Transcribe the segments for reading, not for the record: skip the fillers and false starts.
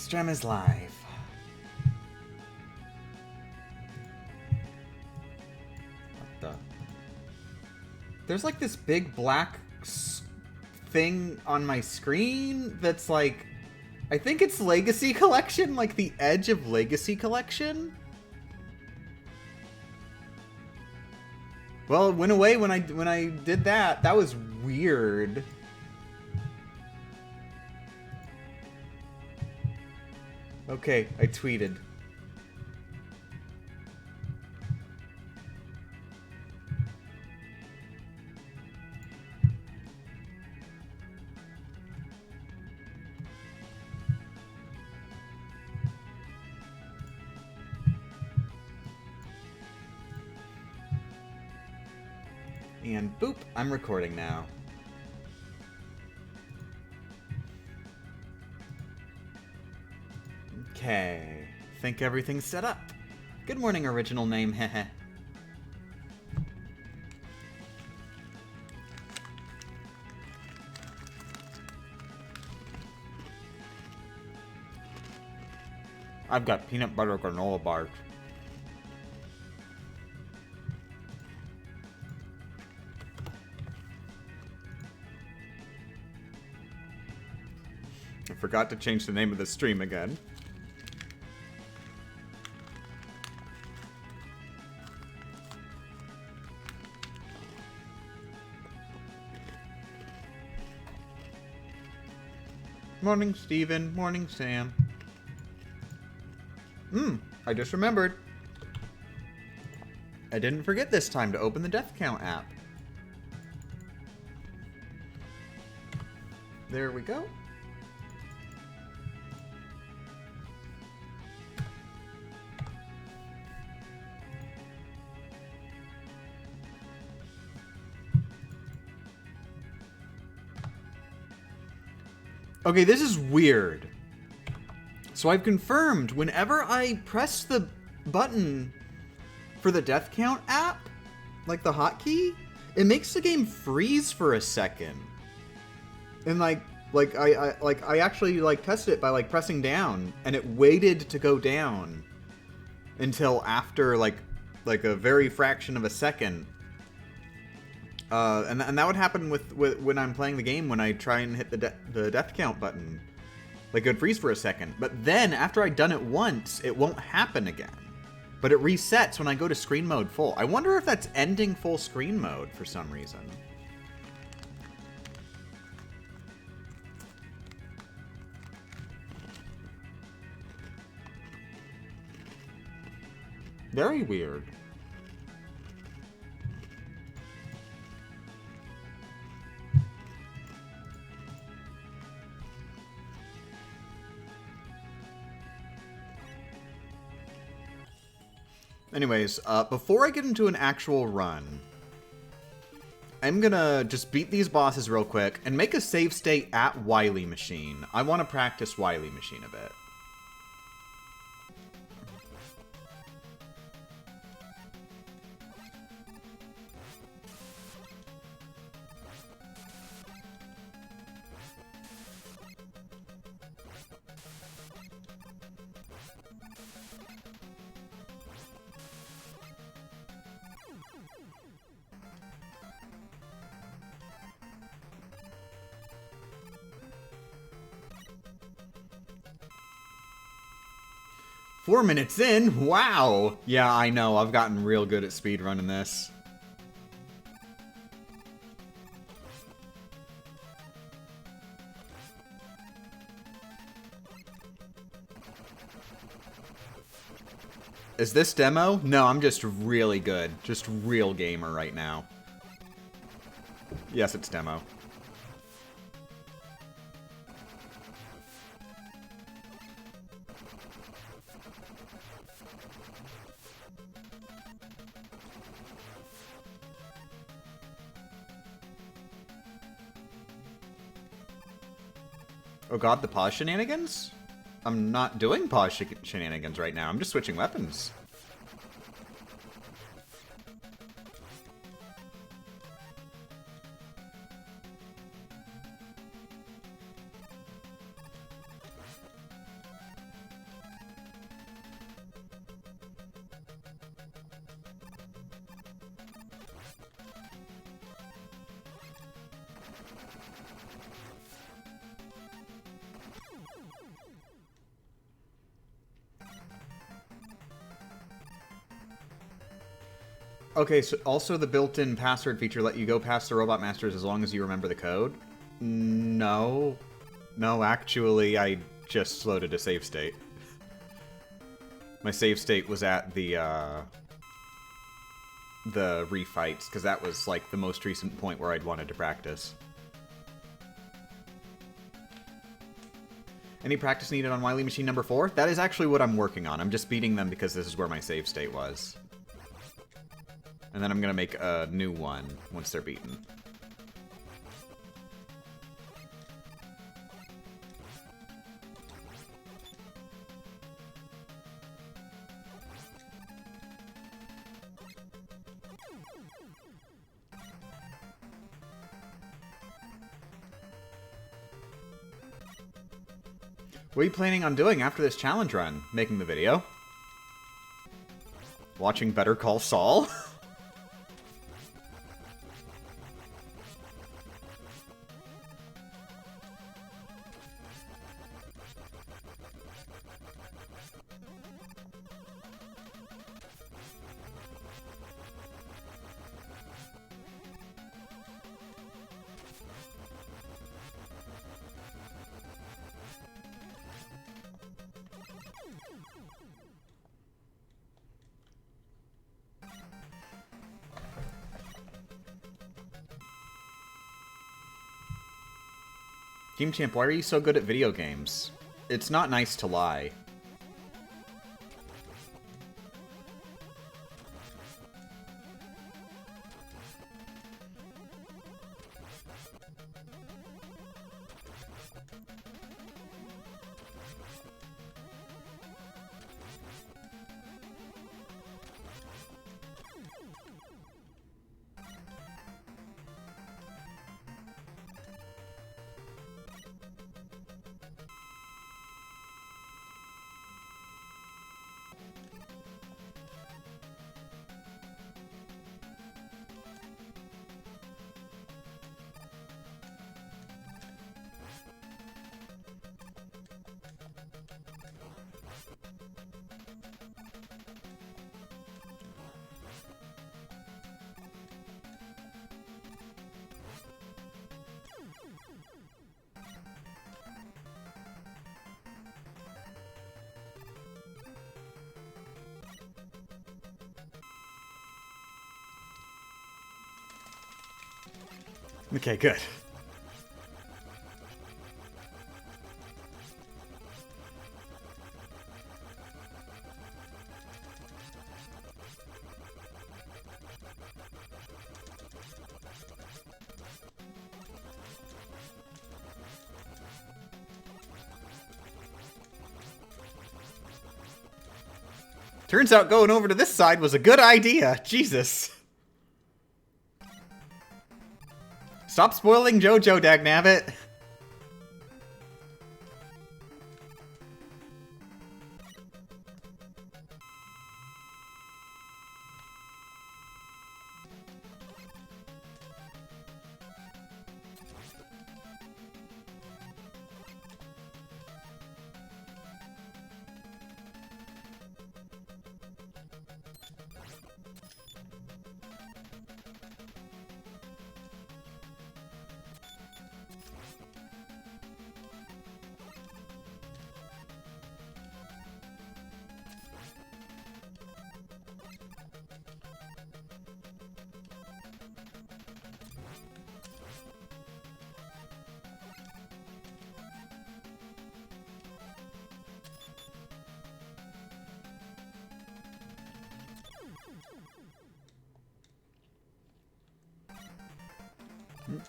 Stream is live. What the? There's like this big black thing on my screen that's like, I think it's Legacy Collection, like the edge of Legacy Collection. Well, it went away when I did that. That was weird. Okay, I tweeted. And boop, I'm recording now. Okay, think everything's set up. Good morning, original name, heh. I've got peanut butter granola bars. I forgot to change the name of the stream again. Morning, Steven. Morning, Sam. I just remembered. I didn't forget this time to open the Death Count app. There we go. Okay, this is weird. So I've confirmed whenever I press the button for the Death Count app, like the hotkey, it makes the game freeze for a second. And I actually like tested it by like pressing down, and it waited to go down until after like a very fraction of a second. And that would happen with when I'm playing the game when I try and hit the death count button. Like, it would freeze for a second. But then, after I'd done it once, it won't happen again. But it resets when I go to screen mode full. I wonder if that's ending full screen mode for some reason. Very weird. Anyways, before I get into an actual run, I'm gonna just beat these bosses real quick and make a save state at Wiley Machine. I want to practice Wiley Machine a bit. Four minutes in? Wow! Yeah, I know. I've gotten real good at speedrunning this. Is this demo? No, I'm just really good. Just real gamer right now. Yes, it's demo. Oh god, the pause shenanigans? I'm not doing pause shenanigans right now. I'm just switching weapons. Okay, so also the built-in password feature let you go past the Robot Masters as long as you remember the code? No. No, actually, I just loaded a save state. My save state was at the refights, because that was, like, the most recent point where I'd wanted to practice. Any practice needed on Wily Machine number 4? That is actually what I'm working on. I'm just beating them because this is where my save state was. And then I'm gonna make a new one once they're beaten. What are you planning on doing after this challenge run? Making the video? Watching Better Call Saul? Game Champ, why are you so good at video games? It's not nice to lie. Okay, good. Turns out going over to this side was a good idea. Jesus. Stop spoiling JoJo, dagnabbit.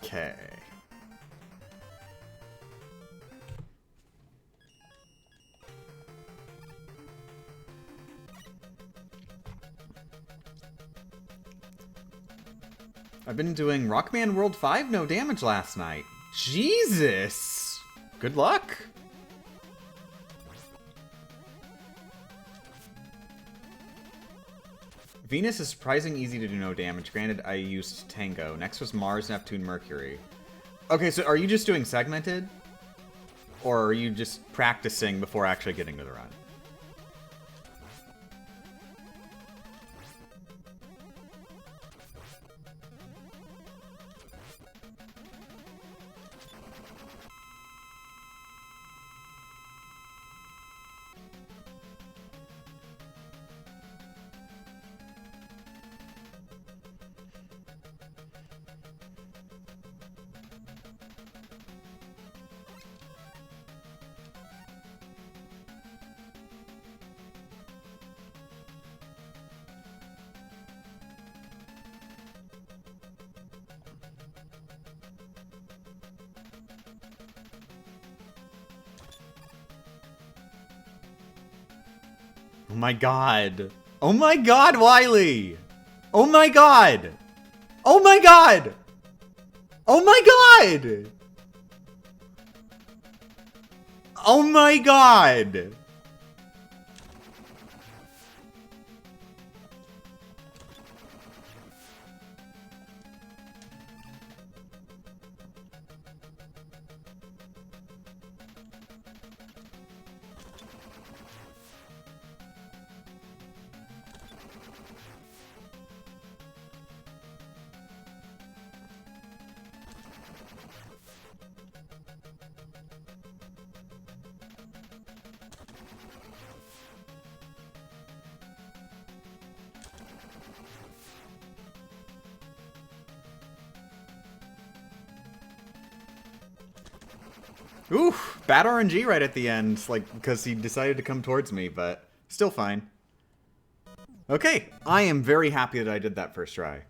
Okay. I've been doing Rockman World 5 no damage last night. Jesus! Good luck! Venus is surprising easy to do no damage. Granted, I used Tango. Next was Mars, Neptune, Mercury. Okay, so are you just doing segmented? Or are you just practicing before actually getting to the run? Oh my god. Oh my god, Wiley! Oh my god! Oh my god! Oh my god! Oh my god! Oof, bad RNG right at the end, like, because he decided to come towards me, but still fine. Okay, I am very happy that I did that first try.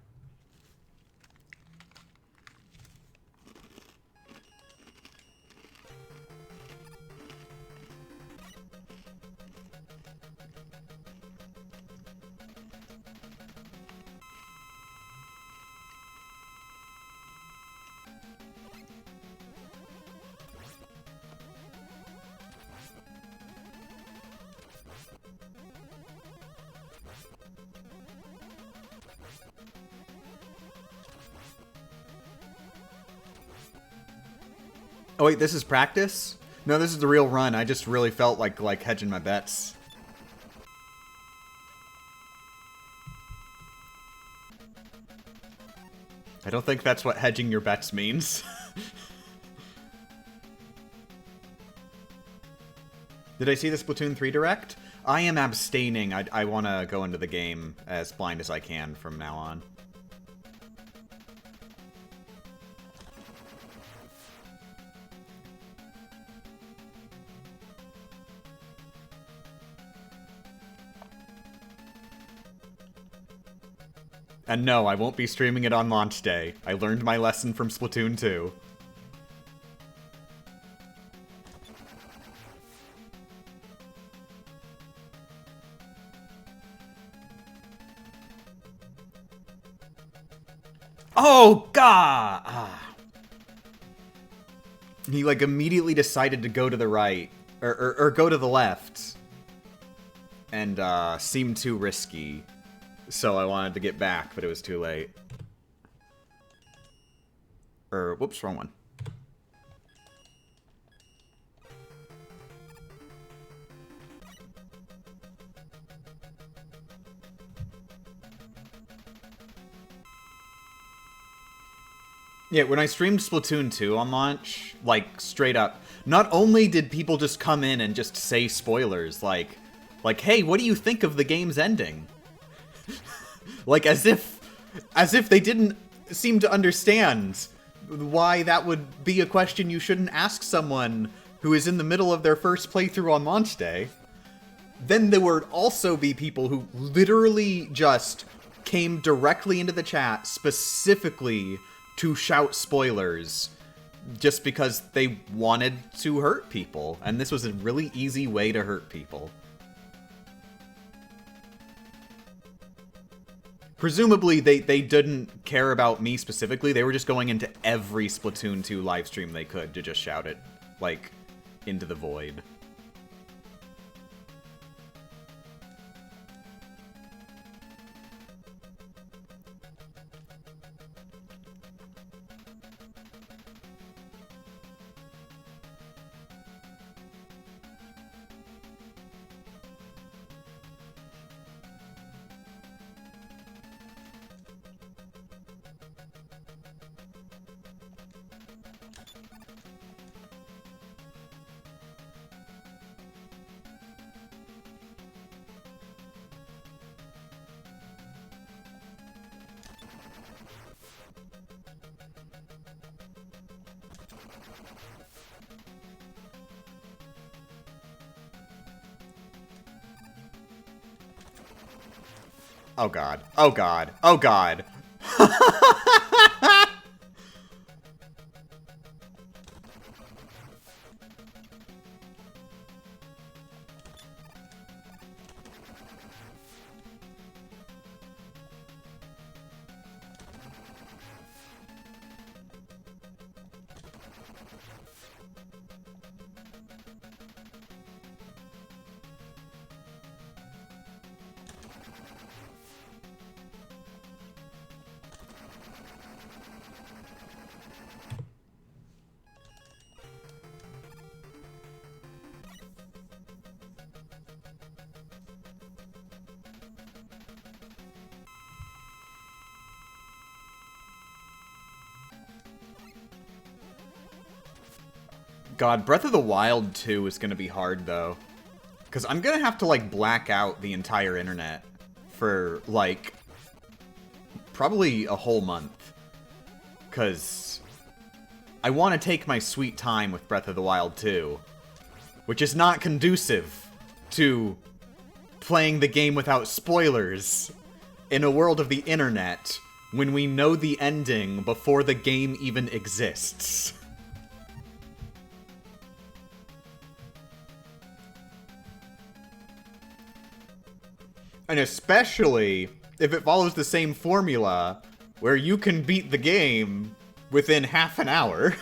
Oh wait, this is practice? No, this is the real run. I just really felt like hedging my bets. I don't think that's what hedging your bets means. Did I see the Splatoon 3 Direct? I am abstaining. I want to go into the game as blind as I can from now on. And no, I won't be streaming it on launch day. I learned my lesson from Splatoon 2. Oh, God! Ah. He, like, immediately decided to go to the right. Or go to the left. And, seemed too risky. So I wanted to get back, but it was too late. Whoops, wrong one. Yeah, when I streamed Splatoon 2 on launch, like, straight up, not only did people just come in and just say spoilers, like, hey, what do you think of the game's ending? Like, as if they didn't seem to understand why that would be a question you shouldn't ask someone who is in the middle of their first playthrough on launch day. Then there would also be people who literally just came directly into the chat specifically to shout spoilers just because they wanted to hurt people. And this was a really easy way to hurt people. Presumably, they didn't care about me specifically. They were just going into every Splatoon 2 livestream they could to just shout it, like, into the void. Oh god. Oh god. Oh god. God, Breath of the Wild 2 is gonna be hard, though. Because I'm gonna have to, like, black out the entire internet for, like, probably a whole month. Because I want to take my sweet time with Breath of the Wild 2, which is not conducive to playing the game without spoilers in a world of the internet when we know the ending before the game even exists. And especially if it follows the same formula where you can beat the game within half an hour.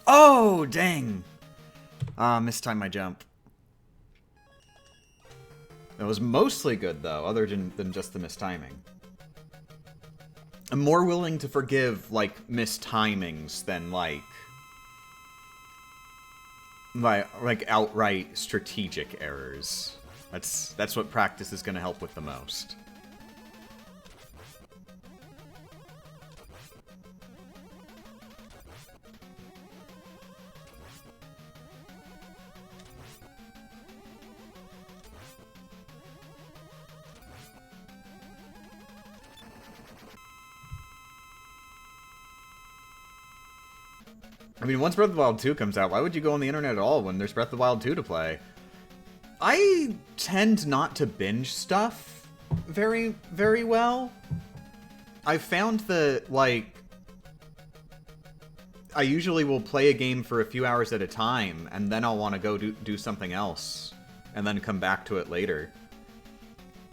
Oh, dang. Mistimed my jump. It was mostly good, though, other than just the mistiming. I'm more willing to forgive, like, mistimings than, like outright strategic errors. That's what practice is going to help with the most. I mean, once Breath of the Wild 2 comes out, why would you go on the internet at all when there's Breath of the Wild 2 to play? I tend not to binge stuff very, very well. I've found that, like, I usually will play a game for a few hours at a time, and then I'll want to go do something else, and then come back to it later.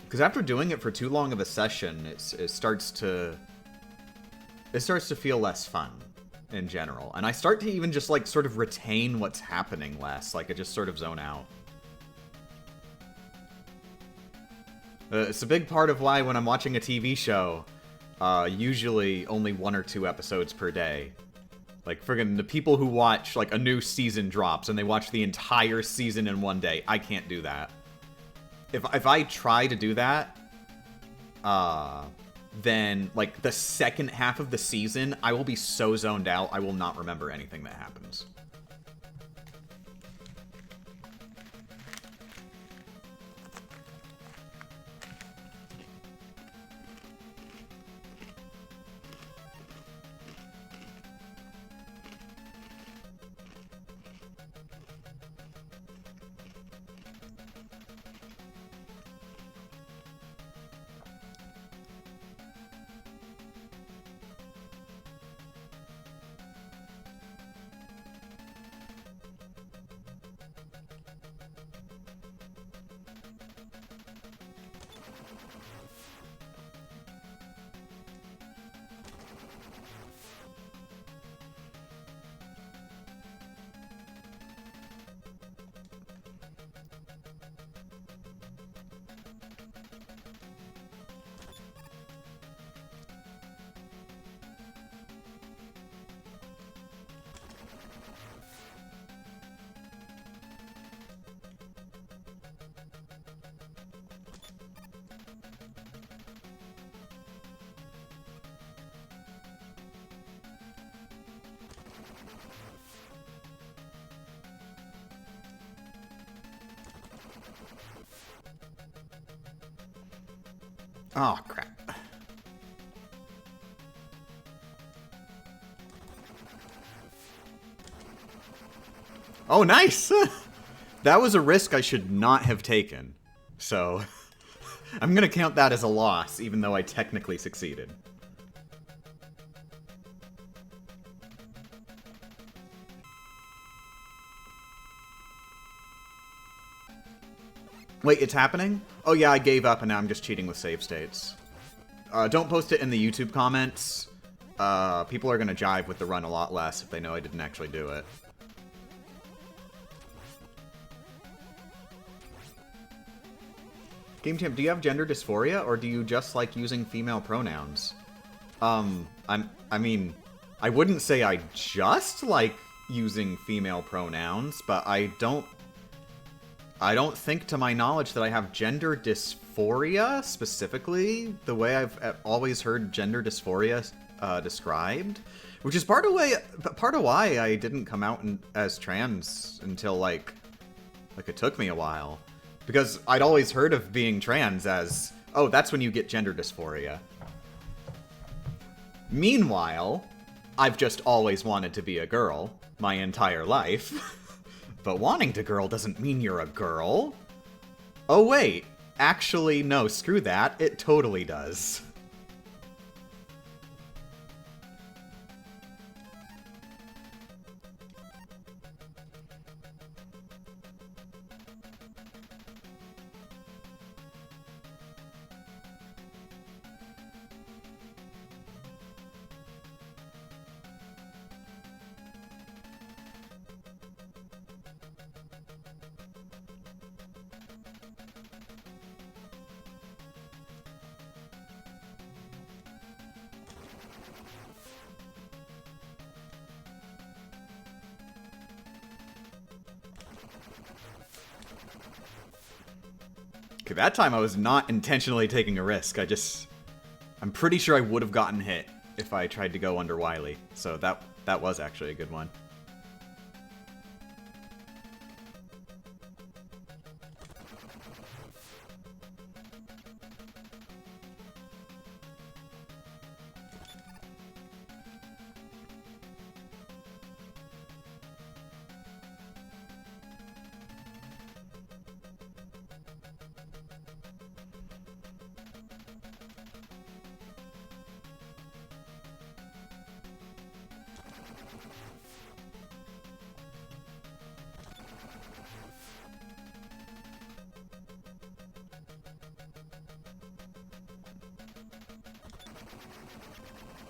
Because after doing it for too long of a session, it starts to feel less fun in general. And I start to even just, like, sort of retain what's happening less. Like, I just sort of zone out. It's a big part of why when I'm watching a TV show, usually only 1 or 2 episodes per day. Like, friggin' the people who watch, like, a new season drops and they watch the entire season in one day, I can't do that. If I try to do that, then, like, the second half of the season, I will be so zoned out, I will not remember anything that happens. Oh, crap. Oh, nice! That was a risk I should not have taken. So, I'm gonna count that as a loss, even though I technically succeeded. Wait, it's happening? Oh yeah, I gave up and now I'm just cheating with save states. Don't post it in the YouTube comments. People are gonna jive with the run a lot less if they know I didn't actually do it. Game Champ, do you have gender dysphoria, or do you just like using female pronouns? I mean, I wouldn't say I just like using female pronouns, but I don't think, to my knowledge, that I have gender dysphoria, specifically, the way I've always heard gender dysphoria described. Which is part of why I didn't come out as trans until, like it took me a while. Because I'd always heard of being trans as, oh, that's when you get gender dysphoria. Meanwhile, I've just always wanted to be a girl my entire life. But wanting to girl doesn't mean you're a girl. Oh wait, actually no, screw that, it totally does. Okay, that time I was not intentionally taking a risk. I'm pretty sure I would have gotten hit if I tried to go under Wiley. So that was actually a good one.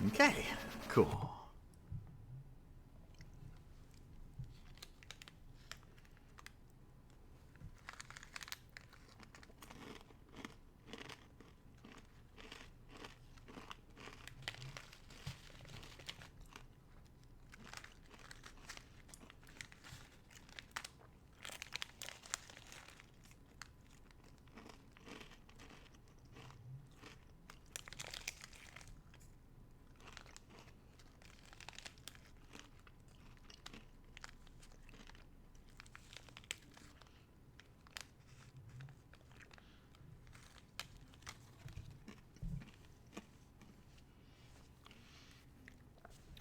Okay, cool.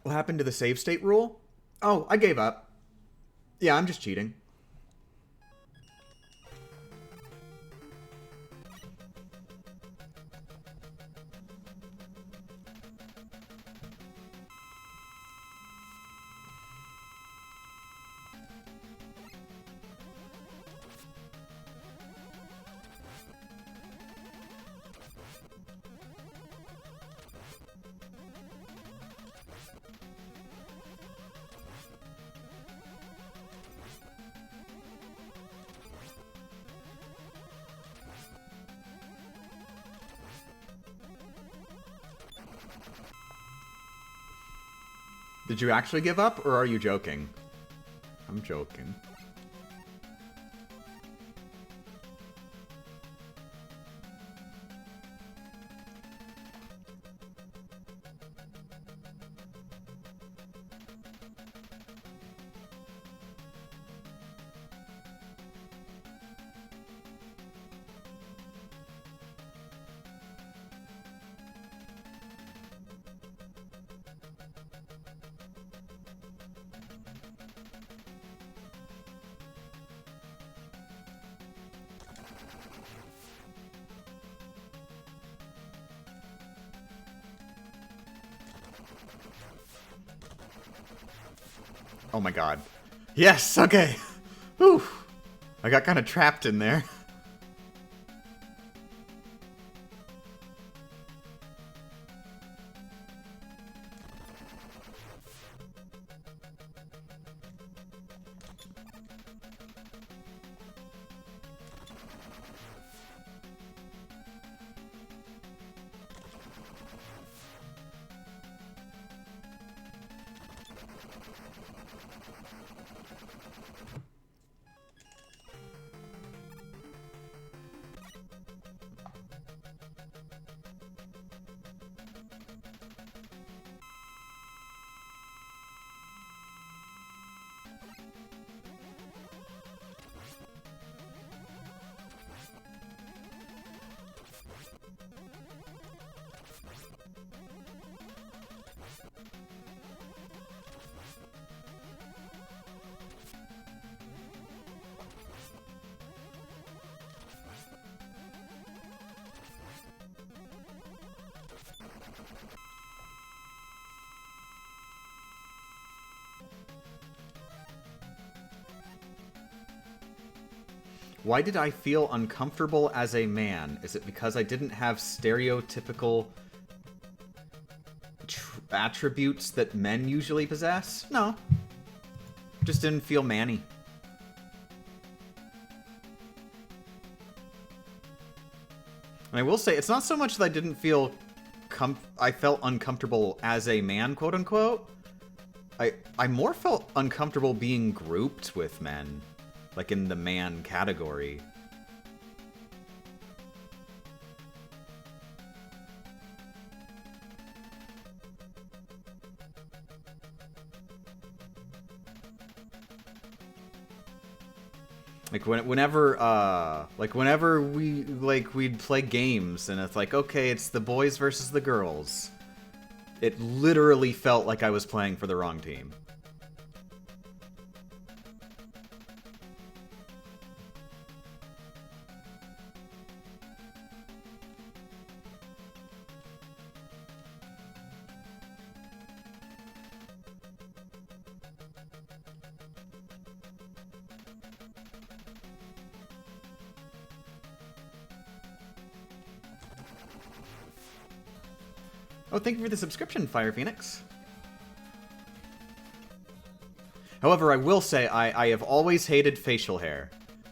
What happened to the save state rule? Oh, I gave up. Yeah, I'm just cheating. Did you actually give up, or are you joking? I'm joking. Oh my god. Yes, okay. Whew. I got kind of trapped in there. Why did I feel uncomfortable as a man? Is it because I didn't have stereotypical attributes that men usually possess? No. Just didn't feel manly. And I will say, it's not so much that I didn't feel I felt uncomfortable as a man, quote unquote. I more felt uncomfortable being grouped with men. Like in the man category. Like whenever we'd play games and it's like, okay, it's the boys versus the girls. It literally felt like I was playing for the wrong team. Oh, thank you for the subscription, Fire Phoenix. However, I will say I have always hated facial hair.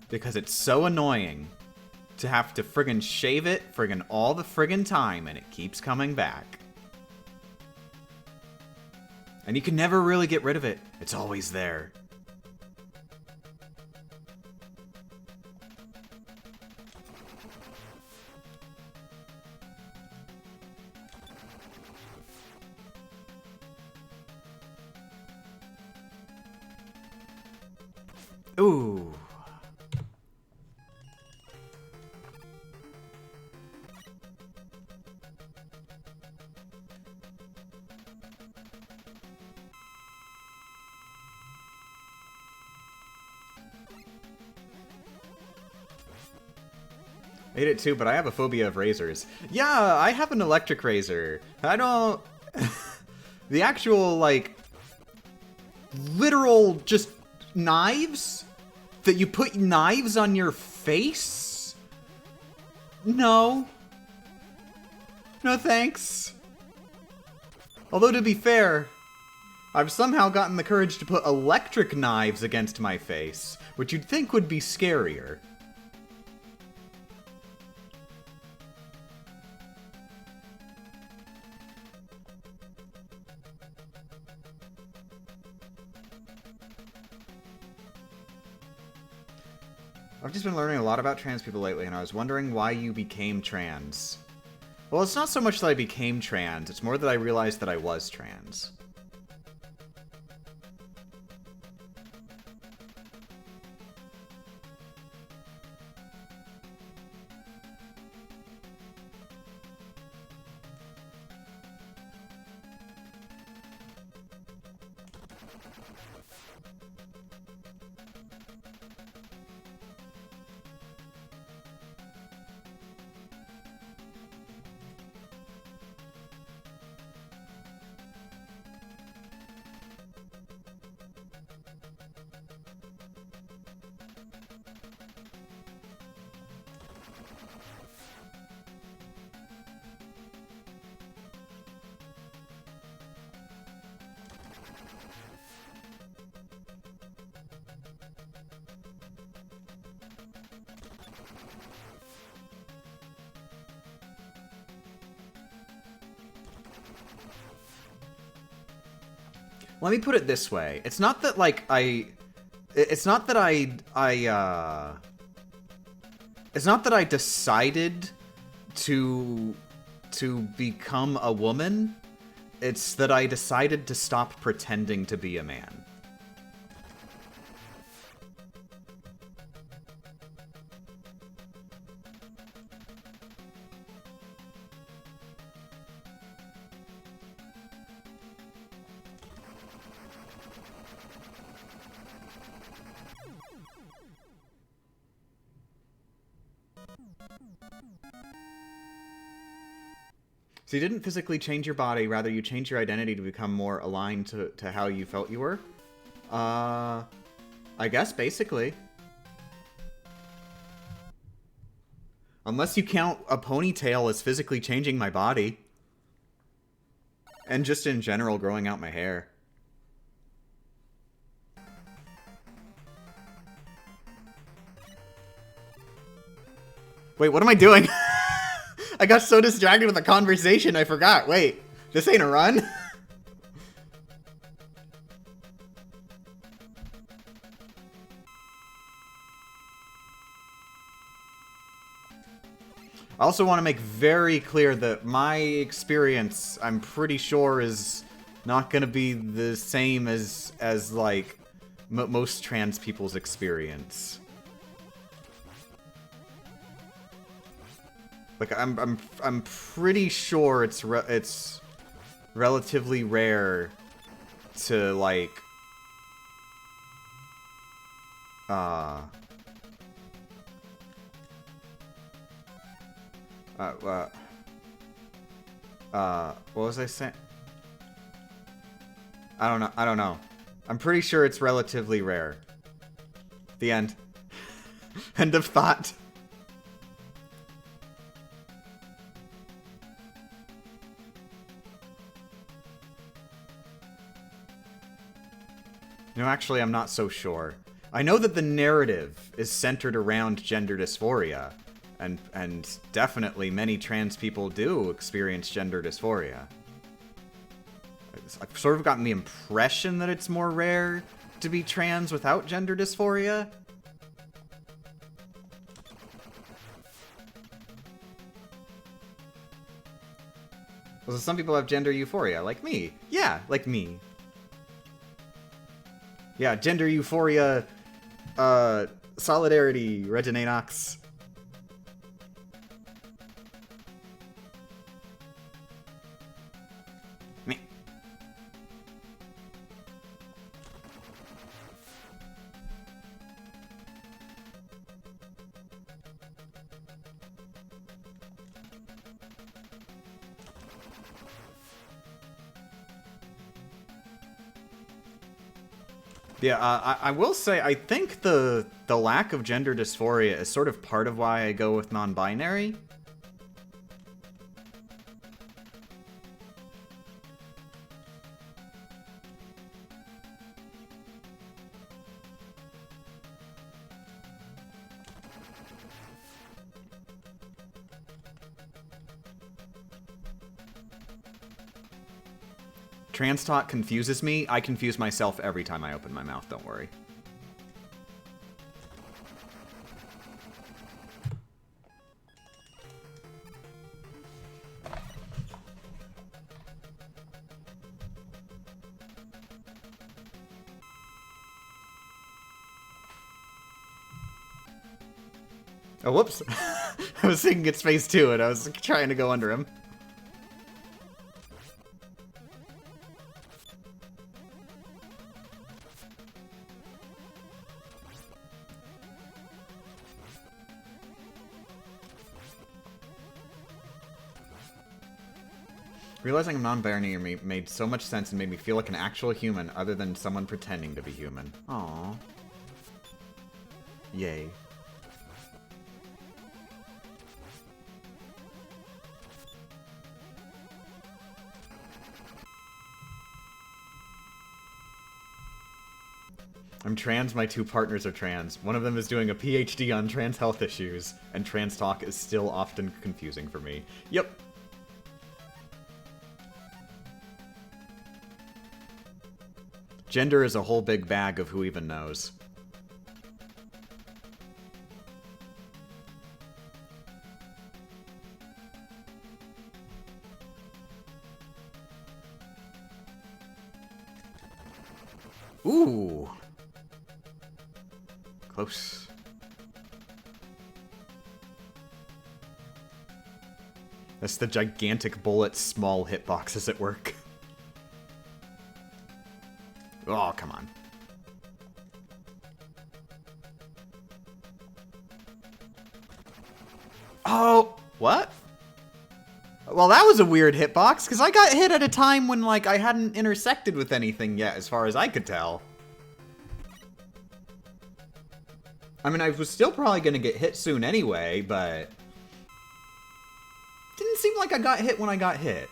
Because it's so annoying to have to friggin' shave it friggin' all the friggin' time and it keeps coming back. And you can never really get rid of it. It's always there. Ooh. I hate it too, but I have a phobia of razors. Yeah, I have an electric razor. I don't... The actual, like... literal, just... knives? That you put knives on your face? No. No thanks. Although, to be fair, I've somehow gotten the courage to put electric knives against my face, which you'd think would be scarier. I've just been learning a lot about trans people lately, and I was wondering why you became trans. Well, it's not so much that I became trans, it's more that I realized that I was trans. Let me put it this way. It's not that, like, it's not that it's not that I decided to become a woman. It's that I decided to stop pretending to be a man. So you didn't physically change your body, rather you changed your identity to become more aligned to how you felt you were? I guess, basically. Unless you count a ponytail as physically changing my body. And just in general, growing out my hair. Wait, what am I doing? I got so distracted with the conversation, I forgot. Wait, this ain't a run? I also want to make very clear that my experience, I'm pretty sure, is not going to be the same as like, most trans people's experience. Like, I'm pretty sure it's relatively rare to, like, what was I saying? I don't know. I'm pretty sure it's relatively rare. The end. End of thought. No, actually, I'm not so sure. I know that the narrative is centered around gender dysphoria, and definitely many trans people do experience gender dysphoria. I've sort of gotten the impression that it's more rare to be trans without gender dysphoria. Well, so some people have gender euphoria, like me. Yeah, like me. Yeah, gender euphoria, solidarity, Regine Knox. Me. Yeah, I will say, I think the lack of gender dysphoria is sort of part of why I go with non-binary. Trans talk confuses me. I confuse myself every time I open my mouth, don't worry. Oh, whoops. I was thinking it's phase 2 and I was trying to go under him. Realizing I'm non-binary made so much sense and made me feel like an actual human other than someone pretending to be human. Aww. Yay. I'm trans, my 2 partners are trans. One of them is doing a PhD on trans health issues, and trans talk is still often confusing for me. Yep. Gender is a whole big bag of who even knows. Ooh. Close. That's the gigantic bullet, small hitboxes at work. Oh, come on. Oh, what? Well, that was a weird hitbox, because I got hit at a time when, like, I hadn't intersected with anything yet, as far as I could tell. I mean, I was still probably going to get hit soon anyway, but... didn't seem like I got hit when I got hit.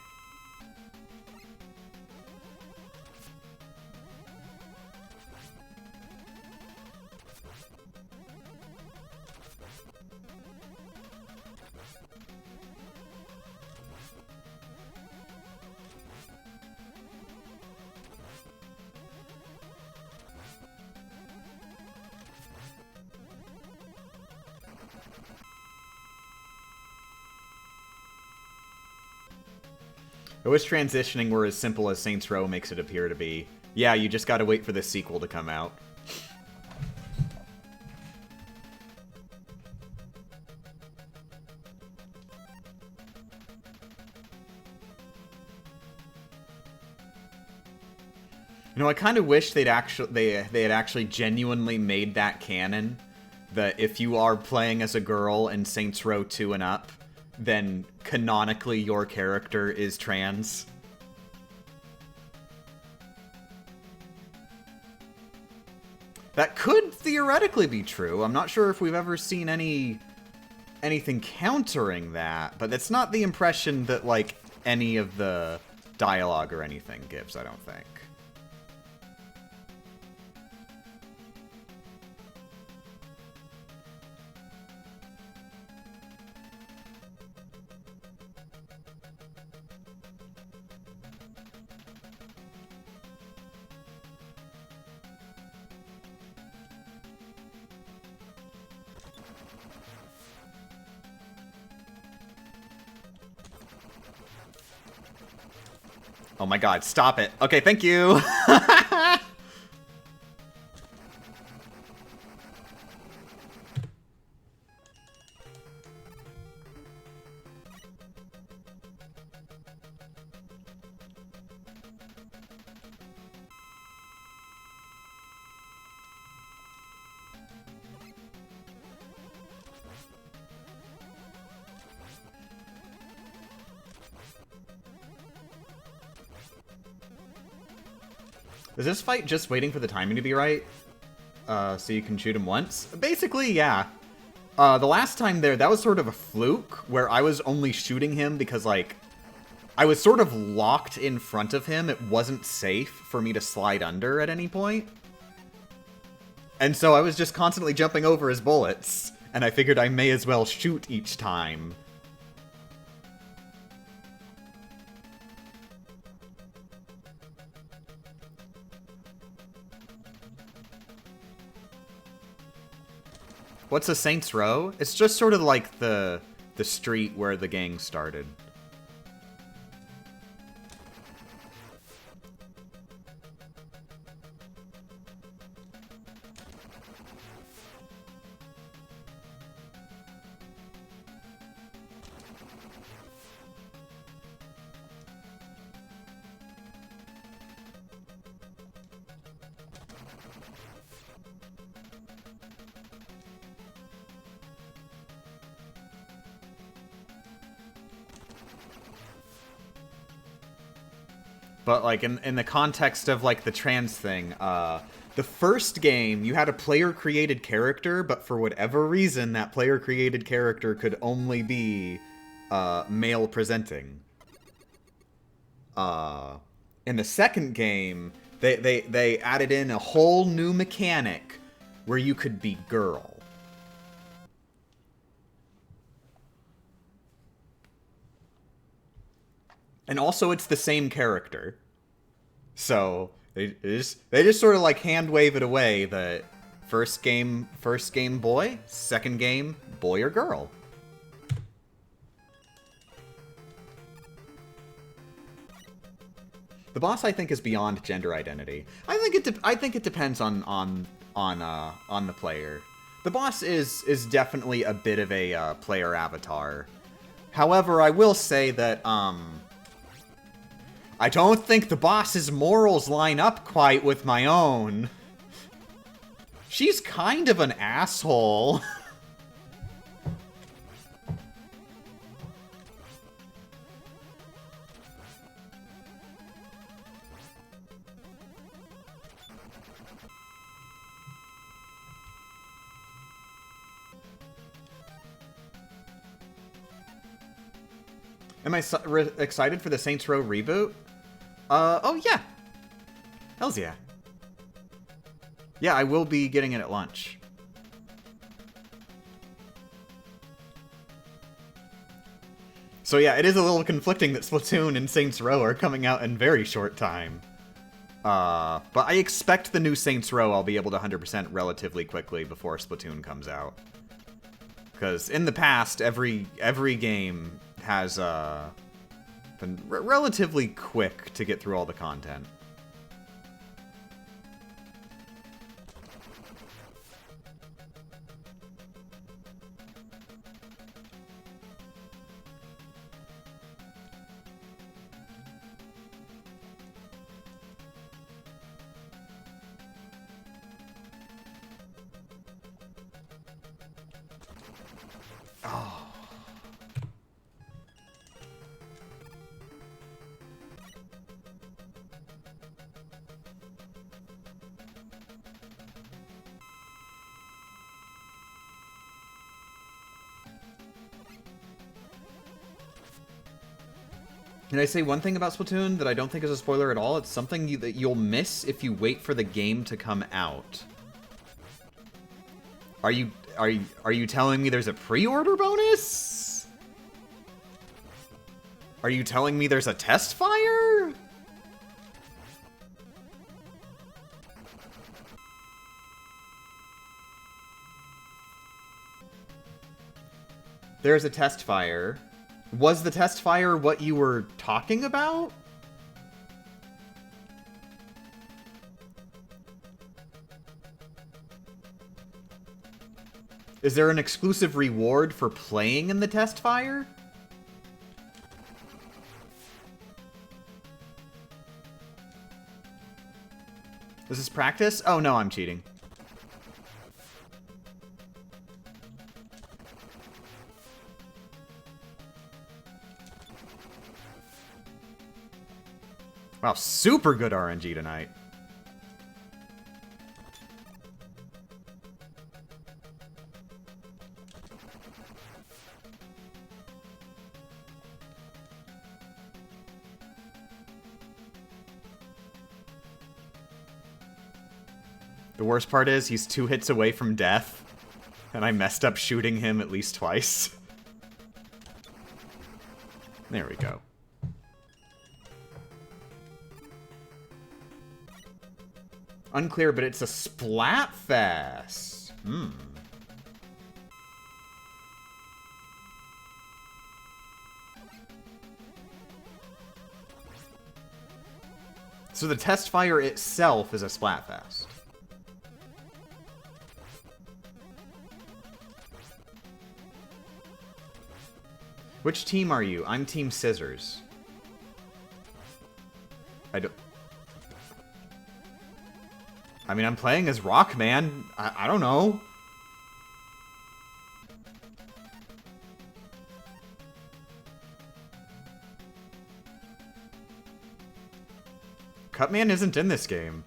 I wish transitioning were as simple as Saints Row makes it appear to be. Yeah, you just gotta wait for the sequel to come out. You know, I kind of wish they had actually genuinely made that canon. That if you are playing as a girl in Saints Row 2 and up, then canonically your character is trans. That could theoretically be true. I'm not sure if we've ever seen anything countering that, but that's not the impression that, like, any of the dialogue or anything gives, I don't think. Oh my god, stop it. Okay, thank you. Is this fight just waiting for the timing to be right? So you can shoot him once? Basically, yeah. The last time there, that was sort of a fluke, where I was only shooting him because, like, I was sort of locked in front of him. It wasn't safe for me to slide under at any point. And so I was just constantly jumping over his bullets, and I figured I may as well shoot each time. What's a Saints Row? It's just sort of like the street where the gang started. But, like, in the context of, like, the trans thing, the first game, you had a player-created character, but for whatever reason, that player-created character could only be male-presenting. In the second game, they added in a whole new mechanic where you could be girl. And also, it's the same character. So, They just sort of like hand wave it away. The first game boy, second game boy or girl. The boss, I think, is beyond gender identity. I think it depends on the player. The boss is definitely a bit of a player avatar. However, I will say that I don't think the boss's morals line up quite with my own. She's kind of an asshole. Am I excited for the Saints Row reboot? Oh yeah. Hells yeah. Yeah, I will be getting it at lunch. So yeah, it is a little conflicting that Splatoon and Saints Row are coming out in very short time. But I expect the new Saints Row I'll be able to 100% relatively quickly before Splatoon comes out. Because in the past, every game has been relatively quick to get through all the content. Oh. Did I say one thing about Splatoon that I don't think is a spoiler at all? It's something that you'll miss if you wait for the game to come out. Are you telling me there's a pre-order bonus? Are you telling me there's a test fire? There's a test fire. Was the test fire what you were talking about? Is there an exclusive reward for playing in the test fire? Is this practice? Oh no, I'm cheating. Wow, super good RNG tonight. The worst part is he's 2 hits away from death, and I messed up shooting him at least twice. There we go. Unclear, but it's a Splatfest. Hmm. So the test fire itself is a Splatfest. Which team are you? I'm Team Scissors. I mean, I'm playing as Rockman. I don't know. Cutman isn't in this game.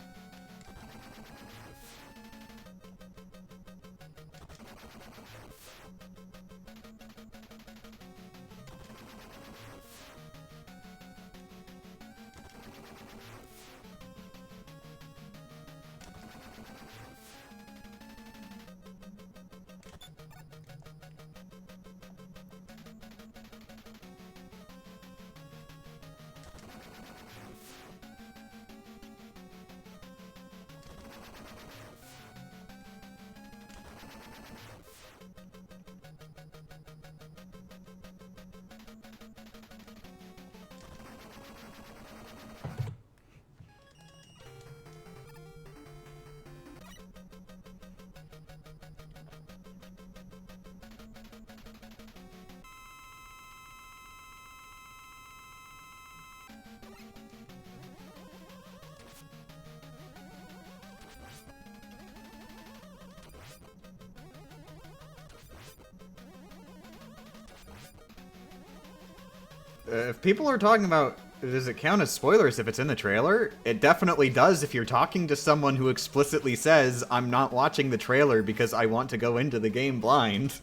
if people are talking about, does it count as spoilers if it's in the trailer? It definitely does if you're talking to someone who explicitly says, I'm not watching the trailer because I want to go into the game blind.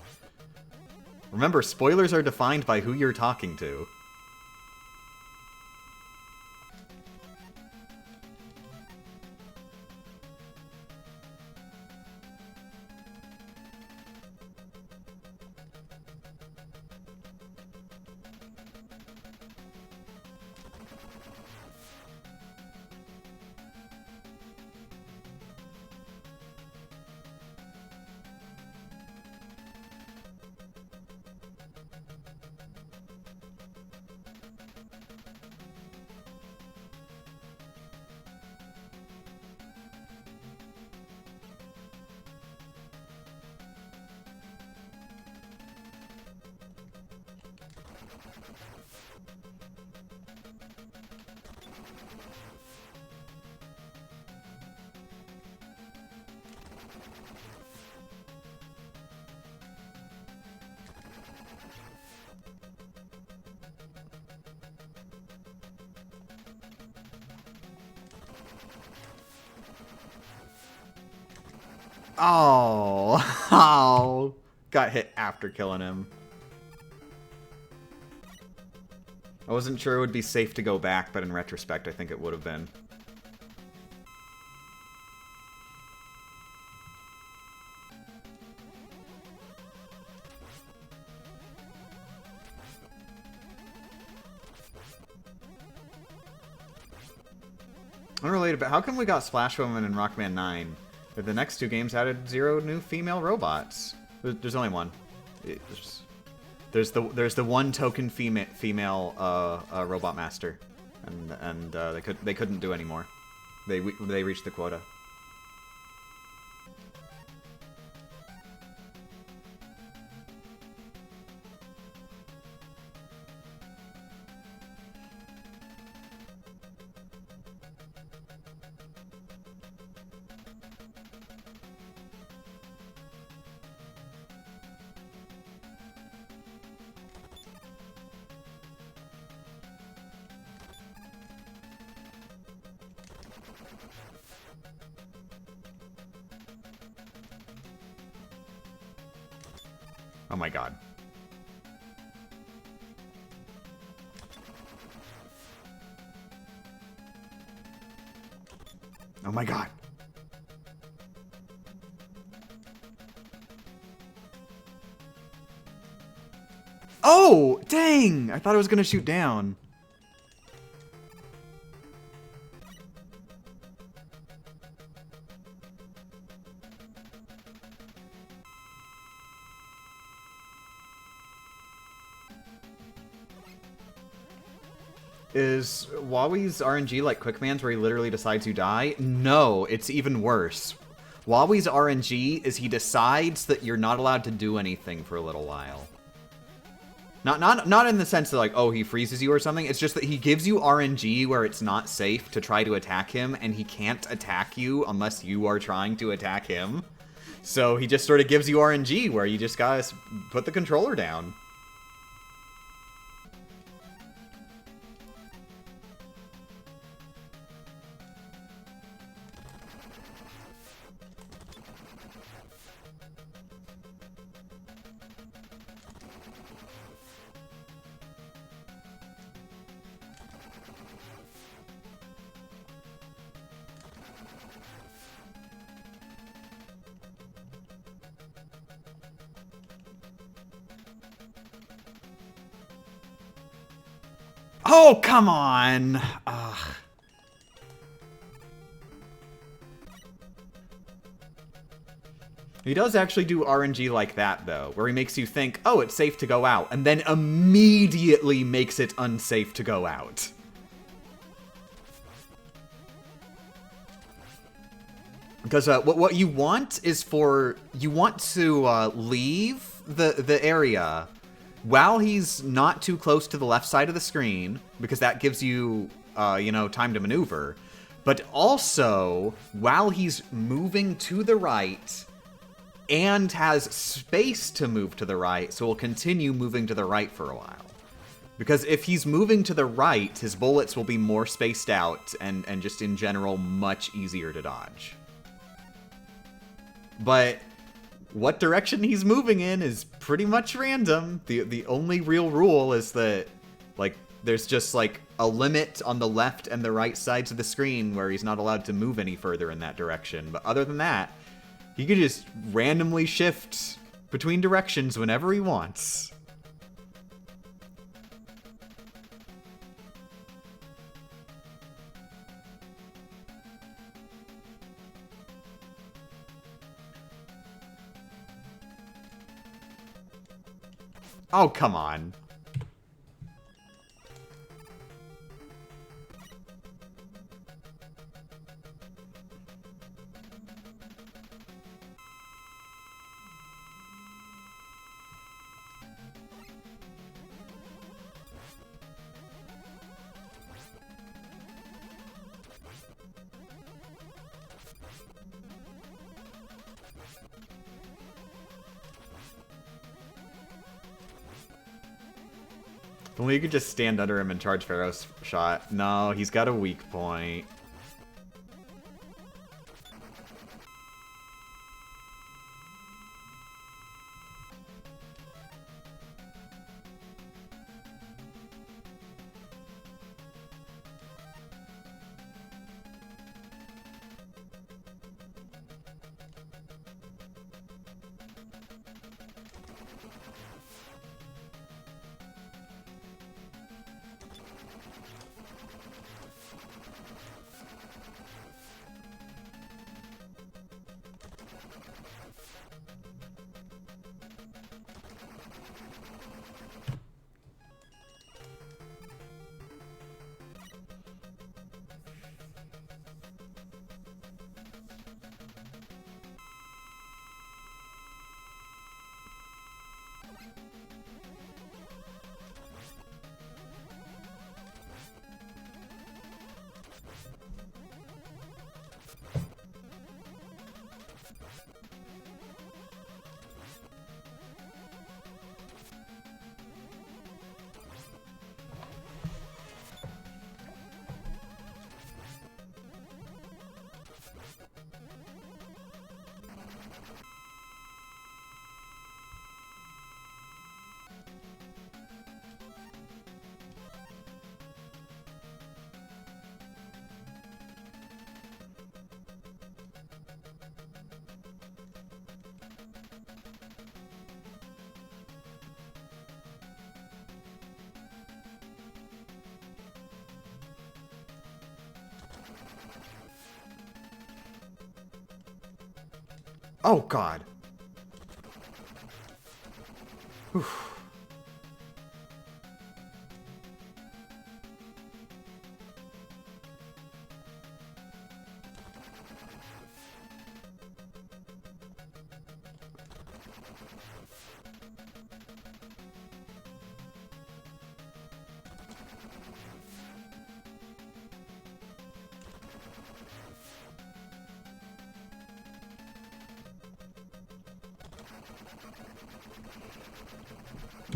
Remember, spoilers are defined by who you're talking to. Oh, oh, got hit after killing him. I wasn't sure it would be safe to go back, but in retrospect, I think it would have been. Unrelated, but how come we got Splash Woman in Rockman 9? But the next two games added 0 new female robots. There's only one. There's the one token female robot master, and they couldn't do any more. They reached the quota. Oh my god. Oh my god. Oh, dang! I thought I was gonna shoot down. Is Huawei's RNG like Quickman's where he literally decides you die? No, it's even worse. Huawei's RNG is he decides that you're not allowed to do anything for a little while. Not in the sense that like, oh, he freezes you or something. It's just that he gives you RNG where it's not safe to try to attack him, and he can't attack you unless you are trying to attack him. So he just sort of gives you RNG where you just gotta put the controller down. Oh, come on! Ugh. He does actually do RNG like that, though, where he makes you think, oh, it's safe to go out, and then immediately makes it unsafe to go out. Because what you want is you want to leave the area while he's not too close to the left side of the screen, because that gives you, time to maneuver. But also, while he's moving to the right and has space to move to the right, so we'll continue moving to the right for a while. Because if he's moving to the right, his bullets will be more spaced out and just in general much easier to dodge. But what direction he's moving in is pretty much random. The only real rule is that, like, there's just, like, a limit on the left and the right sides of the screen where he's not allowed to move any further in that direction. But other than that, he can just randomly shift between directions whenever he wants. Oh, come on. Well, you could just stand under him and charge Pharaoh's shot. No, he's got a weak point. Oh, God. Whew.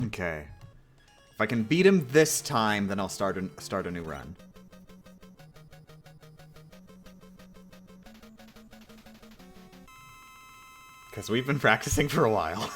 Okay. If I can beat him this time, then I'll start a new run. Because we've been practicing for a while.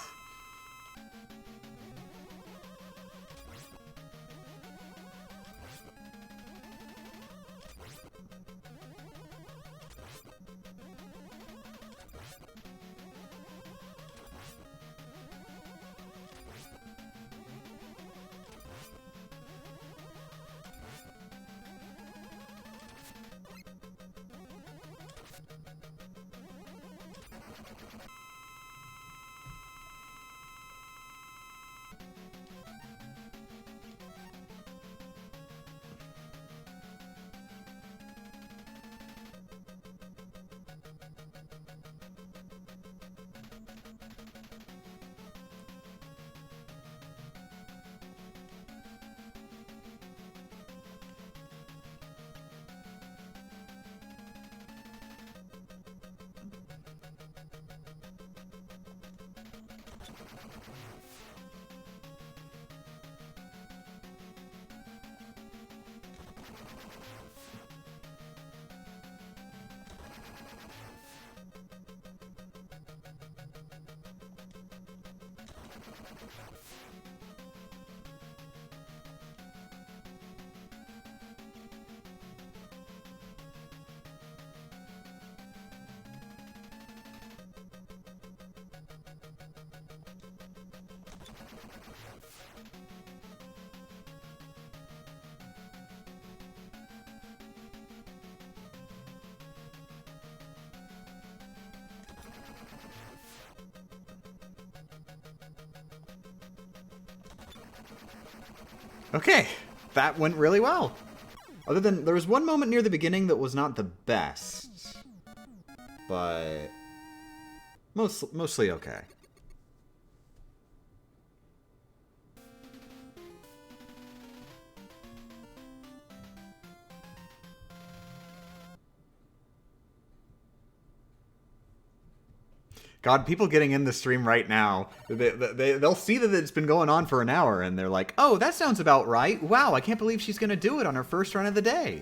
Okay, that went really well. Other than, there was one moment near the beginning that was not the best. But mostly okay. God, people getting in the stream right now, they'll see that it's been going on for an hour, and they're like, oh, that sounds about right. Wow, I can't believe she's going to do it on her first run of the day.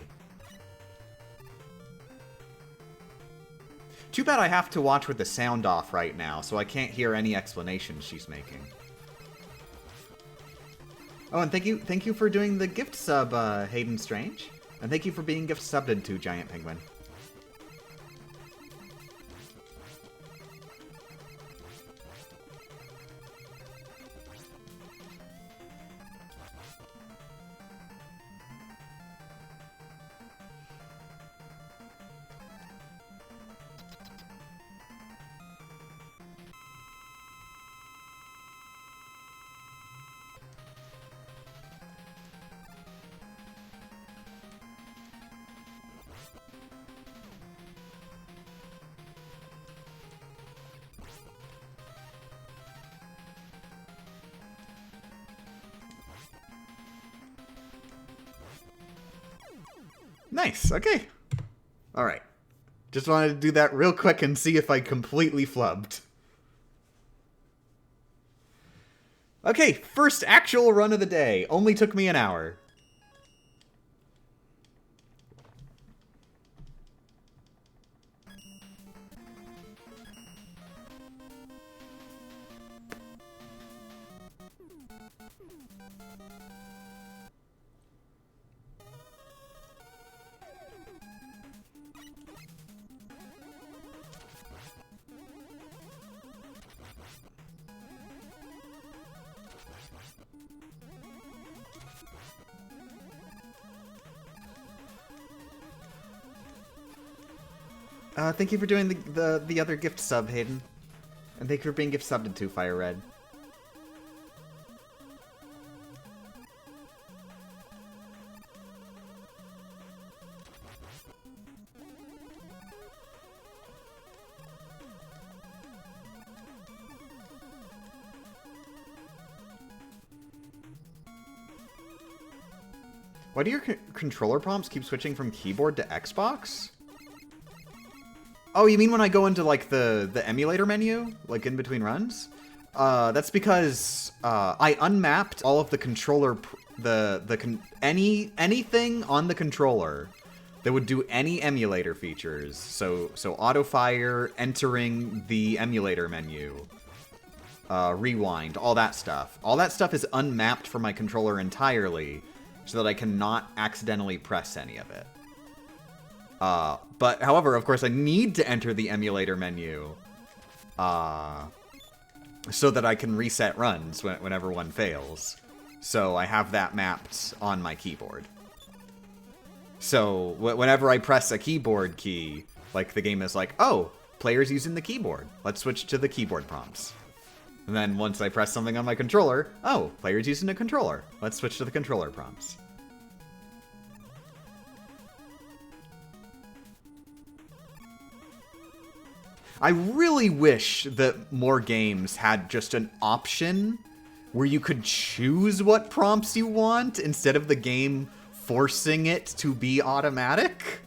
Too bad I have to watch with the sound off right now, so I can't hear any explanations she's making. Oh, and thank you for doing the gift sub, Hayden Strange. And thank you for being gift subbed to Giant Penguin. Nice, okay. Alright. Just wanted to do that real quick and see if I completely flubbed. Okay, first actual run of the day. Only took me an hour. Thank you for doing the other gift sub, Hayden. And thank you for being gift subbed to Fire Red. Why do your controller prompts keep switching from keyboard to Xbox? Oh, you mean when I go into, like, the emulator menu? Like, in between runs? That's because, I unmapped all of the controller, anything on the controller that would do any emulator features. So auto-fire, entering the emulator menu, rewind, all that stuff. All that stuff is unmapped for my controller entirely, so that I cannot accidentally press any of it. But, however, of course, I need to enter the emulator menu, so that I can reset runs whenever one fails. So I have that mapped on my keyboard. So, whenever I press a keyboard key, like, the game is like, oh, player's using the keyboard. Let's switch to the keyboard prompts. And then once I press something on my controller, oh, player's using a controller. Let's switch to the controller prompts. I really wish that more games had just an option where you could choose what prompts you want instead of the game forcing it to be automatic.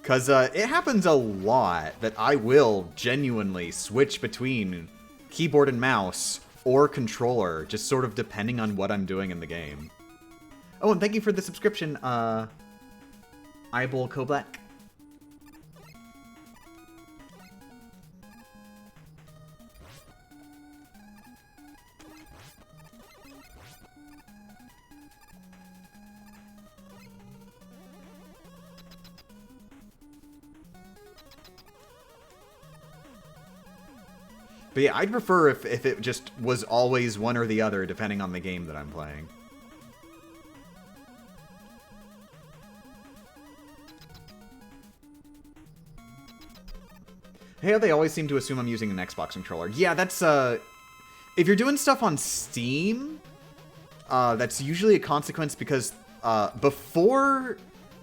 Because it happens a lot that I will genuinely switch between keyboard and mouse or controller, just sort of depending on what I'm doing in the game. Oh, and thank you for the subscription, Eyeball Koblack. But yeah, I'd prefer if it just was always one or the other, depending on the game that I'm playing. Hey, they always seem to assume I'm using an Xbox controller. Yeah, that's, if you're doing stuff on Steam, that's usually a consequence because before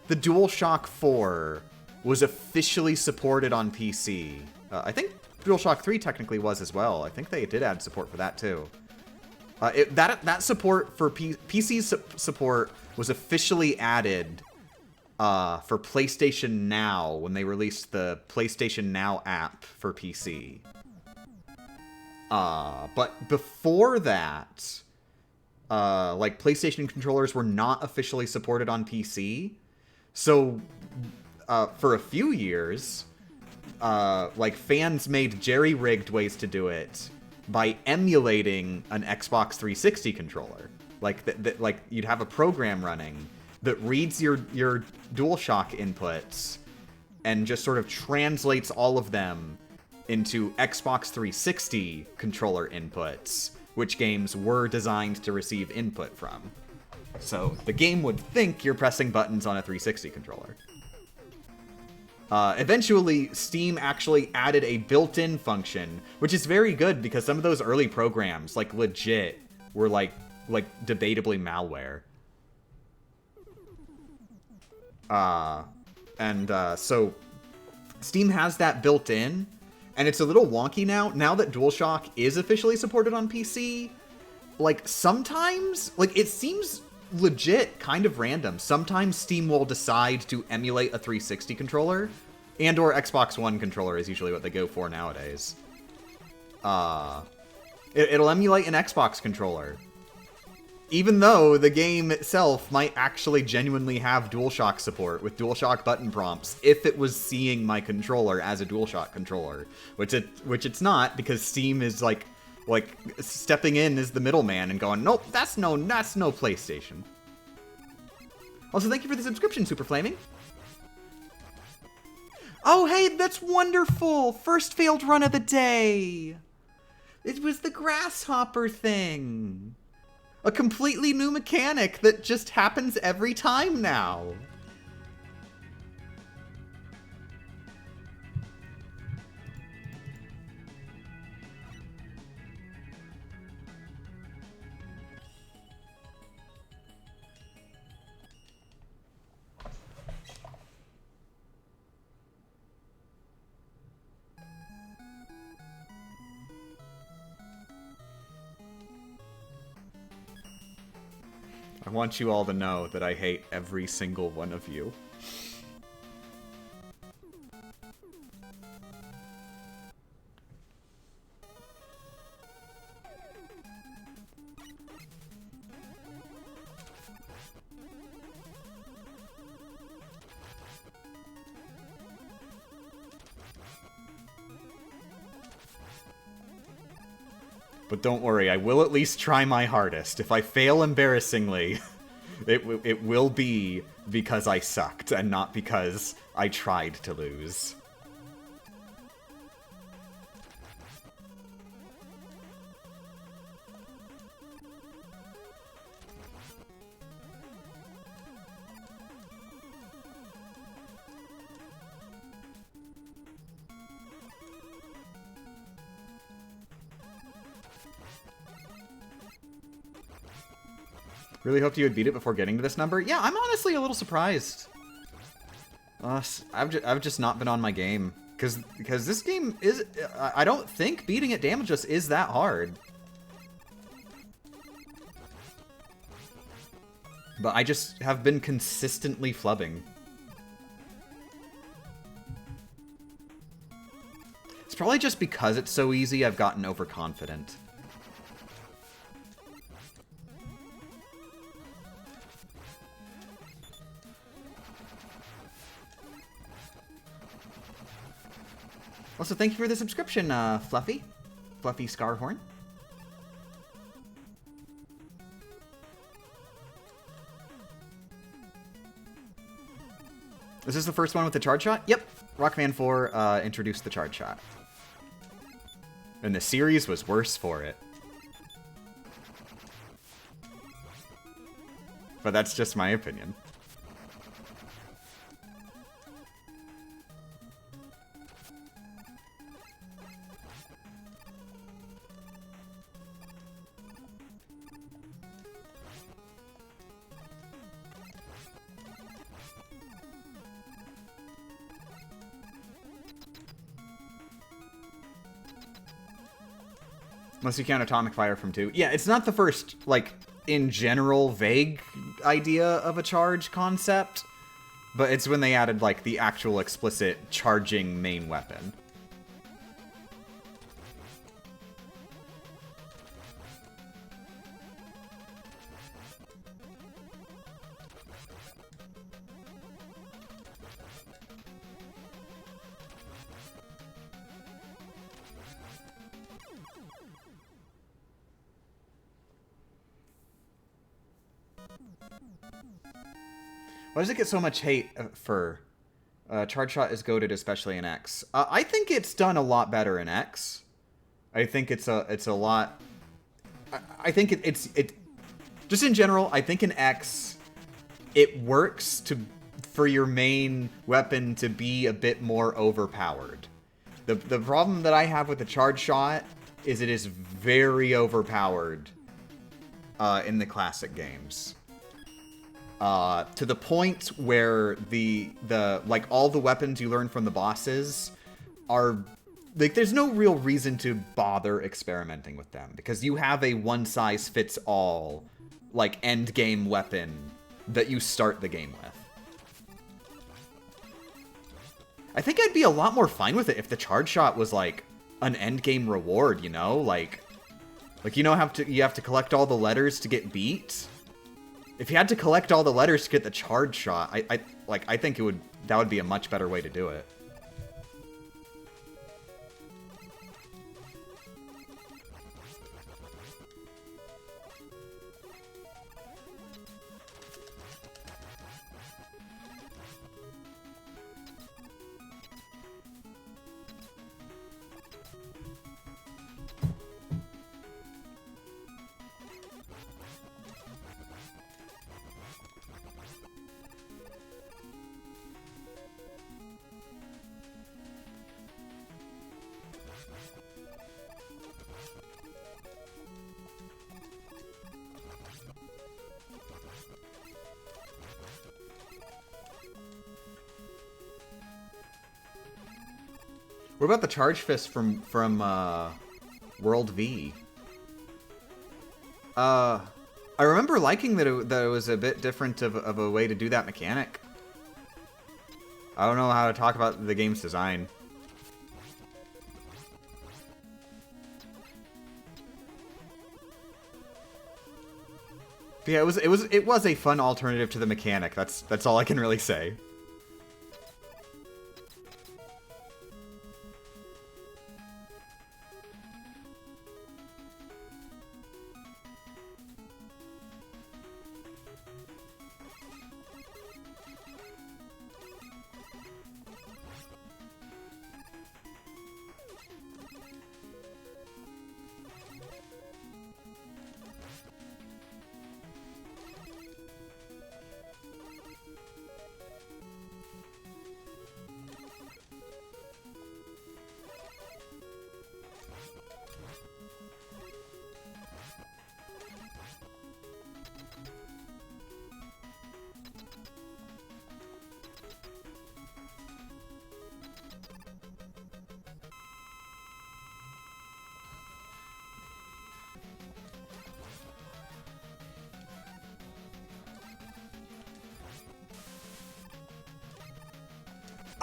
the DualShock 4 was officially supported on PC, I think DualShock 3 technically was as well. I think they did add support for that too. That support for PC support was officially added for PlayStation Now when they released the PlayStation Now app for PC. But before that, like, PlayStation controllers were not officially supported on PC. So, for a few years, like, fans made jerry-rigged ways to do it by emulating an Xbox 360 controller. Like, like, you'd have a program running that reads your DualShock inputs and just sort of translates all of them into Xbox 360 controller inputs, which games were designed to receive input from. So the game would think you're pressing buttons on a 360 controller. Eventually, Steam actually added a built-in function, which is very good because some of those early programs, like, legit, were like debatably malware. So Steam has that built in, and it's a little wonky now that DualShock is officially supported on PC. Like, sometimes, like, it seems legit kind of random. Sometimes Steam will decide to emulate a 360 controller, and or Xbox One controller is usually what they go for nowadays. It'll emulate an Xbox controller, even though the game itself might actually genuinely have DualShock support with DualShock button prompts if it was seeing my controller as a DualShock controller, which it's not, because Steam is like stepping in as the middleman and going, nope, that's no PlayStation. Also, thank you for the subscription, Super Flaming. Oh, hey, that's wonderful! First failed run of the day! It was the grasshopper thing. A completely new mechanic that just happens every time now. I want you all to know that I hate every single one of you. But don't worry, I will at least try my hardest. If I fail embarrassingly, it will be because I sucked, and not because I tried to lose. Really hoped you would beat it before getting to this number. Yeah, I'm honestly a little surprised. I've just not been on my game. Because this game is... I don't think beating it Damageless is that hard. But I just have been consistently flubbing. It's probably just because it's so easy I've gotten overconfident. Also, thank you for the subscription, Fluffy Scarhorn. Is this the first one with the charge shot? Yep. Rockman 4 introduced the charge shot. And the series was worse for it. But that's just my opinion. Unless you count Atomic Fire from 2. Yeah, it's not the first, like, in general, vague idea of a charge concept, but it's when they added, like, the actual explicit charging main weapon. Why does it get so much hate for Charge Shot is goated, especially in X? I think it's done a lot better in X. I think it's a lot. I think it's just in general. I think in X, it works for your main weapon to be a bit more overpowered. The problem that I have with the Charge Shot is it is very overpowered in the classic games. To the point where like all the weapons you learn from the bosses are like there's no real reason to bother experimenting with them because you have a one-size-fits-all like end game weapon that you start the game with. I think I'd be a lot more fine with it if the Charge Shot was like an end game reward, you know, like you know you have to collect all the letters to get beat. If you had to collect all the letters to get the Charge Shot, I think that would be a much better way to do it. What about the Charge Fist from World V? I remember liking that it was a bit different of a way to do that mechanic. I don't know how to talk about the game's design. But yeah, it was a fun alternative to the mechanic. That's all I can really say.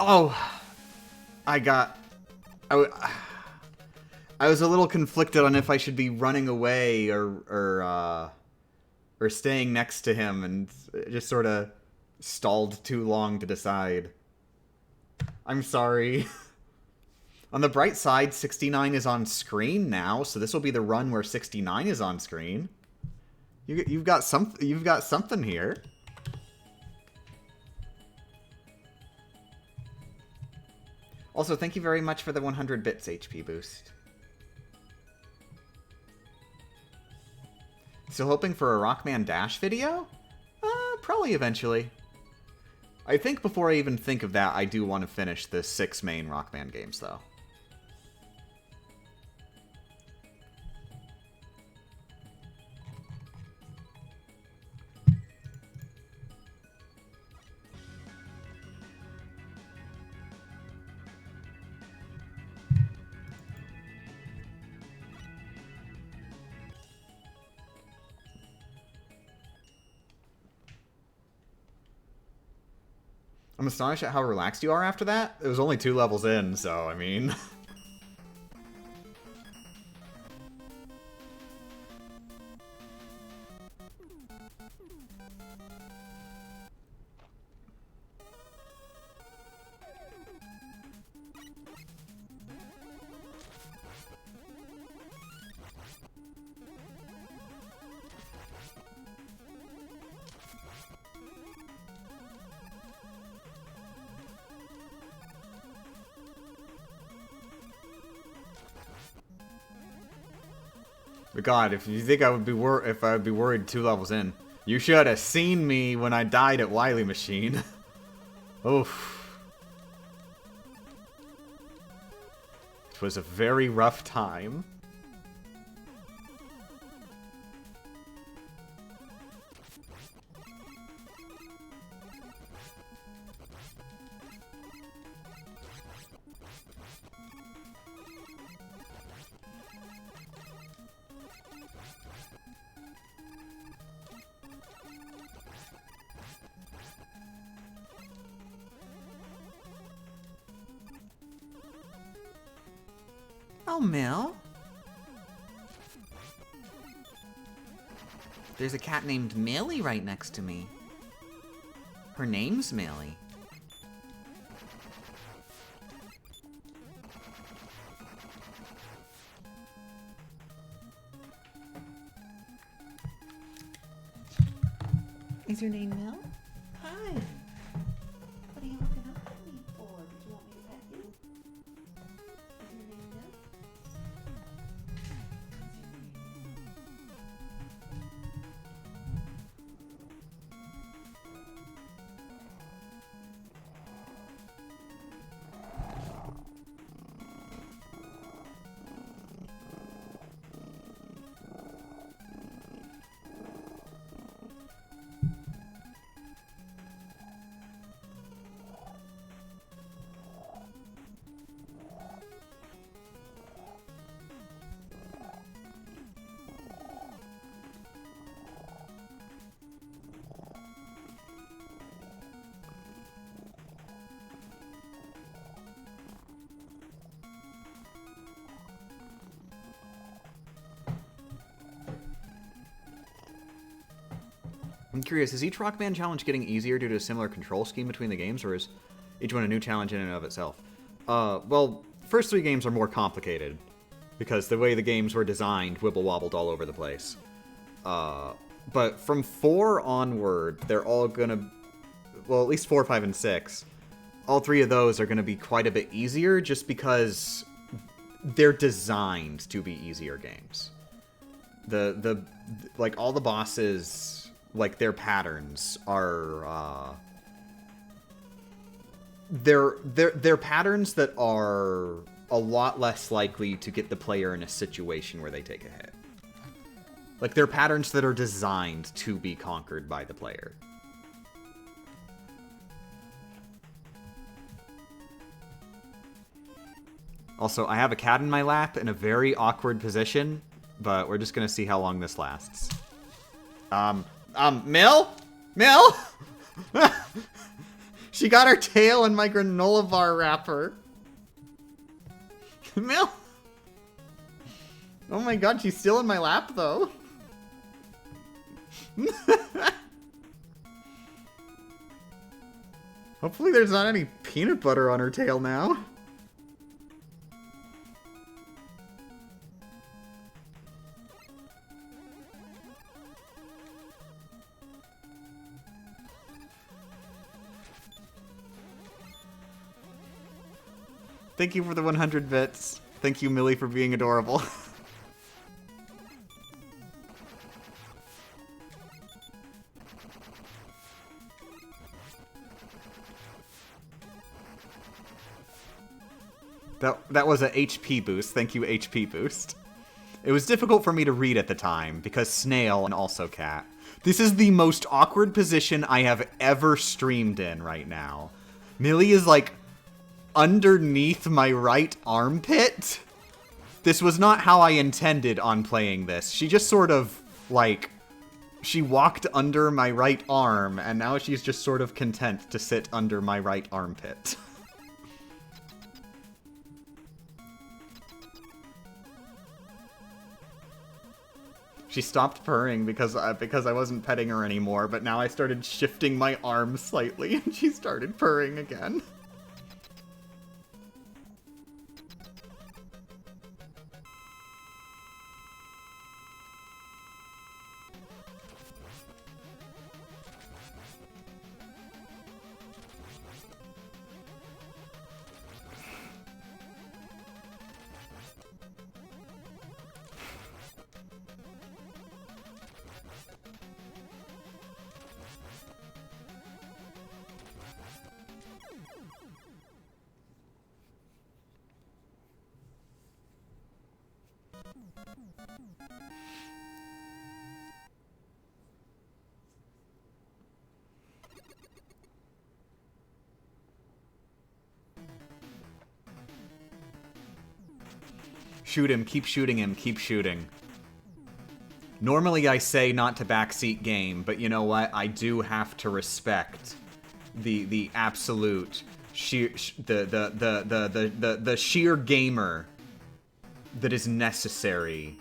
Oh, I was a little conflicted on if I should be running away or staying next to him, and just sort of stalled too long to decide. I'm sorry. On the bright side, 69 is on screen now, so this will be the run where 69 is on screen. You've got something here. Also, thank you very much for the 100 bits HP boost. Still hoping for a Rockman Dash video? Probably eventually. I think before I even think of that, I do want to finish the 6 main Rockman games, though. I'm astonished at how relaxed you are after that. It was only 2 levels in, so, I mean... But God, if you think I would be if I would be worried 2 levels in, you should have seen me when I died at Wiley Machine. Oof. It was a very rough time. Oh, Mel. There's a cat named Millie right next to me. Her name's Millie. Is your name Mel? Hi. What are you looking up at me for? Did you want me to pet you? Is your name Mel? I'm curious, is each Rockman challenge getting easier due to a similar control scheme between the games, or is each one a new challenge in and of itself? Well, first 3 games are more complicated, because the way the games were designed wibble-wobbled all over the place. But from 4 onward, they're all gonna... Well, at least 4, 5, and 6. All 3 of those are gonna be quite a bit easier, just because they're designed to be easier games. Like, all the bosses... Like, their patterns are, they're patterns that are a lot less likely to get the player in a situation where they take a hit. Like, they're patterns that are designed to be conquered by the player. Also, I have a cat in my lap in a very awkward position, but we're just gonna see how long this lasts. Mill? Mill? She got her tail in my granola bar wrapper. Mill? Oh my god, she's still in my lap, though. Hopefully there's not any peanut butter on her tail now. Thank you for the 100 bits. Thank you, Millie, for being adorable. That was a HP boost. Thank you, HP boost. It was difficult for me to read at the time, because snail and also cat. This is the most awkward position I have ever streamed in right now. Millie is, like, underneath my right armpit. This was not how I intended on playing this. She just sort of, like, She walked under my right arm, and now she's just sort of content to sit under my right armpit. She stopped purring because I wasn't petting her anymore, but now I started shifting my arm slightly, and she started purring again. Shoot him, keep shooting him, keep shooting. Normally I say not to backseat game, but you know what? I do have to respect the absolute sheer the sheer gamer that is necessary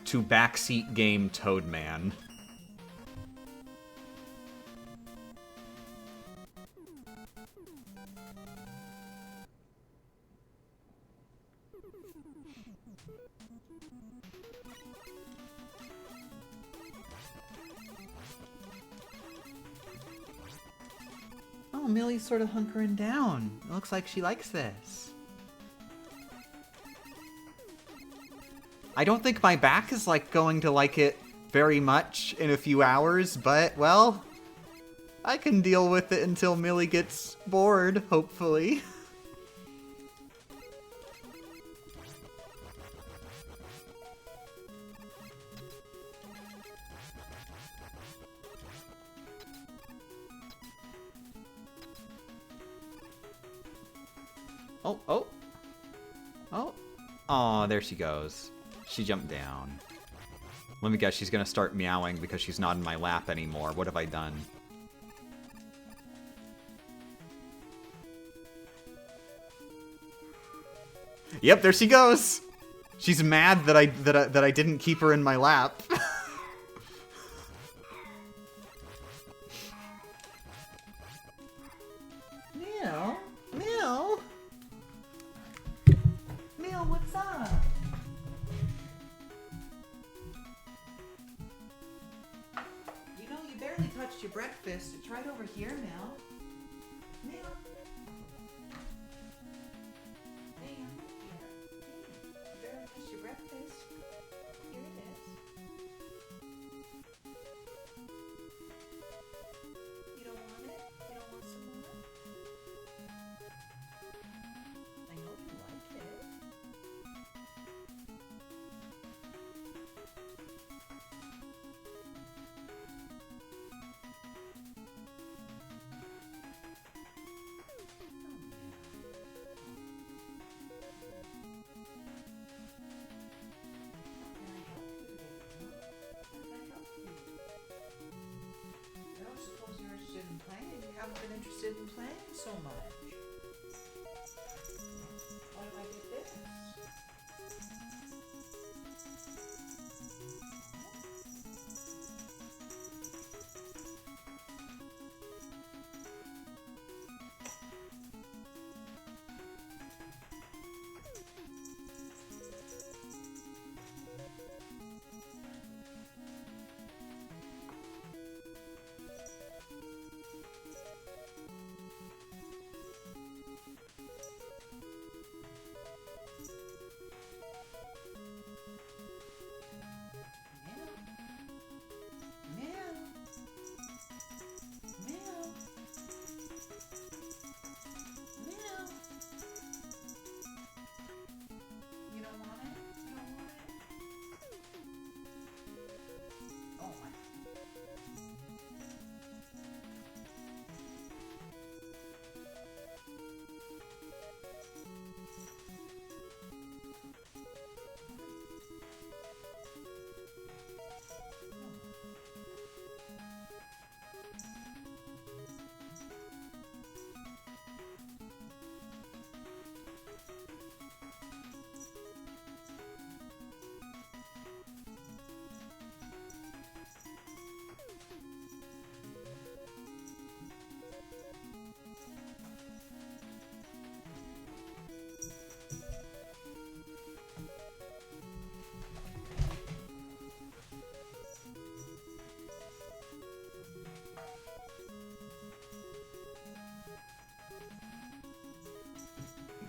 to backseat game Toadman. Oh, Millie's sort of hunkering down. It looks like she likes this. I don't think my back is going to like it very much in a few hours, but, well, I can deal with it until Millie gets bored, hopefully. Oh, oh. Oh. Aw, there she goes. She jumped down. Let me guess, she's gonna start meowing because she's not in my lap anymore. What have I done? Yep, there she goes! She's mad that I didn't keep her in my lap. Meow. Meow. Meow, what's up? You know, you barely touched your breakfast. It's right over here now. Meow. Meow. You barely touched your breakfast. Here it is. You don't want it? You don't want some more? I know you like it. Interested in playing so much. Why do I get this?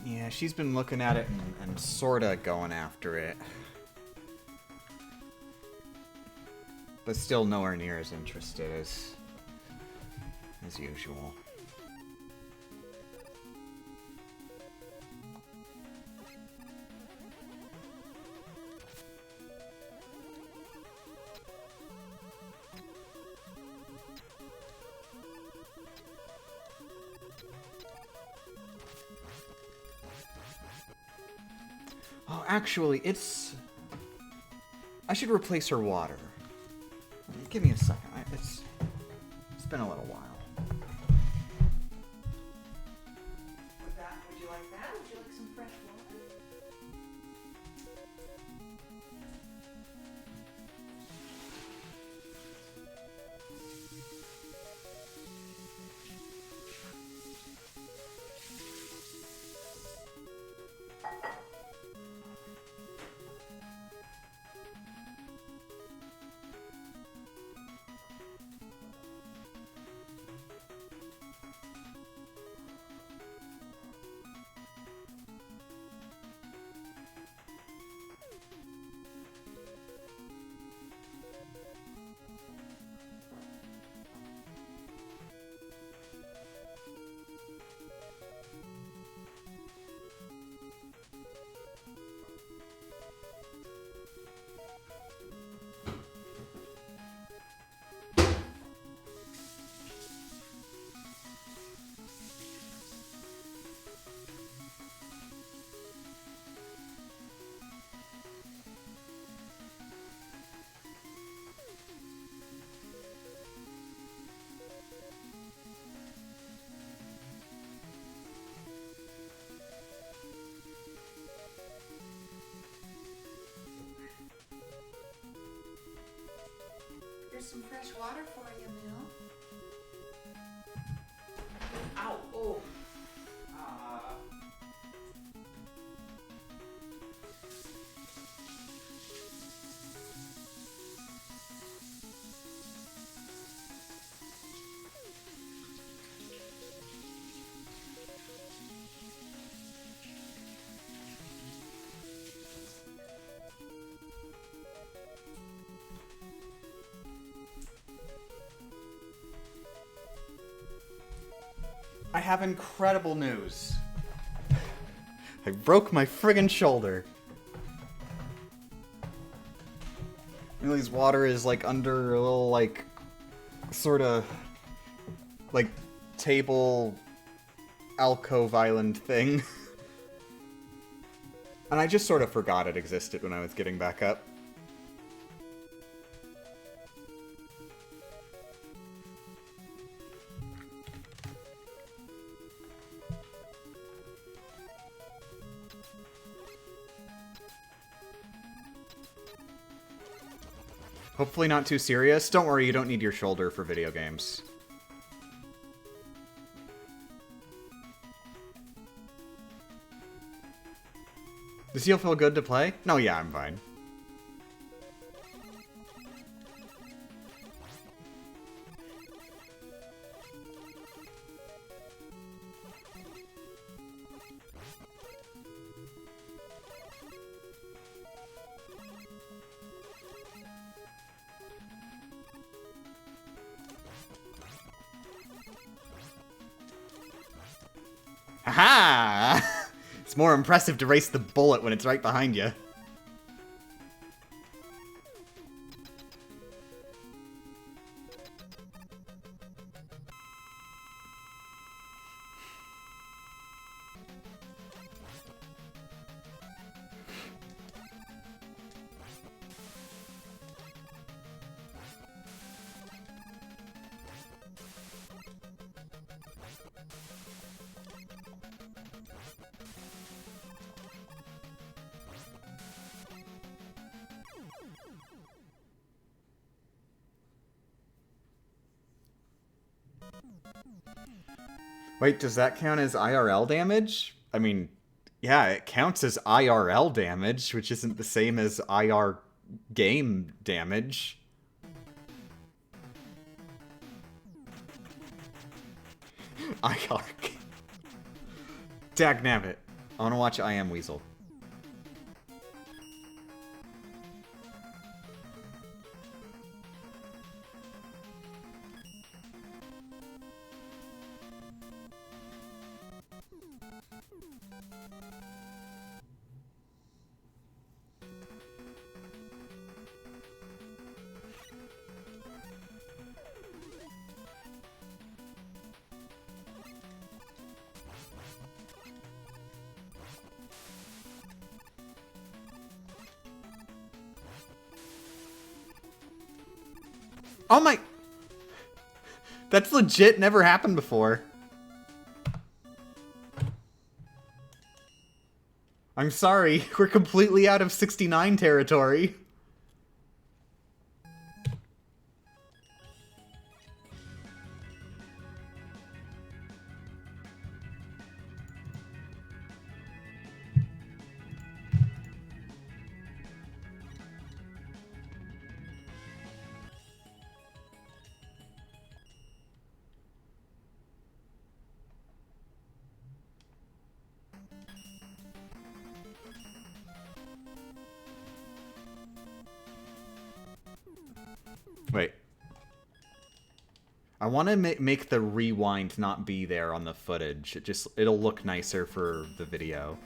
Yeah, she's been looking at it and sorta going after it. But still nowhere near as interested as usual. Oh, actually, I should replace her water. Give me a second. It's been a little while. Would you like that? Would you like some fresh water? Here's some fresh water for you, Mill. Ow! Oh! I have incredible news. I broke my friggin' shoulder. Millie's water is like under a little like sorta like table alcove island thing. And I just sort of forgot it existed when I was getting back up. Hopefully not too serious. Don't worry, you don't need your shoulder for video games. Does he feel good to play? No, yeah, I'm fine. Haha! It's more impressive to race the bullet when it's right behind you. Wait, does that count as IRL damage? I mean, yeah, it counts as IRL damage, which isn't the same as IR game damage. IR. Dagnabbit. I want to watch I Am Weasel. Oh my... That's legit never happened before. I'm sorry, we're completely out of 69 territory. Wait. I want to make the rewind not be there on the footage. It'll look nicer for the video.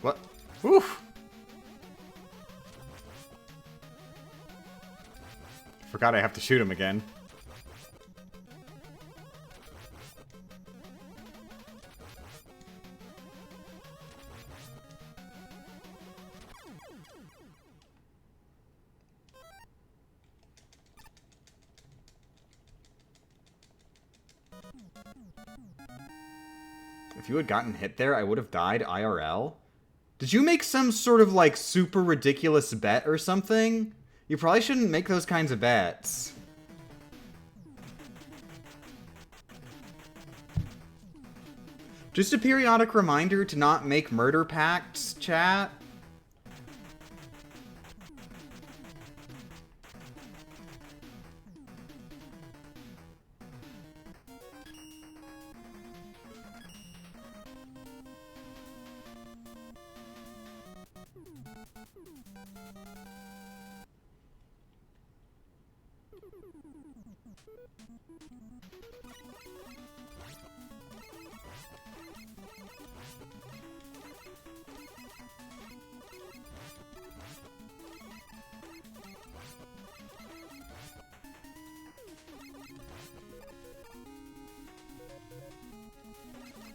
What? Oof! Forgot I have to shoot him again. If you had gotten hit there, I would have died IRL. Did you make some sort of, like, super ridiculous bet or something? You probably shouldn't make those kinds of bets. Just a periodic reminder to not make murder pacts, chat.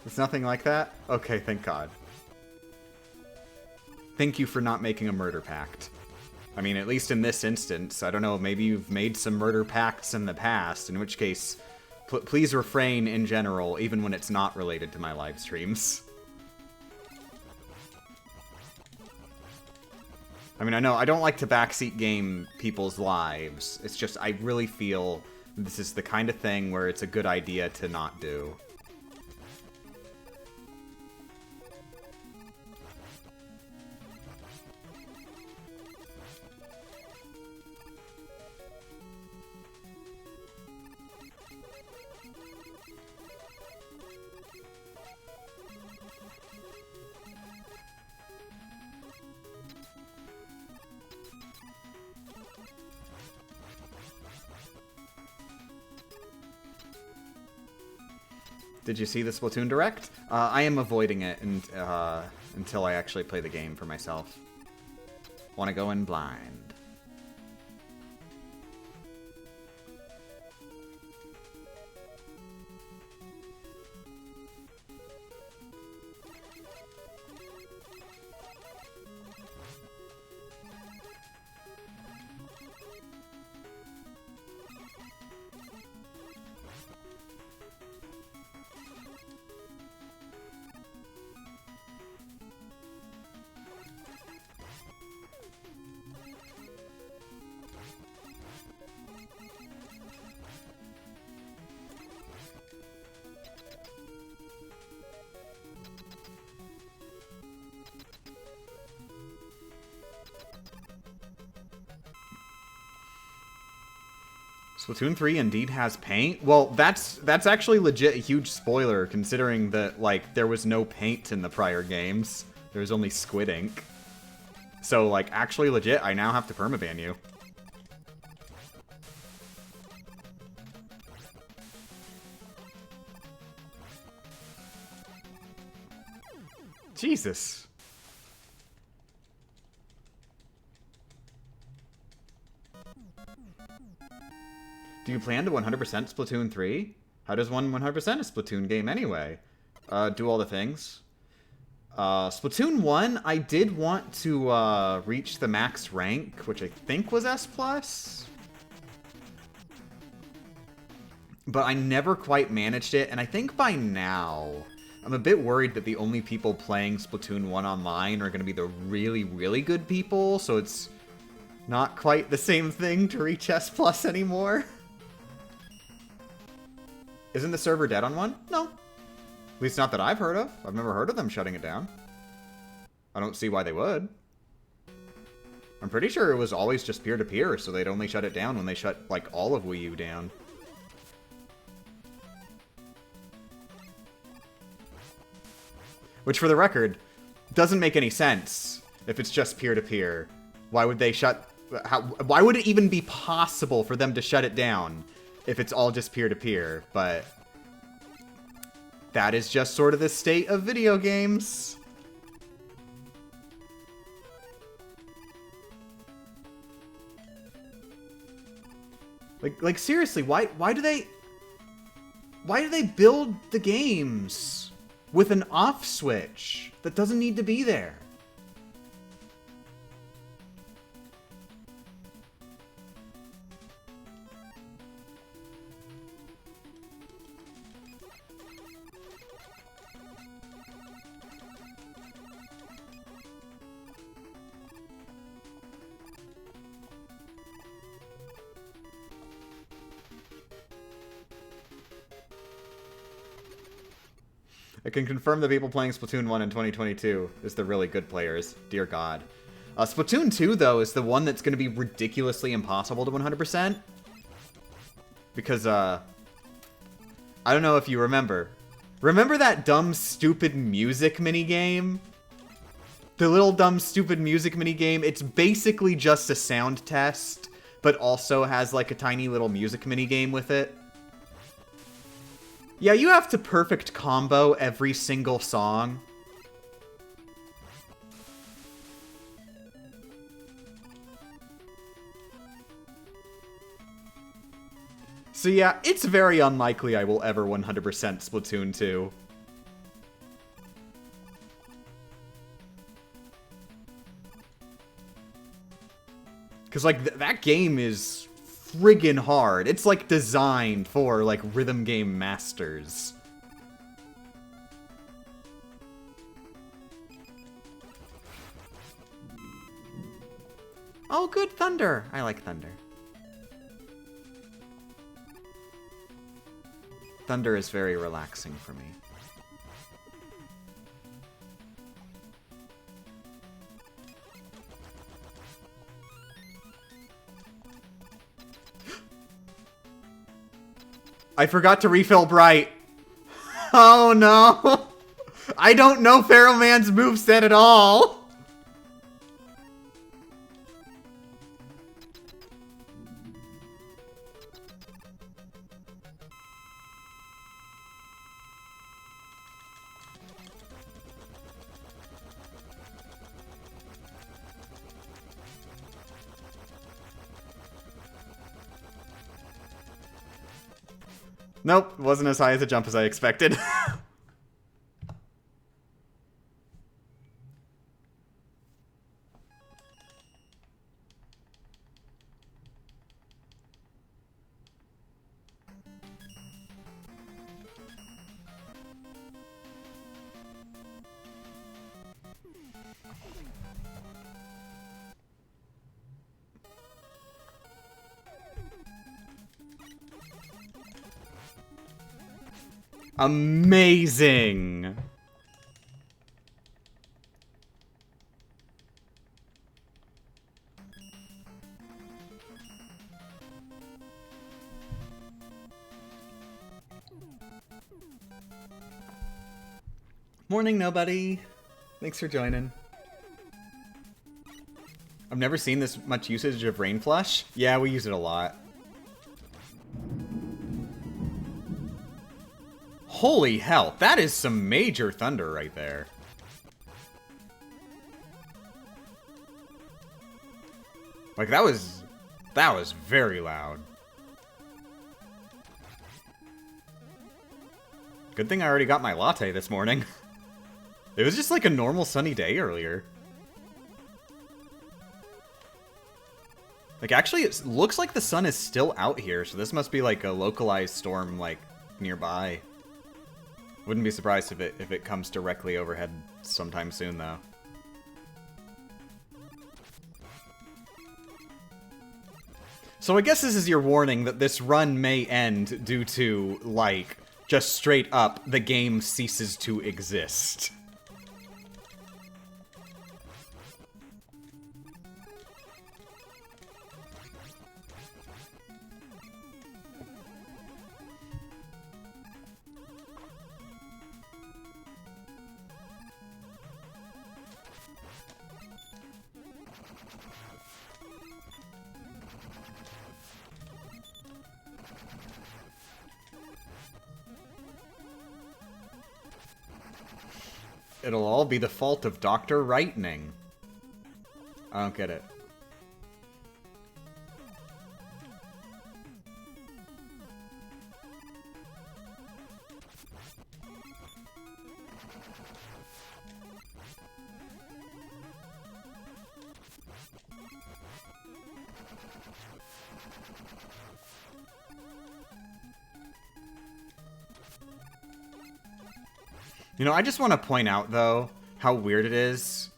It's nothing like that? Okay, thank God. Thank you for not making a murder pact. I mean, at least in this instance, I don't know, maybe you've made some murder pacts in the past, in which case, please refrain in general, even when it's not related to my live streams. I mean, I know I don't like to backseat game people's lives. It's just, I really feel this is the kind of thing where it's a good idea to not do. Did you see the Splatoon Direct? I am avoiding it until I actually play the game for myself. Want to go in blind. Splatoon 3 indeed has paint? Well, that's actually legit a huge spoiler, considering that, like, there was no paint in the prior games. There was only squid ink. So, like, actually legit, I now have to permaban you. Jesus. Do you plan to 100% Splatoon 3? How does one 100% a Splatoon game anyway? Do all the things. Splatoon 1, I did want to reach the max rank, which I think was S+. But I never quite managed it, and I think by now, I'm a bit worried that the only people playing Splatoon 1 online are going to be the really, really good people, so it's not quite the same thing to reach S+ anymore. Isn't the server dead on 1? No. At least not that I've heard of. I've never heard of them shutting it down. I don't see why they would. I'm pretty sure it was always just peer-to-peer, so they'd only shut it down when they shut, like, all of Wii U down. Which, for the record, doesn't make any sense if it's just peer-to-peer. Why would they shut... why would it even be possible for them to shut it down if it's all just peer-to-peer? But that is just sort of the state of video games. Like seriously, why do they build the games with an off switch that doesn't need to be there? I can confirm the people playing Splatoon 1 in 2022 is the really good players. Dear God. Splatoon 2, though, is the one that's going to be ridiculously impossible to 100%. Because, I don't know if you remember. Remember that dumb, stupid music minigame? The little dumb, stupid music minigame? It's basically just a sound test, but also has, like, a tiny little music minigame with it. Yeah, you have to perfect combo every single song. So yeah, it's very unlikely I will ever 100% Splatoon 2. Because, like, that game is friggin' hard. It's, like, designed for, like, rhythm game masters. Oh, good Thunder. I like Thunder. Thunder is very relaxing for me. I forgot to refill Bright. Oh no! I don't know Pharaoh Man's moveset at all! Nope, wasn't as high as a jump as I expected. Amazing! Morning, nobody. Thanks for joining. I've never seen this much usage of Rain Flush. Yeah, we use it a lot. Holy hell, that is some major thunder right there. Like, that was very loud. Good thing I already got my latte this morning. It was just like a normal sunny day earlier. Like, actually, it looks like the sun is still out here, so this must be like a localized storm, like, nearby. Wouldn't be surprised if it comes directly overhead sometime soon, though. So I guess this is your warning that this run may end due to, like, just straight up, the game ceases to exist. It'll all be the fault of Dr. Rightning. I don't get it. You know, I just want to point out, though, how weird it is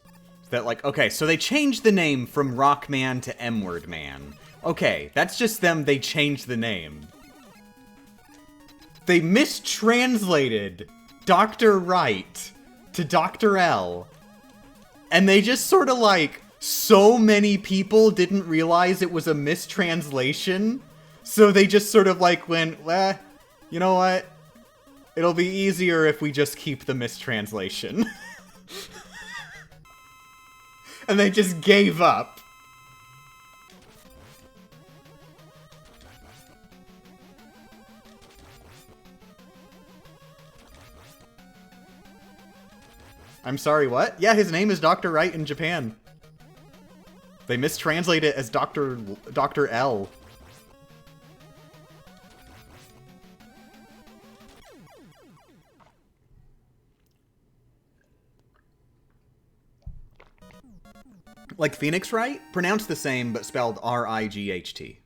that, like, okay, so they changed the name from Rockman to M-Word Man. Okay, that's just them, they changed the name. They mistranslated Dr. Right to Dr. L. And they just sort of, like, so many people didn't realize it was a mistranslation, so they just sort of, like, went, well, you know what? It'll be easier if we just keep the mistranslation. And they just gave up. I'm sorry, what? Yeah, his name is Dr. Wright in Japan. They mistranslate it as Dr. L. Like Phoenix Wright? Pronounced the same, but spelled R-I-G-H-T.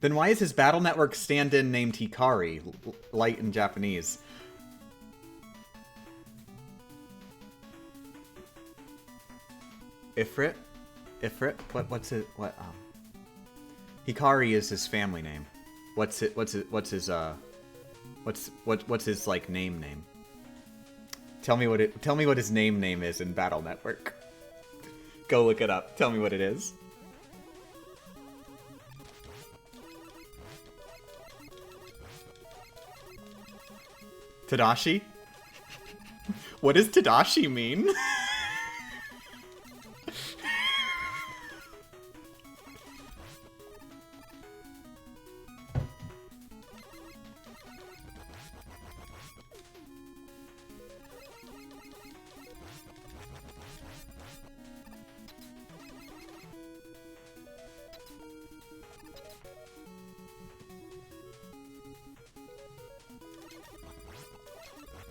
Then why is his Battle Network stand-in named Hikari, light in Japanese? Ifrit? Ifrit? What's Hikari is his family name. What's his like name? Tell me what his name is in Battle Network. Go look it up. Tell me what it is. Tadashi? What does Tadashi mean?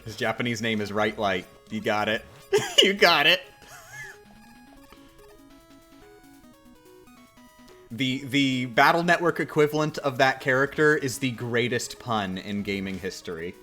His Japanese name is Right Light. You got it. You got it. The Battle Network equivalent of that character is the greatest pun in gaming history.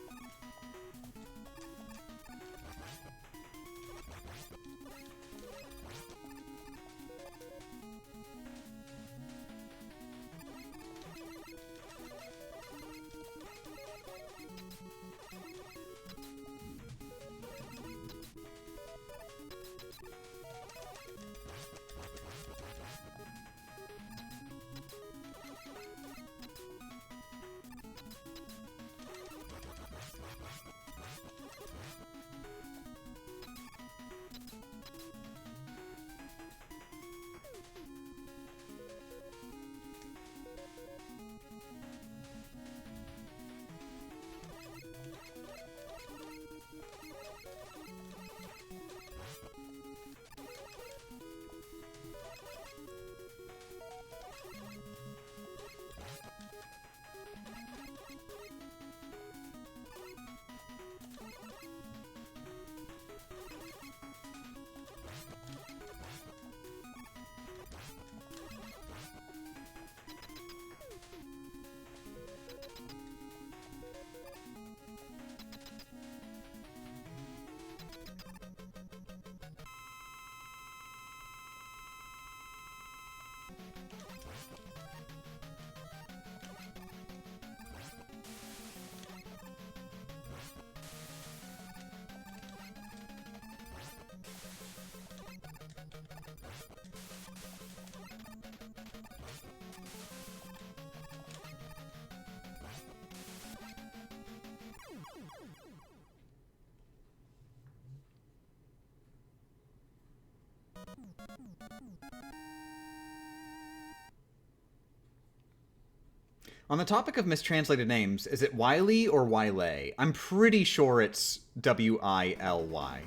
On the topic of mistranslated names, is it Wiley or Wiley? I'm pretty sure it's W-I-L-Y.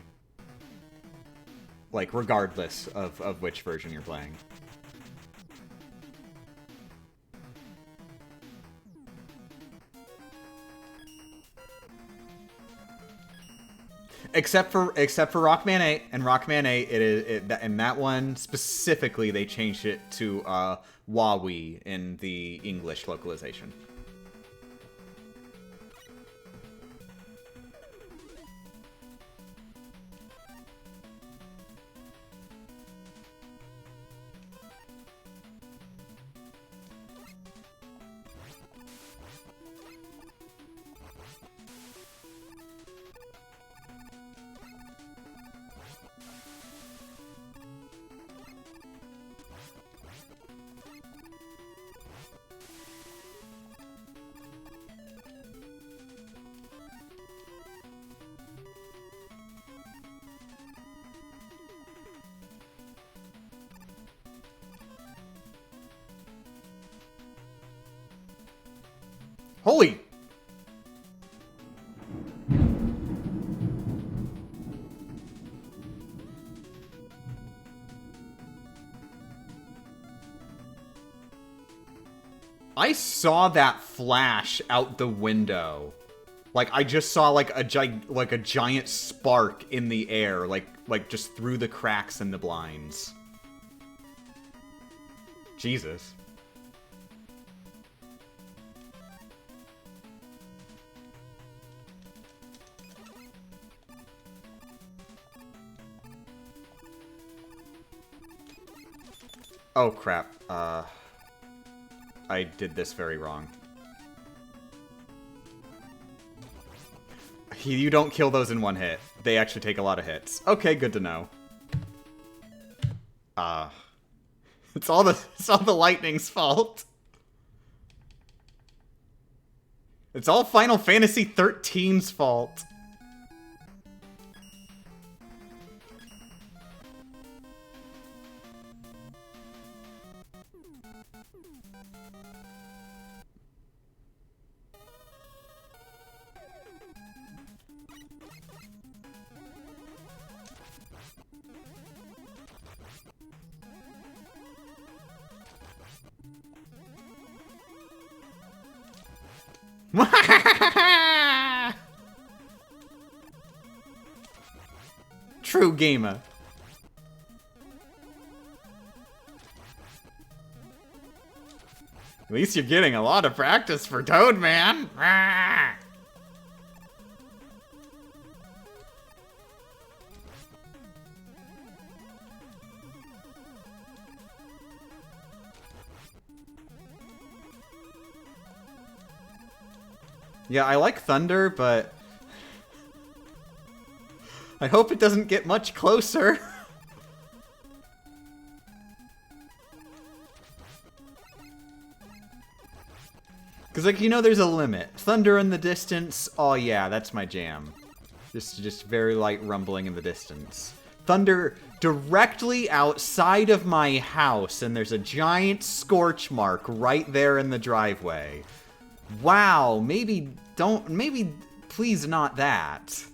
Like, regardless of which version you're playing. Except for Rockman 8, and Rockman 8, in that one specifically, they changed it to Huawei in the English localization. Holy! I saw that flash out the window. Like, I just saw, like, a giant spark in the air, like just through the cracks in the blinds. Jesus. Oh, crap. I did this very wrong. You don't kill those in one hit. They actually take a lot of hits. Okay, good to know. It's all the lightning's fault. It's all Final Fantasy XIII's fault. True gamer. At least you're getting a lot of practice for Toad, man. Yeah, I like thunder, but I hope it doesn't get much closer. Because, like, you know, there's a limit. Thunder in the distance, oh yeah, that's my jam. Just very light rumbling in the distance. Thunder directly outside of my house, and there's a giant scorch mark right there in the driveway. Wow, maybe please not that.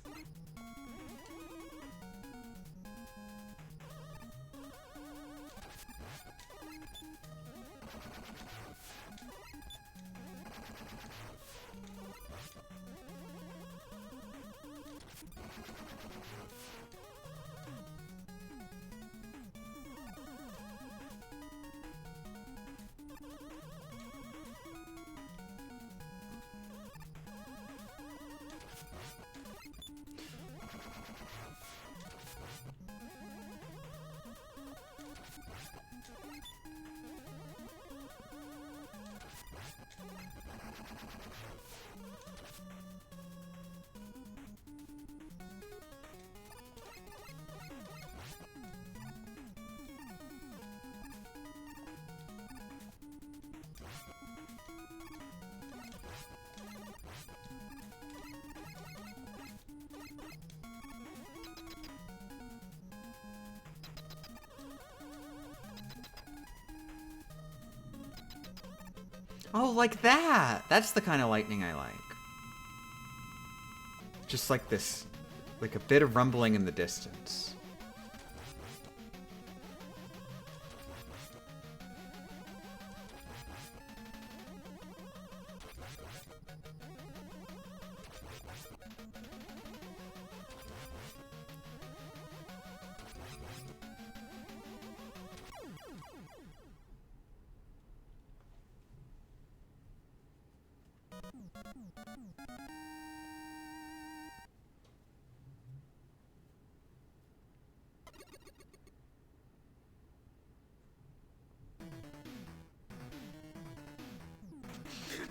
Oh, like that! That's the kind of lightning I like. Just like this, like a bit of rumbling in the distance.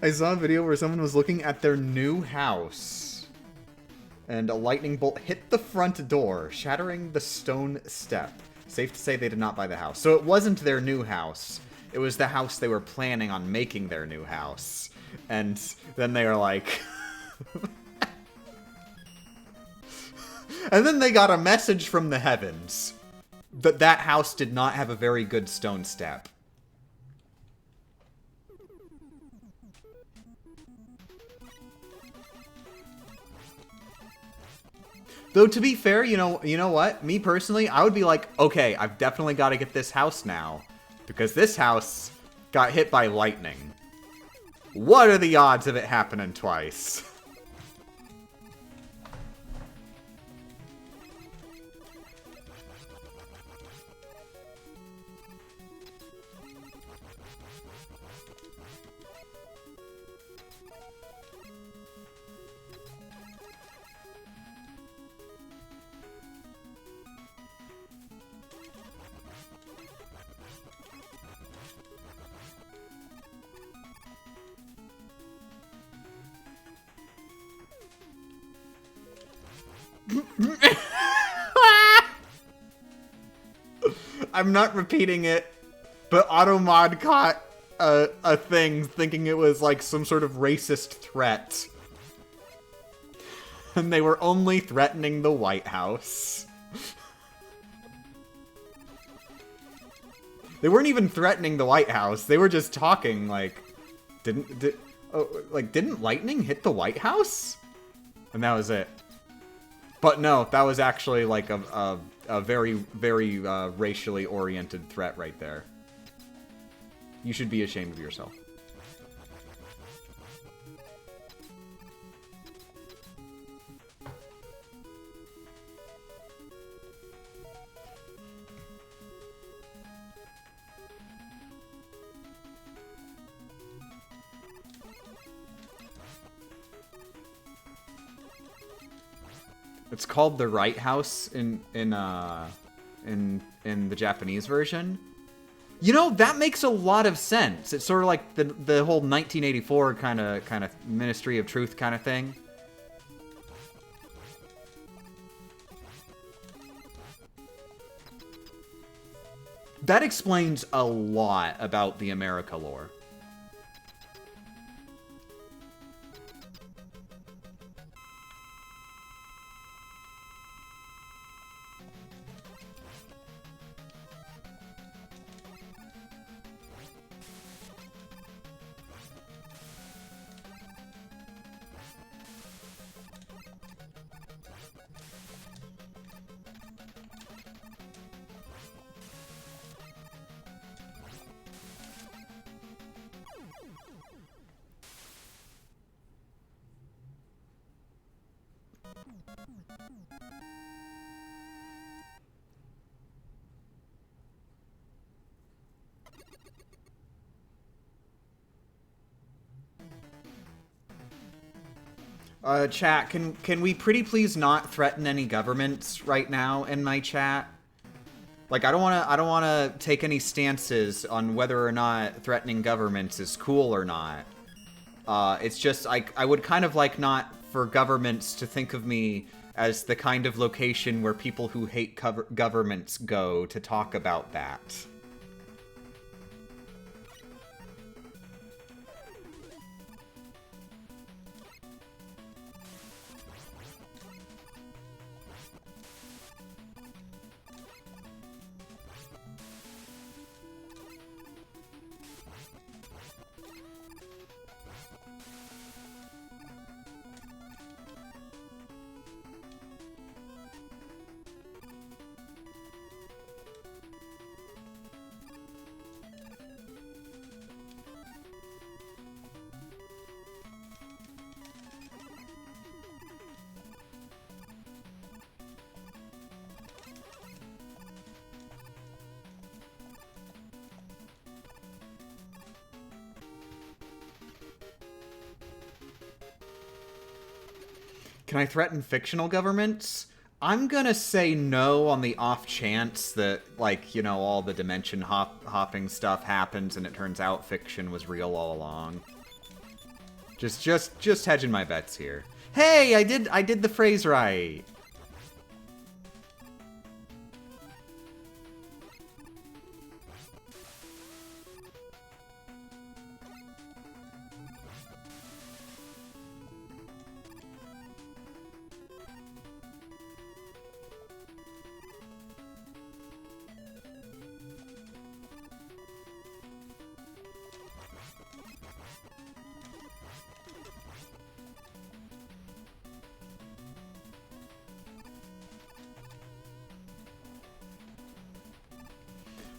I saw a video where someone was looking at their new house, and a lightning bolt hit the front door, shattering the stone step. Safe to say they did not buy the house. So it wasn't their new house. It was the house they were planning on making their new house. And then they were like... And then they got a message from the heavens that that house did not have a very good stone step. Though to be fair, you know what? Me personally, I would be like, okay, I've definitely got to get this house now. Because this house got hit by lightning. What are the odds of it happening twice? I'm not repeating it, but Automod caught a thing thinking it was like some sort of racist threat. And they were only threatening the White House. They weren't even threatening the White House. They were just talking like, didn't lightning hit the White House? And that was it. But no, that was actually like a very, very racially oriented threat right there. You should be ashamed of yourself. It's called the Right House in the Japanese version. You know, that makes a lot of sense. It's sort of like the whole 1984 kind of Ministry of Truth kind of thing. That explains a lot about the America lore. Chat, can we pretty please not threaten any governments right now in my chat? Like, I don't wanna take any stances on whether or not threatening governments is cool or not. It's just, I would kind of like not for governments to think of me as the kind of location where people who hate governments go to talk about that. Can I threaten fictional governments? I'm gonna say no on the off chance that, like, you know, all the dimension hopping stuff happens and it turns out fiction was real all along. Just hedging my bets here. Hey, I did the phrase right.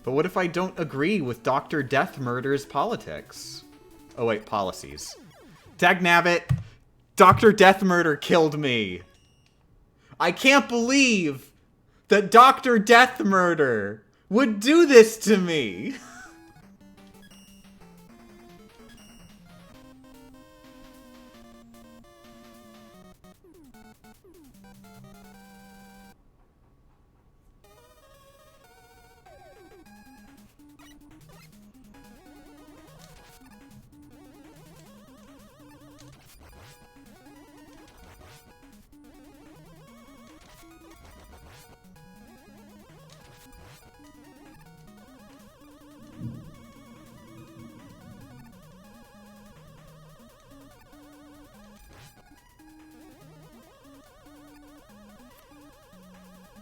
But what if I don't agree with Dr. Death Murder's politics? Oh wait, policies. Dagnabbit! Dr. Death Murder killed me! I can't believe that Dr. Death Murder would do this to me!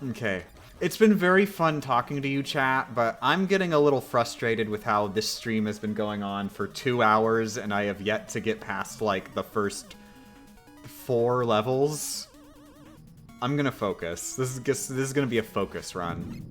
Okay. It's been very fun talking to you, chat, but I'm getting a little frustrated with how this stream has been going on for 2 hours, and I have yet to get past, like, the first 4 levels. I'm gonna focus. This is gonna be a focus run.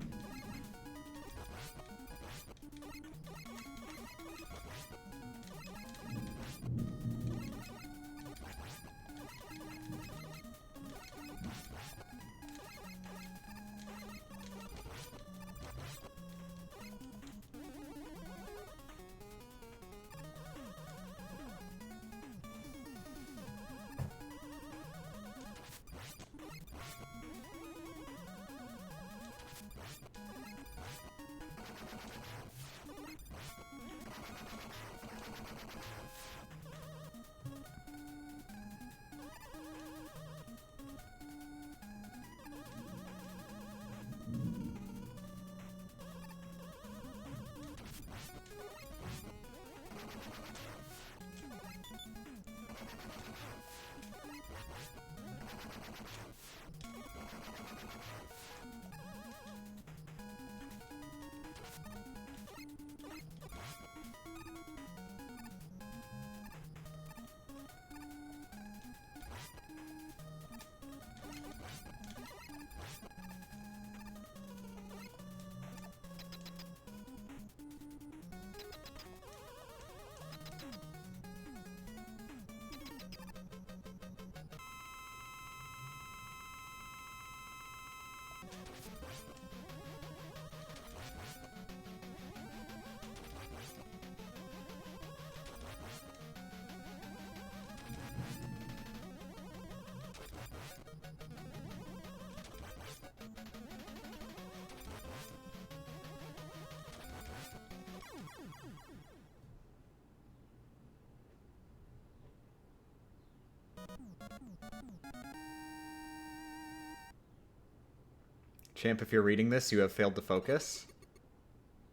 Champ, if you're reading this, you have failed to focus.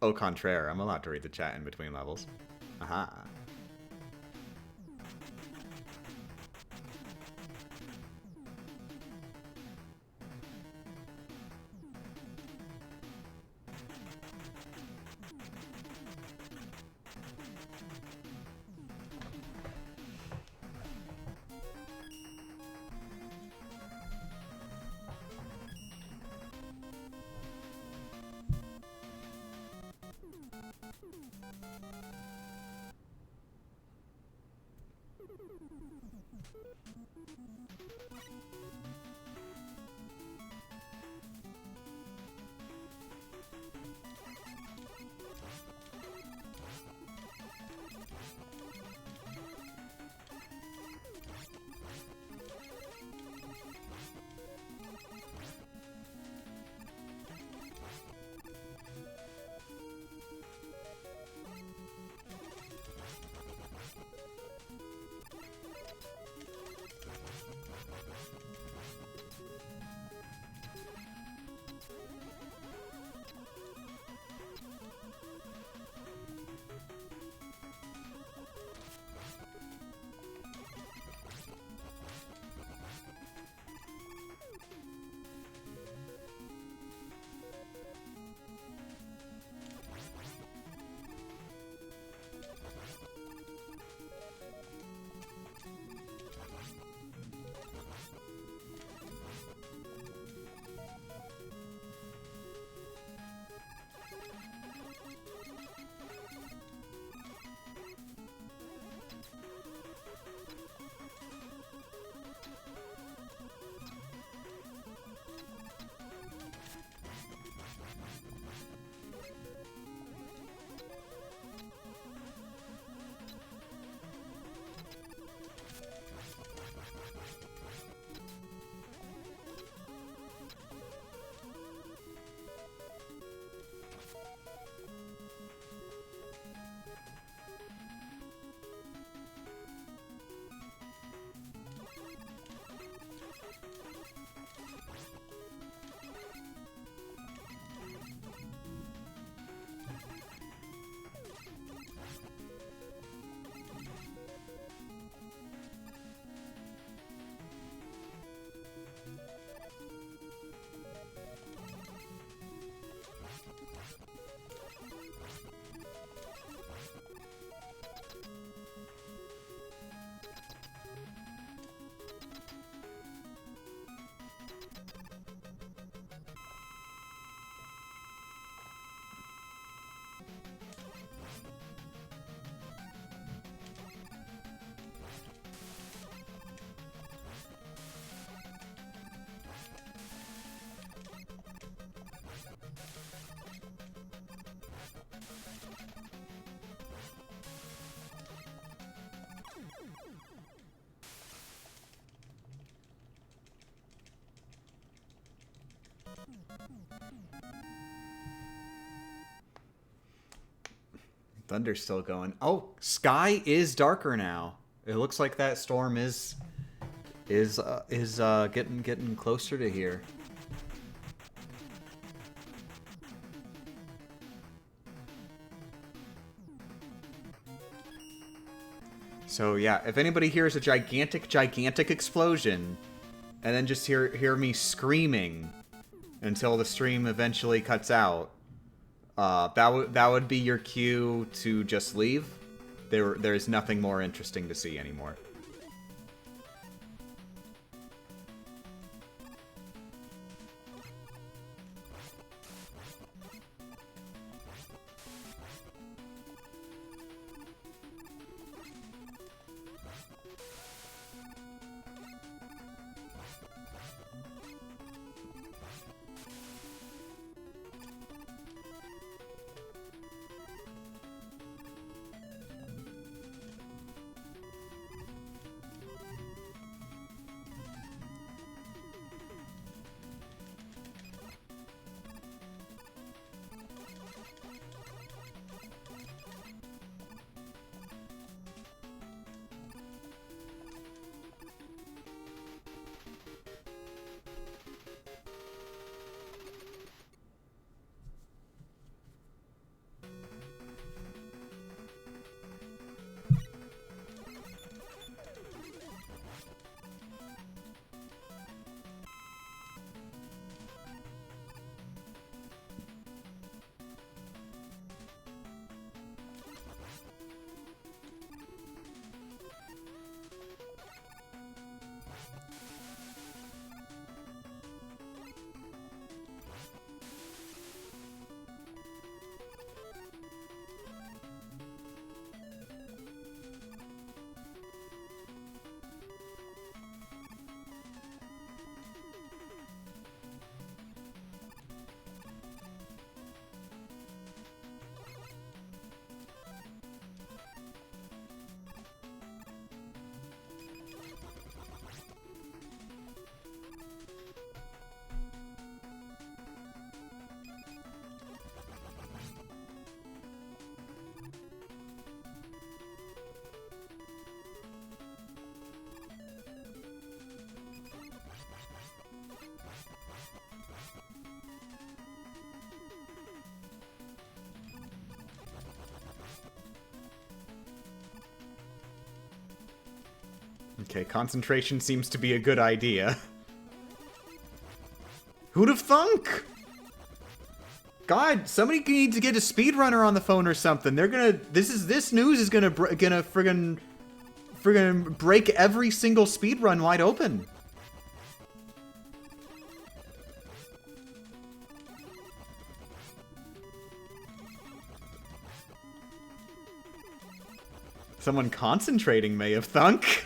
Au contraire, I'm allowed to read the chat in between levels. Aha. Thunder's still going. Oh, sky is darker now. It looks like that storm is getting closer to here. So yeah, if anybody hears a gigantic explosion, and then just hear me screaming until the stream eventually cuts out, that would be your cue to just leave. There's nothing more interesting to see anymore. Okay, concentration seems to be a good idea. Who'd have thunk? God, somebody needs to get a speedrunner on the phone or something. They're gonna. This news is gonna friggin' break every single speedrun wide open. Someone concentrating may have thunk.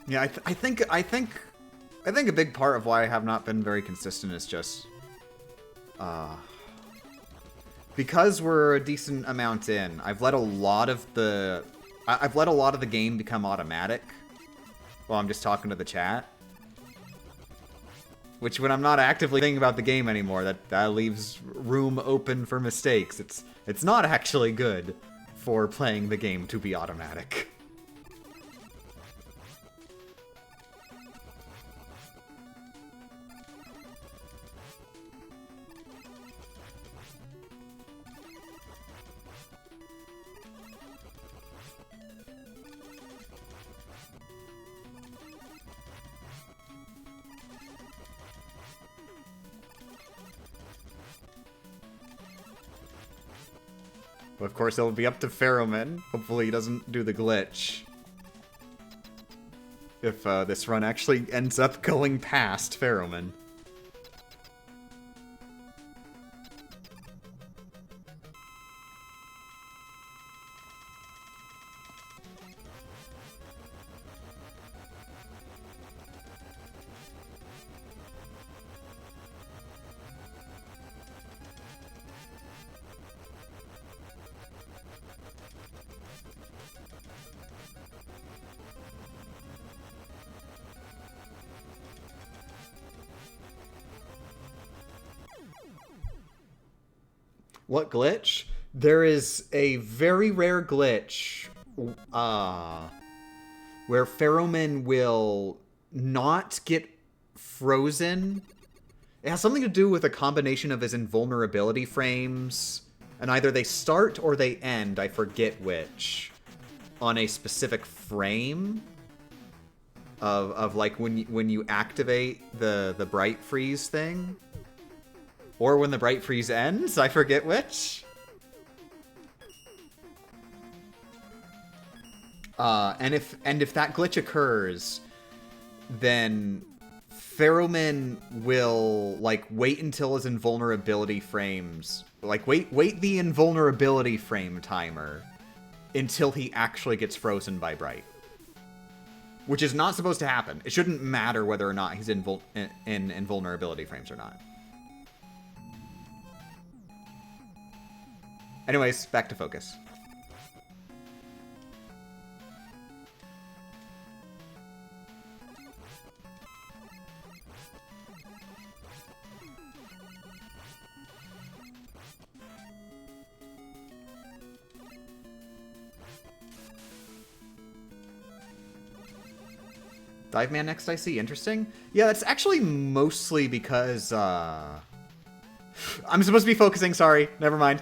Yeah, I think a big part of why I have not been very consistent is just because we're a decent amount in. I've let a lot of the game become automatic while I'm just talking to the chat. Which, when I'm not actively thinking about the game anymore, that leaves room open for mistakes. It's not actually good for playing the game to be automatic. But of course, it'll be up to Ferroman. Hopefully he doesn't do the glitch. If this run actually ends up going past Ferroman. What glitch? There is a very rare glitch where Ferroman will not get frozen. It has something to do with a combination of his invulnerability frames, and either they start or they end, I forget which, on a specific frame of like when you activate the bright freeze thing, or when the bright freeze ends, I forget which. And if that glitch occurs, then Ferroman will like wait until his invulnerability frames, like wait the invulnerability frame timer until he actually gets frozen by bright, which is not supposed to happen. It shouldn't matter whether or not he's in invulnerability frames or not. Anyways, back to focus. Dive Man next I see. Interesting. Yeah, that's actually mostly because, I'm supposed to be focusing, sorry. Never mind.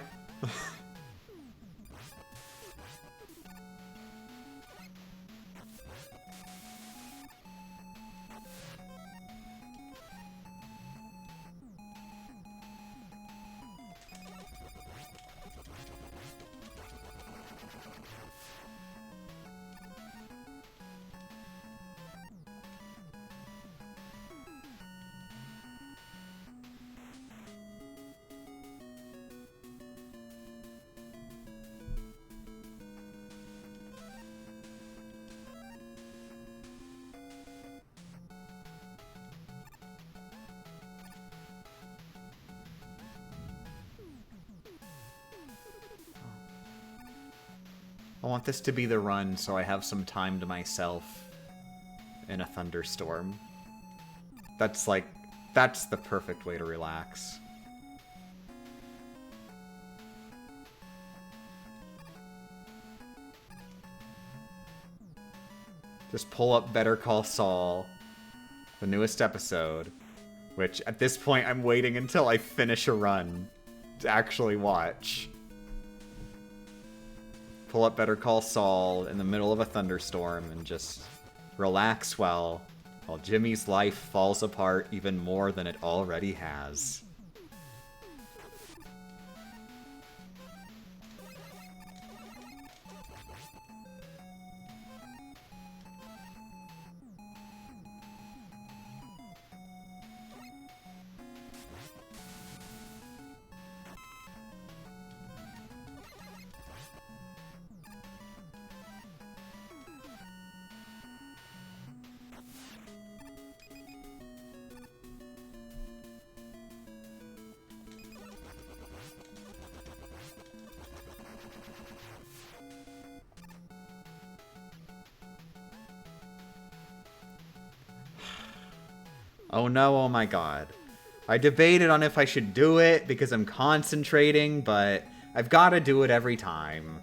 I want this to be the run so I have some time to myself in a thunderstorm. That's the perfect way to relax. Just pull up Better Call Saul, the newest episode, which at this point I'm waiting until I finish a run to actually watch. Pull up Better Call Saul in the middle of a thunderstorm and just relax while Jimmy's life falls apart even more than it already has. Oh no, oh my god. I debated on if I should do it because I'm concentrating, but I've got to do it every time.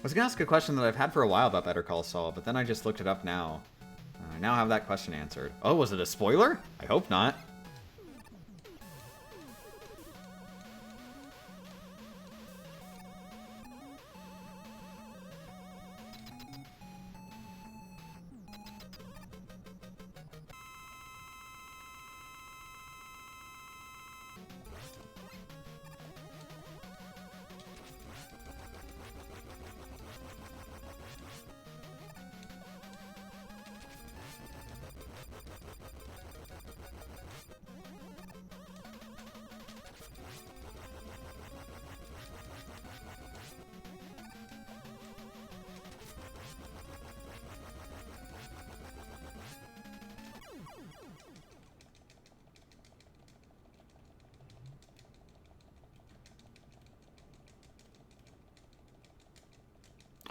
was gonna ask a question that I've had for a while about Better Call Saul, but then I just looked it up now. I now have that question answered. Oh, was it a spoiler? I hope not.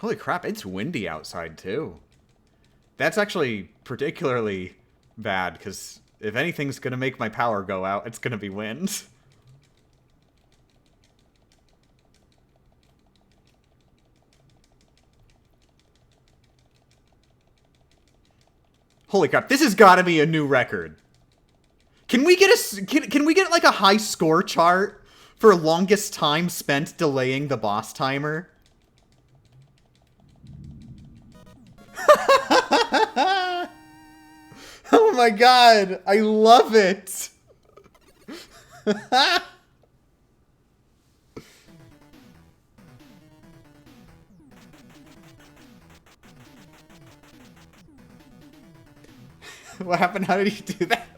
Holy crap, it's windy outside, too. That's actually particularly bad, because if anything's going to make my power go out, it's going to be wind. Holy crap, this has got to be a new record. Can we get can we get like a high score chart for longest time spent delaying the boss timer? Oh my god, I love it. What happened? How did he do that?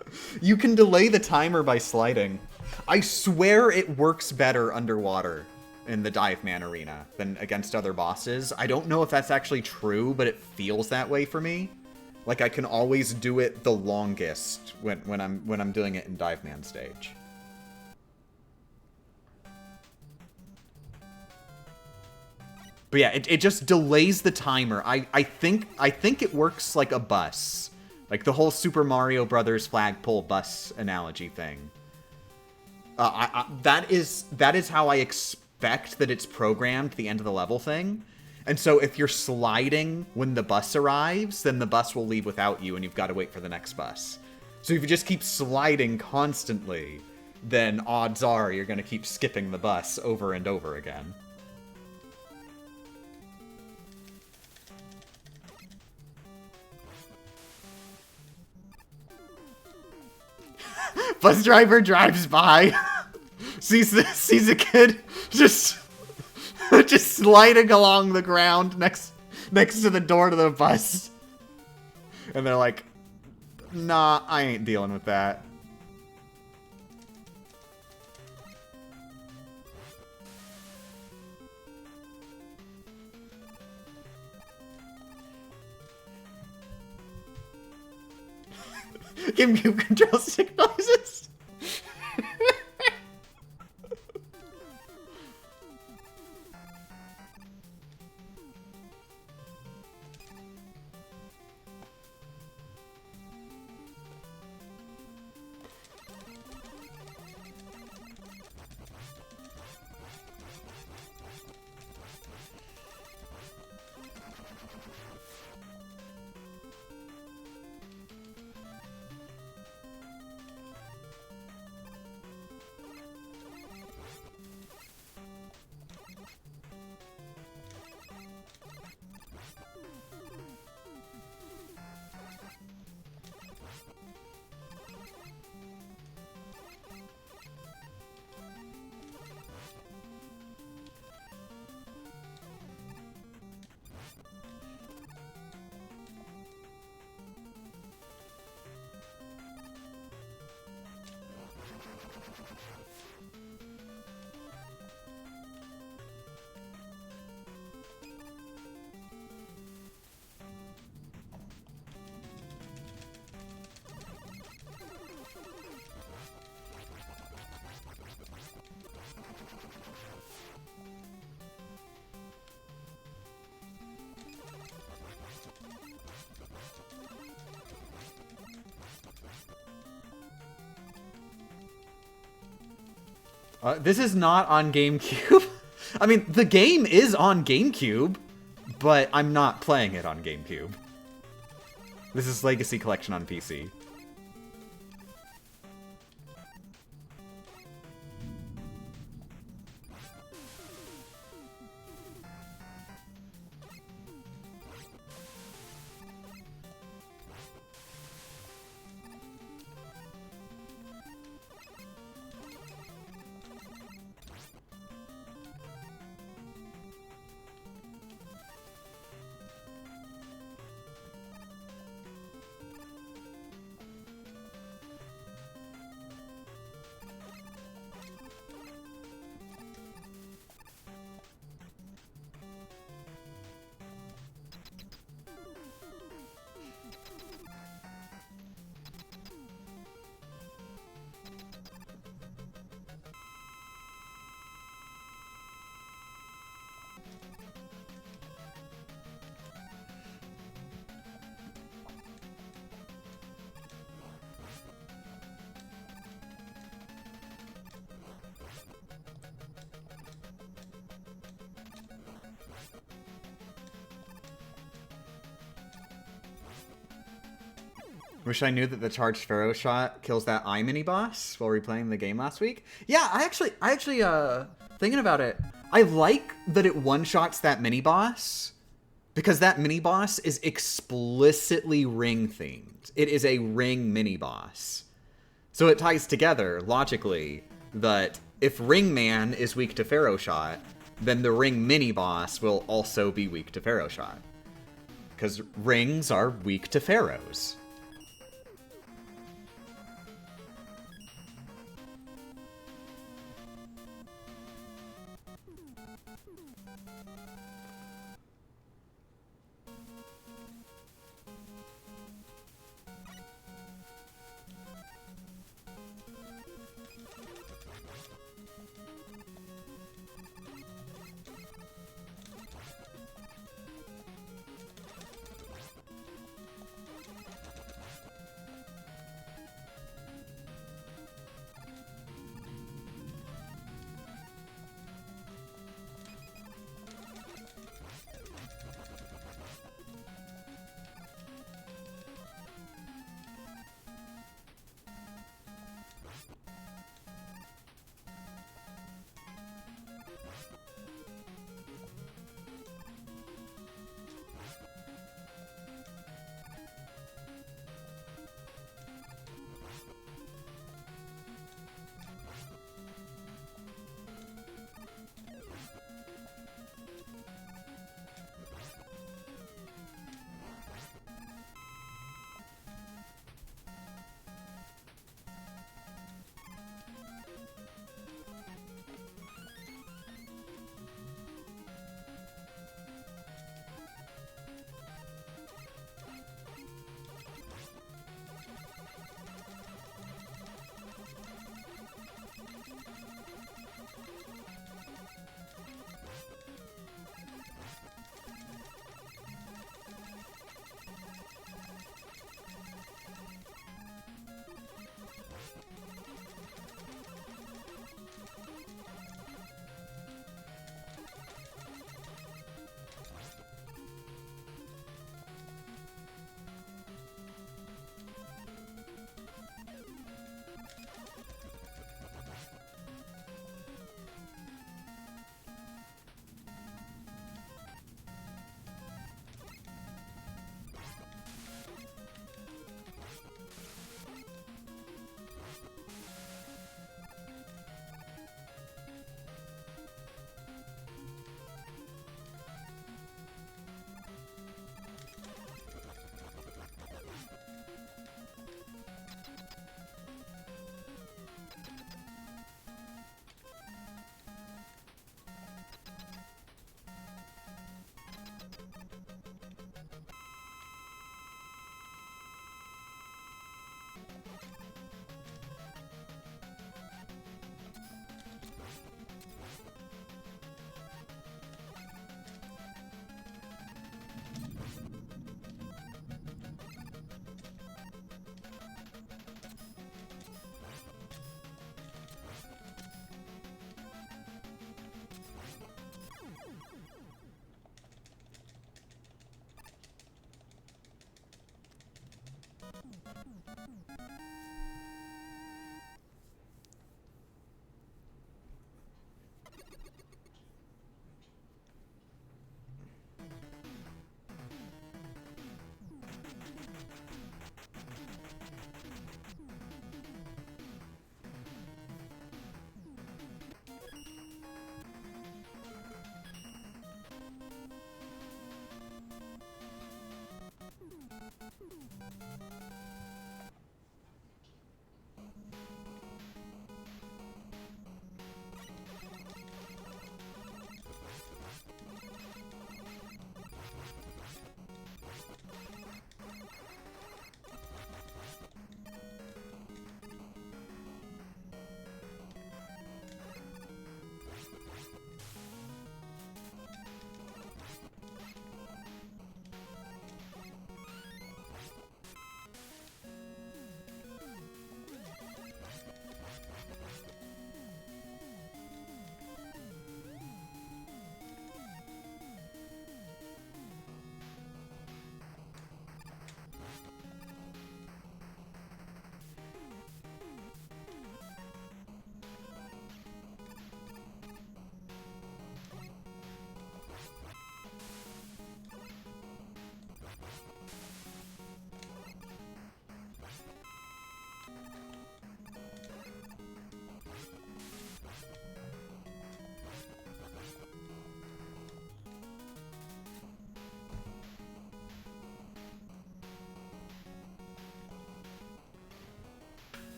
You can delay the timer by sliding. I swear it works better underwater in the Dive Man arena than against other bosses. I don't know if that's actually true, but it feels that way for me. Like I can always do it the longest when I'm doing it in Dive Man stage. But yeah, it just delays the timer. I think it works like a bus. Like the whole Super Mario Brothers flagpole bus analogy thing. That is how I expect that it's programmed, the end of the level thing. And so if you're sliding when the bus arrives, then the bus will leave without you and you've got to wait for the next bus. So if you just keep sliding constantly, then odds are you're going to keep skipping the bus over and over again. Bus driver drives by, sees a kid just sliding along the ground next to the door to the bus, and they're like, "Nah, I ain't dealing with that." GameCube control stick noises. This is not on GameCube. I mean, the game is on GameCube. but I'm not playing it on GameCube. This is Legacy Collection on PC. Wish I knew that the charged Pharaoh shot kills that eye mini boss while replaying the game last week. Yeah, I actually, thinking about it, I like that it one-shots that mini boss because that mini boss is explicitly ring themed. It is a ring mini boss. So it ties together logically that if Ring Man is weak to Pharaoh shot, then the ring mini boss will also be weak to Pharaoh shot. Because rings are weak to pharaohs.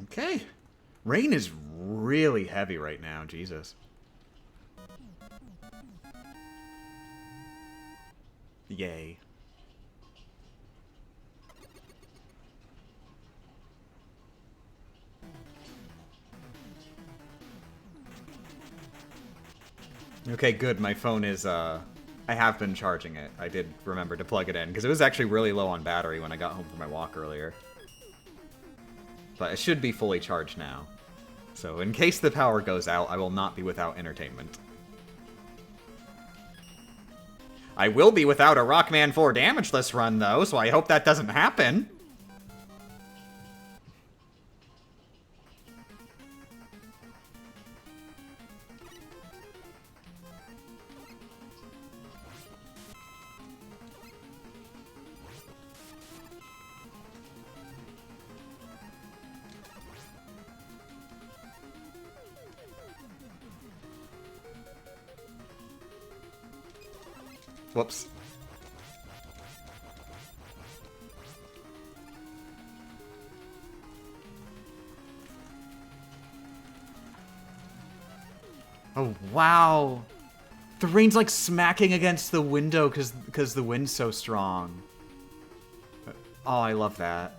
Okay. Rain is really heavy right now, Jesus. Yay. Okay, good. My phone is, I have been charging it. I did remember to plug it in, because it was actually really low on battery when I got home from my walk earlier. But it should be fully charged now. So in case the power goes out, I will not be without entertainment. I will be without a Rockman 4 Damageless run, though, so I hope that doesn't happen. Whoops. Oh, wow. The rain's like smacking against the window because the wind's so strong. Oh, I love that.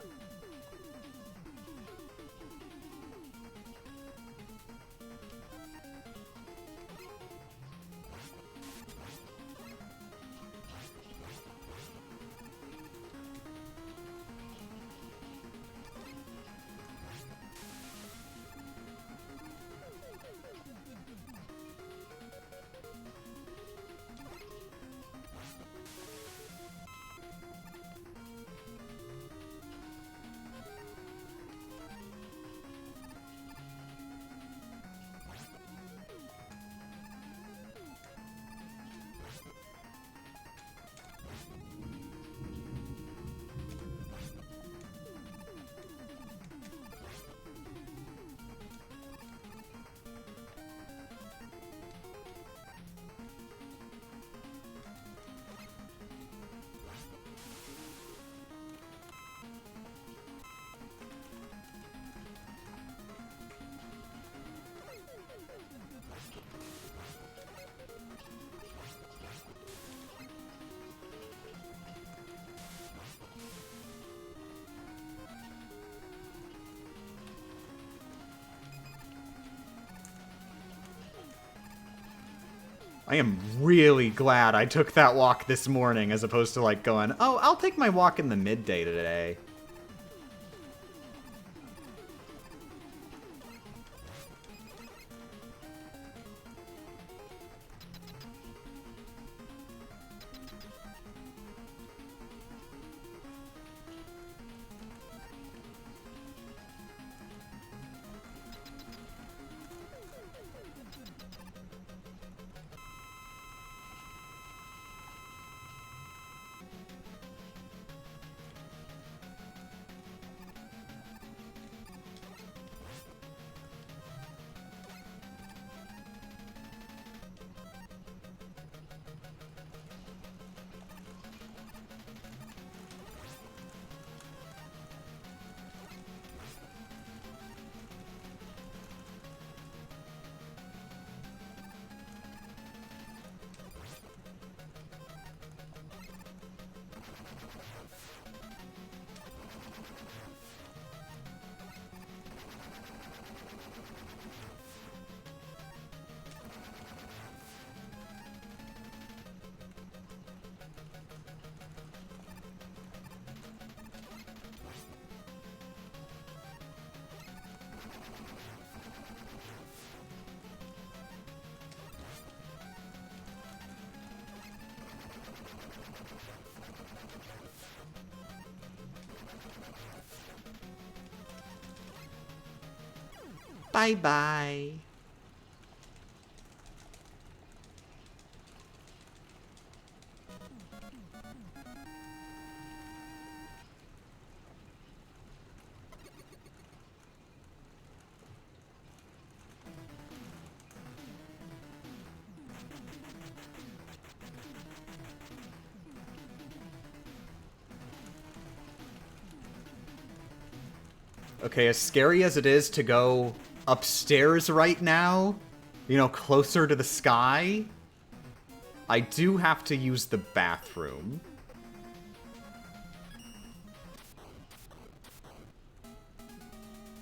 I am really glad I took that walk this morning as opposed to like going, oh, I'll take my walk in the midday today. Bye-bye. Okay, as scary as it is to go upstairs right now, you know, closer to the sky, I do have to use the bathroom.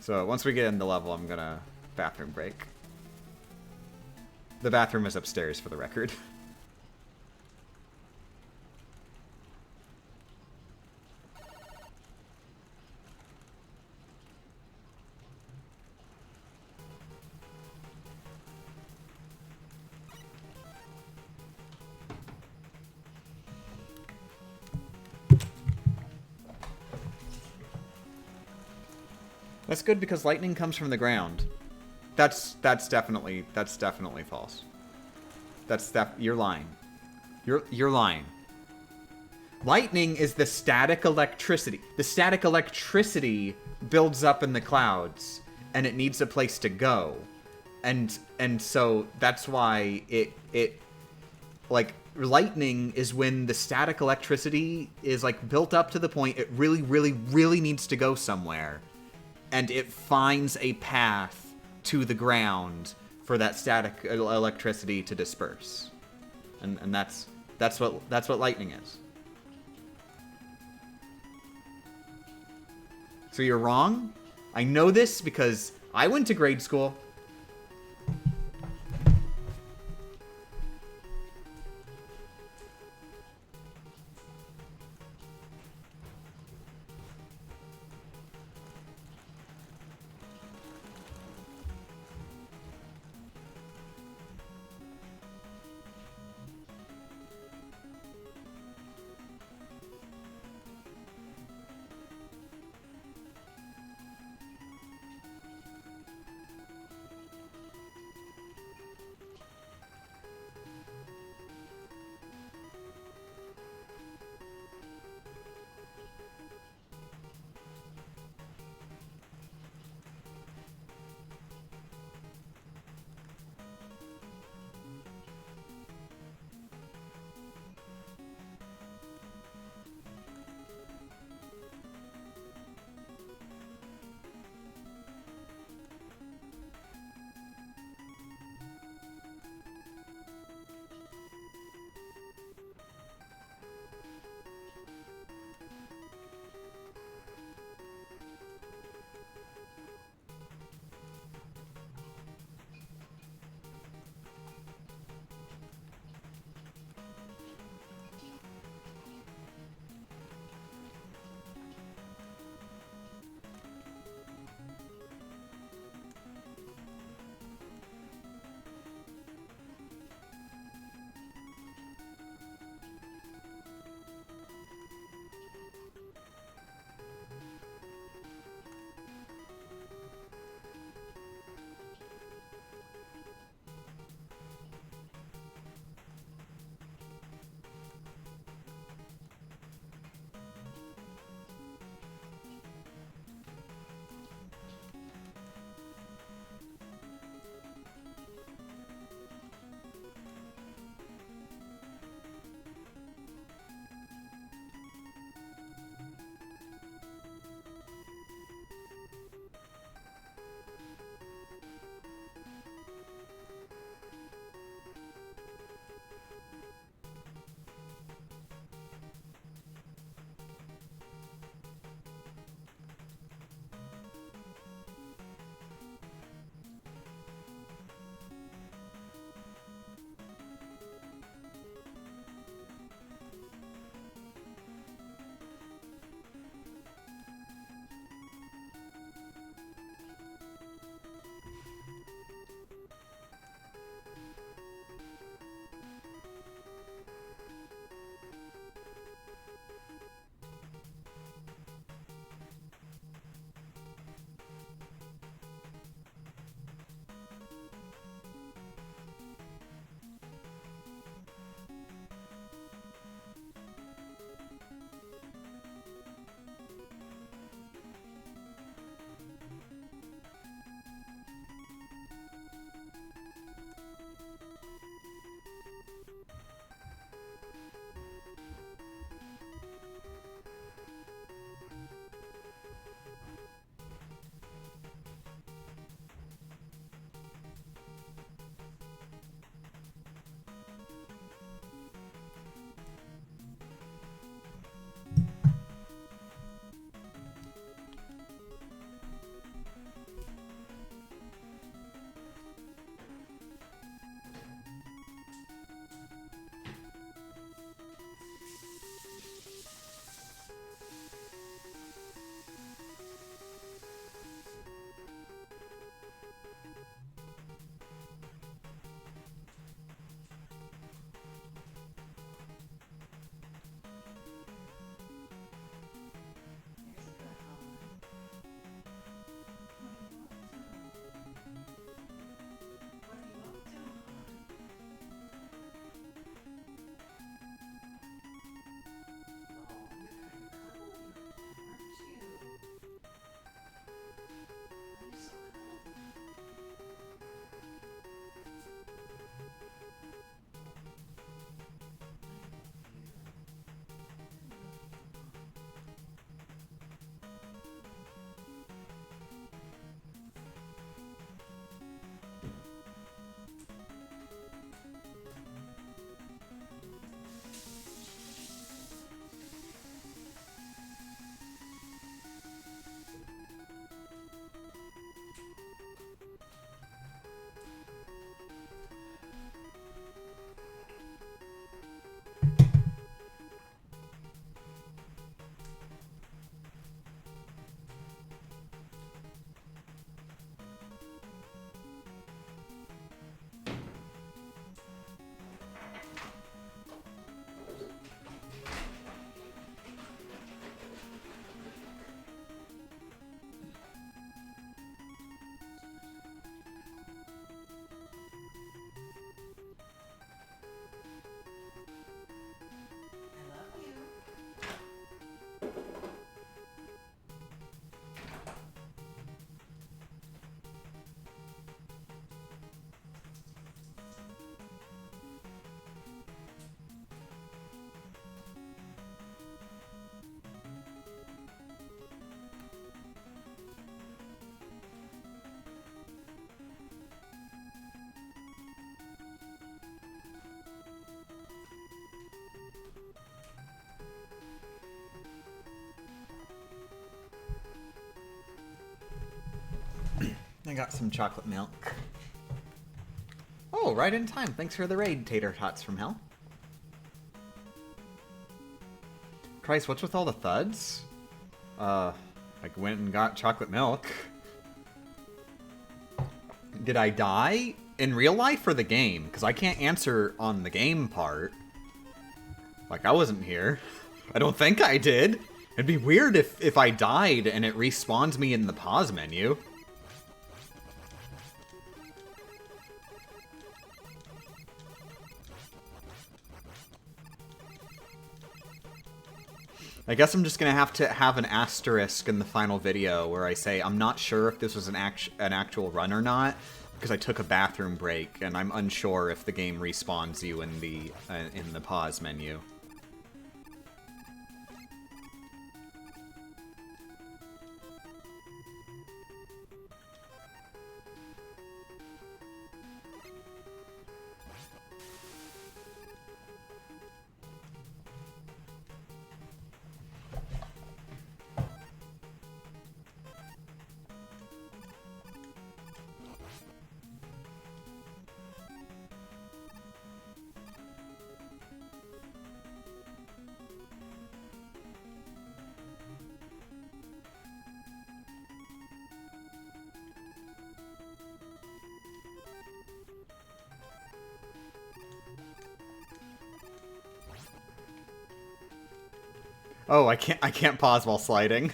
So once we get in the level, I'm gonna bathroom break. The bathroom is upstairs, for the record. That's good because lightning comes from the ground. That's definitely false. You're lying. You're lying. Lightning is the static electricity. The static electricity builds up in the clouds and it needs a place to go. And so that's why it like lightning is when the static electricity is like built up to the point it really needs to go somewhere. And it finds a path to the ground for that static electricity to disperse. And that's what lightning is. So you're wrong? I know this because I went to grade school. I got some chocolate milk. Oh, right in time. Thanks for the raid, Tater Tots from Hell. Christ, what's with all the thuds? I went and got chocolate milk. Did I die? In real life or the game? Because I can't answer on the game part. Like, I wasn't here. I don't think I did. It'd be weird if I died and it respawns me in the pause menu. I guess I'm just gonna have to have an asterisk in the final video where I say I'm not sure if this was an actual run or not, because I took a bathroom break and I'm unsure if the game respawns you in the pause menu. Oh, I can't pause while sliding.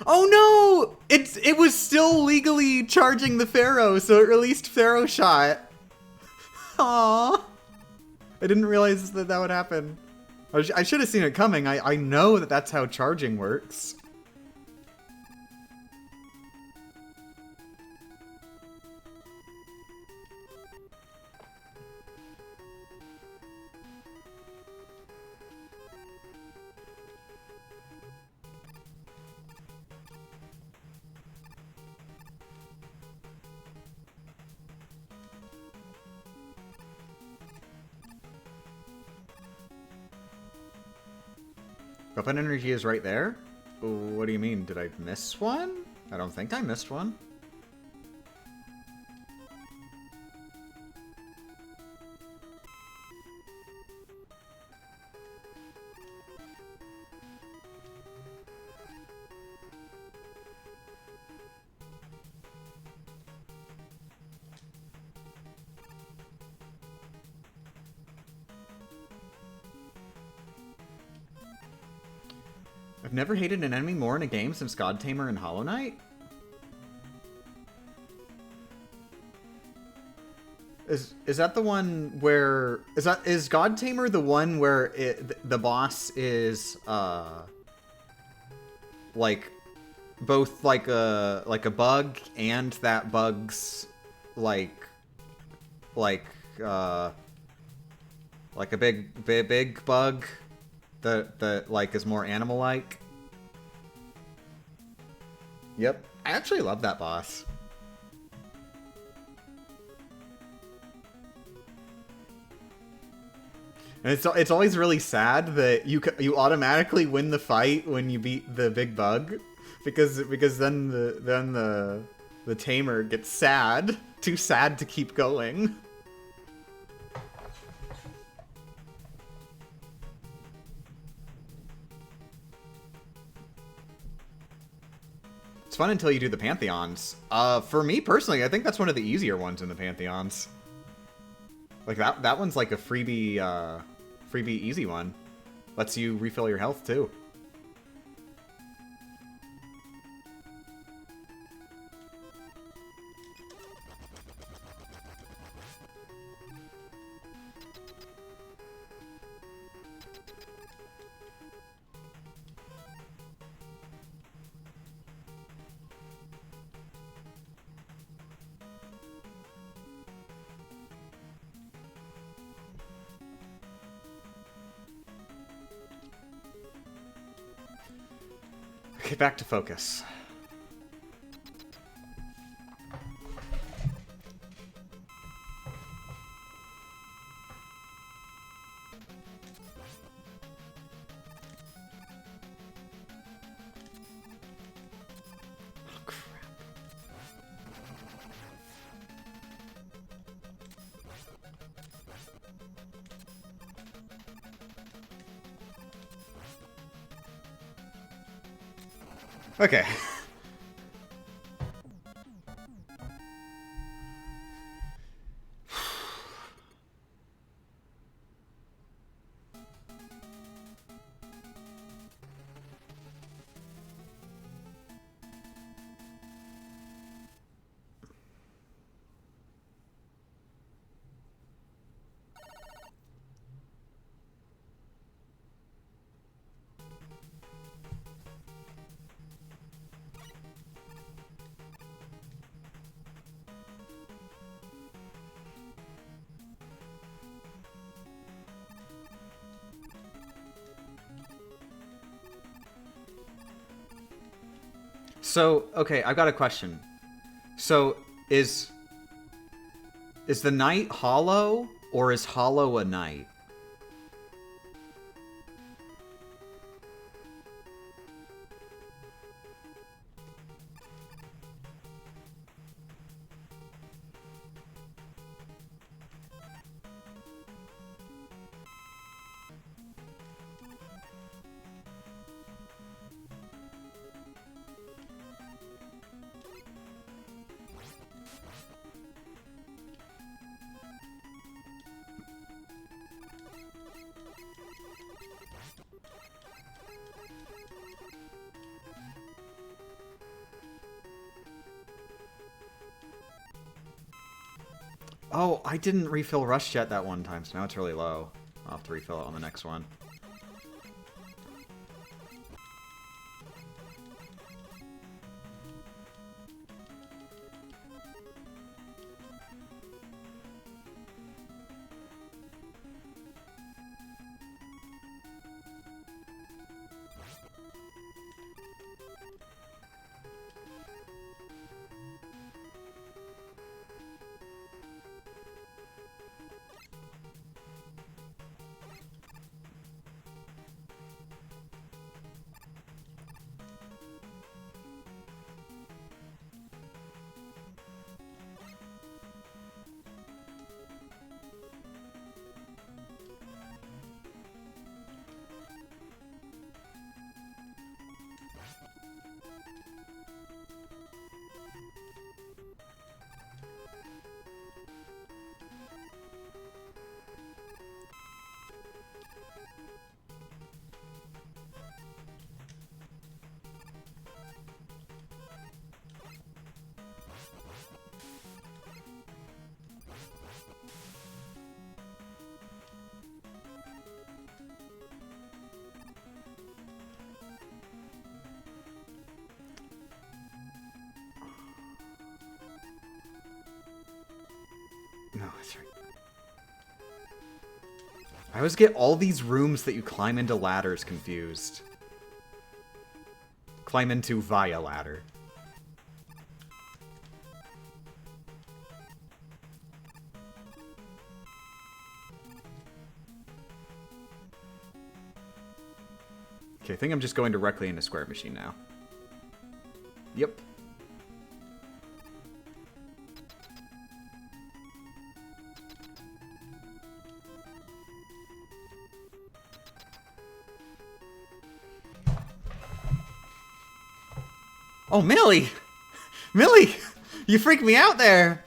Oh no! It was still legally charging the Pharaoh, so it released Pharaoh Shot. Aww. I didn't realize that would happen. I should have seen it coming. I know that that's how charging works. Weapon energy is right there? What do you mean? Did I miss one? I don't think I missed one. I've never hated an enemy more in a game since God Tamer and Hollow Knight. Is that the one where is God Tamer the one where the boss is like both like a bug and that bug's like a big bug that like is more animal-like? Yep. I actually love that boss. And it's always really sad that you automatically win the fight when you beat the big bug, because then the tamer gets sad, too sad to keep going. It's fun until you do the Pantheons. For me personally, I think that's one of the easier ones in the Pantheons. Like that one's like a freebie easy one. Lets you refill your health too. Okay, back to focus. Okay. So, okay, I've got a question. So, is the night hollow, or is hollow a night? Oh, I didn't refill Rush Jet that one time, so now it's really low. I'll have to refill it on the next one. No, that's right. I always get all these rooms that you climb into ladders confused. Climb into via ladder. Okay, I think I'm just going directly into Square Machine now. Yep. Oh, Millie! Millie! You freaked me out there!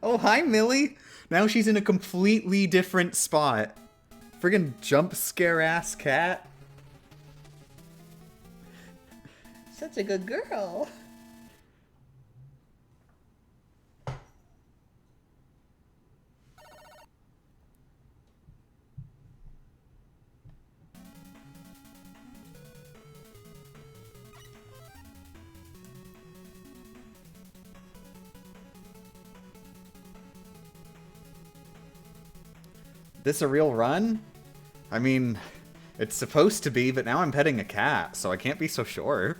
Oh, hi, Millie. Now she's in a completely different spot. Friggin' jump scare ass cat. Such a good girl. This a real run? I mean, it's supposed to be, but now I'm petting a cat, so I can't be so sure.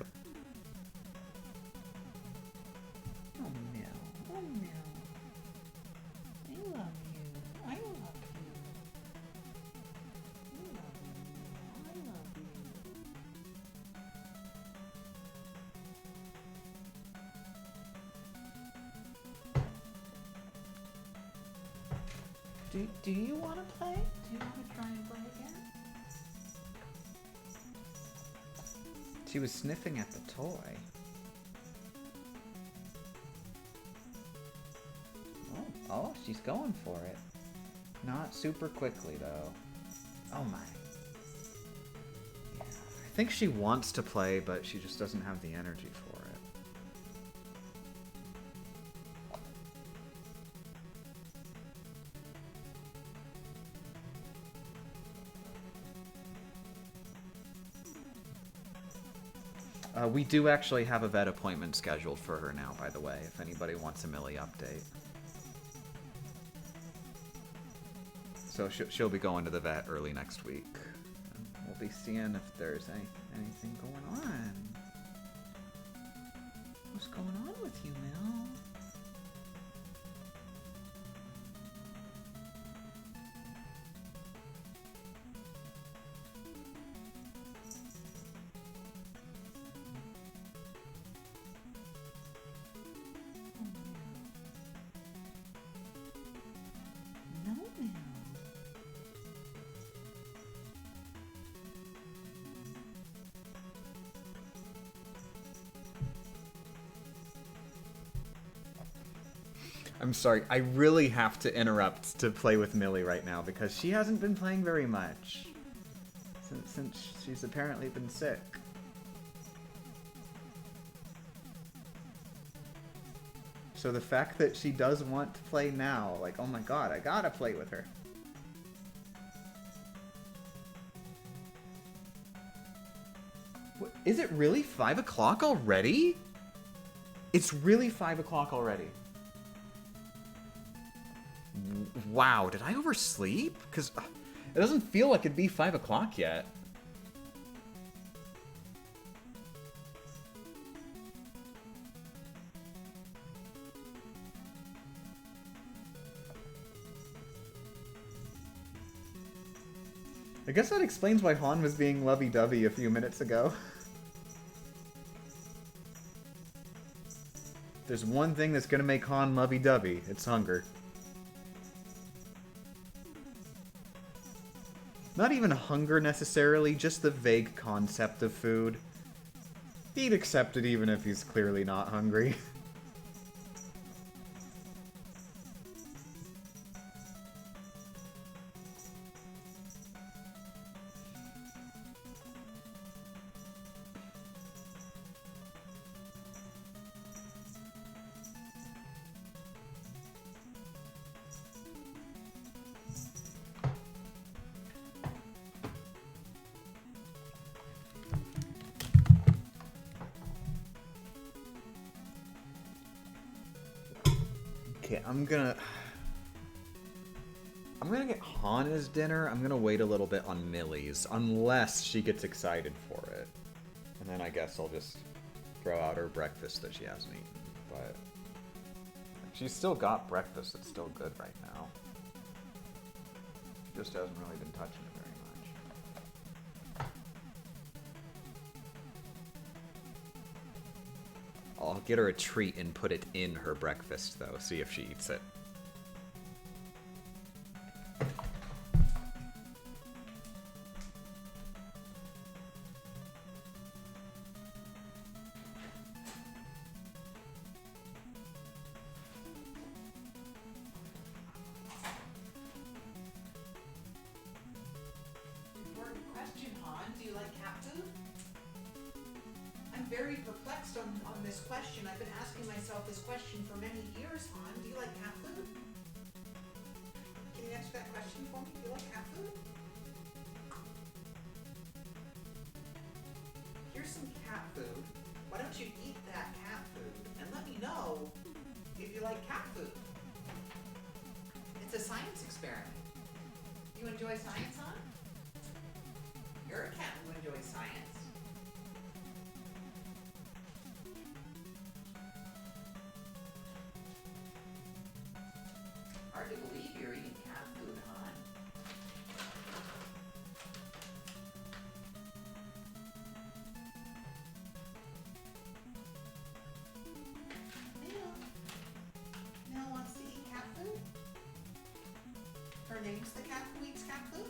Oh no. Oh no. I love you. I love you. I love you. Do you want to play? Do you want to try and play again? She was sniffing at the toy. Oh, she's going for it. Not super quickly, though. Oh my. Yeah, I think she wants to play, but she just doesn't have the energy for it. We do actually have a vet appointment scheduled for her now, by the way, if anybody wants a Millie update. So she'll be going to the vet early next week. And we'll be seeing if there's anything going on. What's going on with you, Mel? No, no. I'm sorry, I really have to interrupt to play with Millie right now because she hasn't been playing very much. Since she's apparently been sick. So the fact that she does want to play now, like, oh my god, I gotta play with her. What, is it really 5 o'clock already? It's really 5 o'clock already. Wow, did I oversleep? Because it doesn't feel like it'd be 5 o'clock yet. I guess that explains why Han was being lovey-dovey a few minutes ago. There's one thing that's gonna make Han lovey-dovey. It's hunger. Not even hunger necessarily, just the vague concept of food. He'd accept it even if he's clearly not hungry. Okay, I'm gonna get Han his dinner. I'm gonna wait a little bit on Millie's, unless she gets excited for it. And then I guess I'll just throw out her breakfast that she hasn't eaten. But she's still got breakfast that's still good right now. She just hasn't really been touching it very much. I'll get her a treat and put it in her breakfast, though. See if she eats it. very perplexed on this question. I've been asking myself this question for many years, Han. Do you like cat food? Can you answer that question for me? Do you like cat food? Here's some cat food. Why don't you eat that cat food and let me know if you like cat food? It's a science experiment. You enjoy science, huh? You're a cat who enjoys science. Hard to believe you're eating cat food, huh? Nell wants to eat cat food? Her name's the cat who eats cat food?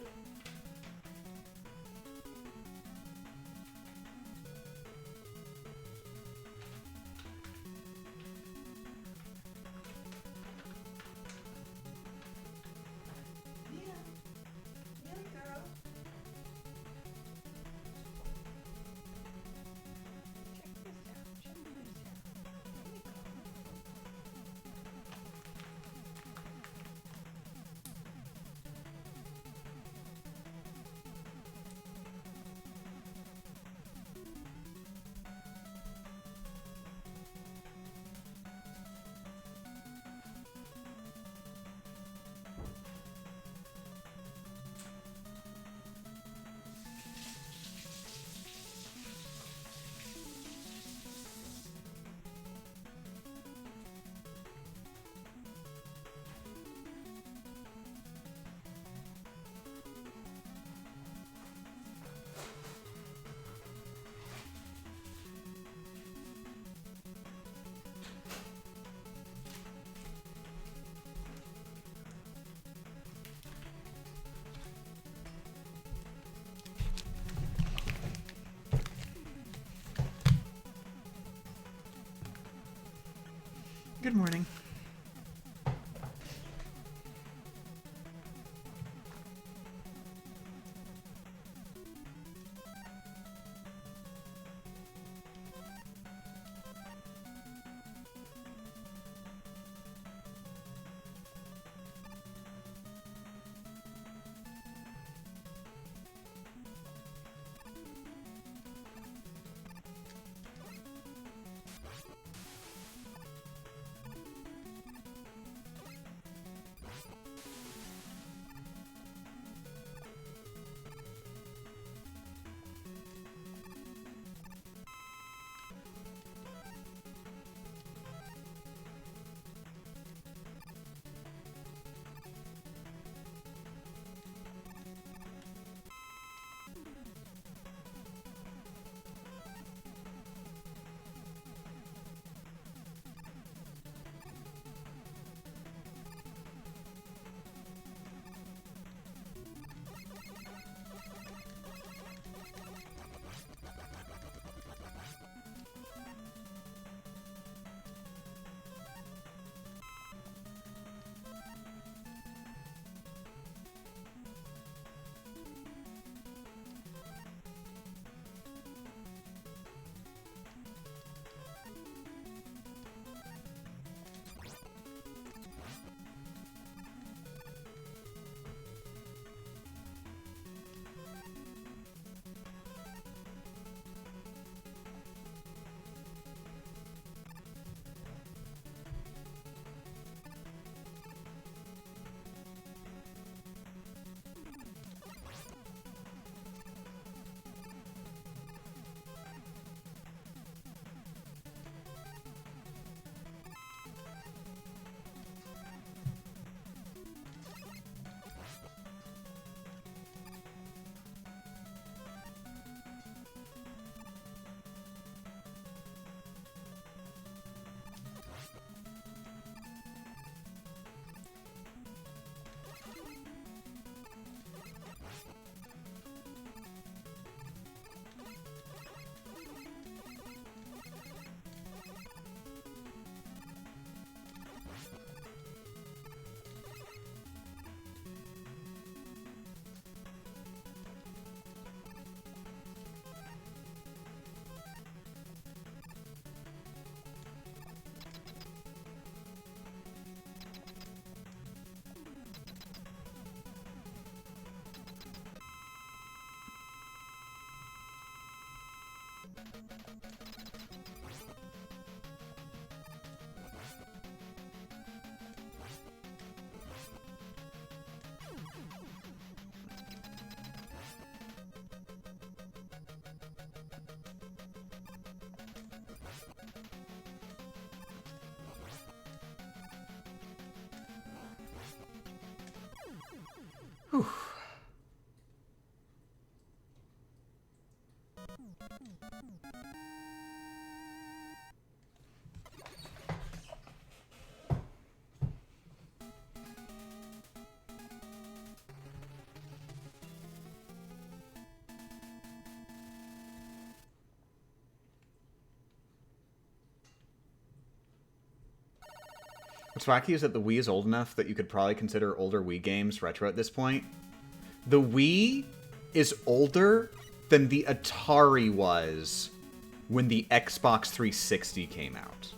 Good morning. Whew. What's wacky is that the Wii is old enough that you could probably consider older Wii games retro at this point. The Wii is older than the Atari was when the Xbox 360 came out.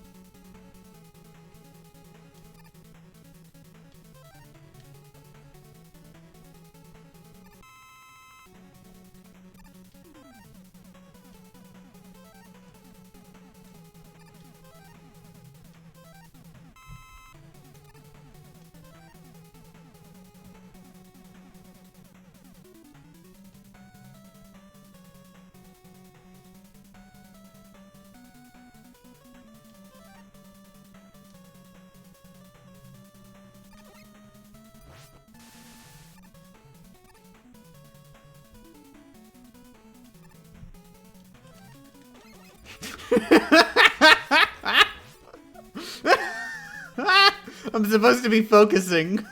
I'm supposed to be focusing.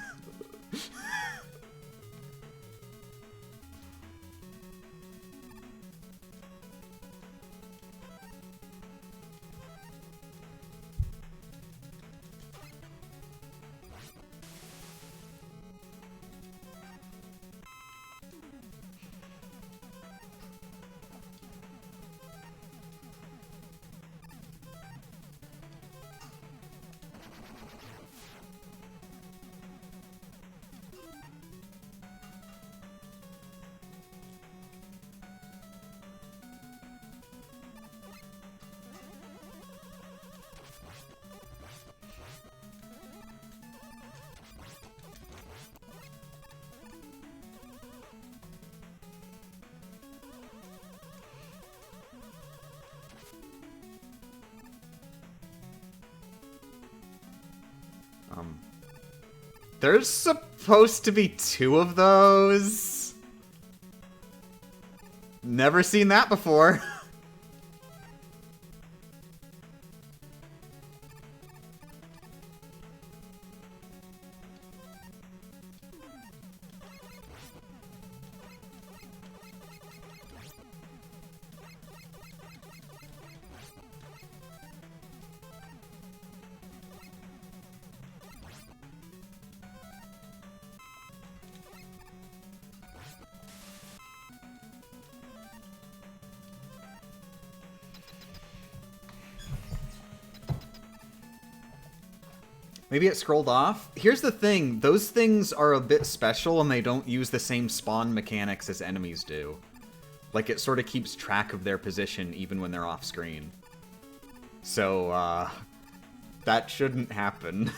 There's supposed to be 2 of those. Never seen that before. Maybe it scrolled off. Here's the thing. Those things are a bit special and they don't use the same spawn mechanics as enemies do. Like, it sort of keeps track of their position even when they're off screen. So, that shouldn't happen.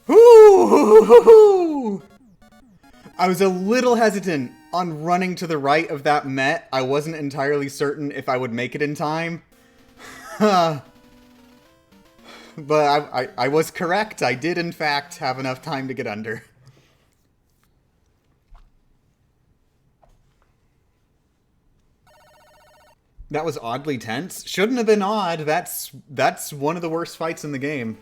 Ooh! I was a little hesitant on running to the right of that Met. I wasn't entirely certain if I would make it in time. But I was correct. I did, in fact, have enough time to get under. That was oddly tense. Shouldn't have been odd. That's one of the worst fights in the game.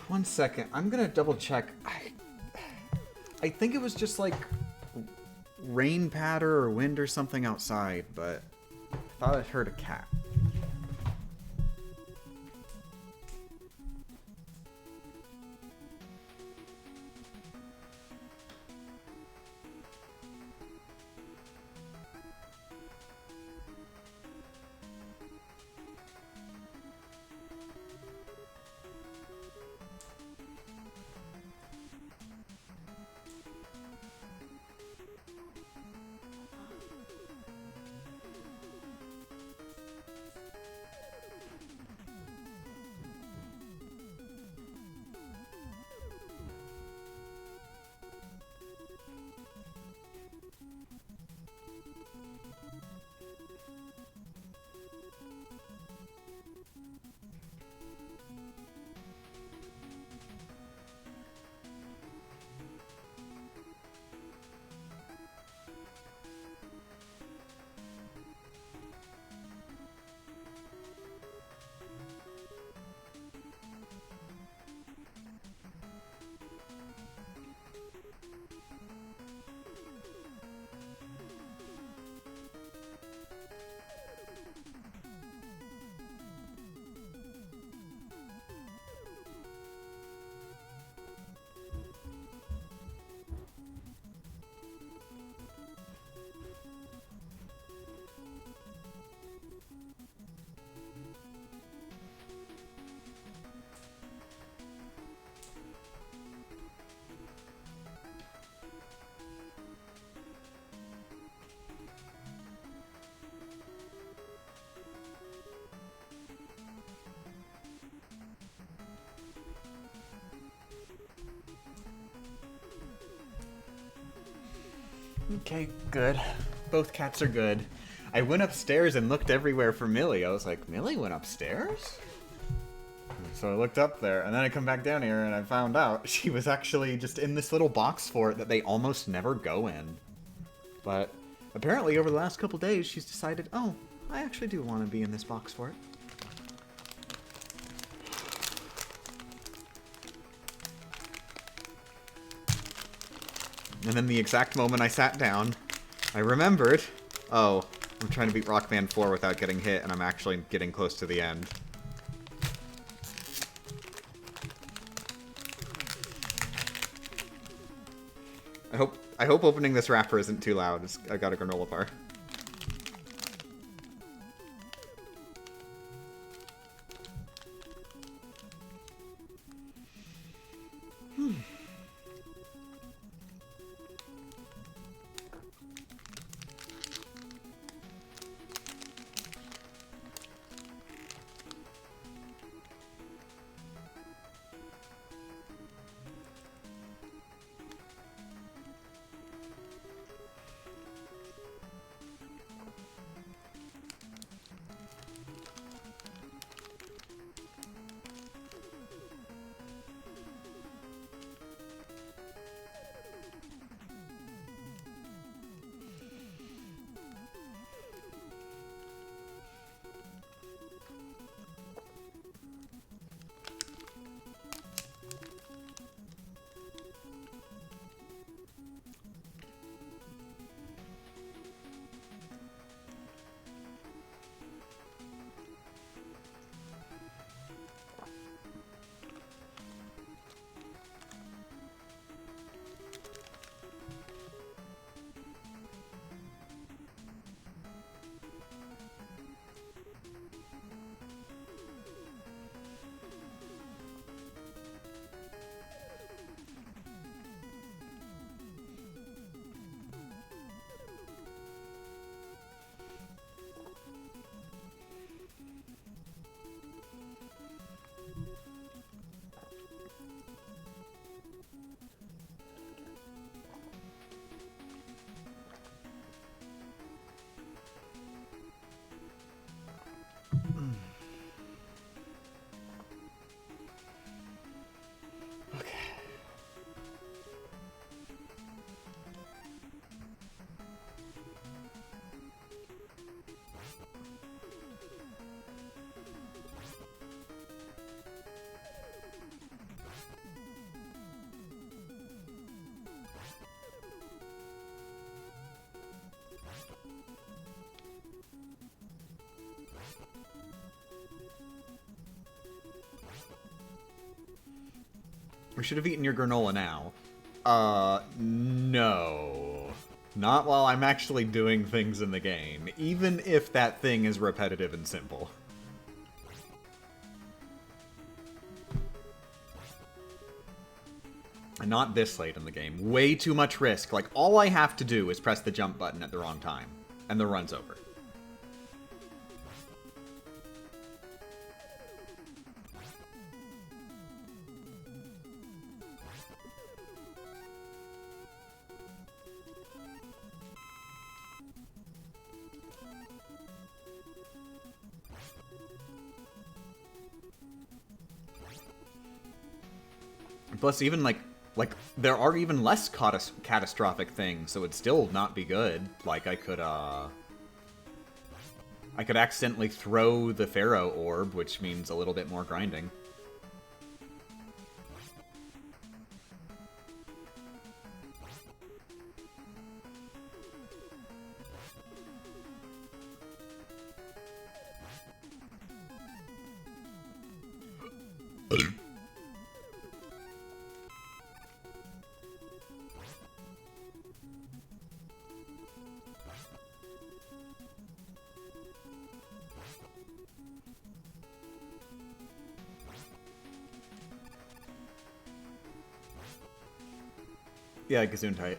One second. I'm gonna double check. I think it was just like rain patter or wind or something outside, but I thought I heard a cat. Okay, good. Both cats are good. I went upstairs and looked everywhere for Millie. I was like, Millie went upstairs? So I looked up there, and then I come back down here, and I found out she was actually just in this little box fort that they almost never go in. But apparently over the last couple days, she's decided, oh, I actually do want to be in this box fort. And then the exact moment I sat down, I remembered, oh, I'm trying to beat Rockman 4 without getting hit, and I'm actually getting close to the end. I hope opening this wrapper isn't too loud. I got a granola bar. We should have eaten your granola now. No. Not while I'm actually doing things in the game, even if that thing is repetitive and simple. And not this late in the game. Way too much risk. Like, all I have to do is press the jump button at the wrong time, and the run's over. Plus, even, like, there are even less catastrophic things, so it'd still not be good. Like, I could accidentally throw the Pharaoh Orb, which means a little bit more grinding. Yeah, Gesundheit.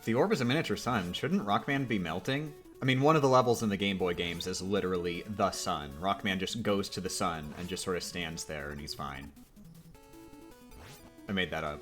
If the orb is a miniature sun, shouldn't Rockman be melting? I mean, one of the levels in the Game Boy games is literally the sun. Rockman just goes to the sun and just sort of stands there and he's fine. I made that up.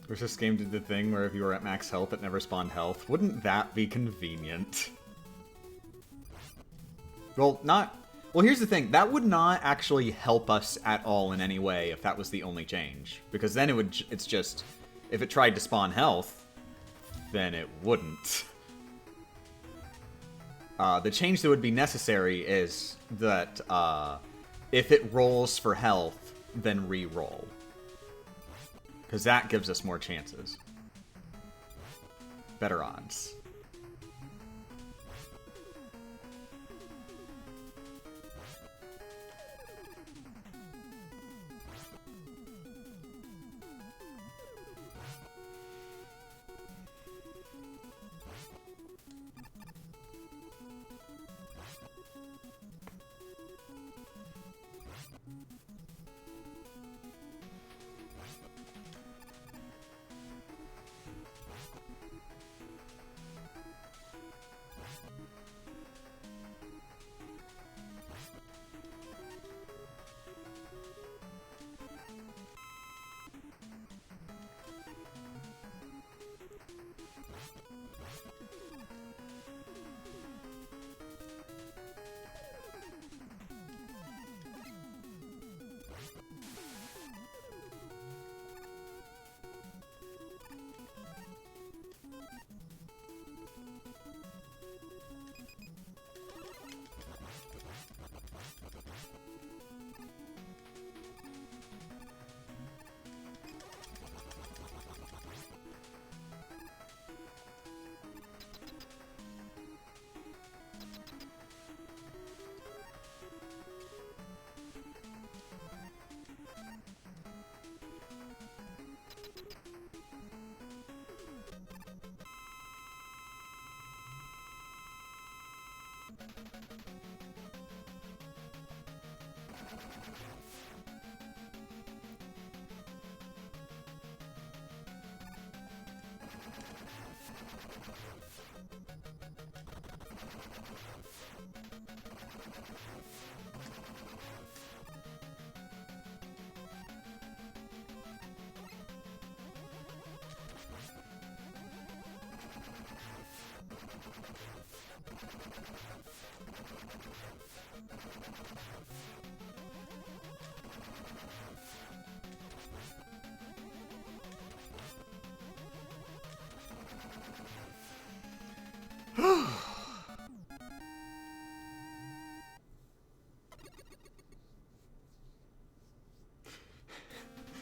Wish this game did the thing where if you were at max health, it never spawned health. Wouldn't that be convenient? Well, not... Well, here's the thing. That would not actually help us at all in any way if that was the only change. Because then it would... It's just... If it tried to spawn health, then it wouldn't. The change that would be necessary is that if it rolls for health, then re-roll. Because that gives us more chances. Better odds.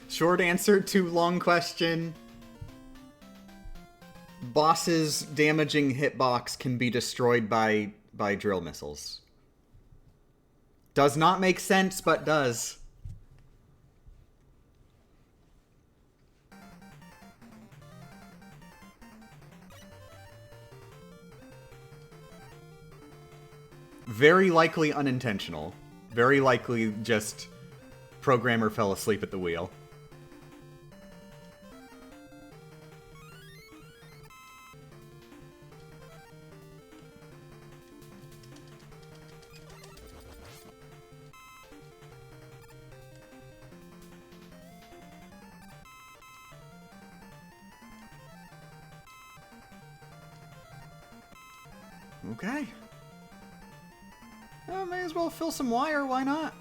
Short answer to long question. Boss's damaging hitbox can be destroyed by drill missiles. Does not make sense, but does. Very likely unintentional. Very likely just programmer fell asleep at the wheel. Okay. May as well fill some wire, why not?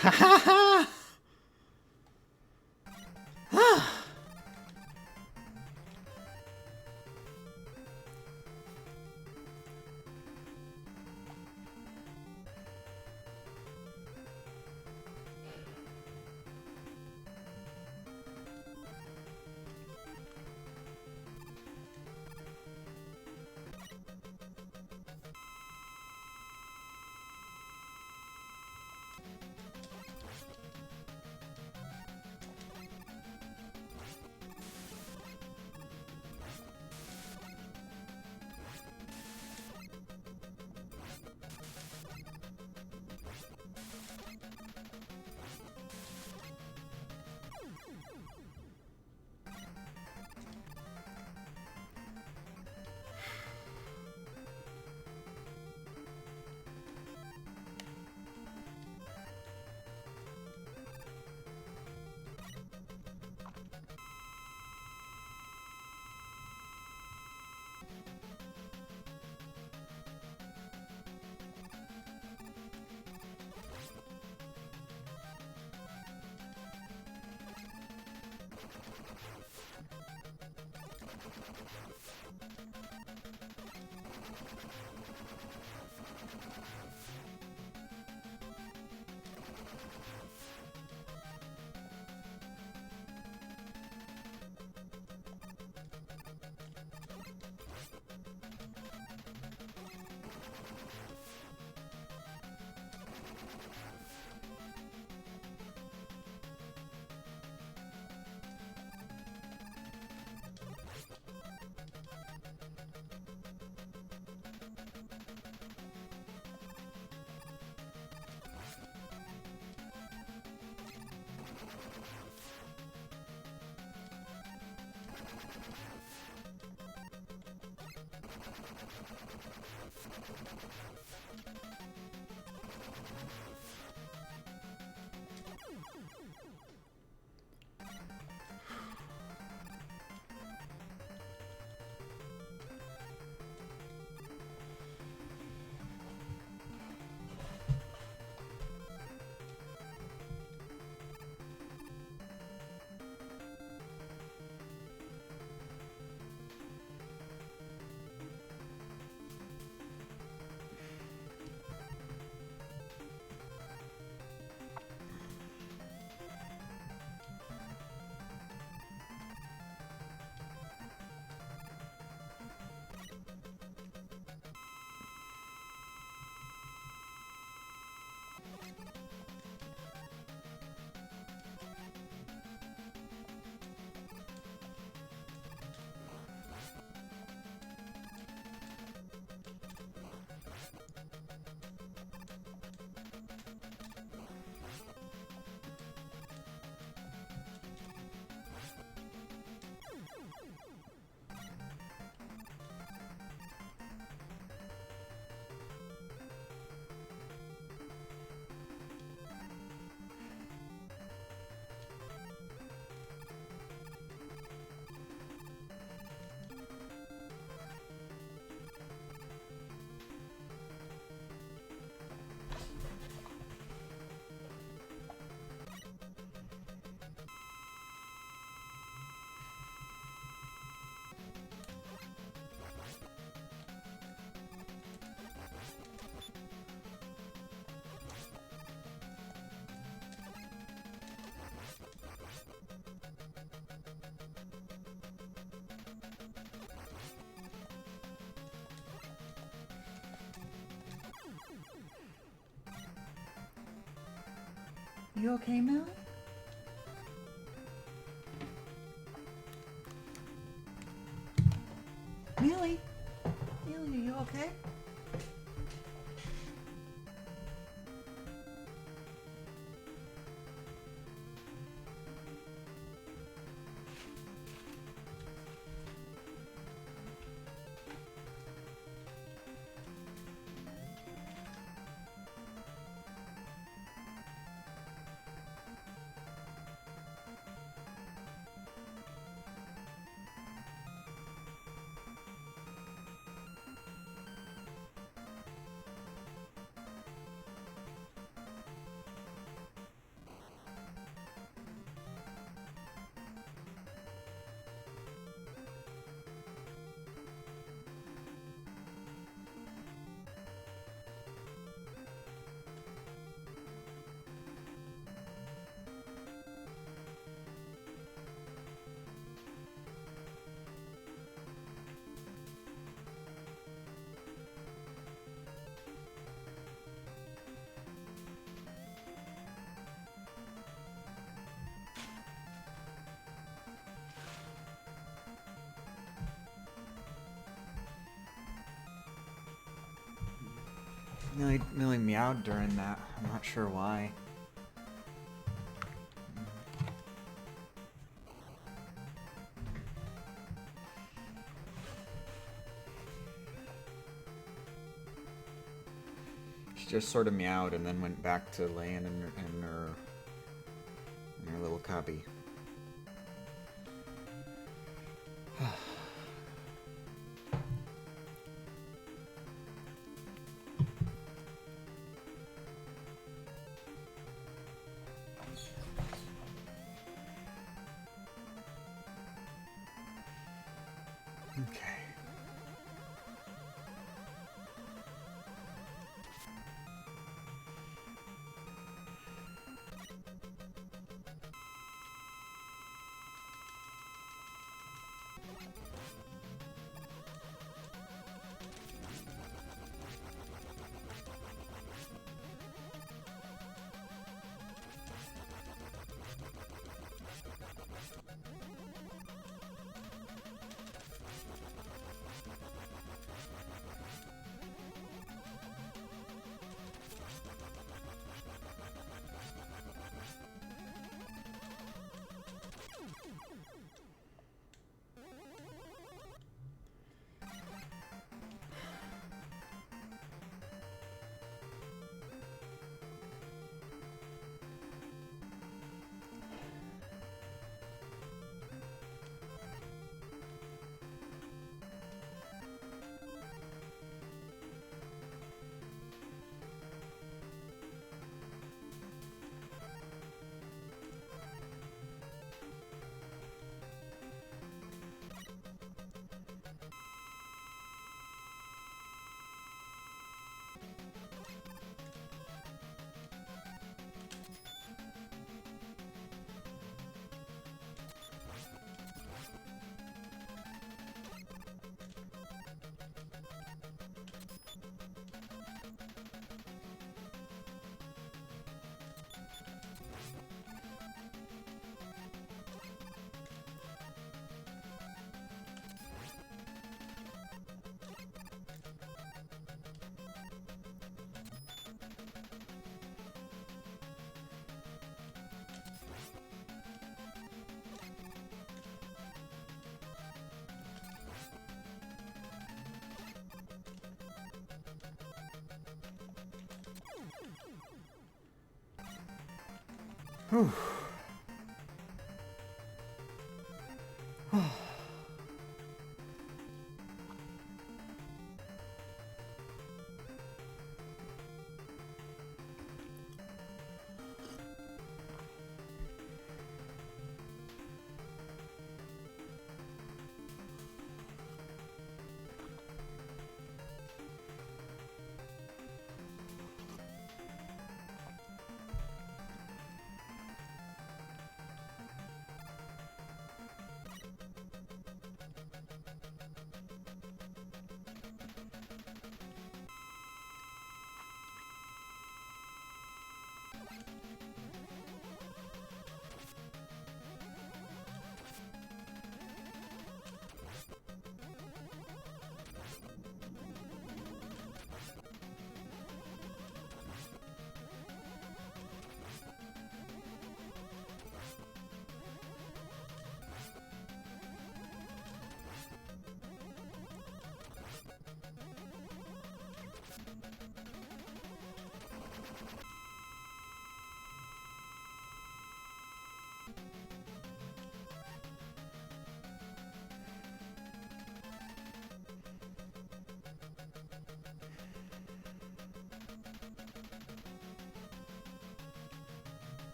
Ha ha ha! You okay, Millie? Millie? Millie, are you okay? Millie meowed during that. I'm not sure why. She just sort of meowed and then went back to laying in her little cubby. Okay. Whew.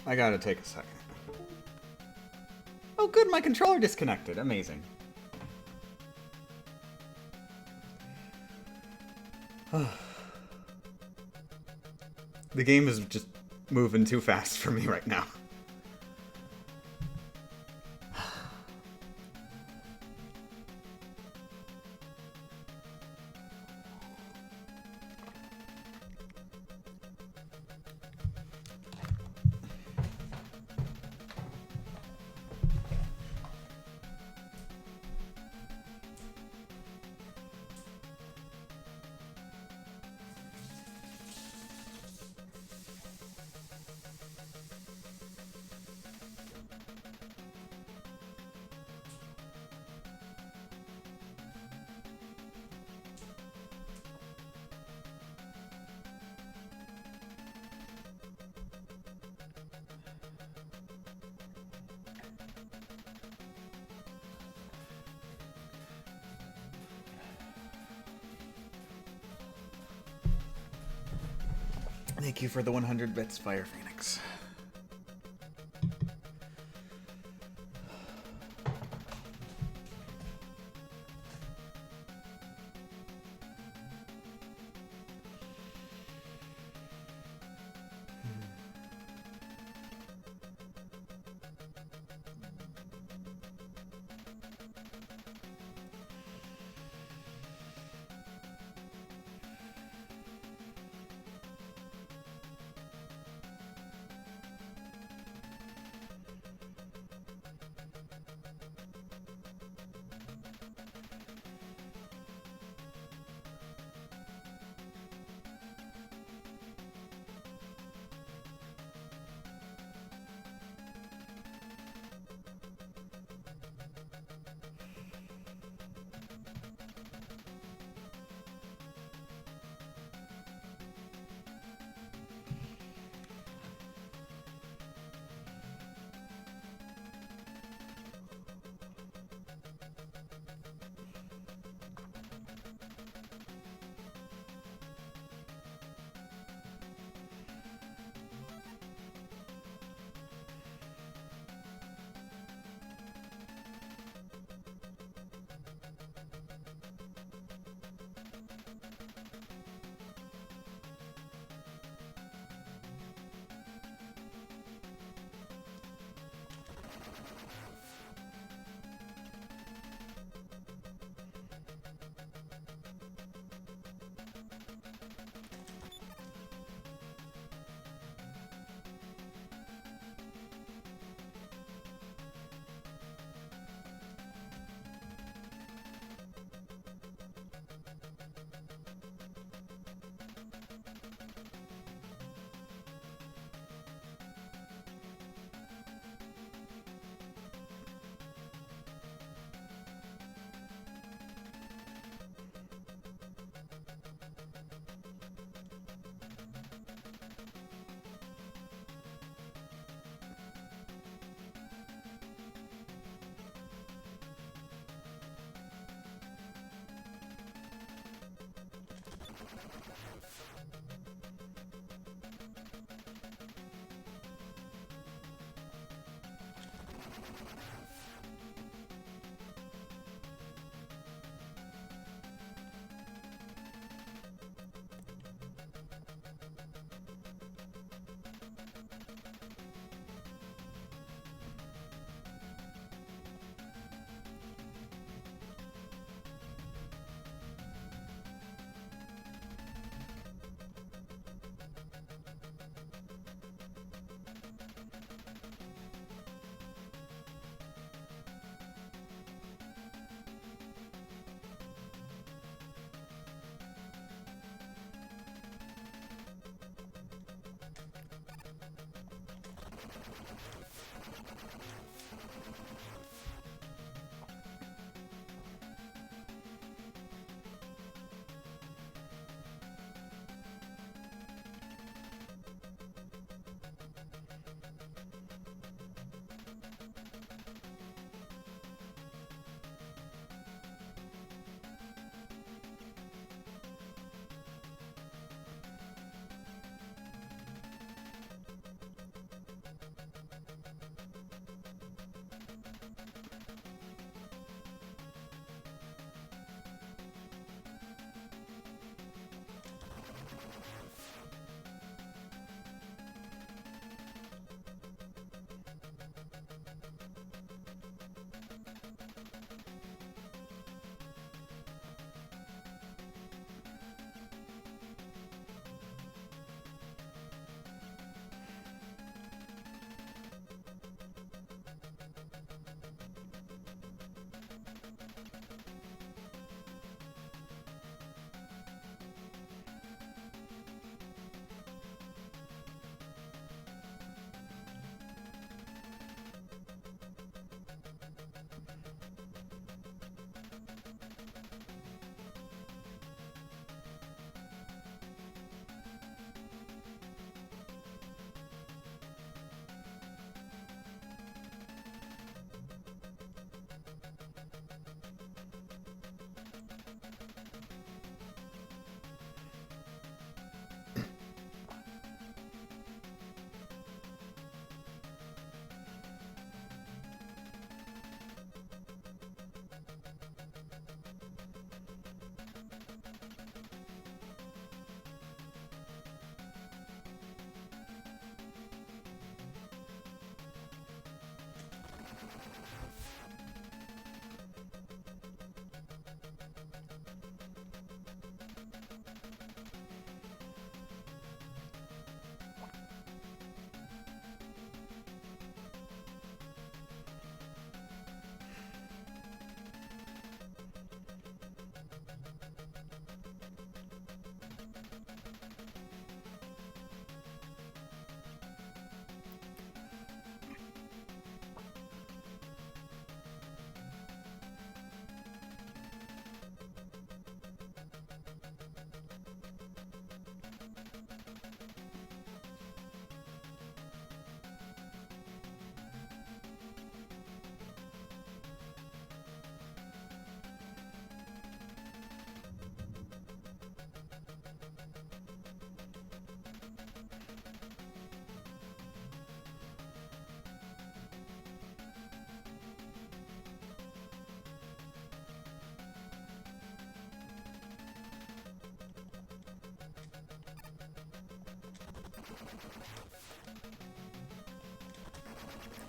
I gotta take a second. Oh good, my controller disconnected. Amazing. The game is just moving too fast for me right now. Thank you for the 100 bits, Fire Phoenix.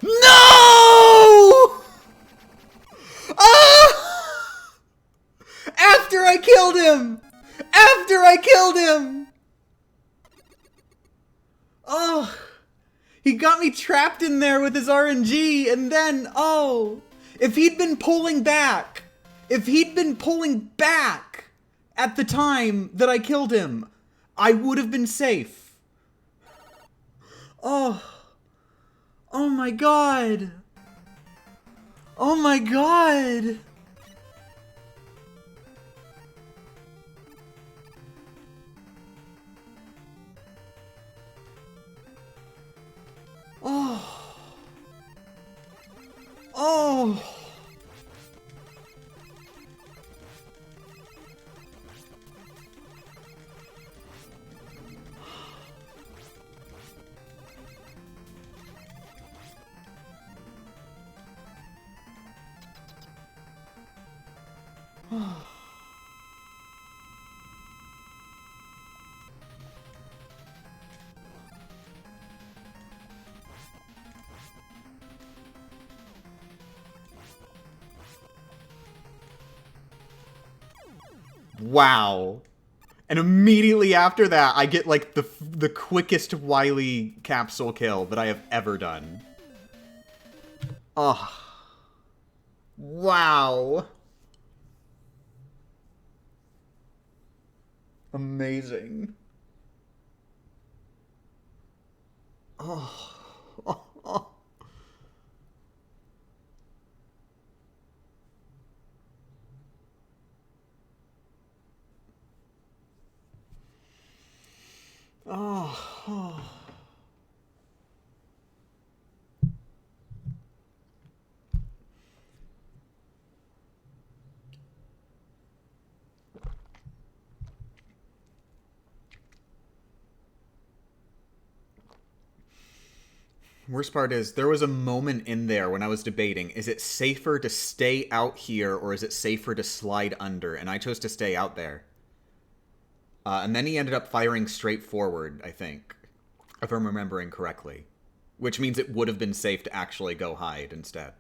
No! Ah! After I killed him! After I killed him! Oh, he got me trapped in there with his RNG, and then, oh, if he'd been pulling back at the time that I killed him, I would have been safe. Oh, oh my god. Oh my god. Oh. Oh. Wow. And immediately after that, I get, like, the quickest Wiley capsule kill that I have ever done. Oh. Wow. Amazing. Oh. Oh. Oh. Oh. Worst part is, there was a moment in there when I was debating, is it safer to stay out here or is it safer to slide under? And I chose to stay out there. And then he ended up firing straight forward, I think, if I'm remembering correctly. Which means it would have been safe to actually go hide instead.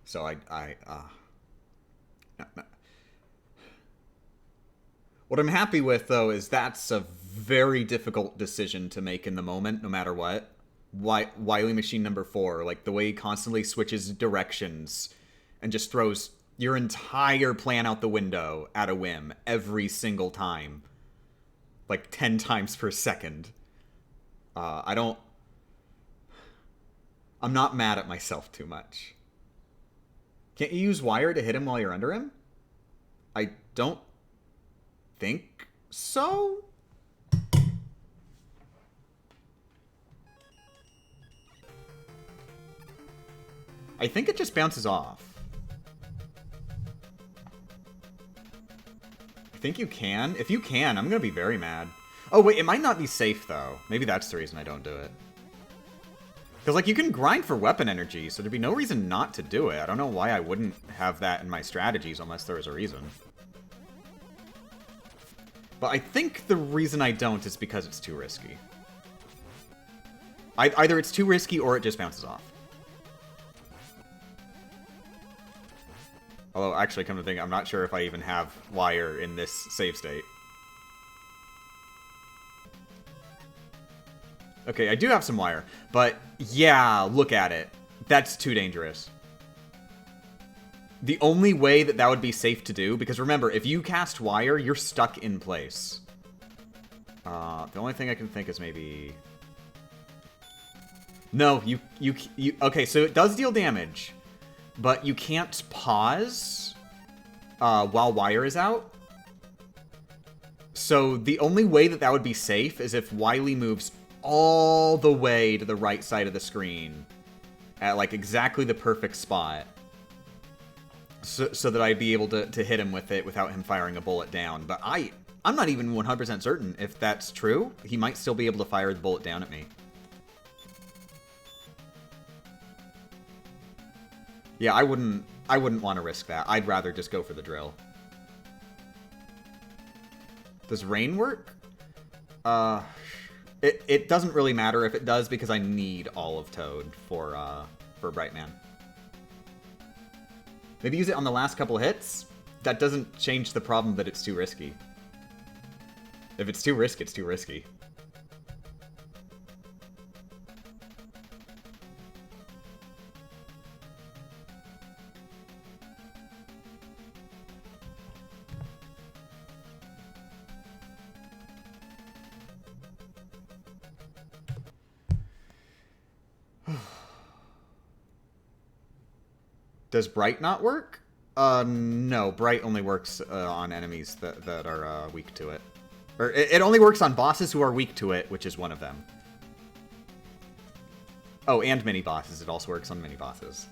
So What I'm happy with, though, is that's a very difficult decision to make in the moment, no matter what. Wiley Machine number 4, like, the way he constantly switches directions and just throws your entire plan out the window at a whim every single time. Like, 10 times per second. I'm not mad at myself too much. Can't you use wire to hit him while you're under him? I don't think so? I think it just bounces off. I think you can. If you can, I'm gonna be very mad. Oh, wait, it might not be safe, though. Maybe that's the reason I don't do it. Because, like, you can grind for weapon energy, so there'd be no reason not to do it. I don't know why I wouldn't have that in my strategies unless there was a reason. But I think the reason I don't is because it's too risky. Either it's too risky or it just bounces off. Although, actually, come to think, I'm not sure if I even have wire in this save state. Okay, I do have some wire. But, yeah, look at it. That's too dangerous. The only way that would be safe to do, because remember, if you cast wire, you're stuck in place. The only thing I can think is maybe... No, you okay, so it does deal damage. But you can't pause while wire is out. So the only way that would be safe is if Wiley moves all the way to the right side of the screen at, like, exactly the perfect spot. So that I'd be able to hit him with it without him firing a bullet down. But I'm not even 100% certain if that's true. He might still be able to fire the bullet down at me. Yeah, I wouldn't want to risk that. I'd rather just go for the drill. Does rain work? It doesn't really matter if it does, because I need all of Toad for Brightman. Maybe use it on the last couple hits? That doesn't change the problem that it's too risky. If it's too risky, it's too risky. Does Bright not work? No. Bright only works on enemies that are weak to it. Or it only works on bosses who are weak to it, which is one of them. Oh, and mini-bosses. It also works on mini-bosses.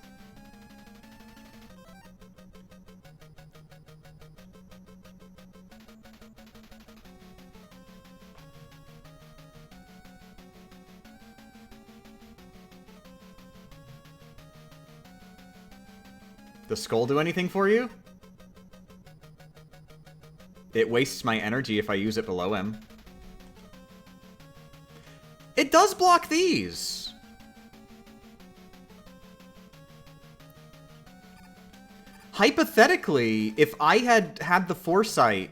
Does Skull do anything for you? It wastes my energy if I use it below him. It does block these! Hypothetically, if I had had the foresight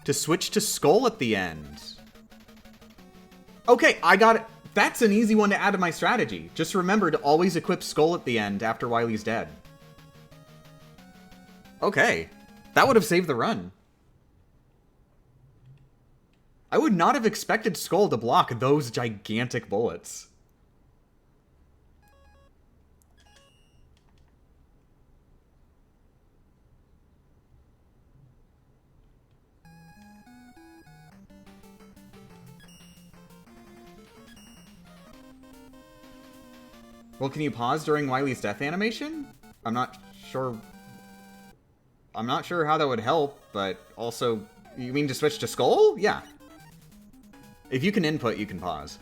to switch to Skull at the end... Okay, I got it. That's an easy one to add to my strategy. Just remember to always equip Skull at the end after Wily's dead. Okay. That would have saved the run. I would not have expected Skull to block those gigantic bullets. Well, can you pause during Wily's death animation? I'm not sure how that would help, but also... You mean to switch to Skull? Yeah. If you can input, you can pause.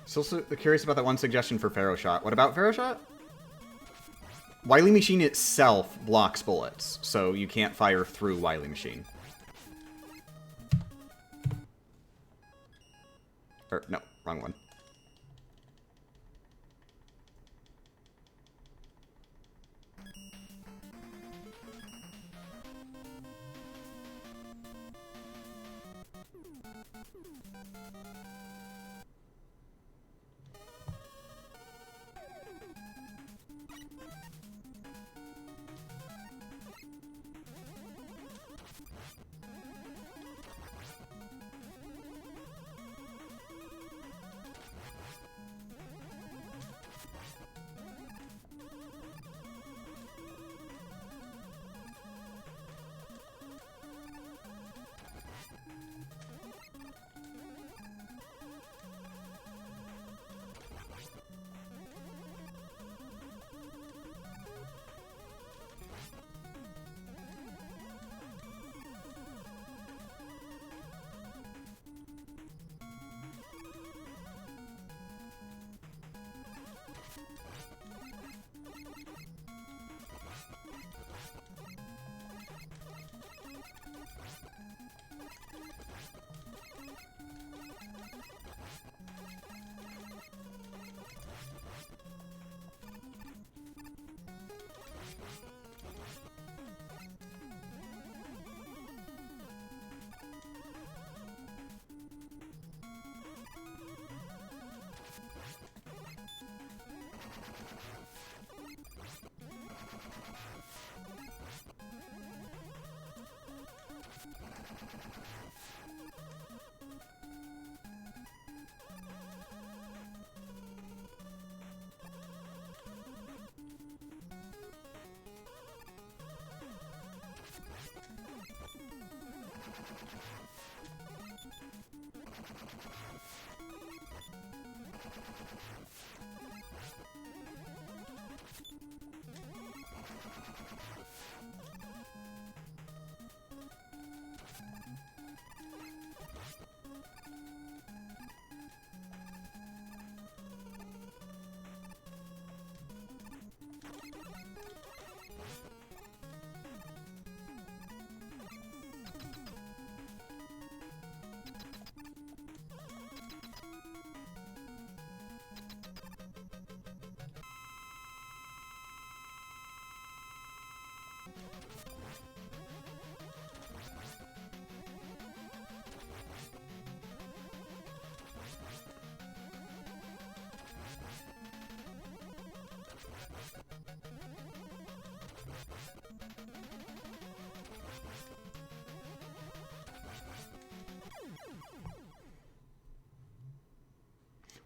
Still curious about that one suggestion for Pharaoh Shot. What about Pharaoh Shot? Wily Machine itself blocks bullets, so you can't fire through Wily Machine. Or, no, wrong one.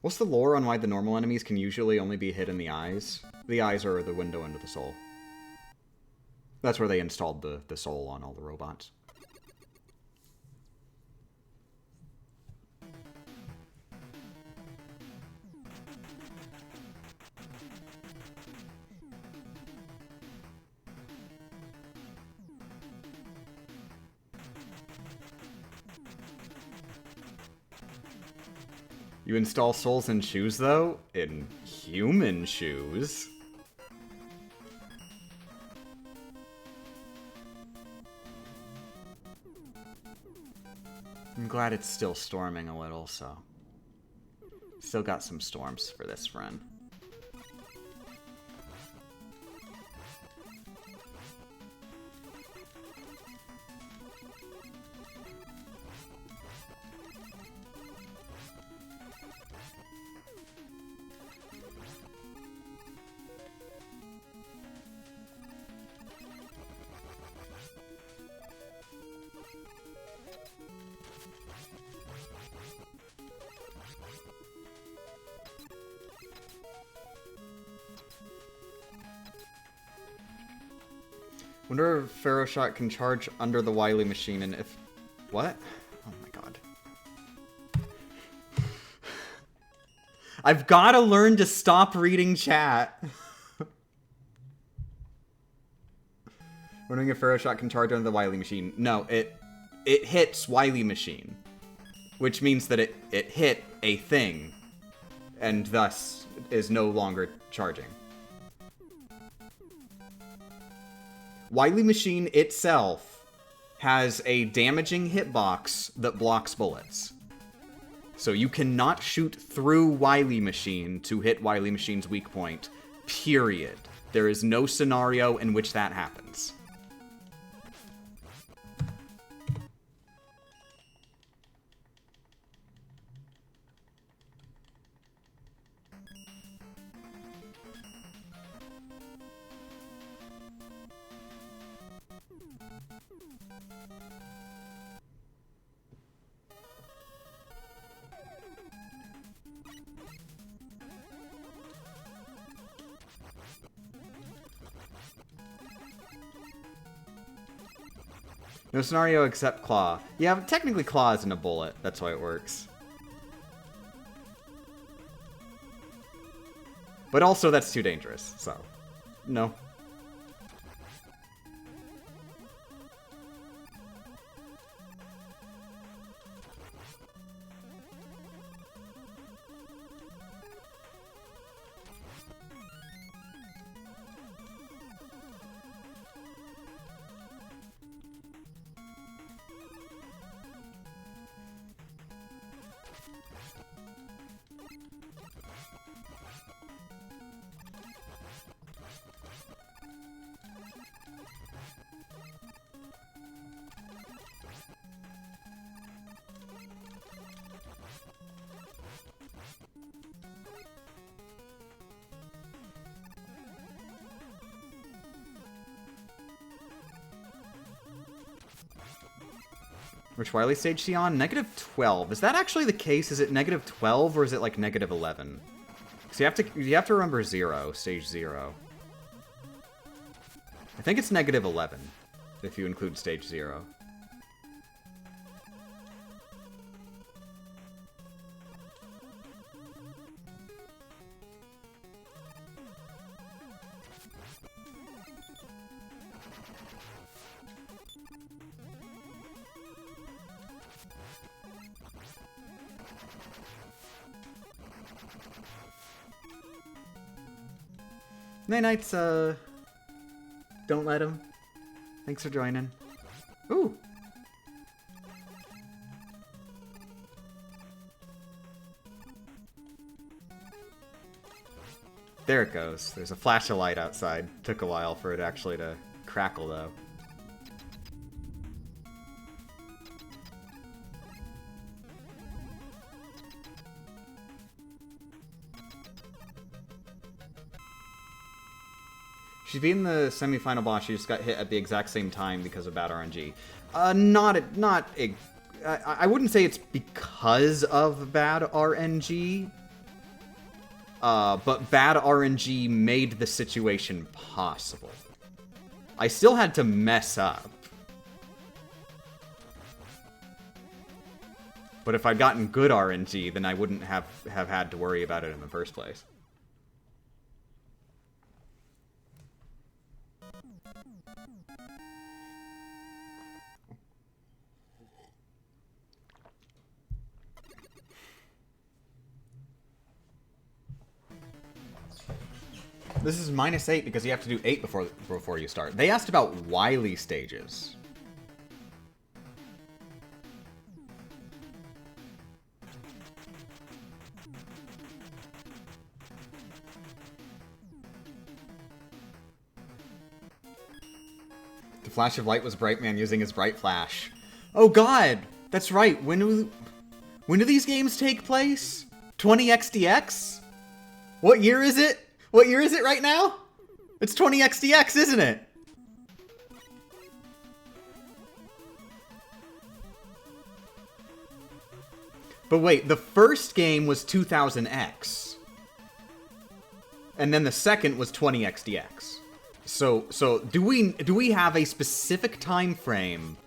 What's the lore on why the normal enemies can usually only be hit in the eyes? The eyes are the window into the soul. That's where they installed the soul on all the robots. You install souls in shoes, though? In human shoes? I'm glad it's still storming a little, so... Still got some storms for this run. Wonder if Pharaoh Shot can charge under the Wiley machine, and if... What? Oh my god. I've gotta learn to stop reading chat. Wondering if Pharaoh Shot can charge under the Wiley machine. No, it hits Wiley machine. Which means that it hit a thing. And thus is no longer charging. Wiley machine itself has a damaging hitbox that blocks bullets. So you cannot shoot through Wiley machine to hit Wiley machine's weak point, period. There is no scenario in which that happens. No scenario except Claw. Yeah, but technically Claw isn't a bullet. That's why it works. But also, that's too dangerous, so... No. Which Wiley stage is he on? Negative 12. Is that actually the case? Is it negative 12 or is it like negative 11? Because you have to remember 0, stage 0. I think it's negative 11 if you include stage 0. Night nights, don't let him. Thanks for joining. Ooh. There it goes. There's a flash of light outside. Took a while for it actually to crackle, though. She's beaten the semi-final boss. She just got hit at the exact same time because of bad RNG. I wouldn't say it's because of bad RNG. but bad RNG made the situation possible. I still had to mess up. But if I'd gotten good RNG, then I wouldn't have had to worry about it in the first place. This is -8 because you have to do 8 before you start. They asked about wiley stages. The flash of light was Brightman using his bright flash. Oh god! That's right. When do these games take place? 20xdx? What year is it? What year is it right now? It's 20xdx, isn't it? But wait, the first game was 2000x. And then the second was 20xdx. So do we have a specific time frame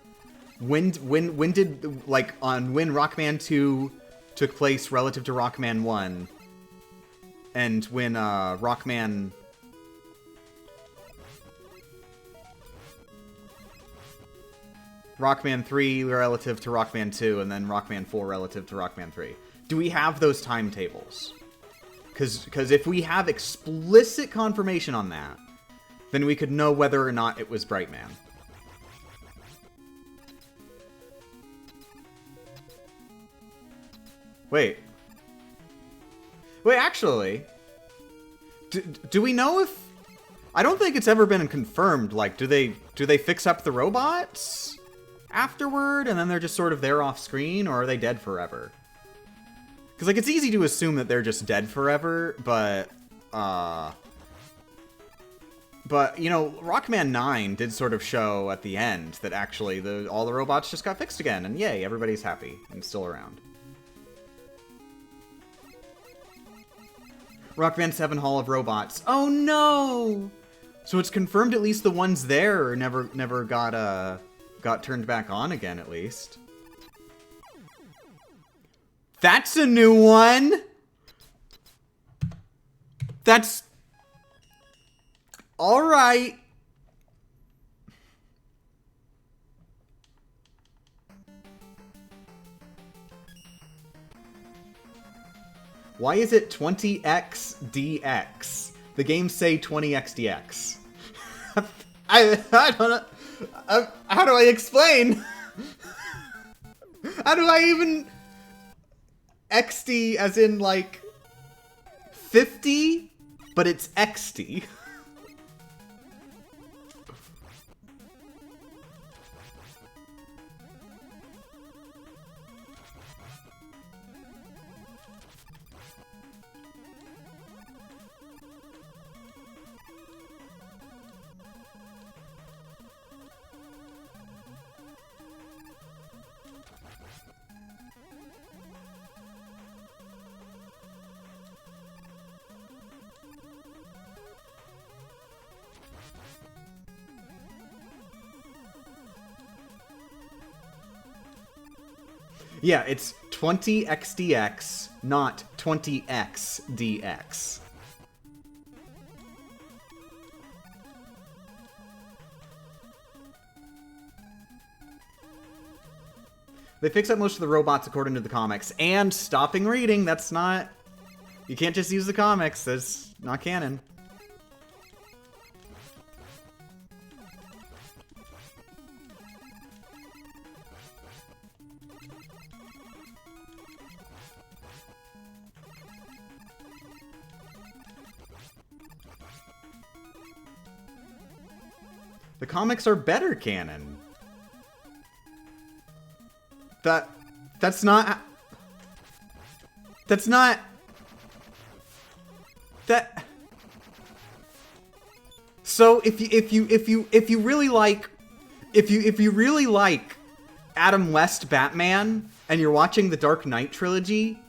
when did, like, on when Rockman 2 took place relative to Rockman 1? And when Rockman 3 relative to Rockman 2, and then Rockman 4 relative to Rockman 3. Do we have those timetables? Because if we have explicit confirmation on that, then we could know whether or not it was Brightman. Wait, actually, do we know if... I don't think it's ever been confirmed, like, do they fix up the robots afterward, and then they're just sort of there off screen, or are they dead forever? Because, like, it's easy to assume that they're just dead forever, but, you know, Rockman 9 did sort of show at the end that actually all the robots just got fixed again, and yay, everybody's happy and still around. Rockman 7 Hall of Robots. Oh no! So it's confirmed at least the ones there never got turned back on again, at least. That's a new one! That's... Alright. Why is it 20xdx? The games say 20xdx. I don't know. How do I explain? How do I even... XD as in, like, 50? But it's XD. Yeah, it's 20xdx, not 20xdx. They fix up most of the robots according to the comics. And stopping reading, that's not... You can't just use the comics, that's not canon. The comics are better canon. That's not that. So if you really like Adam West Batman and you're watching the Dark Knight trilogy,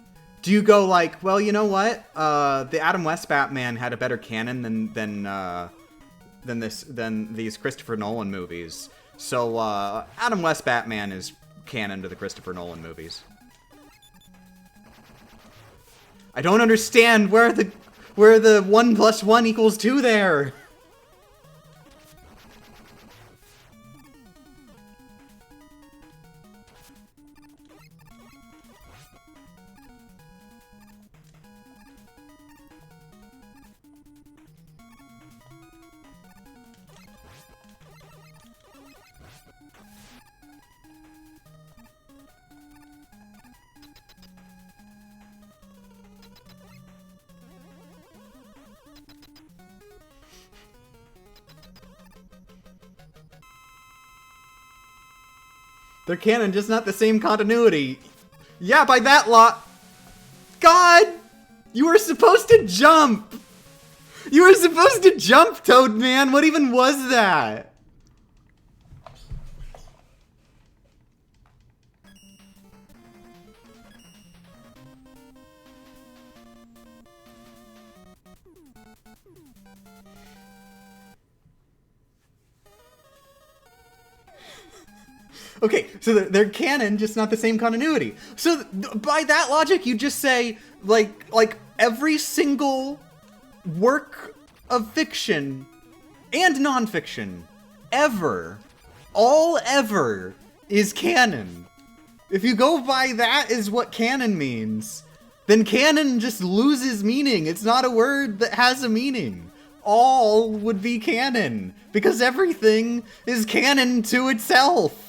Do you go like, well, you know what? The Adam West Batman had a better canon than these Christopher Nolan movies. So Adam West Batman is canon to the Christopher Nolan movies. I don't understand where the 1 + 1 = 2 there. They're canon, just not the same continuity. Yeah, by that lot. God! You were supposed to jump! You were supposed to jump, Toadman! What even was that? Okay, so they're canon, just not the same continuity. So by that logic, you just say like every single work of fiction and nonfiction ever, all ever, is canon. If you go by that is what canon means, then canon just loses meaning. It's not a word that has a meaning. All would be canon because everything is canon to itself.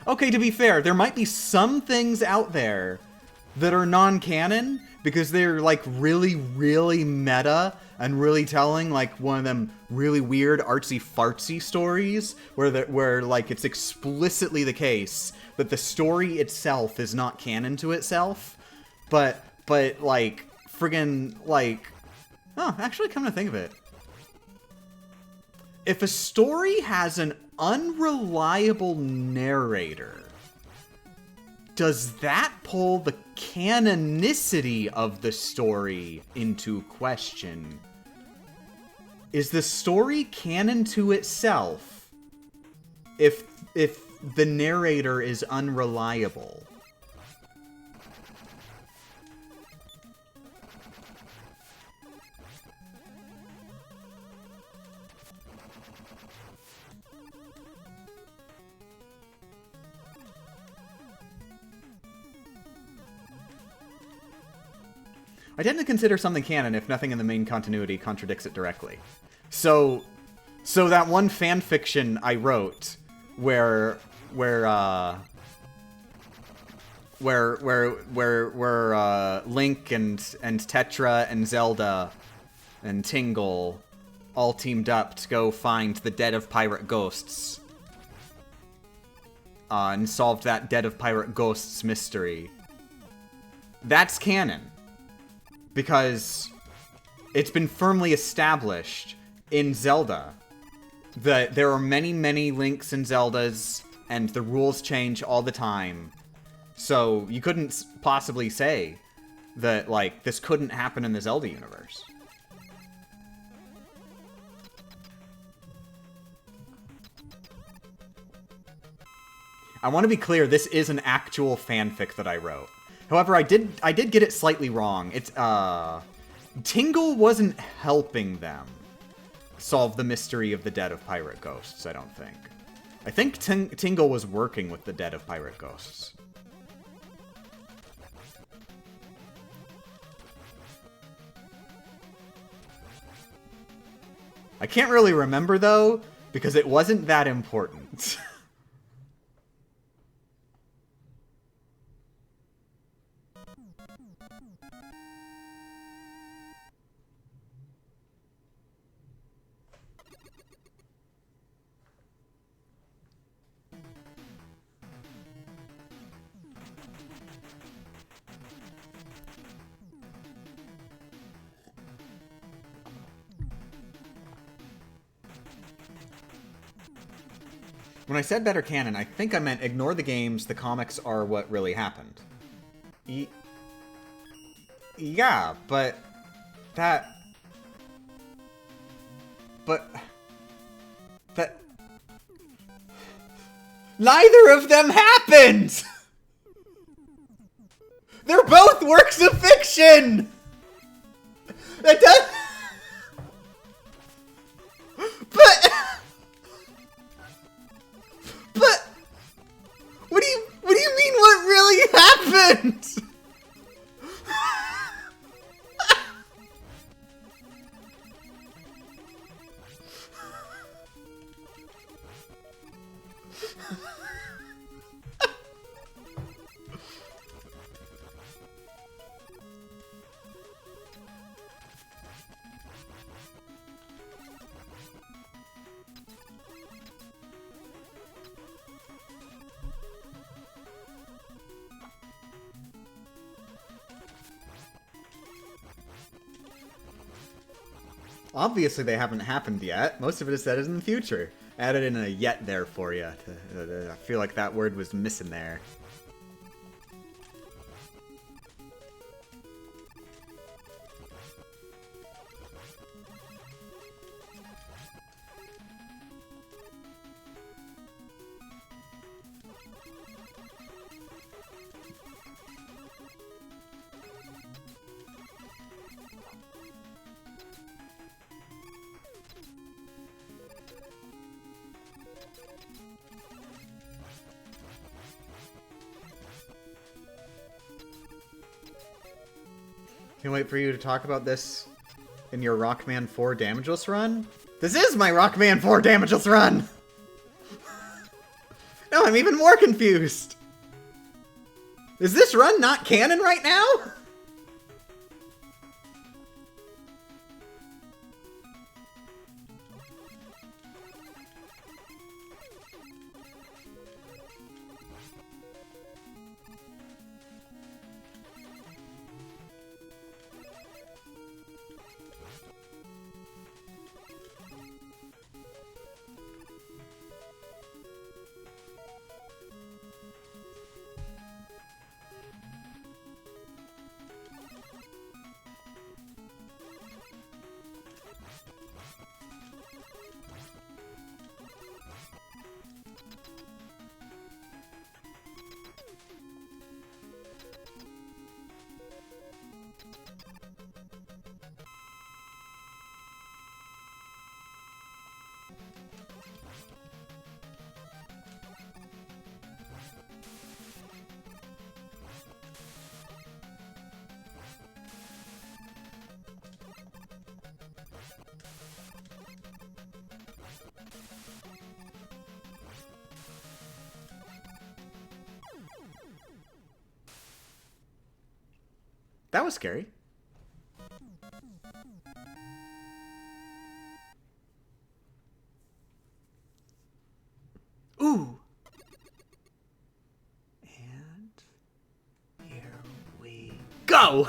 Okay, to be fair, there might be some things out there that are non-canon because they're like really, really meta and really telling, like one of them really weird artsy-fartsy stories where like it's explicitly the case that the story itself is not canon to itself, but like friggin' like, oh, actually come to think of it, if a story has an unreliable narrator, does that pull the canonicity of the story into question? Is the story canon to itself if the narrator is unreliable? I tend to consider something canon if nothing in the main continuity contradicts it directly. So that one fan fiction I wrote where Link and Tetra and Zelda and Tingle all teamed up to go find the Dead of Pirate Ghosts and solved that Dead of Pirate Ghosts mystery. That's canon. Because it's been firmly established in Zelda that there are many, many Links and Zeldas, and the rules change all the time. So you couldn't possibly say that, like, this couldn't happen in the Zelda universe. I want to be clear, this is an actual fanfic that I wrote. However, I did get it slightly wrong. It's, Tingle wasn't helping them solve the mystery of the Dead of Pirate Ghosts, I don't think. I think Tingle was working with the Dead of Pirate Ghosts. I can't really remember, though, because it wasn't that important. When I said better canon, I think I meant ignore the games, the comics are what really happened. Yeah, but... That... Neither of them happened! They're both works of fiction! That does... But... What do you mean what really happened? Obviously they haven't happened yet. Most of it is said in the future. Added in a yet there for you. I feel like that word was missing there. Can't wait for you to talk about this in your Rockman 4 Damageless run. This is my Rockman 4 Damageless run! No, I'm even more confused! Is this run not canon right now? That was scary. Ooh. And here we go.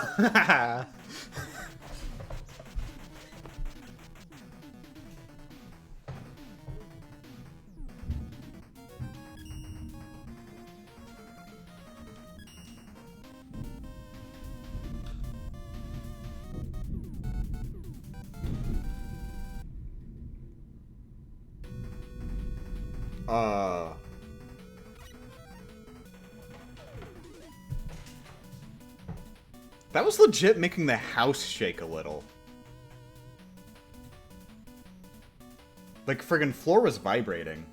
That was legit making the house shake a little. Like, friggin' floor was vibrating.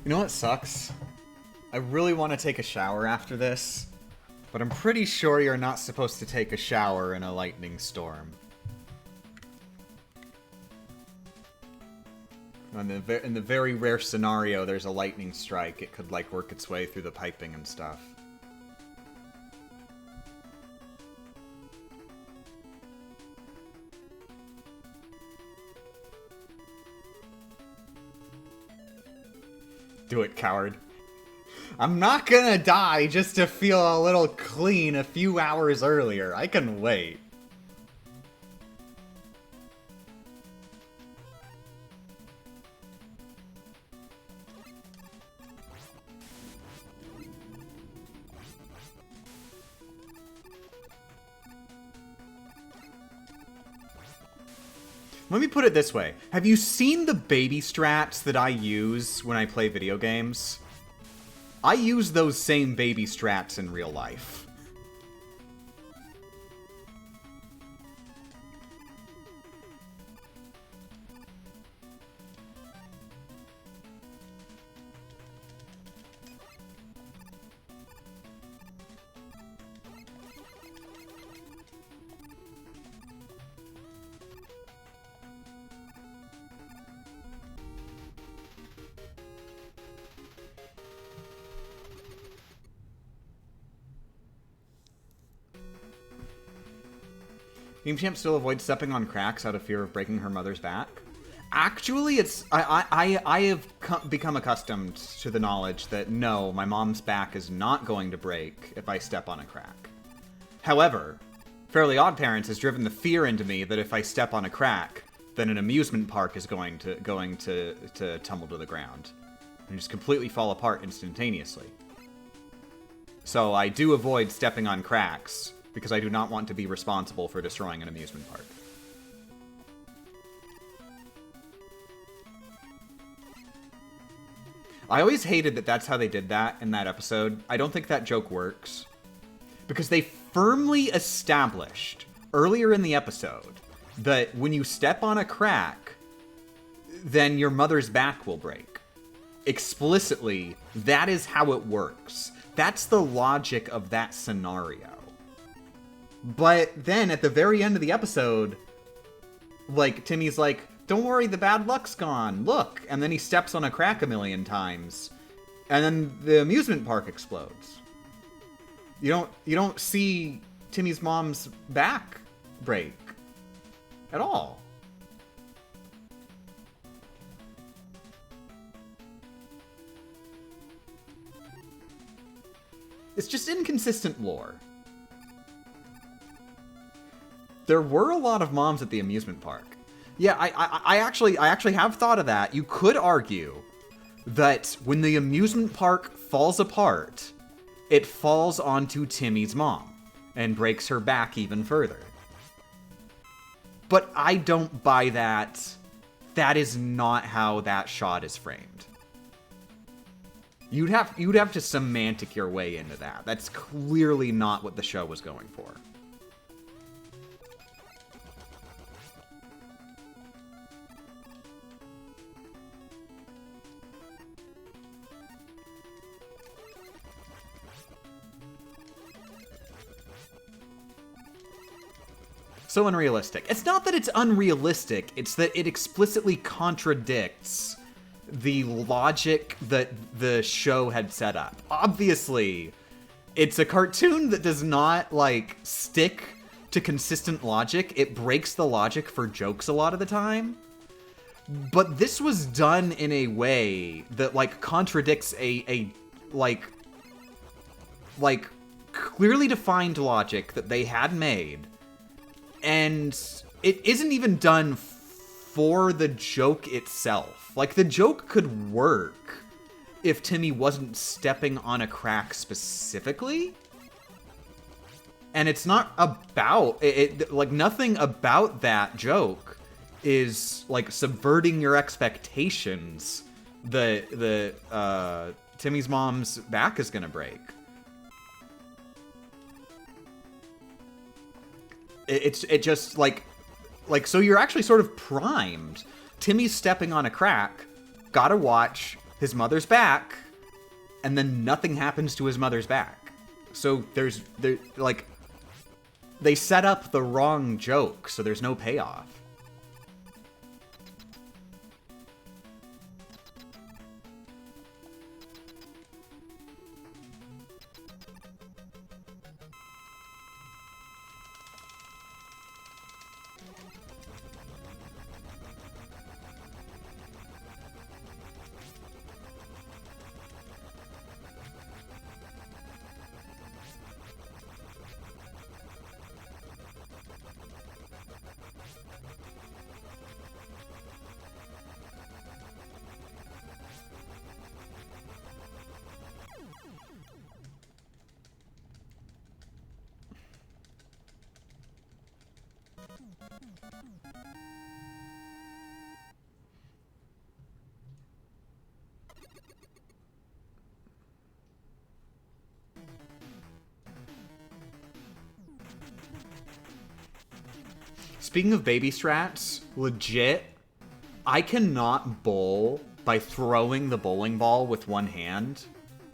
You know what sucks? I really want to take a shower after this, but I'm pretty sure you're not supposed to take a shower in a lightning storm. In the very rare scenario there's a lightning strike, it could, like, work its way through the piping and stuff. Do it, coward. I'm not gonna die just to feel a little clean a few hours earlier. I can wait. Let me put it this way. Have you seen the baby strats that I use when I play video games? I use those same baby strats in real life. Game Champ still avoids stepping on cracks out of fear of breaking her mother's back. Actually, I have become accustomed to the knowledge that no, my mom's back is not going to break if I step on a crack. However, Fairly Odd Parents has driven the fear into me that if I step on a crack, then an amusement park is going to tumble to the ground and just completely fall apart instantaneously. So I do avoid stepping on cracks, because I do not want to be responsible for destroying an amusement park. I always hated that that's how they did that in that episode. I don't think that joke works. Because they firmly established earlier in the episode that when you step on a crack, then your mother's back will break. Explicitly, that is how it works. That's the logic of that scenario. But then, at the very end of the episode, like, Timmy's like, don't worry, the bad luck's gone, look! And then he steps on a crack a million times, and then the amusement park explodes. You don't see Timmy's mom's back break. At all. It's just inconsistent lore. There were a lot of moms at the amusement park. Yeah, I actually have thought of that. You could argue that when the amusement park falls apart, it falls onto Timmy's mom and breaks her back even further. But I don't buy that. That is not how that shot is framed. You'd have to semantic your way into that. That's clearly not what the show was going for. So unrealistic. It's not that it's unrealistic, it's that it explicitly contradicts the logic that the show had set up. Obviously, it's a cartoon that does not, like, stick to consistent logic. It breaks the logic for jokes a lot of the time. But this was done in a way that, like, contradicts a clearly defined logic that they had made. And it isn't even done for the joke itself. Like, the joke could work if Timmy wasn't stepping on a crack specifically. And it's not about like, nothing about that joke is, like, subverting your expectations that Timmy's mom's back is gonna break. It just, like, so you're actually sort of primed. Timmy's stepping on a crack, gotta watch, his mother's back, and then nothing happens to his mother's back. So like, they set up the wrong joke, so there's no payoff. Speaking of baby strats, legit, I cannot bowl by throwing the bowling ball with one hand,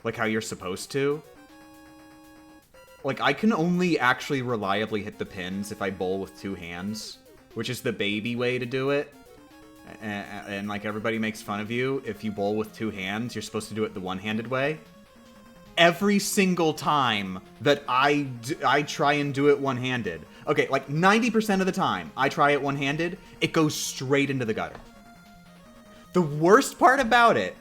like how you're supposed to. Like, I can only actually reliably hit the pins if I bowl with two hands, which is the baby way to do it. And like, everybody makes fun of you if you bowl with two hands. You're supposed to do it the one-handed way. Every single time that I try and do it one-handed, okay, like 90% of the time I try it one-handed, it goes straight into the gutter. The worst part about it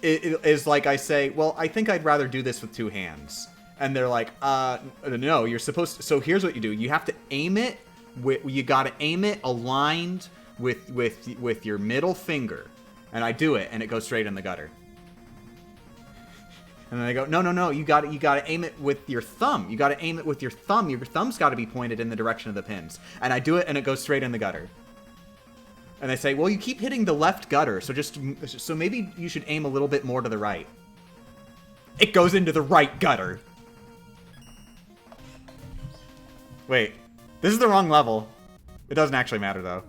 is like, I say, well, I think I'd rather do this with two hands. And they're like, no, you're supposed to. So here's what you do. You have to aim it, you gotta aim it aligned with your middle finger. And I do it, and it goes straight in the gutter. And then they go, no, you gotta aim it with your thumb. You gotta aim it with your thumb. Your thumb's gotta be pointed in the direction of the pins. And I do it, and it goes straight in the gutter. And they say, well, you keep hitting the left gutter, so maybe you should aim a little bit more to the right. It goes into the right gutter. Wait, this is the wrong level. It doesn't actually matter, though.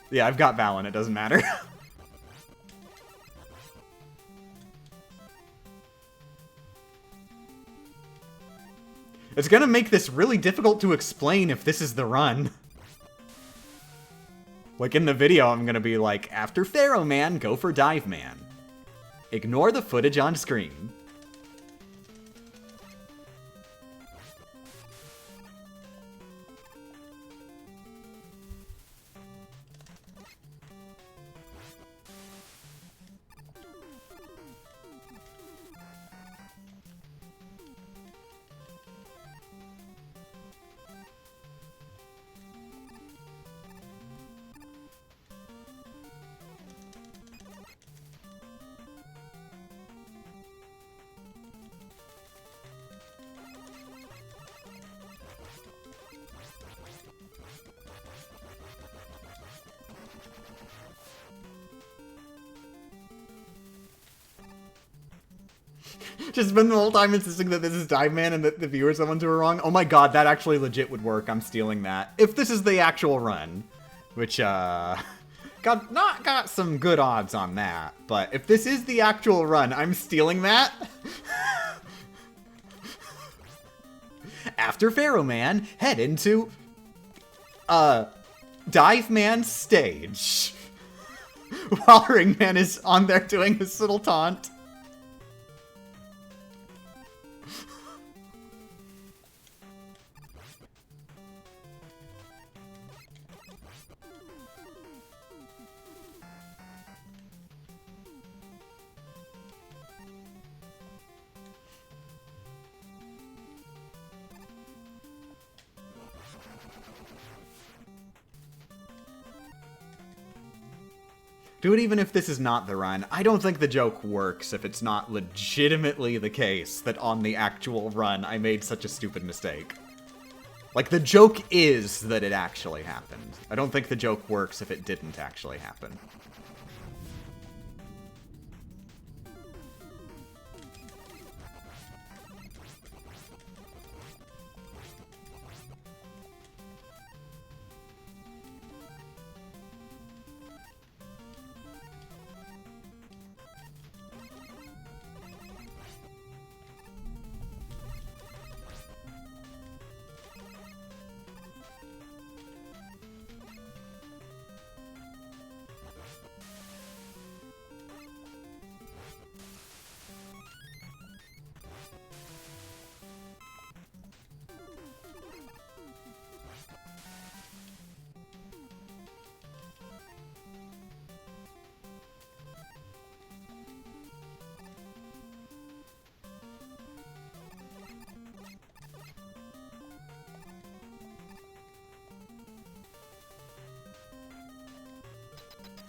Yeah, I've got Valen, it doesn't matter. It's gonna make this really difficult to explain if this is the run. Like, in the video, I'm gonna be like, after Pharaoh Man, go for Dive Man. Ignore the footage on screen. Just spend the whole time insisting that this is Dive Man and that the viewers the ones who are wrong. Oh my god, that actually legit would work. I'm stealing that. If this is the actual run. Which, got some good odds on that. But if this is the actual run, I'm stealing that. After Pharaoh Man, head into, Dive Man's stage. While Ring Man is on there doing this little taunt. Do it even if this is not the run. I don't think the joke works if it's not legitimately the case that on the actual run I made such a stupid mistake. Like, the joke is that it actually happened. I don't think the joke works if it didn't actually happen.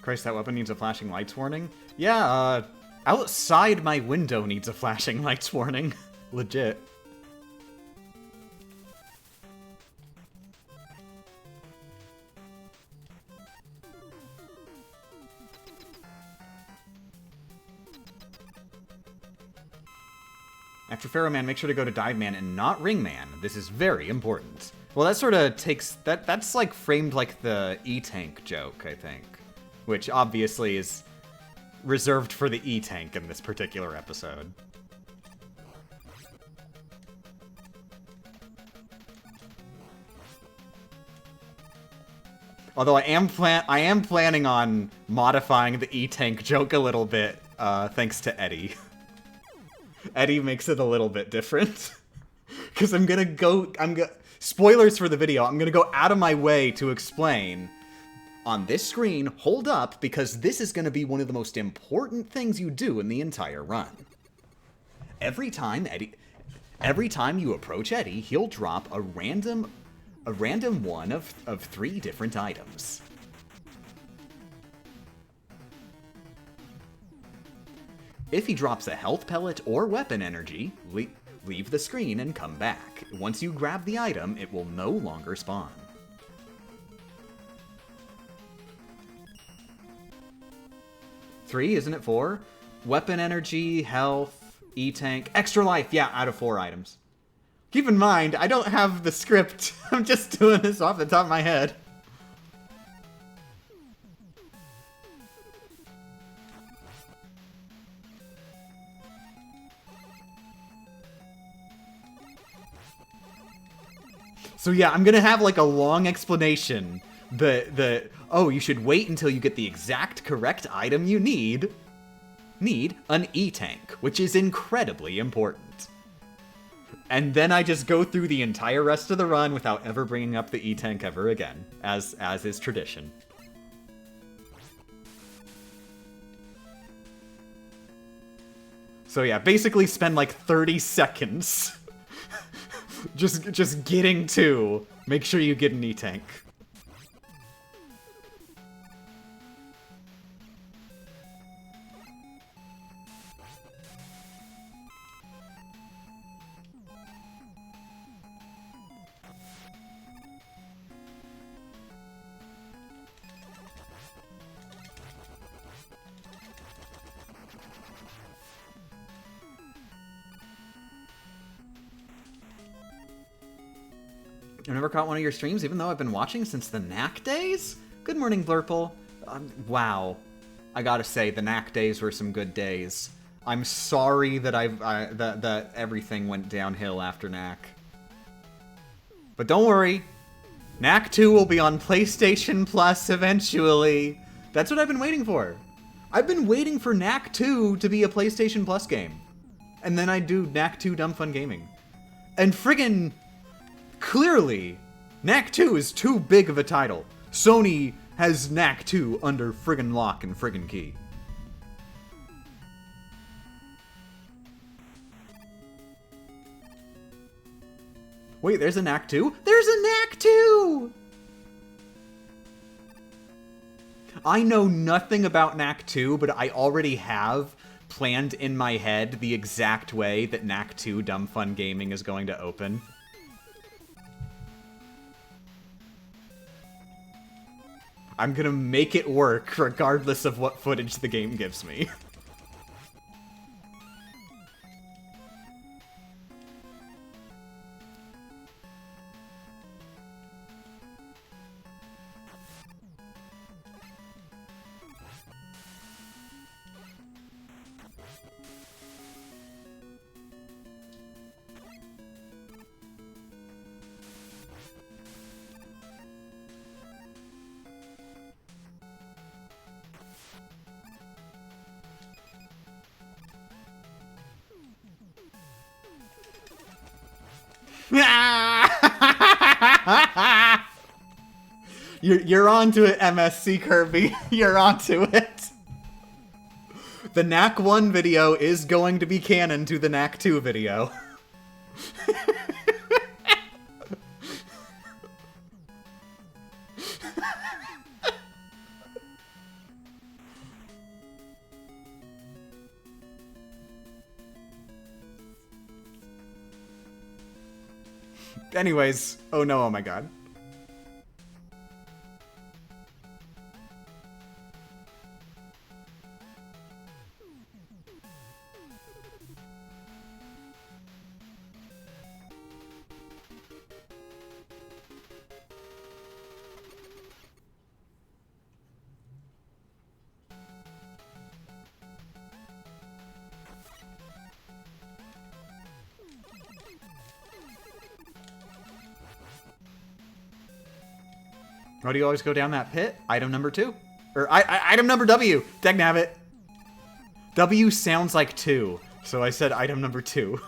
Christ, that weapon needs a flashing lights warning? Yeah, outside my window needs a flashing lights warning. Legit. After Pharaoh Man, make sure to go to Dive Man and not Ring Man. This is very important. Well, that sort of takes... That's like framed like the E-Tank joke, I think. Which obviously is reserved for the E-Tank in this particular episode. Although I am planning on modifying the E-Tank joke a little bit, thanks to Eddie. Eddie makes it a little bit different. Because spoilers for the video, I'm gonna go out of my way to explain. On this screen, hold up, because this is gonna be one of the most important things you do in the entire run. Every time you approach Eddie, he'll drop a random one of 3 different items. If he drops a health pellet or weapon energy, leave the screen and come back. Once you grab the item, it will no longer spawn. Three, isn't it 4? Weapon energy, health, E-Tank, extra life, yeah, out of 4 items. Keep in mind, I don't have the script. I'm just doing this off the top of my head. So yeah, I'm gonna have like a long explanation. Oh, you should wait until you get the exact correct item you need. Need an E-Tank, which is incredibly important. And then I just go through the entire rest of the run without ever bringing up the E-Tank ever again, as is tradition. So yeah, basically spend like 30 seconds just getting to make sure you get an E-Tank. I've never caught one of your streams, even though I've been watching since the Knack days? Good morning, Blurple. Wow. I gotta say, the Knack days were some good days. I'm sorry that that everything went downhill after Knack. But don't worry. Knack 2 will be on PlayStation Plus eventually. That's what I've been waiting for. I've been waiting for Knack 2 to be a PlayStation Plus game. And then I do Knack 2 Dumb Fun Gaming. And friggin'... Clearly, Knack 2 is too big of a title. Sony has Knack 2 under friggin' lock and friggin' key. Wait, there's a Knack 2? There's a Knack 2! I know nothing about Knack 2, but I already have planned in my head the exact way that Knack 2 Dumb Fun Gaming is going to open. I'm gonna make it work, regardless of what footage the game gives me. You're onto it, MSC Kirby. You're onto it. The Knack 1 video is going to be canon to the Knack 2 video. Anyways, oh no, oh my god. Why do you always go down that pit? Item number 2. Or item number W. Dagnabbit. W sounds like 2, so I said item number 2.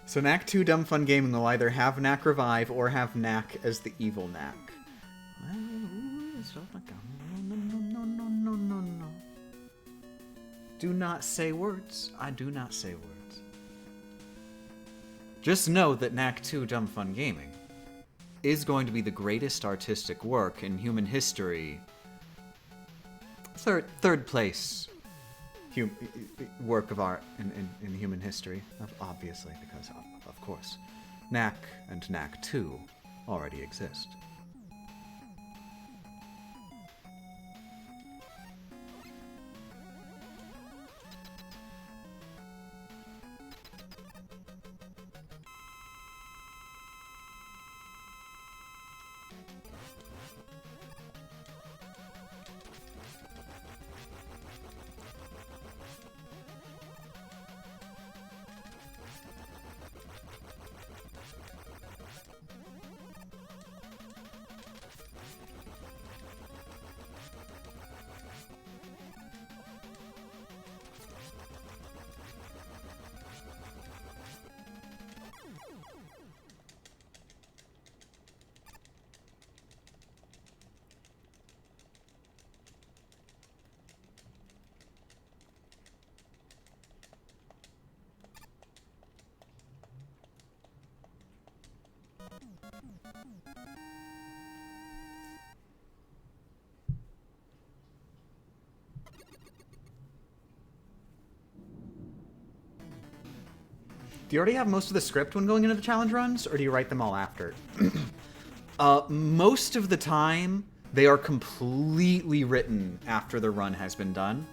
So Knack 2 Dumb Fun Gaming will either have Knack Revive or have Knack as the evil Knack. No. Do not say words. I do not say words. Just know that Knack 2 Dumb Fun Gaming is going to be the greatest artistic work in human history. Third place work of art in human history, obviously, because of course, Knack and Knack 2 already exist. Do you already have most of the script when going into the challenge runs, or do you write them all after? Most of the time, they are completely written after the run has been done.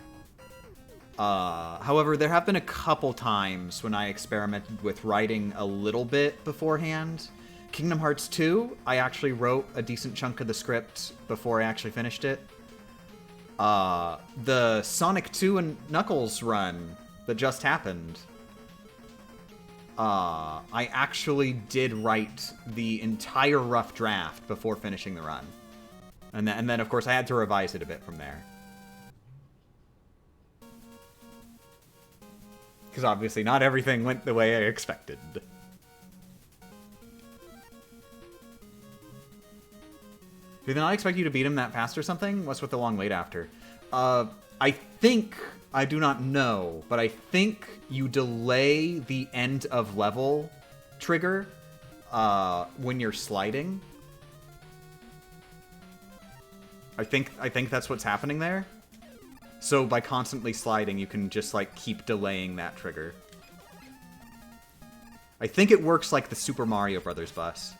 However, there have been a couple times when I experimented with writing a little bit beforehand. Kingdom Hearts 2, I actually wrote a decent chunk of the script before I actually finished it. The Sonic 2 and Knuckles run that just happened, I actually did write the entire rough draft before finishing the run. And then, of course, I had to revise it a bit from there. Because obviously not everything went the way I expected. Did they not expect you to beat him that fast or something? What's with the long wait after? I think... I do not know, but I think you delay the end of level trigger when you're sliding. I think that's what's happening there. So by constantly sliding, you can just, like, keep delaying that trigger. I think it works like the Super Mario Brothers bus.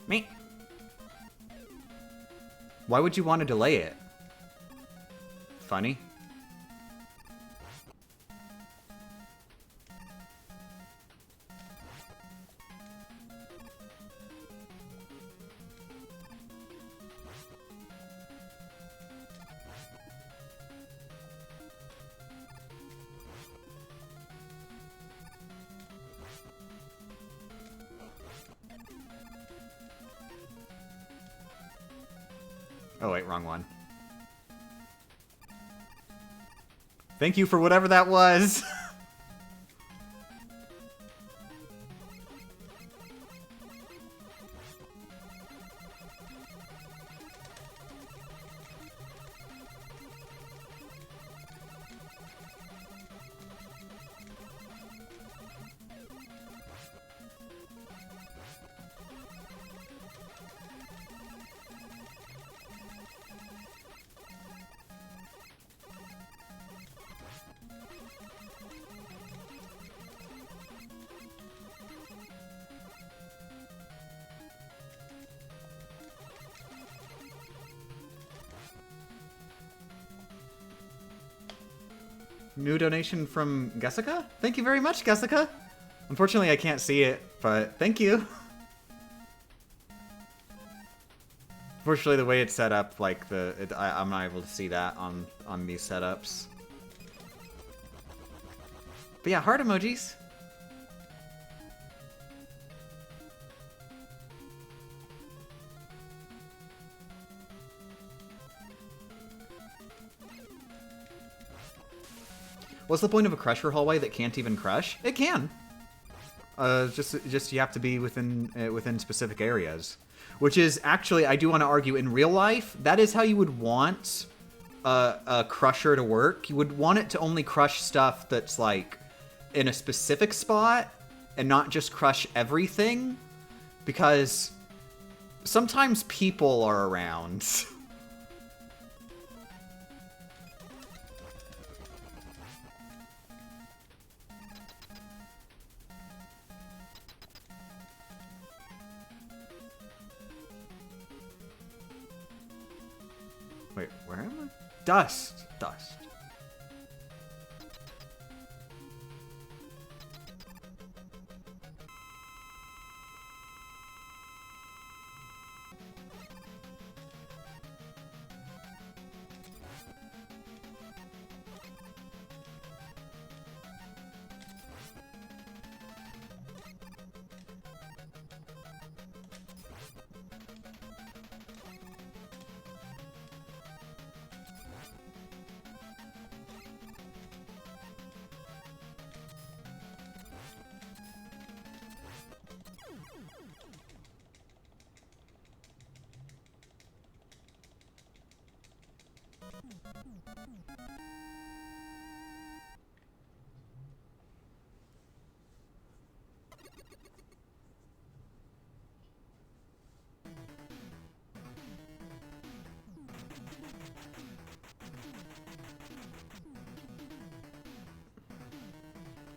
Me. Why would you want to delay it? Funny. Oh wait, wrong one. Thank you for whatever that was. New donation from Jessica? Thank you very much, Jessica. Unfortunately, I can't see it, but thank you. Unfortunately, the way it's set up, like I'm not able to see that on these setups. But yeah, heart emojis. What's the point of a crusher hallway that can't even crush? It can. Just you have to be within specific areas, which is actually, I do want to argue, in real life that is how you would want a crusher to work. You would want it to only crush stuff that's like in a specific spot and not just crush everything, because sometimes people are around. Wait, where am I? Dust. Dust.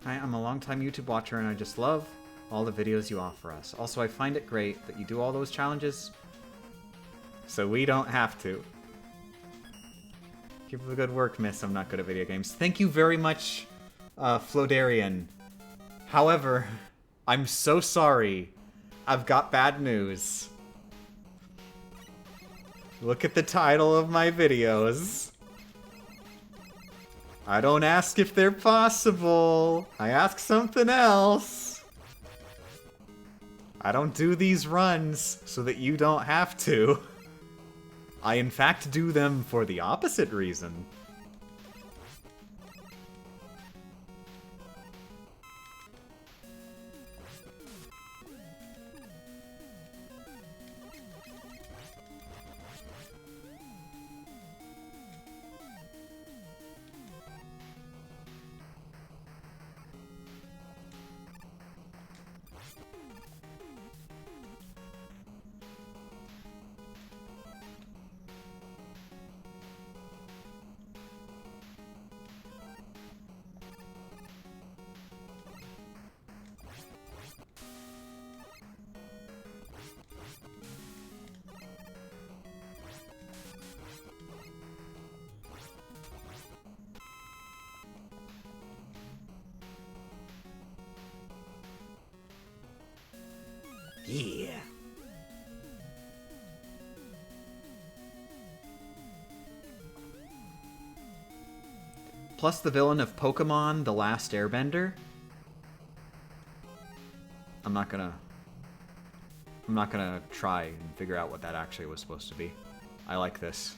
I'm a longtime YouTube watcher and I just love all the videos you offer us. Also, I find it great that you do all those challenges so we don't have to. Keep up the good work, miss. I'm not good at video games. Thank you very much, Flodarian. However, I'm so sorry. I've got bad news. Look at the title of my videos. I don't ask if they're possible. I ask something else. I don't do these runs so that you don't have to. I in fact do them for the opposite reason. here. Plus the villain of Pokemon The Last Airbender. I'm not gonna try and figure out what that actually was supposed to be. I like this.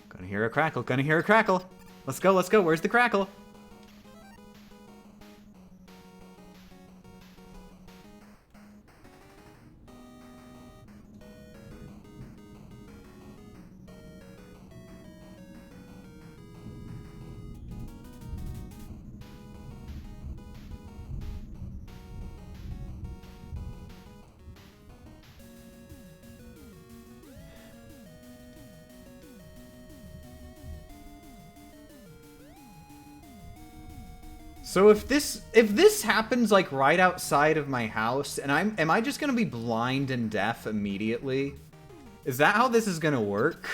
Gonna hear a crackle, gonna hear a crackle. Let's go, let's go. Where's the crackle? So if this happens like right outside of my house, and am I just gonna be blind and deaf immediately? Is that how this is gonna work?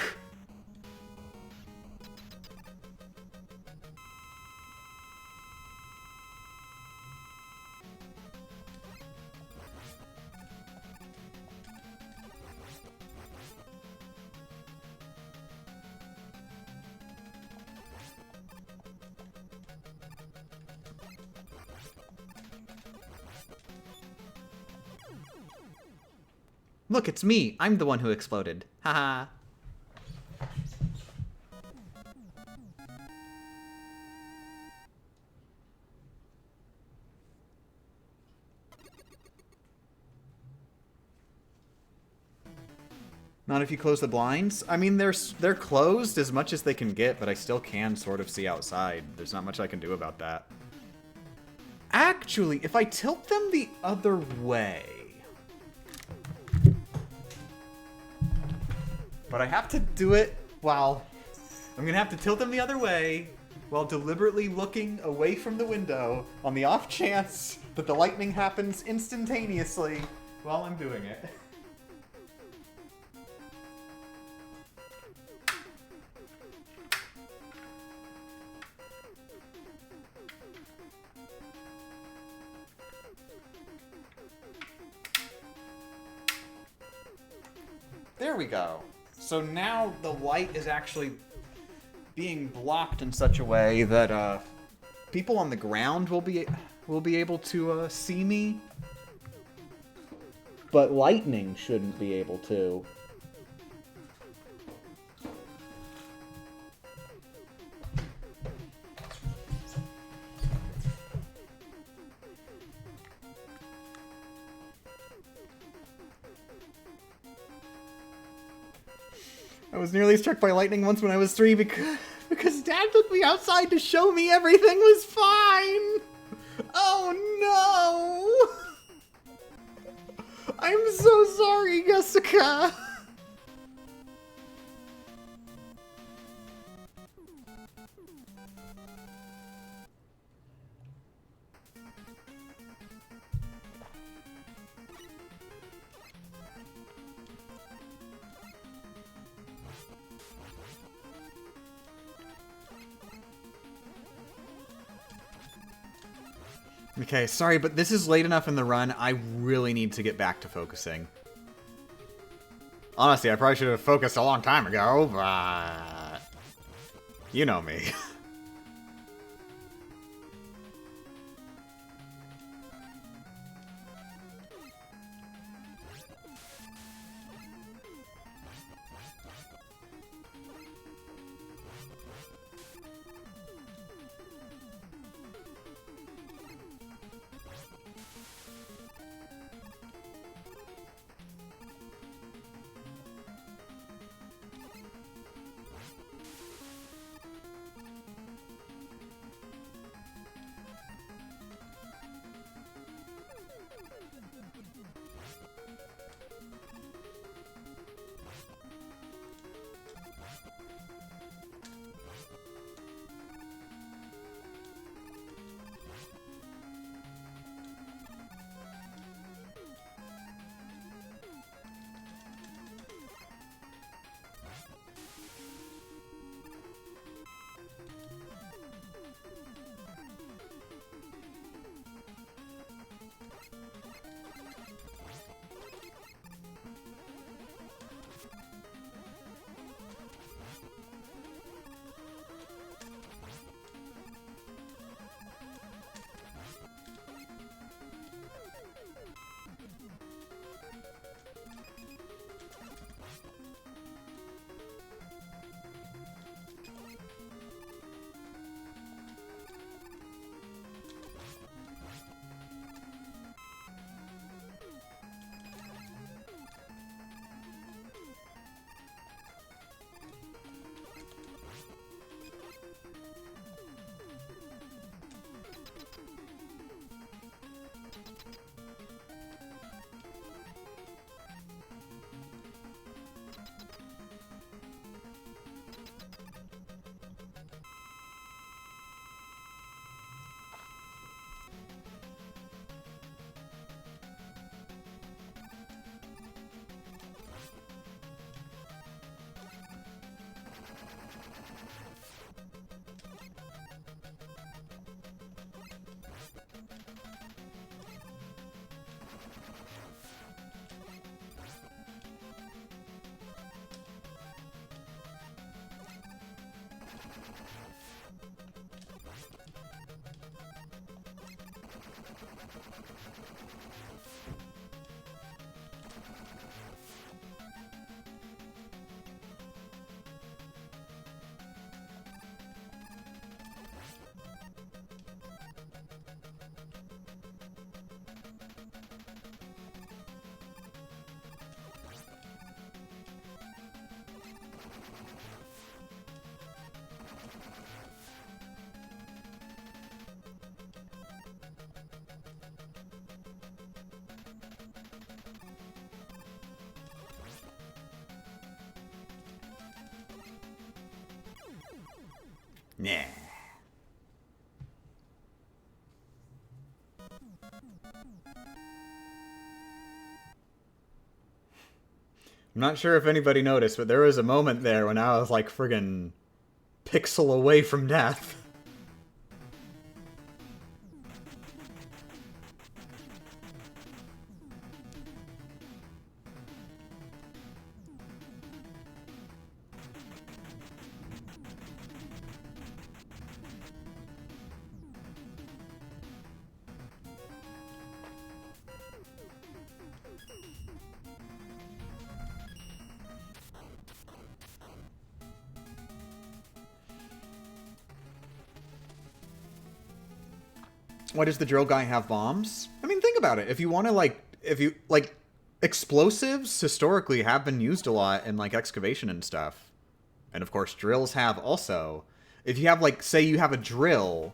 Look, it's me. I'm the one who exploded. Haha. Not if you close the blinds? I mean, they're closed as much as they can get, but I still can sort of see outside. There's not much I can do about that. Actually, if I tilt them the other way... But I have to do it while... I'm gonna have to tilt them the other way while deliberately looking away from the window on the off chance that the lightning happens instantaneously while I'm doing it. There we go. So now the light is actually being blocked in such a way that people on the ground will be able to see me, but lightning shouldn't be able to. I was nearly struck by lightning once when I was 3 because Dad took me outside to show me everything was fine. Oh no! I'm so sorry, Jessica. Okay, sorry, but this is late enough in the run. I really need to get back to focusing. Honestly, I probably should have focused a long time ago, but... You know me. Nah. I'm not sure if anybody noticed, but there was a moment there when I was like friggin' pixel away from death. Why does the drill guy have bombs? I mean, think about it. If you want to, like, explosives historically have been used a lot in, like, excavation and stuff. And, of course, drills have also. If you have, like, say you have a drill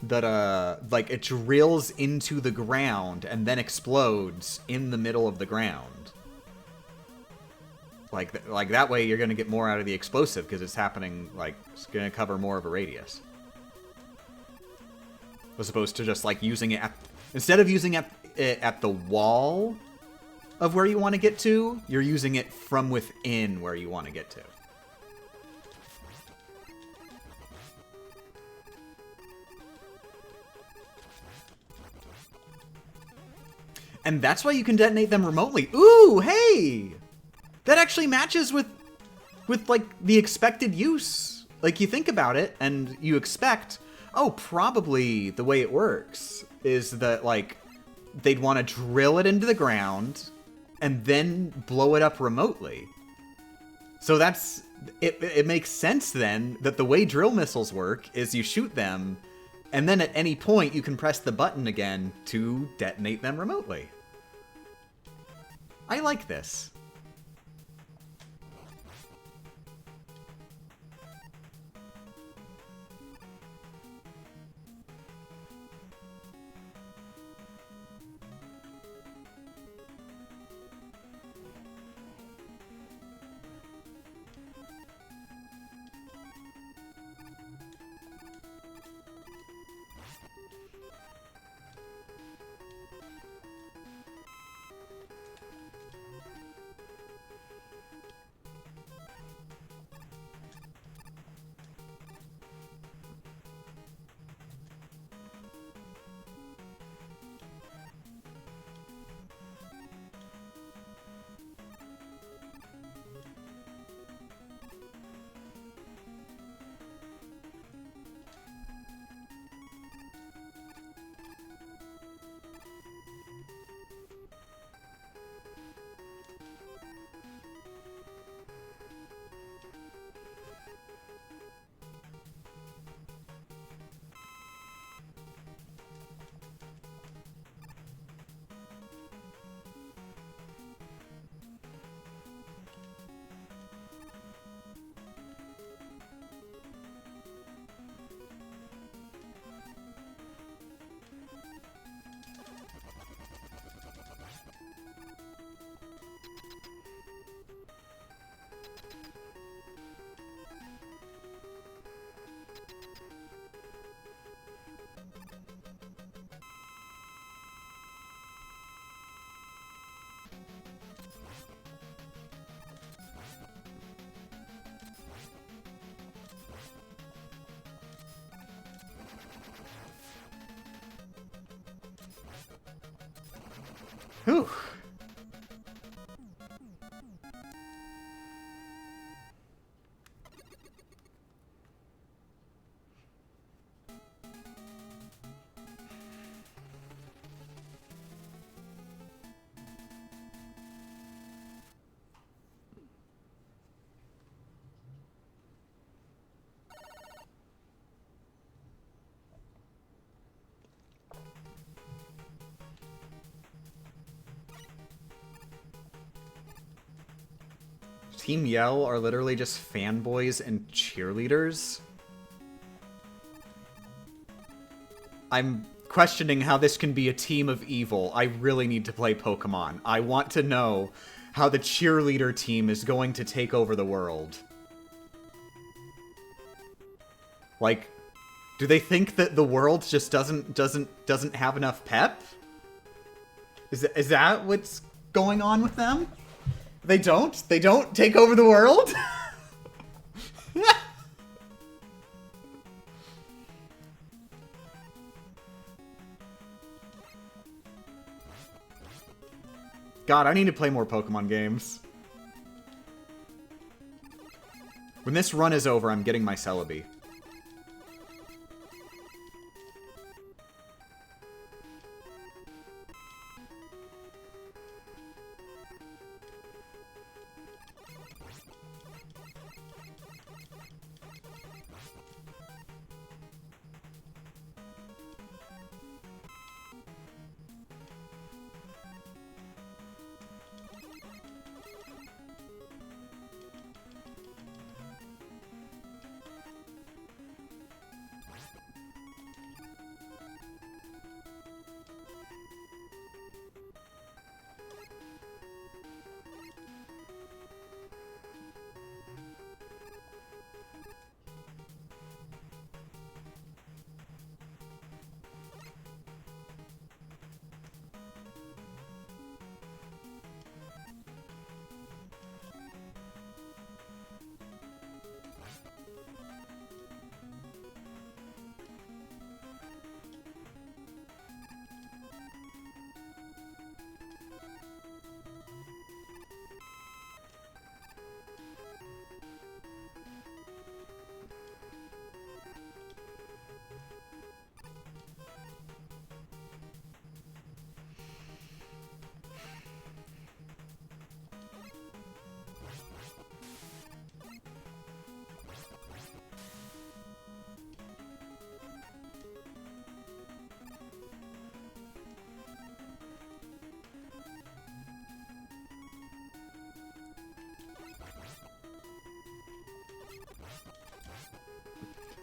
that, like, it drills into the ground and then explodes in the middle of the ground. Like that way you're going to get more out of the explosive because it's happening, like, it's going to cover more of a radius. As opposed to just, like, using it instead of using it at the wall of where you want to get to, you're using it from within where you want to get to. And that's why you can detonate them remotely. Ooh, hey! That actually matches with like, the expected use. Like, you think about it, and you expect... Oh, probably the way it works is that, like, they'd want to drill it into the ground and then blow it up remotely. So that's... It makes sense, then, that the way drill missiles work is you shoot them, and then at any point you can press the button again to detonate them remotely. I like this. Whew. Team Yell are literally just fanboys and cheerleaders. I'm questioning how this can be a team of evil. I really need to play Pokemon. I want to know how the cheerleader team is going to take over the world. Like, do they think that the world just doesn't have enough pep? Is that what's going on with them? They don't take over the world? God, I need to play more Pokemon games. When this run is over, I'm getting my Celebi.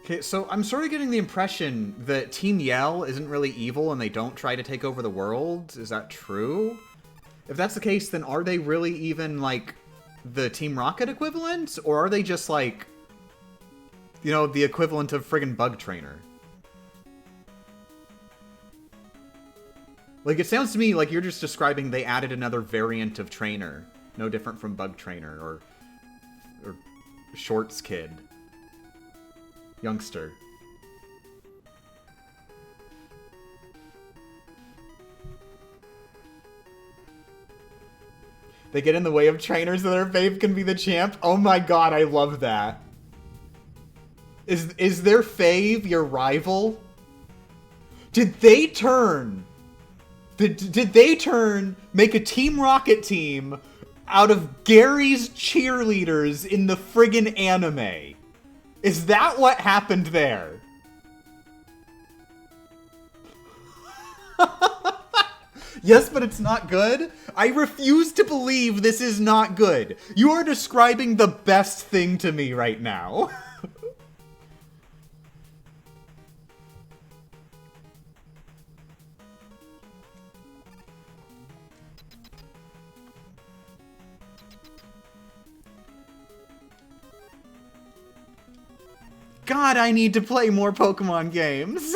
Okay, so I'm sort of getting the impression that Team Yell isn't really evil and they don't try to take over the world. Is that true? If that's the case, then are they really even, like, the Team Rocket equivalent? Or are they just, like, you know, the equivalent of friggin' Bug Trainer? Like, it sounds to me like you're just describing they added another variant of Trainer. No different from Bug Trainer or Shorts Kid. Youngster. They get in the way of trainers so their fave can be the champ? Oh my god, I love that. Is their fave your rival? Did they turn... Did they make a Team Rocket team out of Gary's cheerleaders in the friggin' anime? Is that what happened there? Yes, but it's not good? I refuse to believe this is not good. You are describing the best thing to me right now. God, I need to play more Pokemon games.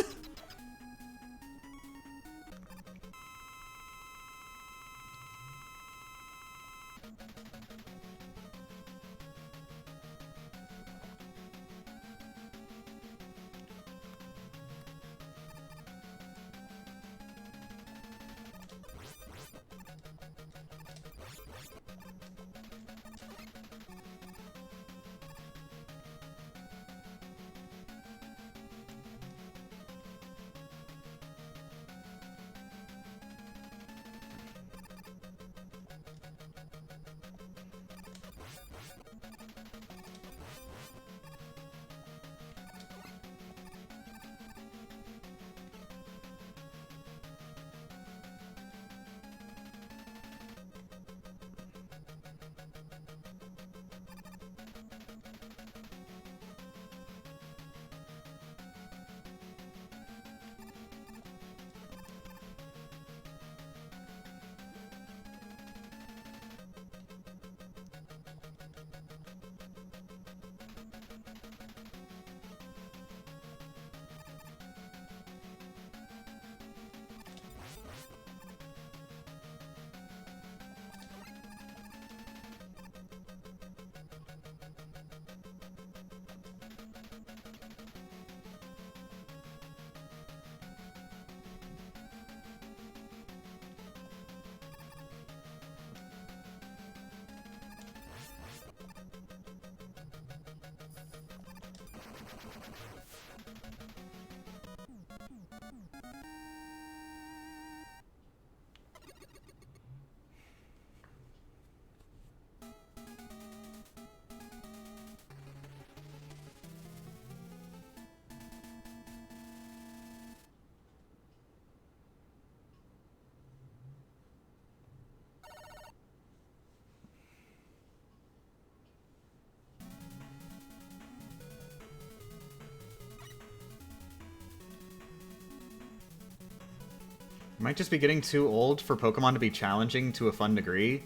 Might just be getting too old for Pokemon to be challenging to a fun degree.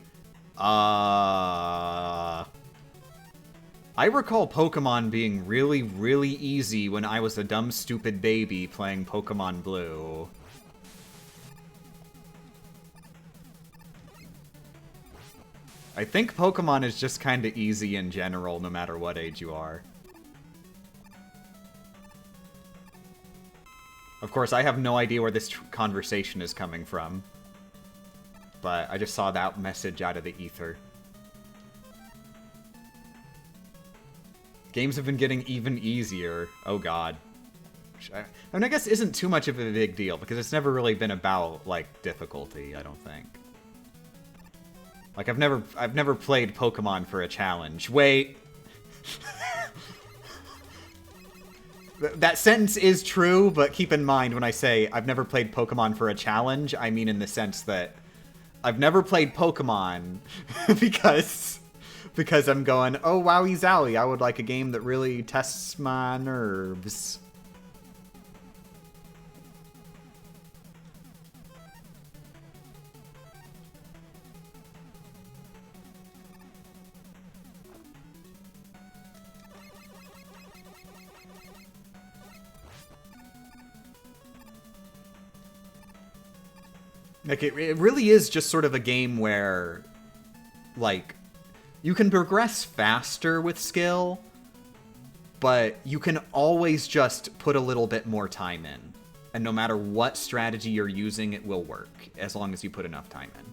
I recall Pokemon being really, really easy when I was a dumb, stupid baby playing Pokemon Blue. I think Pokemon is just kind of easy in general, no matter what age you are. Of course, I have no idea where this conversation is coming from. But I just saw that message out of the ether. Games have been getting even easier. Oh god. I mean, I guess isn't too much of a big deal, because it's never really been about, like, difficulty, I don't think. Like, I've never played Pokemon for a challenge. Wait. That sentence is true, but keep in mind when I say I've never played Pokemon for a challenge, I mean in the sense that I've never played Pokemon because I'm going, oh, wowie zowie, I would like a game that really tests my nerves. Like, it really is just sort of a game where, like, you can progress faster with skill, but you can always just put a little bit more time in. And no matter what strategy you're using, it will work, as long as you put enough time in.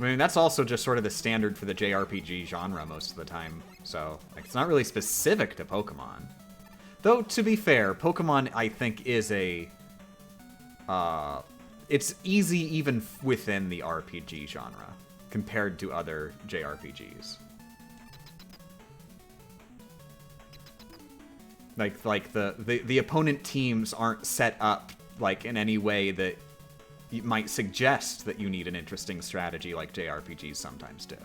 I mean, that's also just sort of the standard for the JRPG genre most of the time, so like, it's not really specific to Pokemon. Though, to be fair, Pokemon, I think, is a... it's easy even within the RPG genre, compared to other JRPGs. Like the opponent teams aren't set up, like, in any way that it might suggest that you need an interesting strategy like JRPGs sometimes do.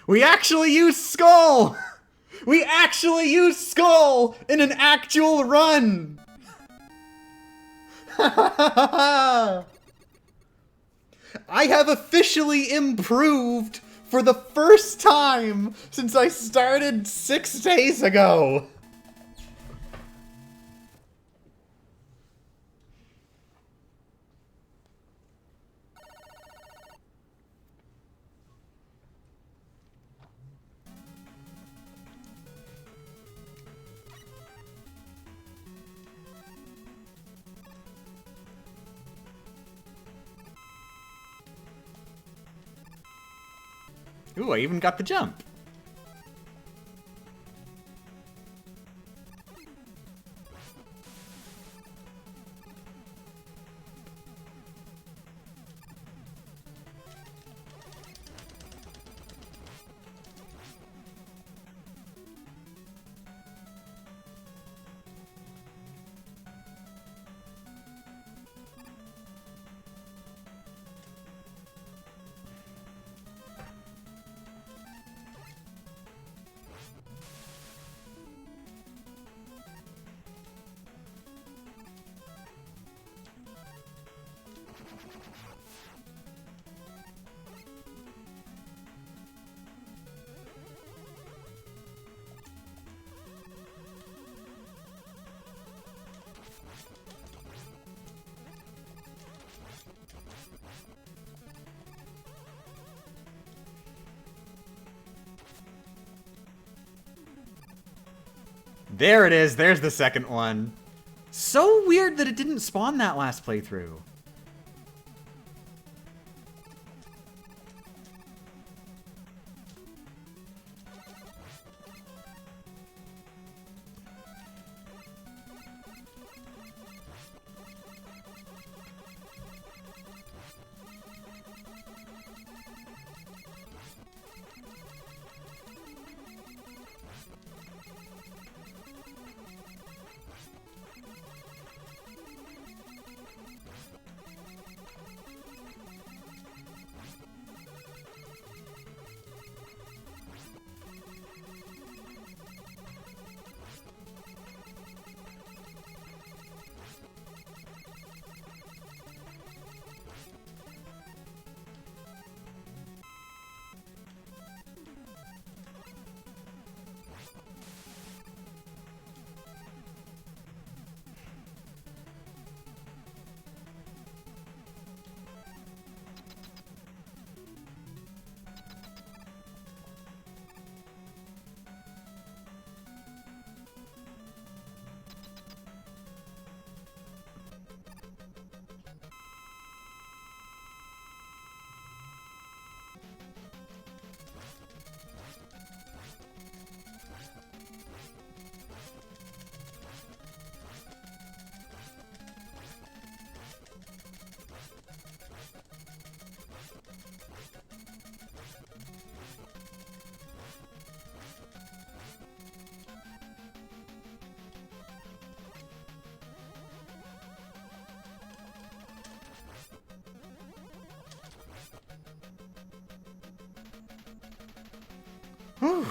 We actually used Skull! We actually used Skull in an actual run! I have officially improved for the first time since I started 6 days ago! Ooh, I even got the jump. There it is. There's the second one. So weird that it didn't spawn that last playthrough. Whew.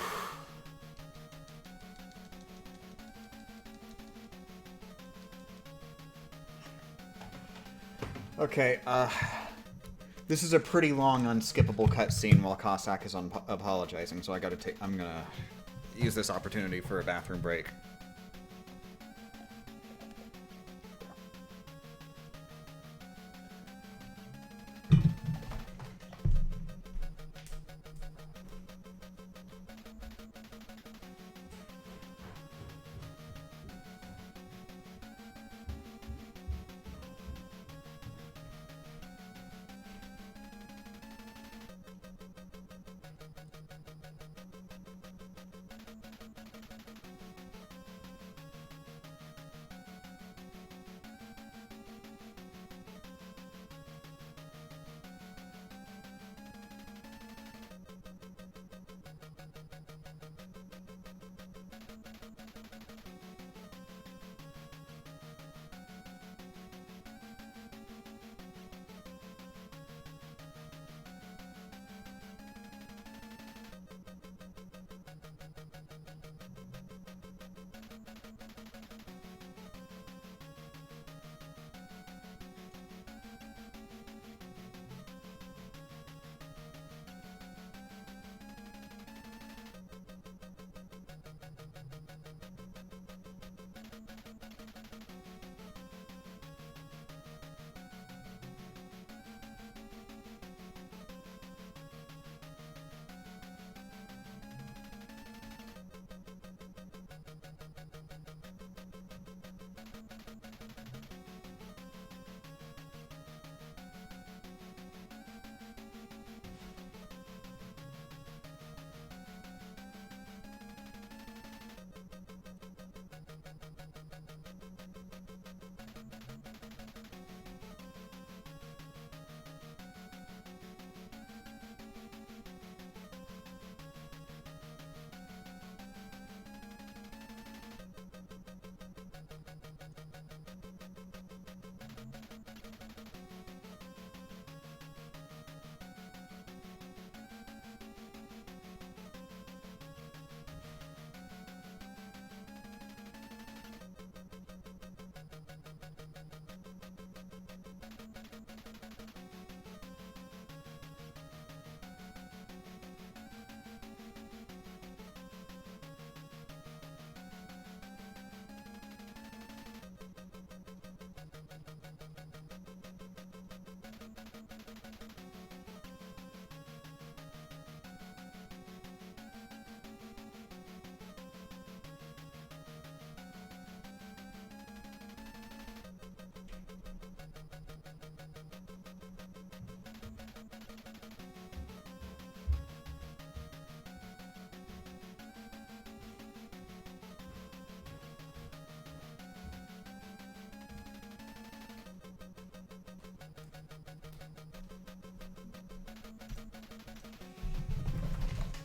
Okay, this is a pretty long, unskippable cutscene while Cossack is apologizing, so I'm gonna use this opportunity for a bathroom break.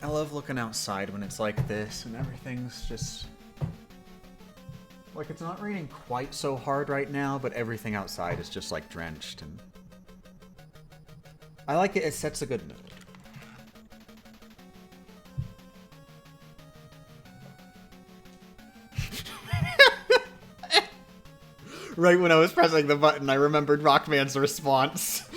I love looking outside when it's like this and everything's just... Like, it's not raining quite so hard right now, but everything outside is just, like, drenched. And I like it. It sets a good mood. Right when I was pressing the button, I remembered Rockman's response.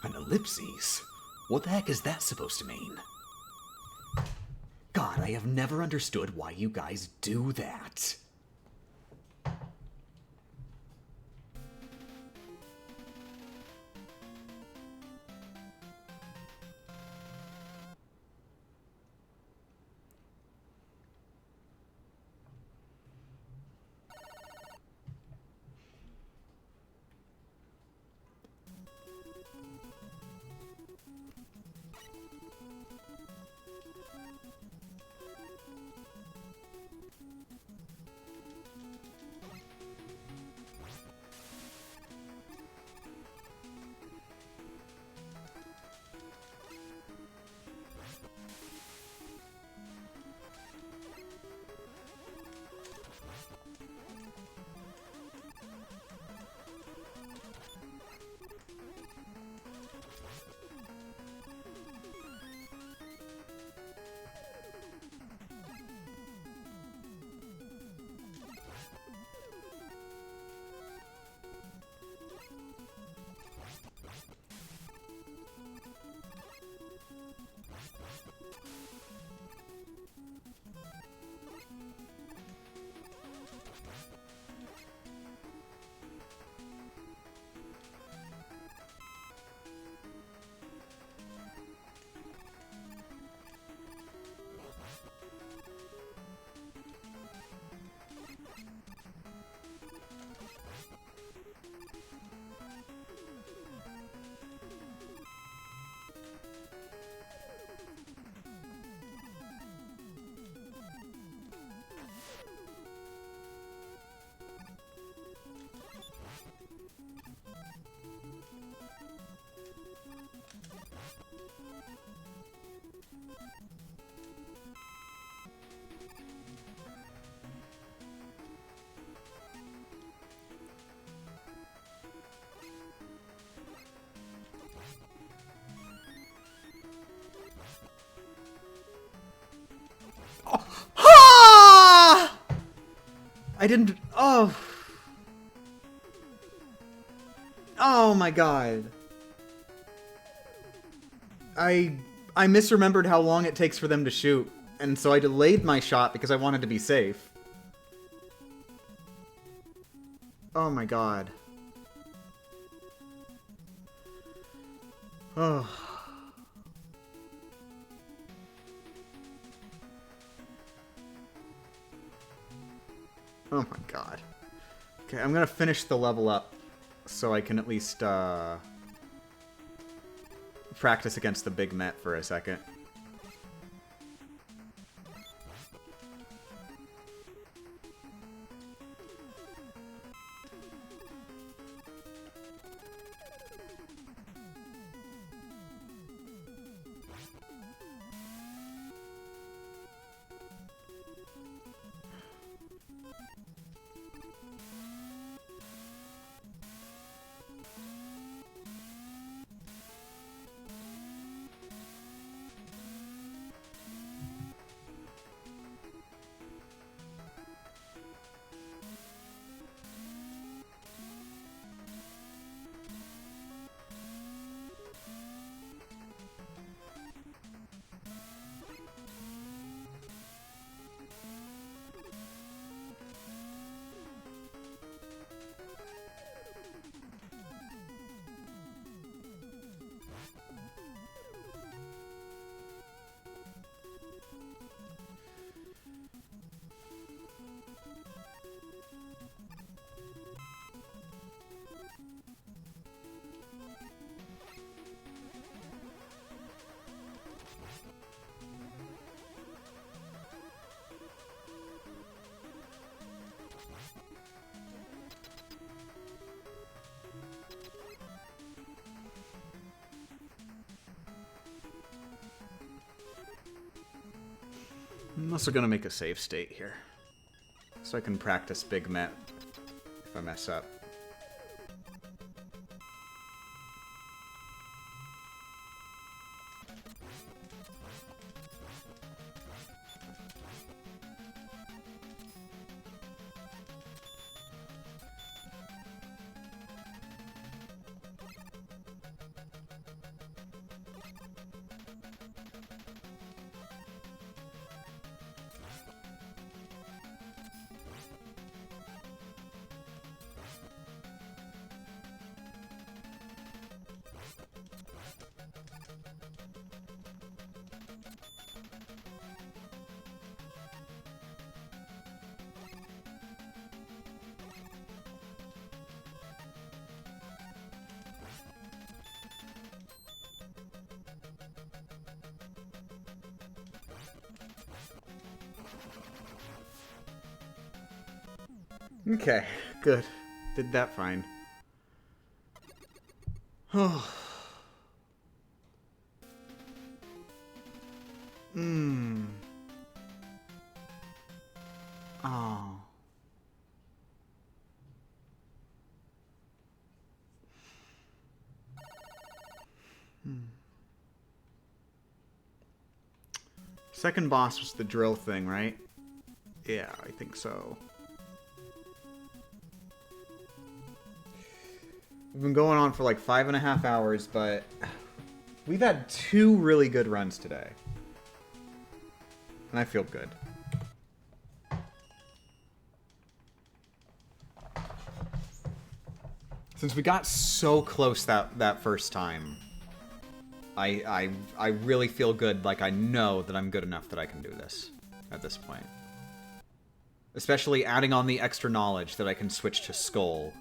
An ellipses? What the heck is that supposed to mean? God, I have never understood why you guys do that. Ah! I didn't... Oh. Oh my god. I misremembered how long it takes for them to shoot, and so I delayed my shot because I wanted to be safe. Oh my god. Oh. Oh my god. Okay, I'm gonna finish the level up so I can at least practice against the big Met for a second. I'm also gonna make a save state here, so I can practice Big Met if I mess up. Okay, good. Did that fine. Oh. Oh. Second boss was the drill thing, right? Yeah, I think so. We've been going on for like 5.5 hours, but we've had 2 really good runs today. And I feel good. Since we got so close that first time, I really feel good. Like, I know that I'm good enough that I can do this at this point. Especially adding on the extra knowledge that I can switch to Skull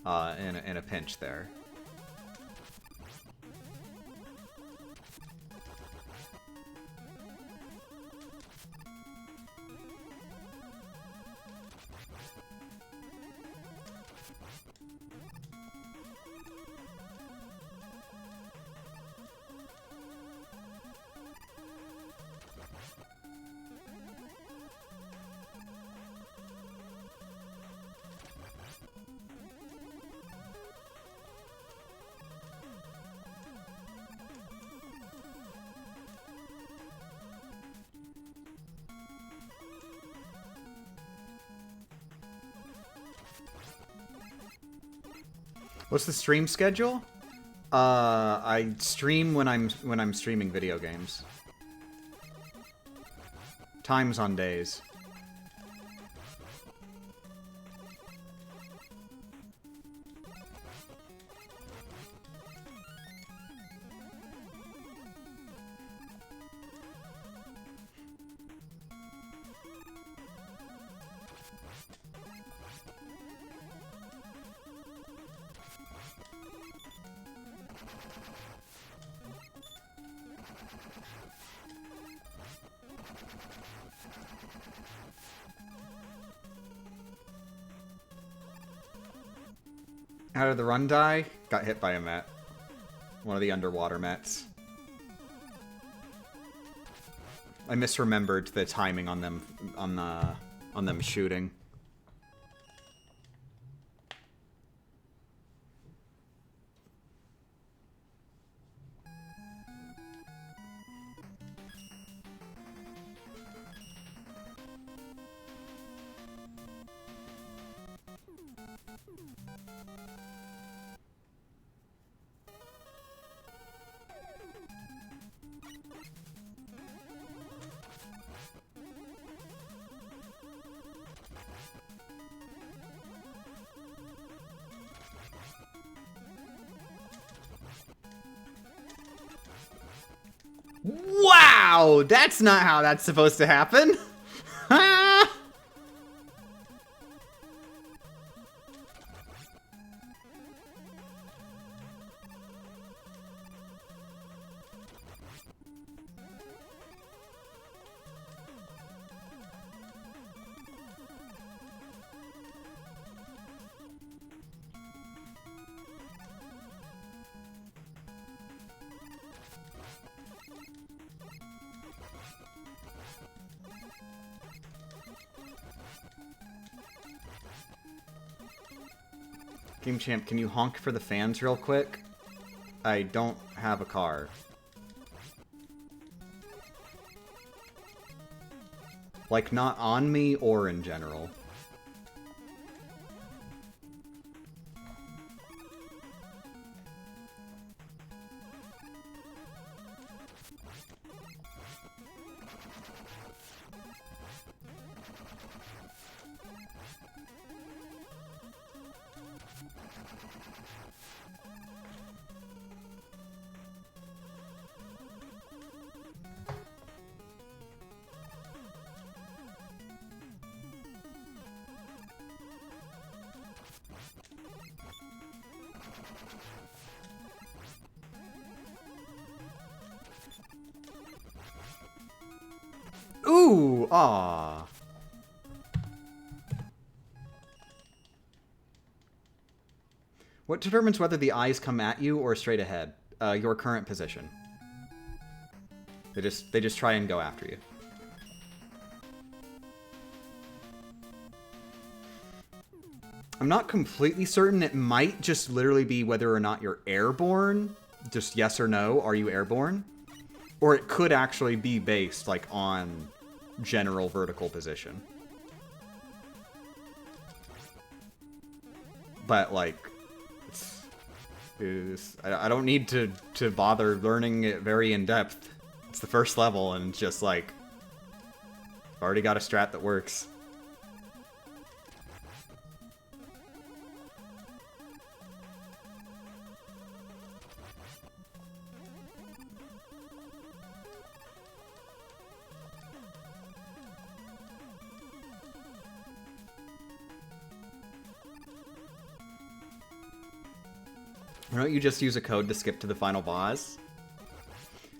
in a pinch there. What's the stream schedule? I stream when I'm streaming video games. Times on days. How did the run die? Got hit by a Met. One of the underwater Mets. I misremembered the timing on them on them shooting. Wow! That's not how that's supposed to happen! Game Champ, can you honk for the fans real quick? I don't have a car. Like, not on me or in general. Ooh, aw. What determines whether the eyes come at you or straight ahead? Your current position. They just try and go after you. I'm not completely certain. It might just literally be whether or not you're airborne. Just yes or no, are you airborne? Or it could actually be based, like, on general vertical position. But, like, I don't need to bother learning it very in-depth. It's the first level, and just, like, I've already got a strat that works. Why don't you just use a code to skip to the final boss?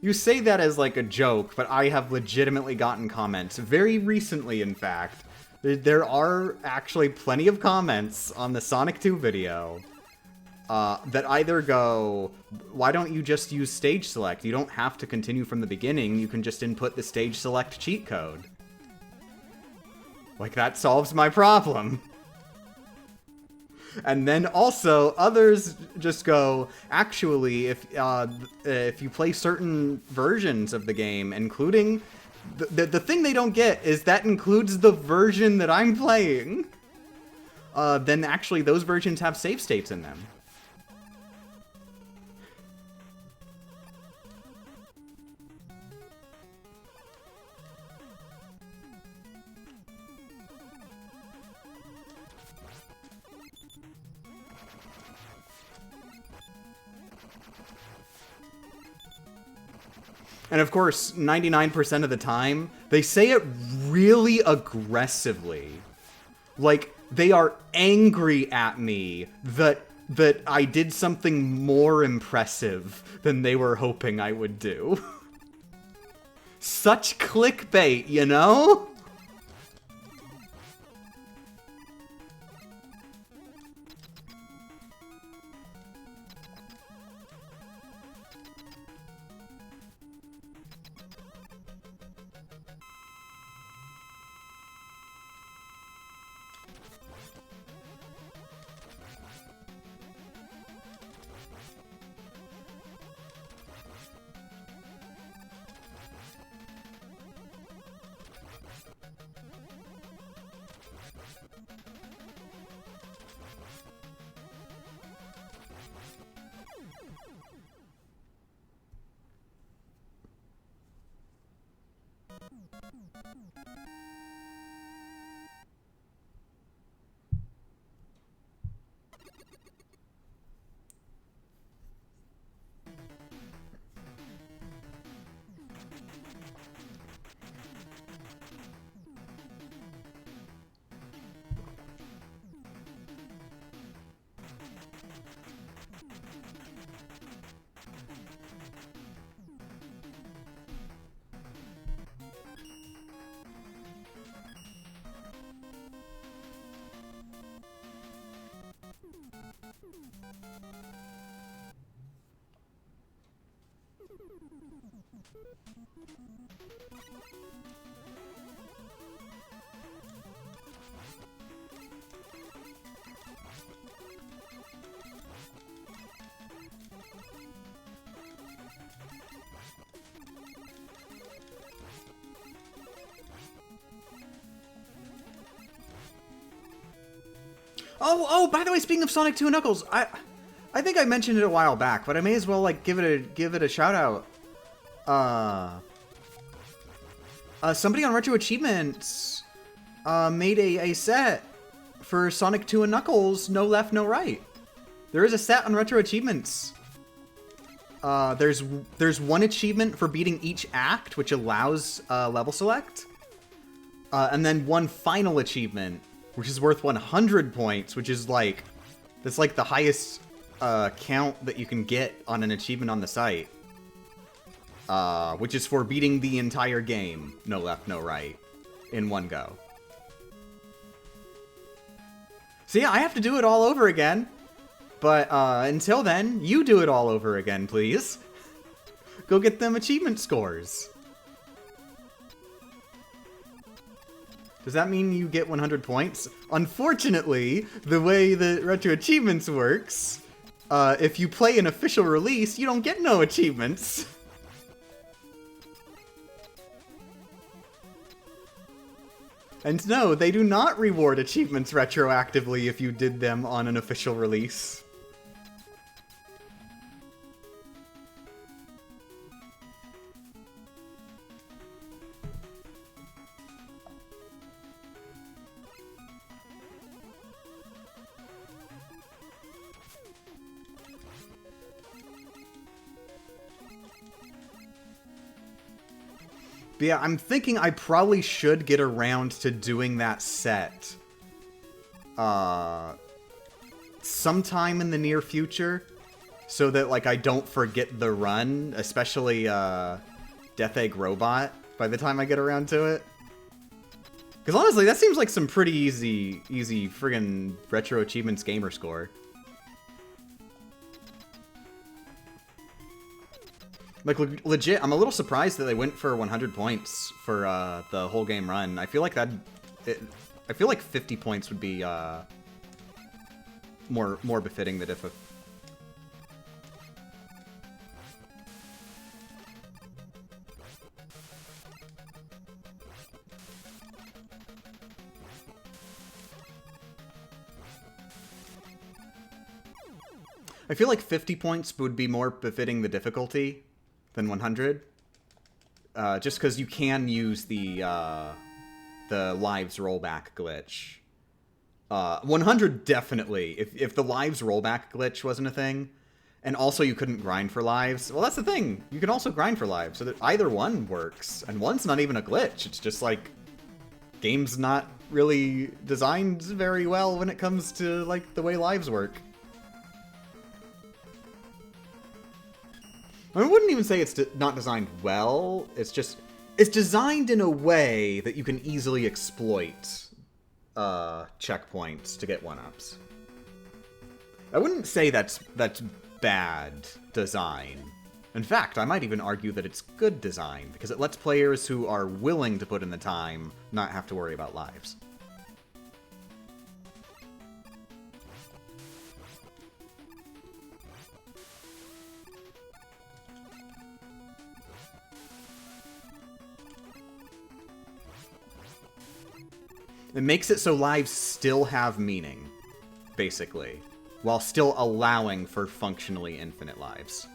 You say that as like a joke, but I have legitimately gotten comments, very recently in fact. There are actually plenty of comments on the Sonic 2 video that either go, why don't you just use stage select? You don't have to continue from the beginning, you can just input the stage select cheat code. Like, that solves my problem. And then also, others just go, actually, if you play certain versions of the game, including... The thing they don't get is that includes the version that I'm playing. Then actually, those versions have save states in them. And of course, 99% of the time, they say it really aggressively. Like, they are angry at me that I did something more impressive than they were hoping I would do. Such clickbait, you know? Oh, by the way, speaking of Sonic 2 and Knuckles, I think I mentioned it a while back, but I may as well like give it a shout out. Somebody on Retro Achievements made a set for Sonic 2 and Knuckles, no left, no right. There is a set on Retro Achievements. There's one achievement for beating each act, which allows level select. And then one final achievement, which is worth 100 points, which is like, that's like the highest count that you can get on an achievement on the site. Which is for beating the entire game, no left, no right, in one go. So yeah, I have to do it all over again. But until then, you do it all over again, please. Go get them achievement scores. Does that mean you get 100 points? Unfortunately, the way that Retro Achievements works, if you play an official release, you don't get no achievements. And no, they do not reward achievements retroactively if you did them on an official release. But yeah, I'm thinking I probably should get around to doing that set sometime in the near future, so that like I don't forget the run, especially Death Egg Robot, by the time I get around to it. Because honestly, that seems like some pretty easy friggin' Retro Achievements gamer score. Like, legit, I'm a little surprised that they went for 100 points for the whole game run. I feel like I feel like 50 points would be more befitting the diff. I feel like 50 points would be more befitting the difficulty than 100, just because you can use the lives rollback glitch. 100 definitely, if the lives rollback glitch wasn't a thing, and also you couldn't grind for lives. Well, that's the thing. You can also grind for lives, so that either one works, and one's not even a glitch. It's just like game's not really designed very well when it comes to like the way lives work. I wouldn't even say it's not designed well, it's just, it's designed in a way that you can easily exploit checkpoints to get 1-ups. I wouldn't say that's bad design. In fact, I might even argue that it's good design, because it lets players who are willing to put in the time not have to worry about lives. It makes it so lives still have meaning, basically, while still allowing for functionally infinite lives.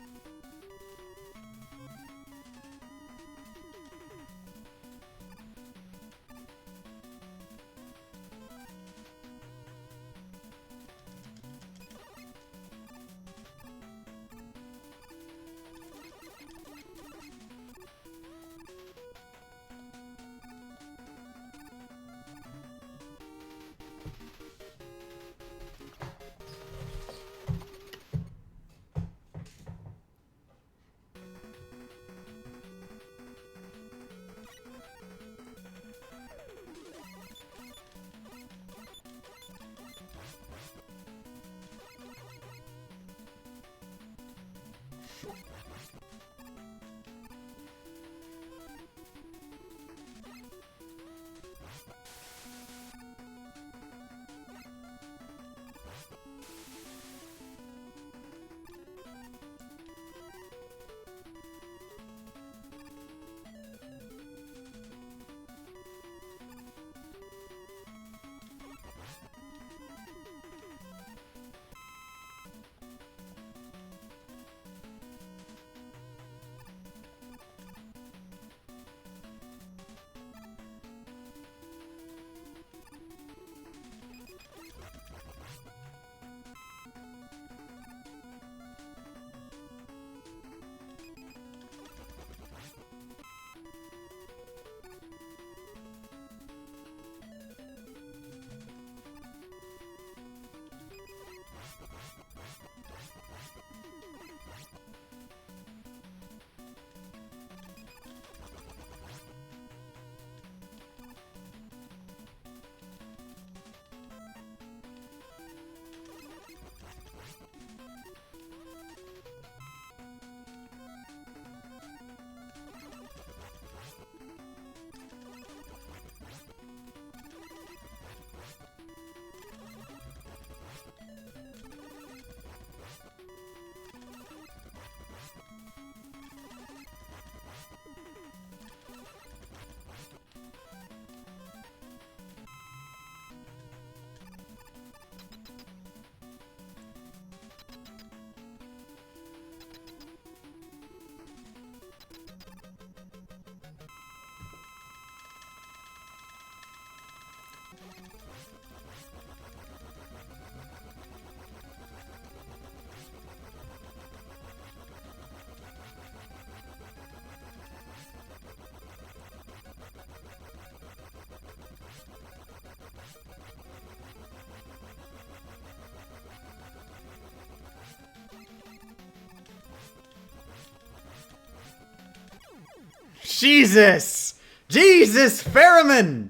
Jesus! Jesus, Ferriman!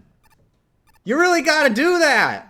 You really gotta do that!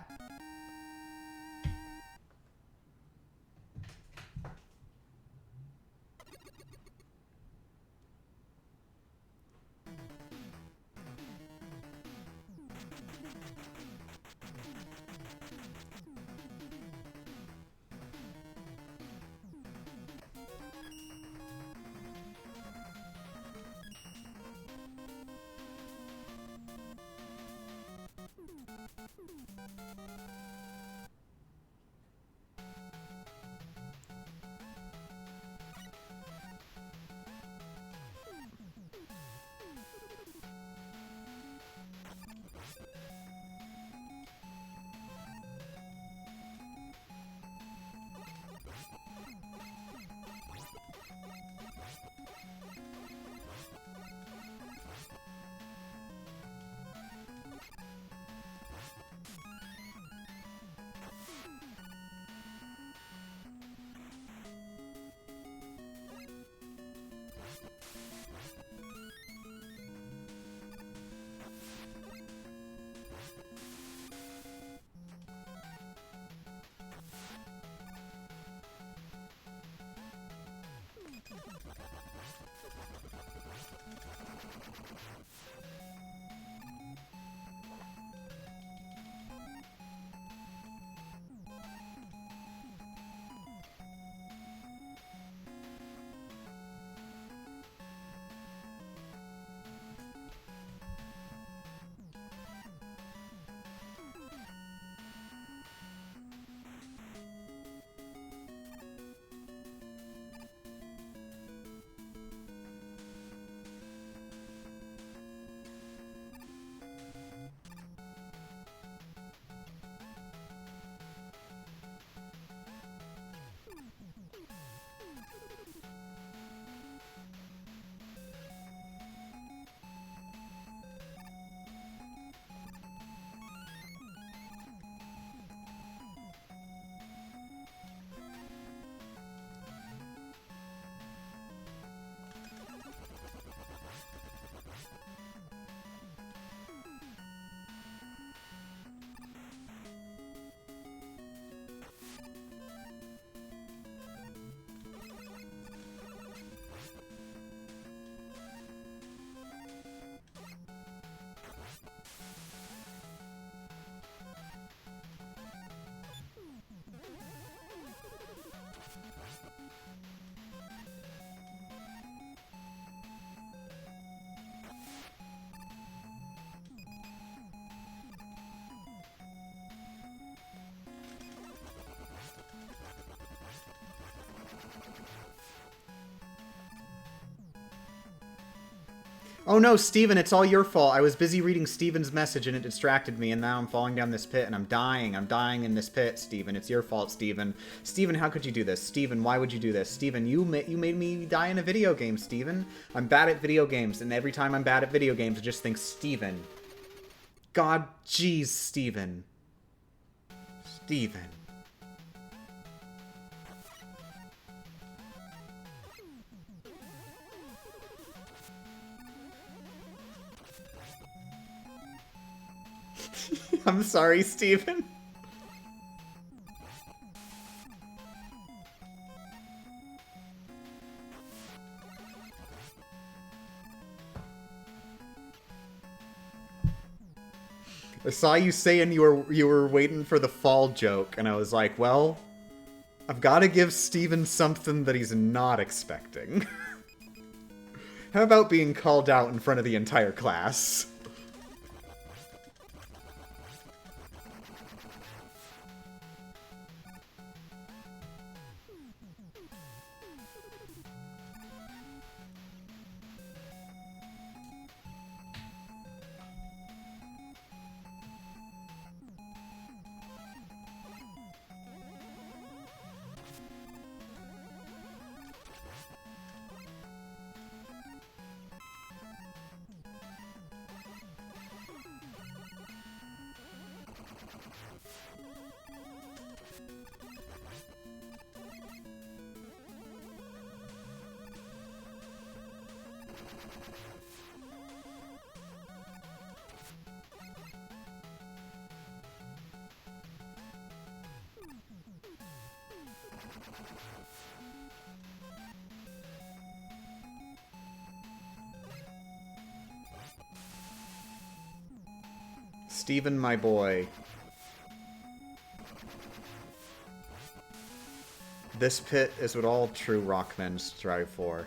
Oh no, Steven, it's all your fault. I was busy reading Steven's message and it distracted me, and now I'm falling down this pit and I'm dying. I'm dying in this pit, Steven. It's your fault, Steven. Steven, how could you do this? Steven, why would you do this? Steven, you made me die in a video game, Steven. I'm bad at video games, and every time I'm bad at video games, I just think, Steven. God, jeez, Steven. Steven. I'm sorry, Steven. I saw you saying you were waiting for the fall joke, and I was like, well, I've got to give Steven something that he's not expecting. How about being called out in front of the entire class? Steven, my boy. This pit is what all true rockmen strive for.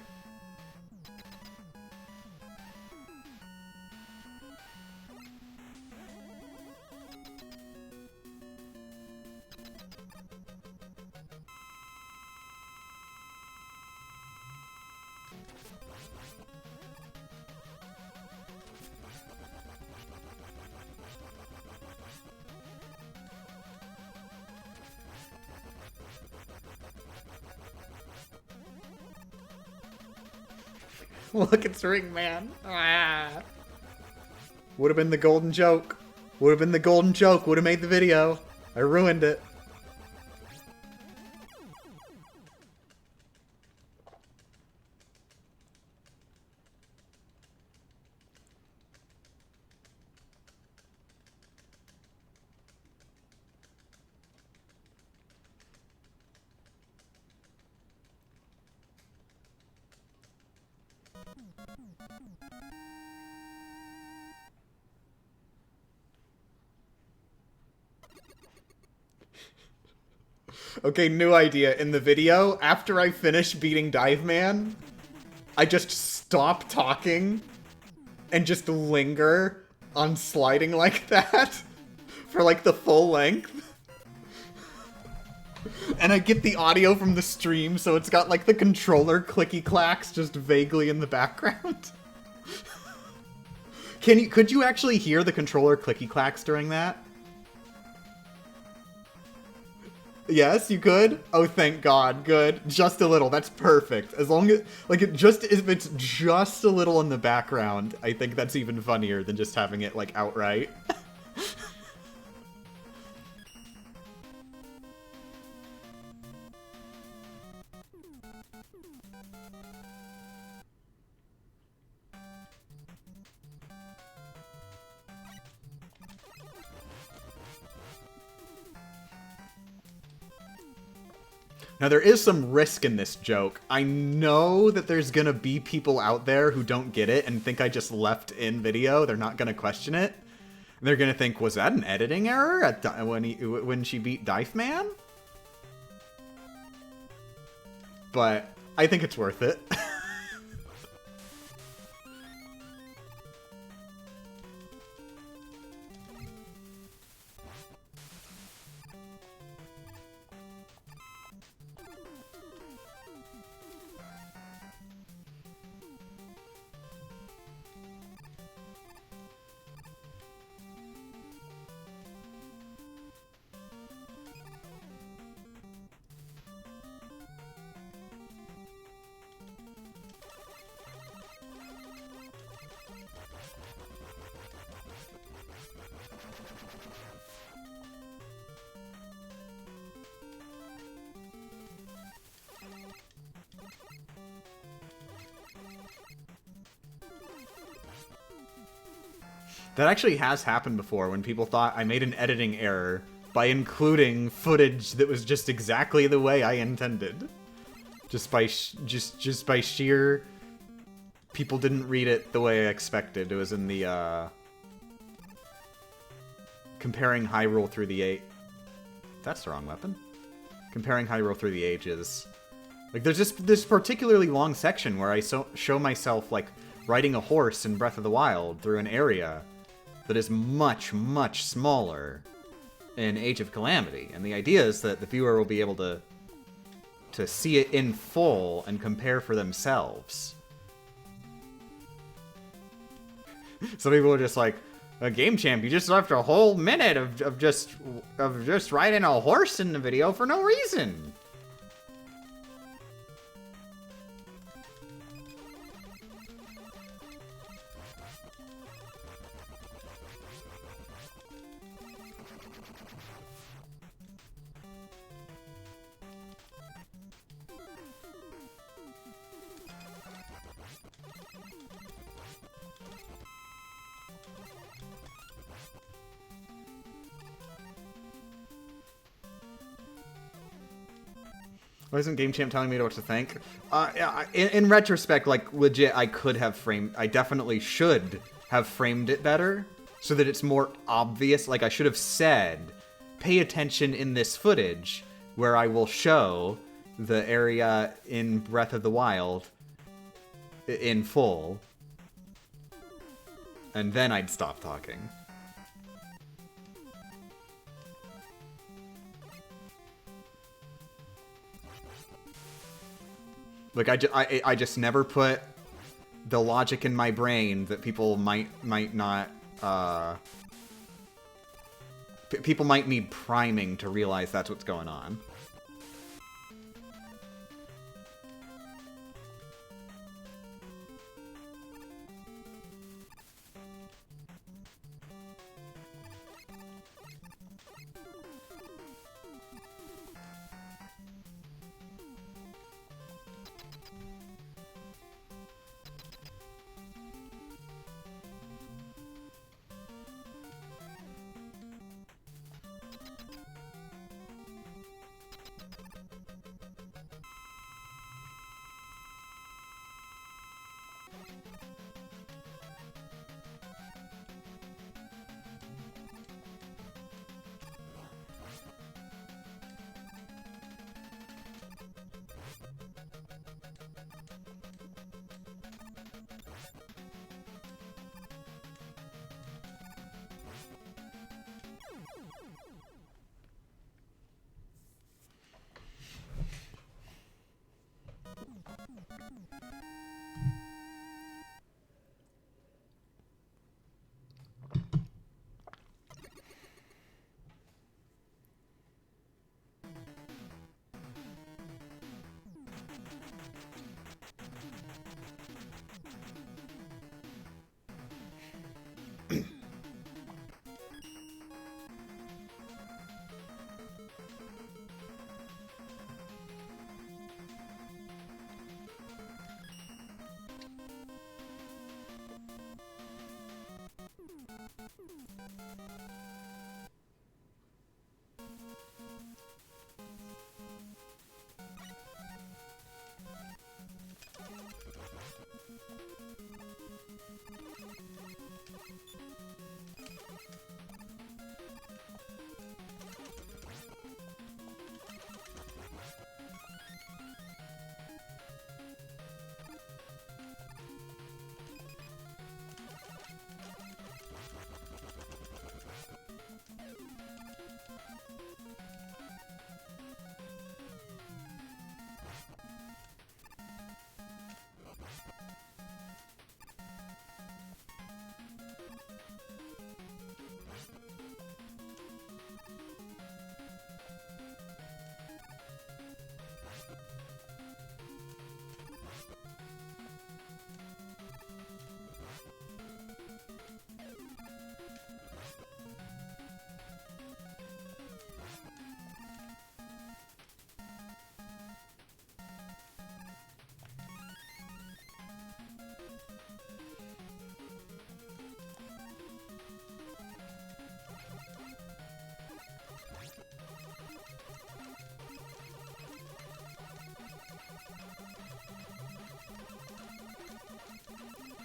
Look, it's Ringman. Ah. Would have been the golden joke. Would have been the golden joke. Would have made the video. I ruined it. Okay, new idea. In the video, after I finish beating Dive Man, I just stop talking and just linger on sliding like that for like the full length. And I get the audio from the stream, so it's got like the controller clicky clacks just vaguely in the background. Could you actually hear the controller clicky clacks during that? Yes, you could? Oh, thank God. Good. Just a little. That's perfect. As long as, like, if it's just a little in the background, I think that's even funnier than just having it, like, outright. Now, there is some risk in this joke. I know that there's gonna be people out there who don't get it and think I just left in video. They're not gonna question it. They're gonna think, was that an editing error when she beat Dive Man? But I think it's worth it. That actually has happened before when people thought I made an editing error by including footage that was just exactly the way I intended. Just by sheer people didn't read it the way I expected. It was in the comparing Hyrule through the That's the wrong weapon. Comparing Hyrule through the ages. Like there's just this particularly long section where I show myself like riding a horse in Breath of the Wild through an area that is much, much smaller in Age of Calamity. And the idea is that the viewer will be able to see it in full and compare for themselves. Some people are just like, a Game Champ, you just left a whole minute of just riding a horse in the video for no reason. Why isn't Game Champ telling me what to think? In retrospect, like, legit, I definitely should have framed it better so that it's more obvious. Like, I should have said, pay attention in this footage where I will show the area in Breath of the Wild in full. And then I'd stop talking. Like, I just never put the logic in my brain that people might not, people might need priming to realize that's what's going on.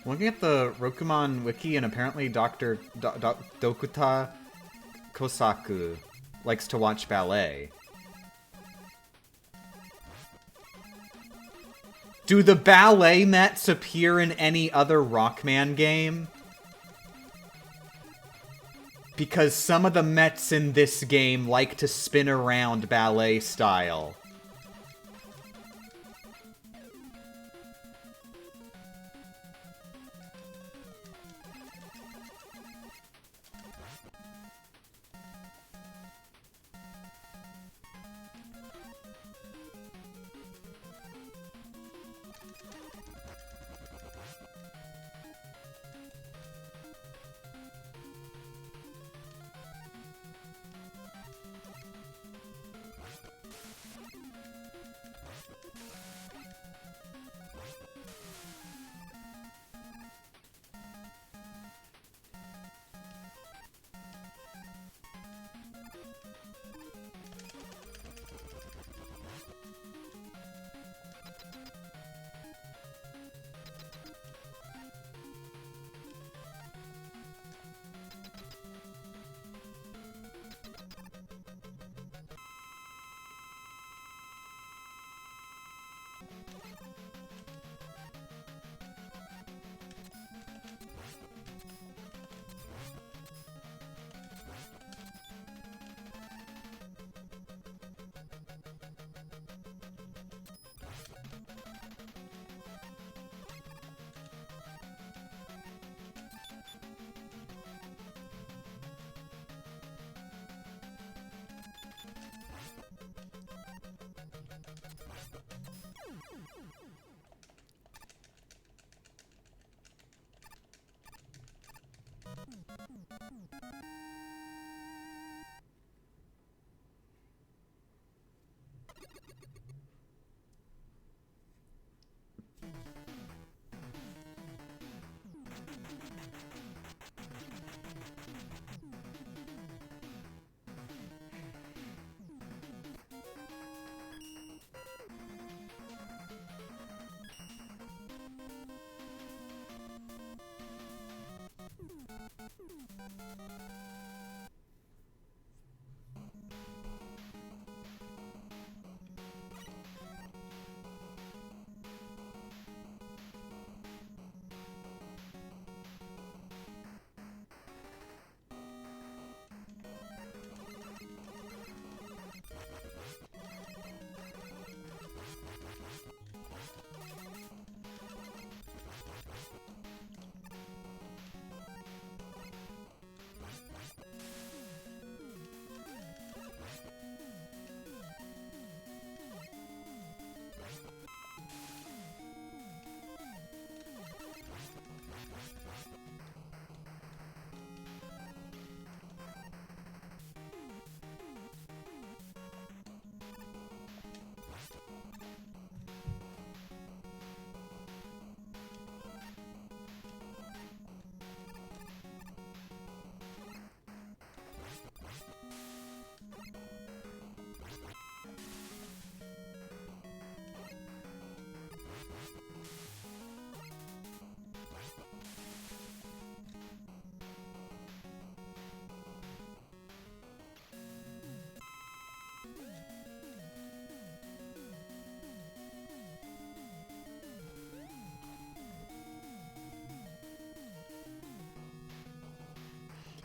Looking at the Rockman wiki, and apparently Dr. Dokuta Kosaku likes to watch ballet. Do the ballet Mets appear in any other Rockman game? Because some of the Mets in this game like to spin around ballet style.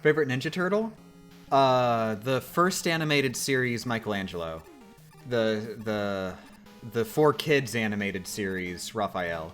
Favorite Ninja Turtle? The first animated series, Michelangelo. The 4Kids animated series, Raphael.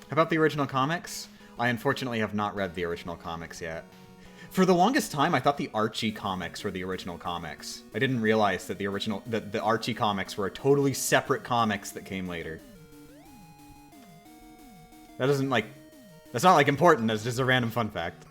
How about the original comics? I unfortunately have not read the original comics yet. For the longest time, I thought the Archie comics were the original comics. I didn't realize that the Archie comics were a totally separate comics that came later. That's not like important, that's just a random fun fact.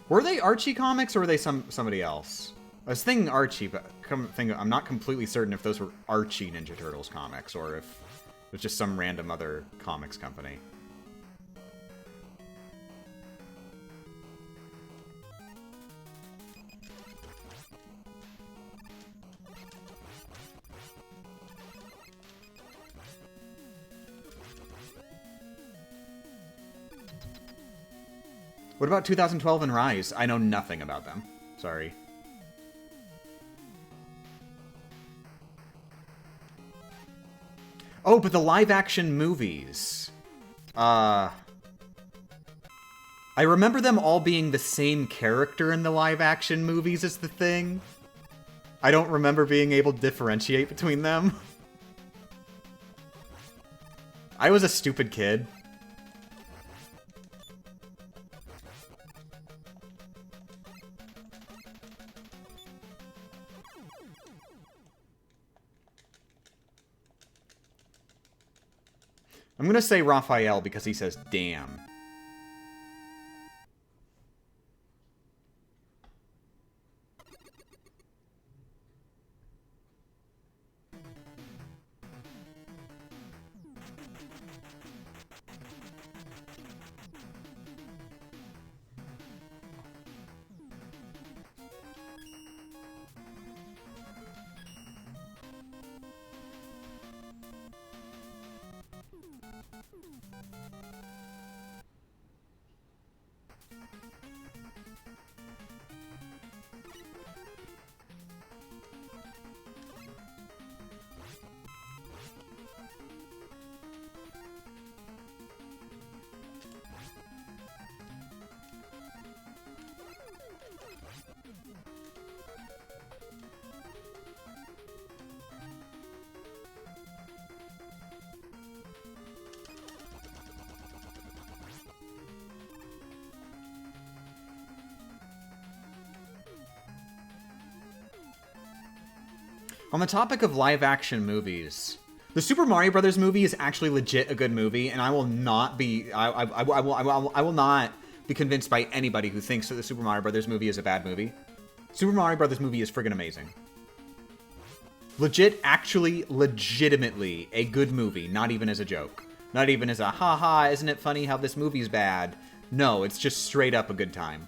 Were they Archie comics, or were they somebody else? I was thinking Archie, but I'm not completely certain if those were Archie Ninja Turtles comics, or if it was just some random other comics company. What about 2012 and Rise? I know nothing about them. Sorry. Oh, but the live-action movies. I remember them all being the same character in the live-action movies is the thing. I don't remember being able to differentiate between them. I was a stupid kid. I'm gonna say Raphael because he says damn. On the topic of live-action movies, the Super Mario Brothers movie is actually legit a good movie, and I will not be I will not be convinced by anybody who thinks that the Super Mario Brothers movie is a bad movie. Super Mario Brothers movie is friggin' amazing. Legit, actually, legitimately a good movie, not even as a joke. Not even as a, haha, isn't it funny how this movie's bad? No, it's just straight up a good time.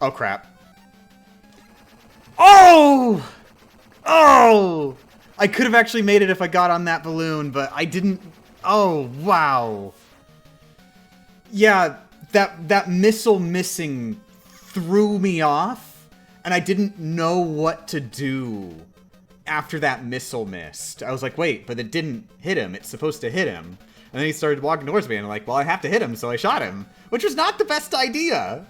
Oh, crap. Oh! Oh! I could have actually made it if I got on that balloon, but I didn't. Oh, wow. Yeah, that missile missing threw me off, and I didn't know what to do after that missile missed. I was like, wait, but it didn't hit him. It's supposed to hit him. And then he started walking towards me, and I'm like, well, I have to hit him, so I shot him. Which was not the best idea.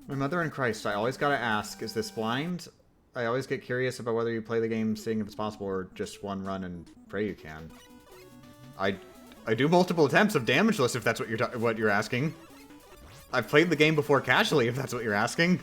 My mother in Christ, I always gotta ask, is this blind? I always get curious about whether you play the game seeing if it's possible or just one run and pray you can. I do multiple attempts of Damageless if that's what you're asking. I've played the game before casually if that's what you're asking.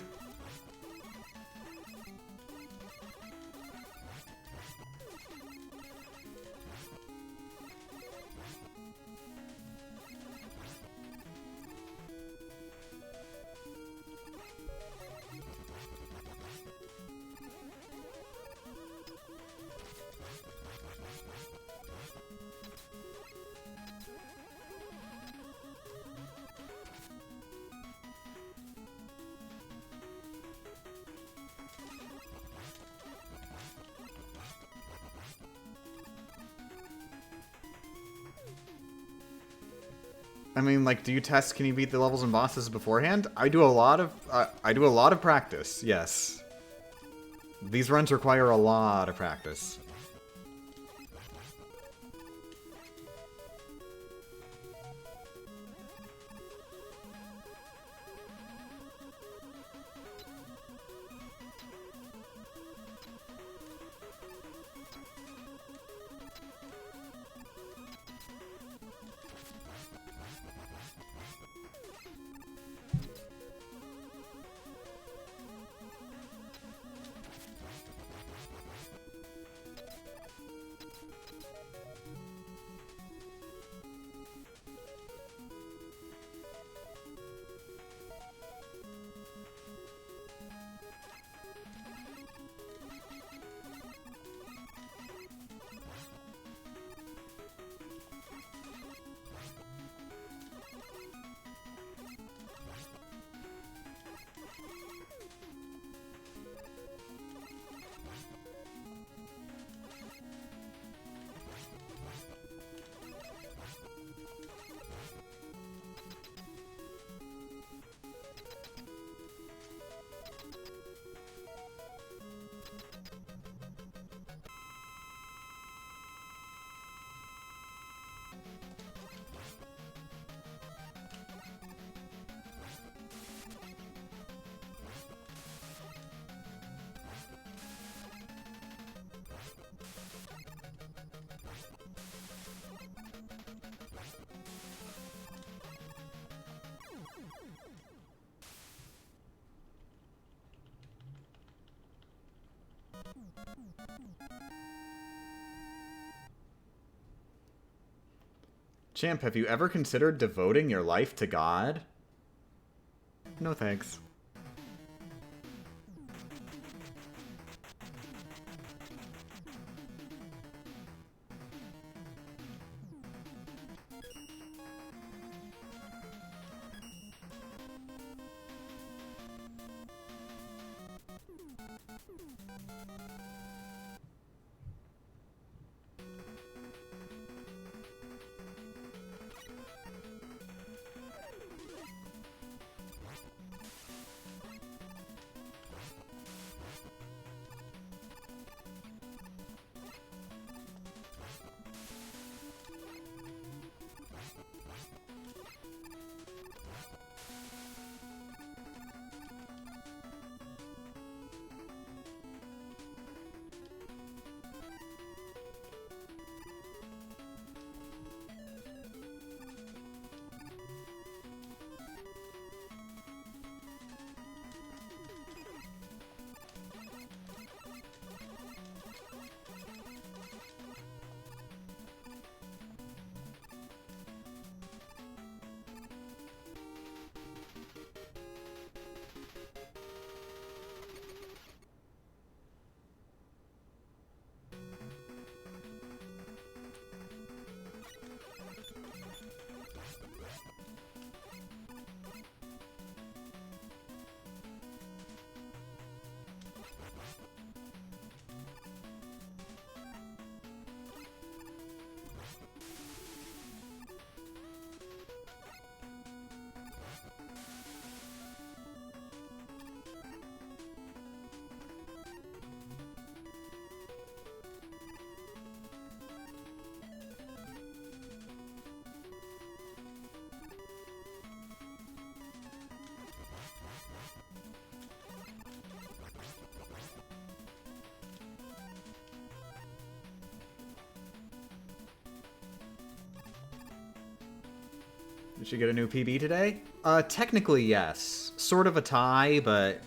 I mean, like, do you test, can you beat the levels and bosses beforehand? I do a lot of practice, yes. These runs require a lot of practice. Champ, have you ever considered devoting your life to God? No thanks. Did she get a new PB today? Technically, yes. Sort of a tie, but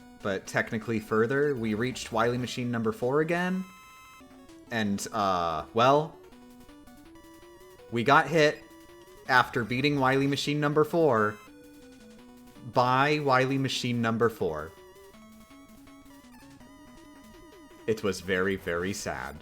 technically further. We reached Wily Machine number 4 again. And, well, we got hit after beating Wily Machine number 4 by Wily Machine number 4. It was very, very sad.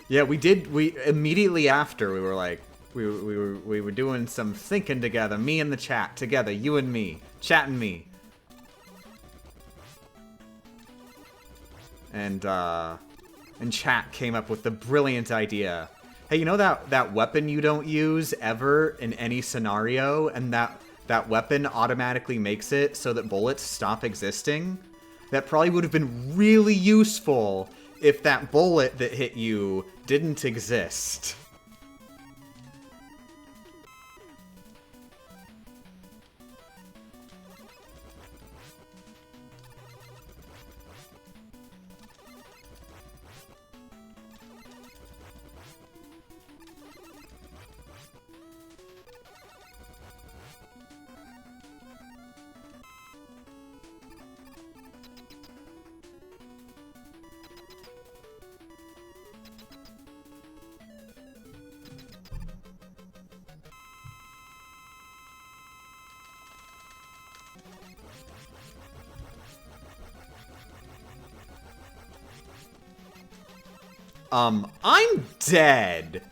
Yeah, we immediately after we were like, we were doing some thinking together, me and the chat together, you and me, chatting me. And chat came up with the brilliant idea. Hey, you know that weapon you don't use ever in any scenario, and that weapon automatically makes it so that bullets stop existing? That probably would have been really useful if that bullet that hit you didn't exist. I'm dead.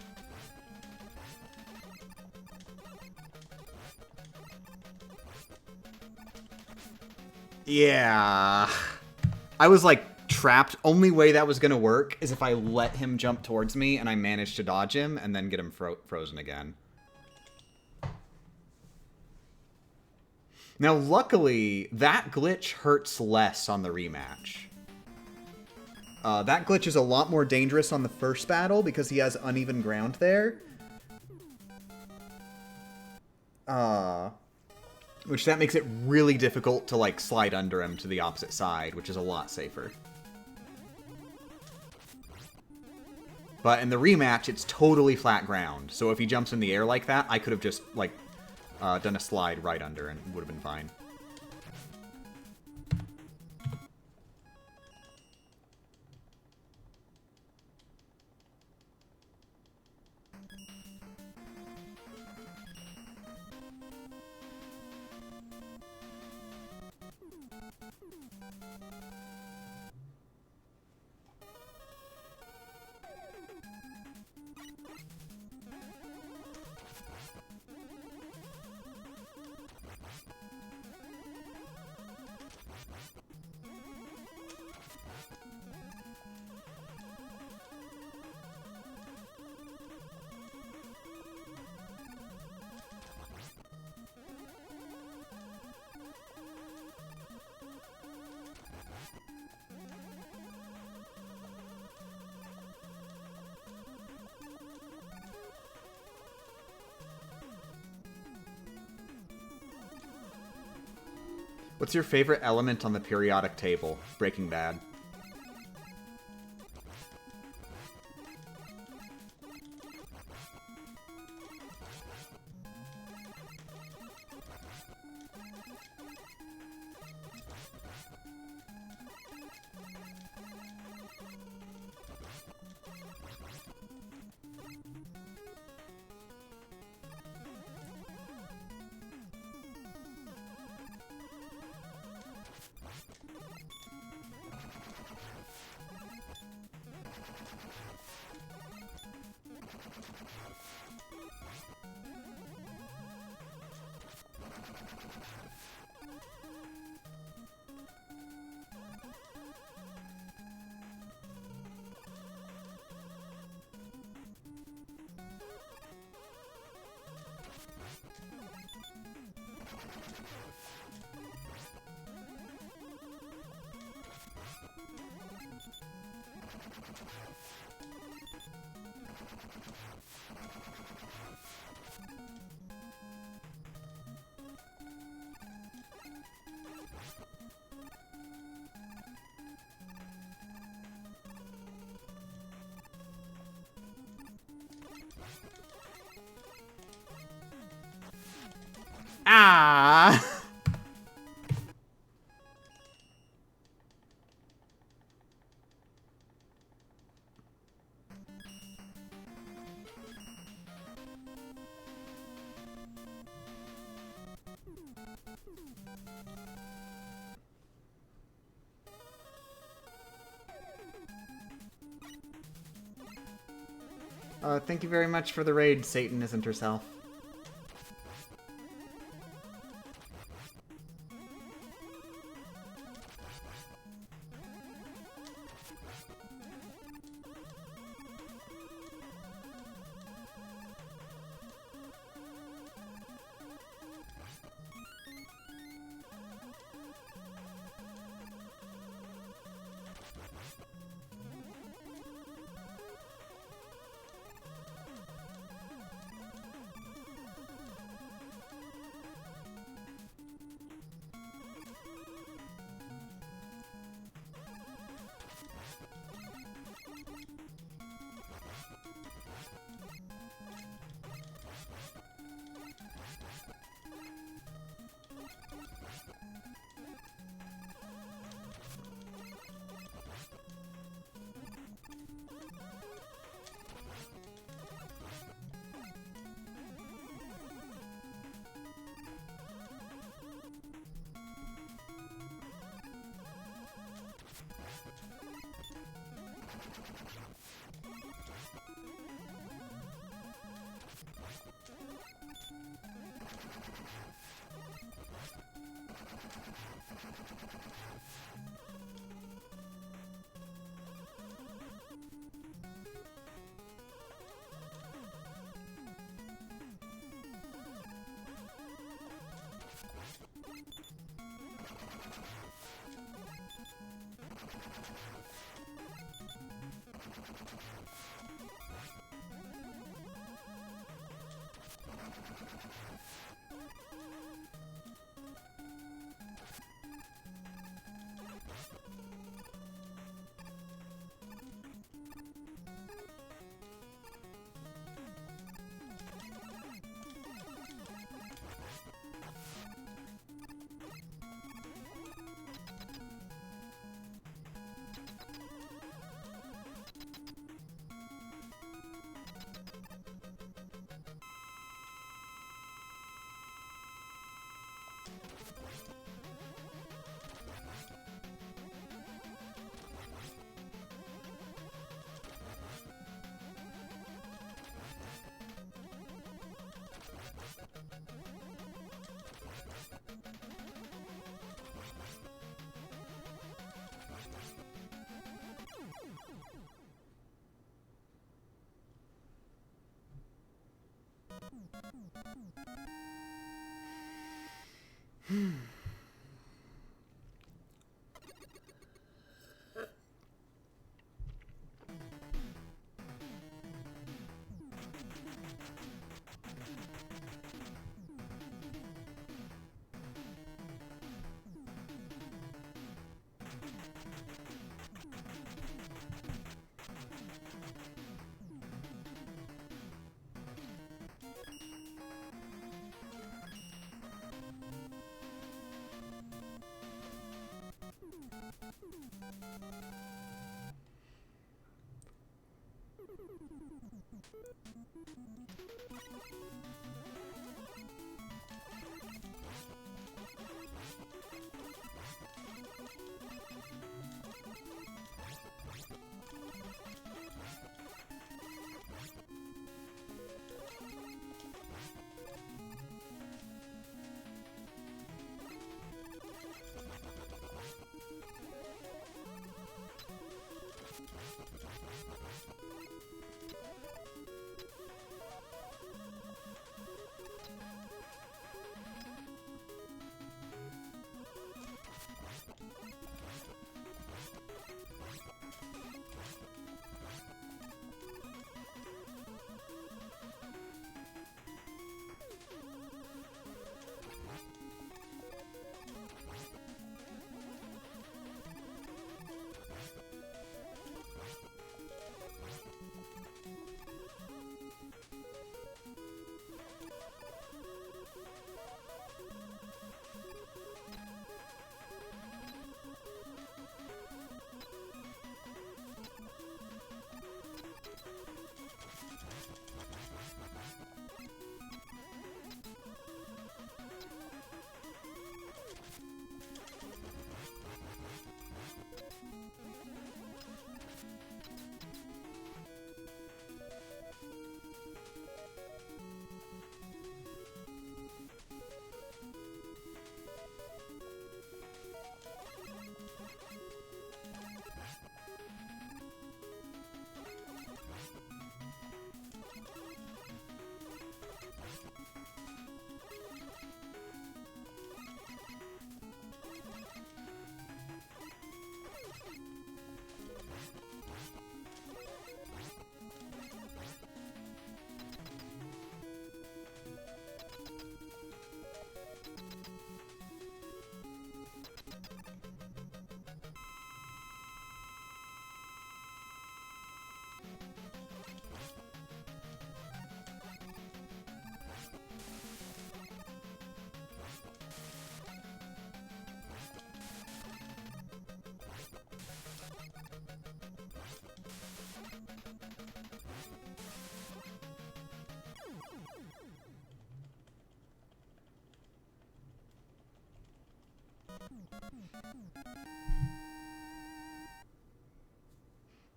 Yeah. I was like trapped. Only way that was gonna work is if I let him jump towards me and I managed to dodge him and then get him frozen again. Now, luckily, that glitch hurts less on the rematch. That glitch is a lot more dangerous on the first battle because he has uneven ground there. Which that makes it really difficult to, like, slide under him to the opposite side, which is a lot safer. But in the rematch, it's totally flat ground. So if he jumps in the air like that, I could have just, like, done a slide right under and would have been fine. What's your favorite element on the periodic table? Breaking Bad. Thank you very much for the raid, Satan isn't herself.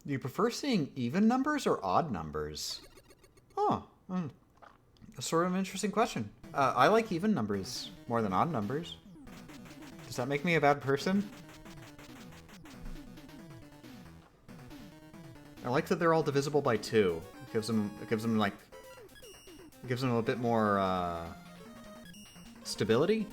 Do you prefer seeing even numbers or odd numbers? Oh, that's sort of an interesting question. I like even numbers more than odd numbers. Does that make me a bad person? I like that they're all divisible by 2. It gives them a bit more stability.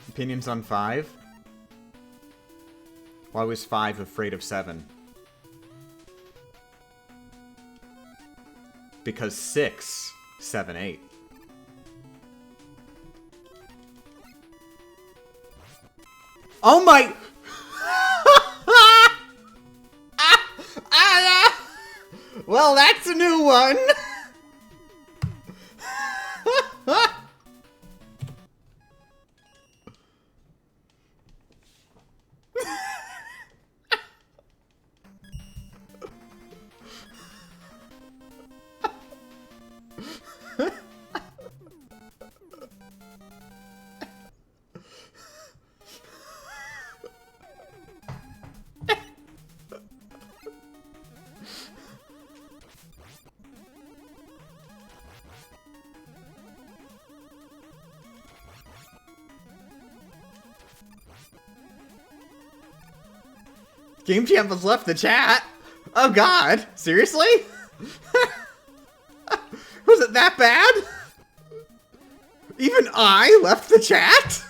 Opinions on 5? Why was 5 afraid of 7? Because 6, 7, 8. Oh my... Well, that's a new one! Game Champ has left the chat. Oh god, seriously? Was it that bad? Even I left the chat?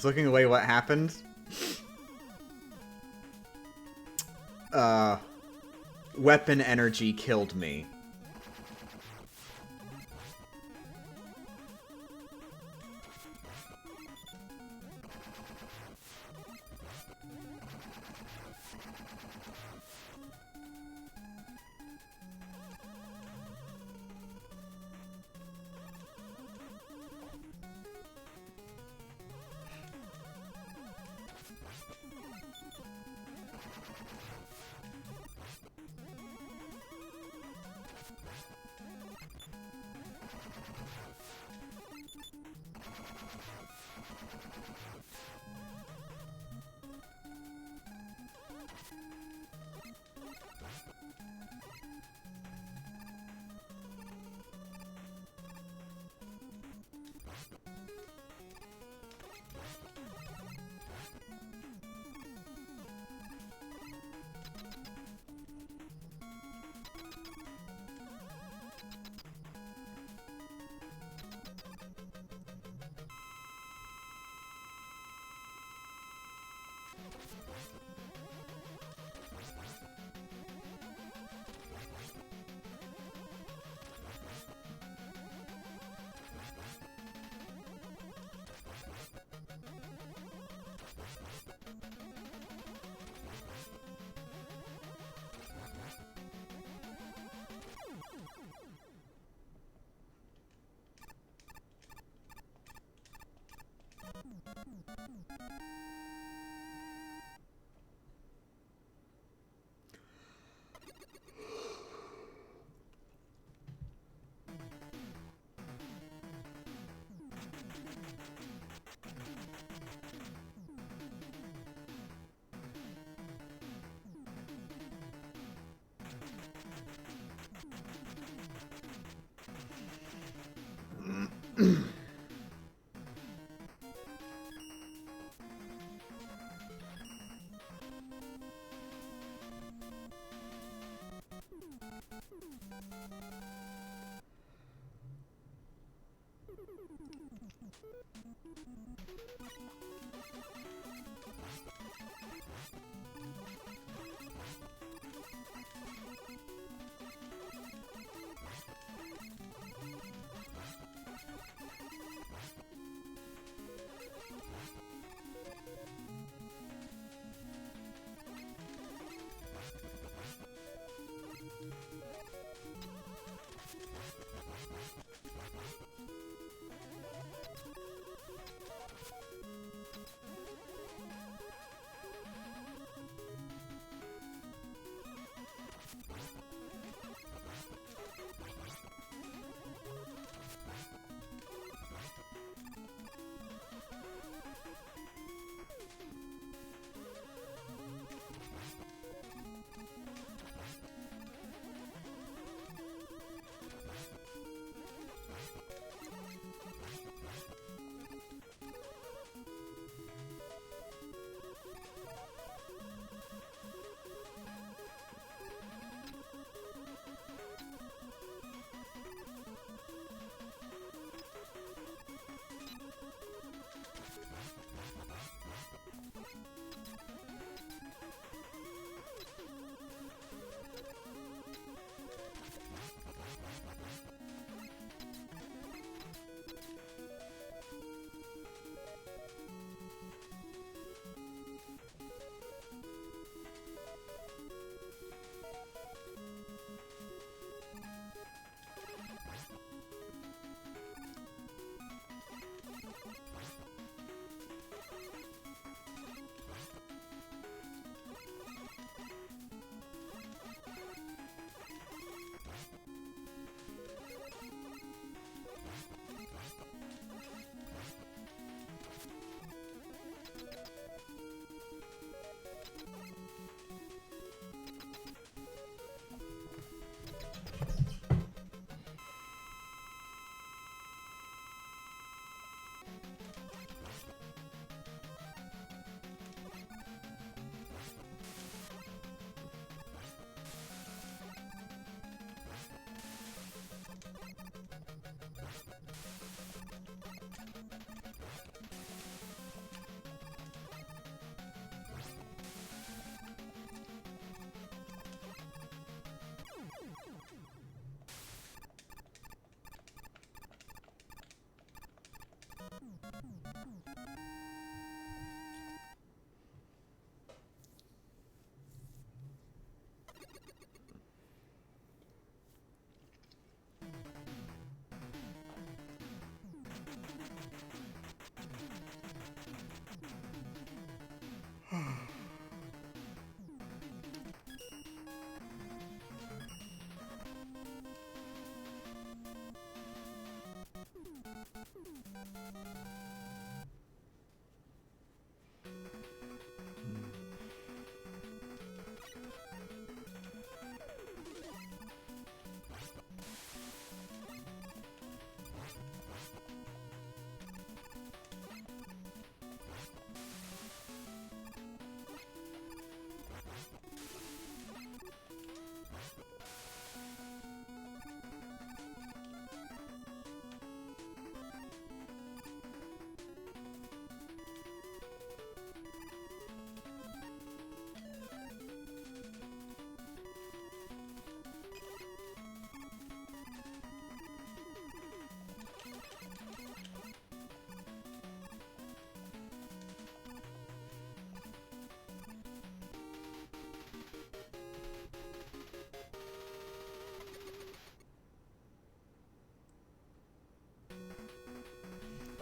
Looking away, what happened? Weapon energy killed me.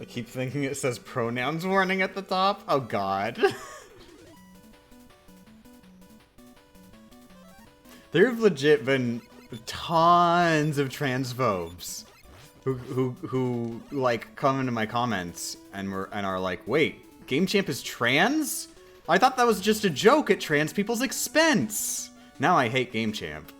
I keep thinking it says pronouns warning at the top. Oh god. There have legit been tons of transphobes who like come into my comments and are like, wait, Game Champ is trans? I thought that was just a joke at trans people's expense. Now I hate Game Champ.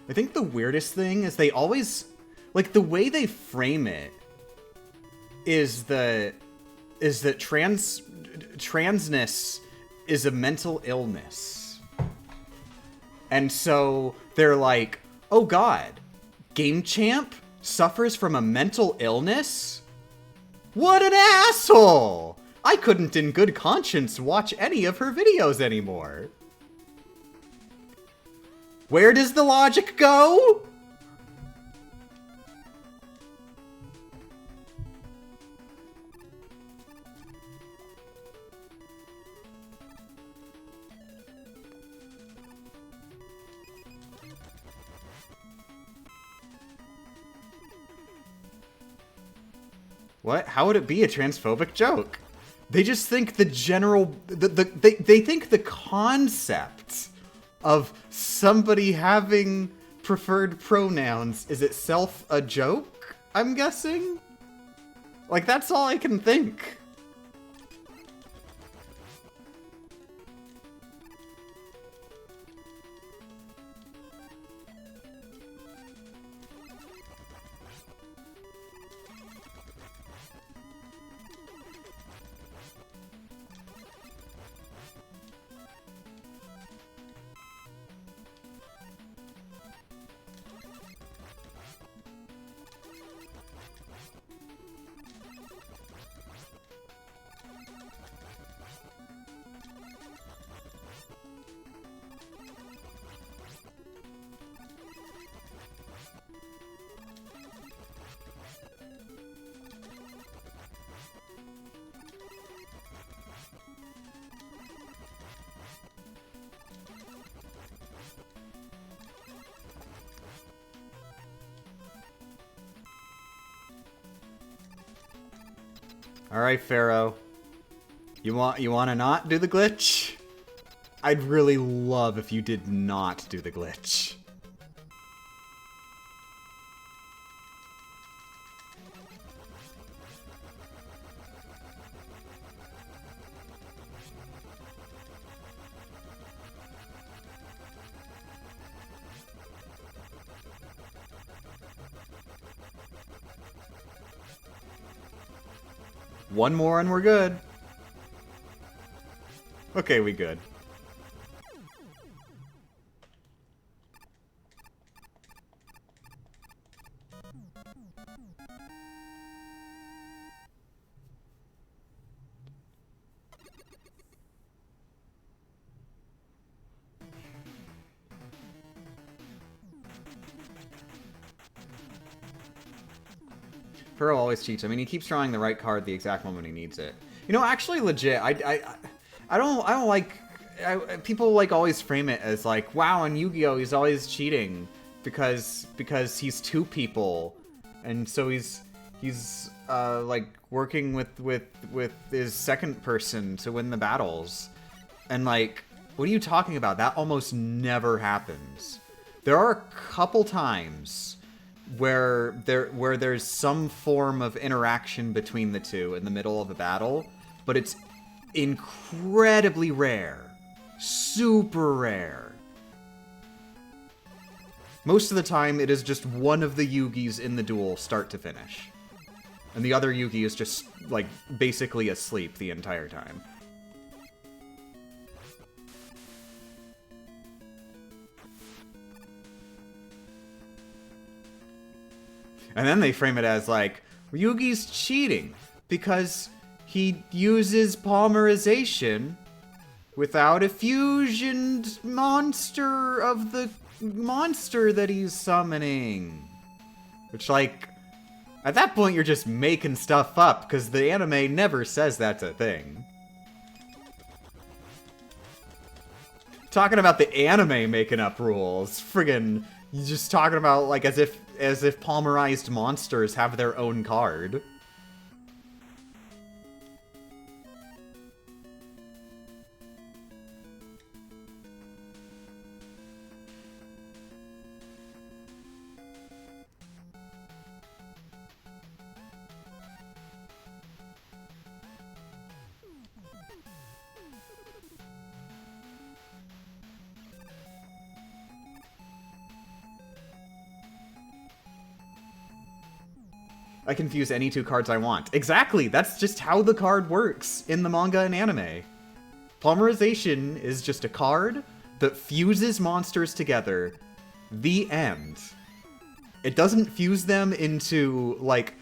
I think the weirdest thing is they always, like, the way they frame it is that transness is a mental illness. And so they're like, oh god, Game Champ suffers from a mental illness? What an asshole! I couldn't in good conscience watch any of her videos anymore. Where does the logic go? What? How would it be a transphobic joke? They just think the general... They think the concept of somebody having preferred pronouns is itself a joke, I'm guessing? Like, that's all I can think. Alright, Pharaoh. You wanna not do the glitch? I'd really love if you did not do the glitch. One more and we're good. Okay, we good. Pearl always cheats. I mean, he keeps drawing the right card the exact moment he needs it. You know, actually, legit, I don't like... people, like, always frame it as, like, wow, in Yu-Gi-Oh! He's always cheating because he's two people. And so he's like, working with his second person to win the battles. And, like, what are you talking about? That almost never happens. There are a couple times where there's some form of interaction between the two in the middle of a battle, but it's incredibly rare. Super rare. Most of the time, it is just one of the Yugis in the duel, start to finish. And the other Yugi is just, like, basically asleep the entire time. And then they frame it as like, Yugi's cheating because he uses polymerization without a fusioned monster of the monster that he's summoning. Which, like, at that point you're just making stuff up, because the anime never says that's a thing. Talking about the anime making up rules, friggin', you're just talking about, like, as if polymerized monsters have their own card. I can fuse any two cards I want. Exactly! That's just how the card works in the manga and anime. Polymerization is just a card that fuses monsters together. The end. It doesn't fuse them into, like...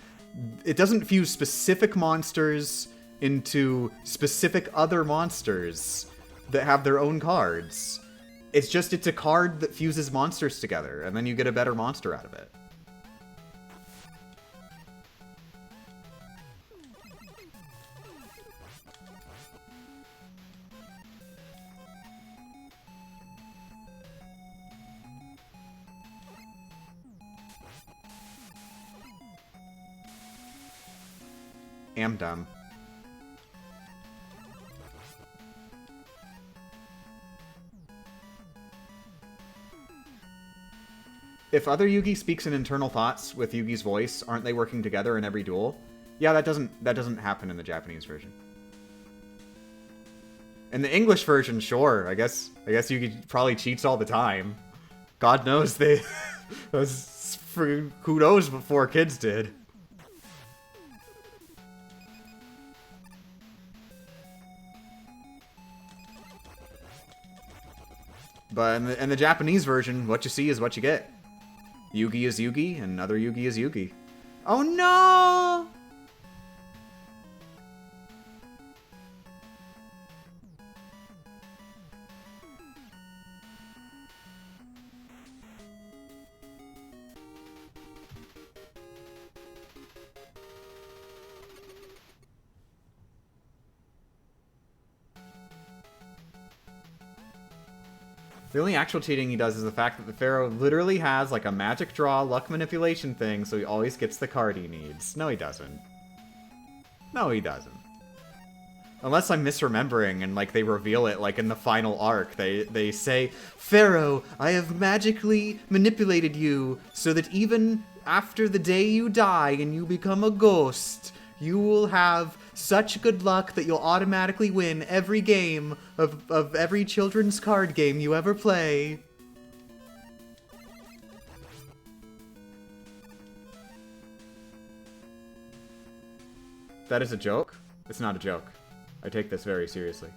It doesn't fuse specific monsters into specific other monsters that have their own cards. It's a card that fuses monsters together, and then you get a better monster out of it. Am dumb. If other Yugi speaks in internal thoughts with Yugi's voice, aren't they working together in every duel? Yeah, that doesn't happen in the Japanese version. In the English version, sure. I guess Yugi probably cheats all the time. God knows they who knows before kids did. But in the Japanese version, what you see is what you get. Yugi is Yugi, and other Yugi is Yugi. Oh no! The only actual cheating he does is the fact that the Pharaoh literally has, like, a magic draw, luck manipulation thing, so he always gets the card he needs. No, he doesn't. No, he doesn't. Unless I'm misremembering and, like, they reveal it, like, in the final arc. They say, Pharaoh, I have magically manipulated you so that even after the day you die and you become a ghost, you will have such good luck that you'll automatically win every game of every children's card game you ever play. That is a joke? It's not a joke. I take this very seriously.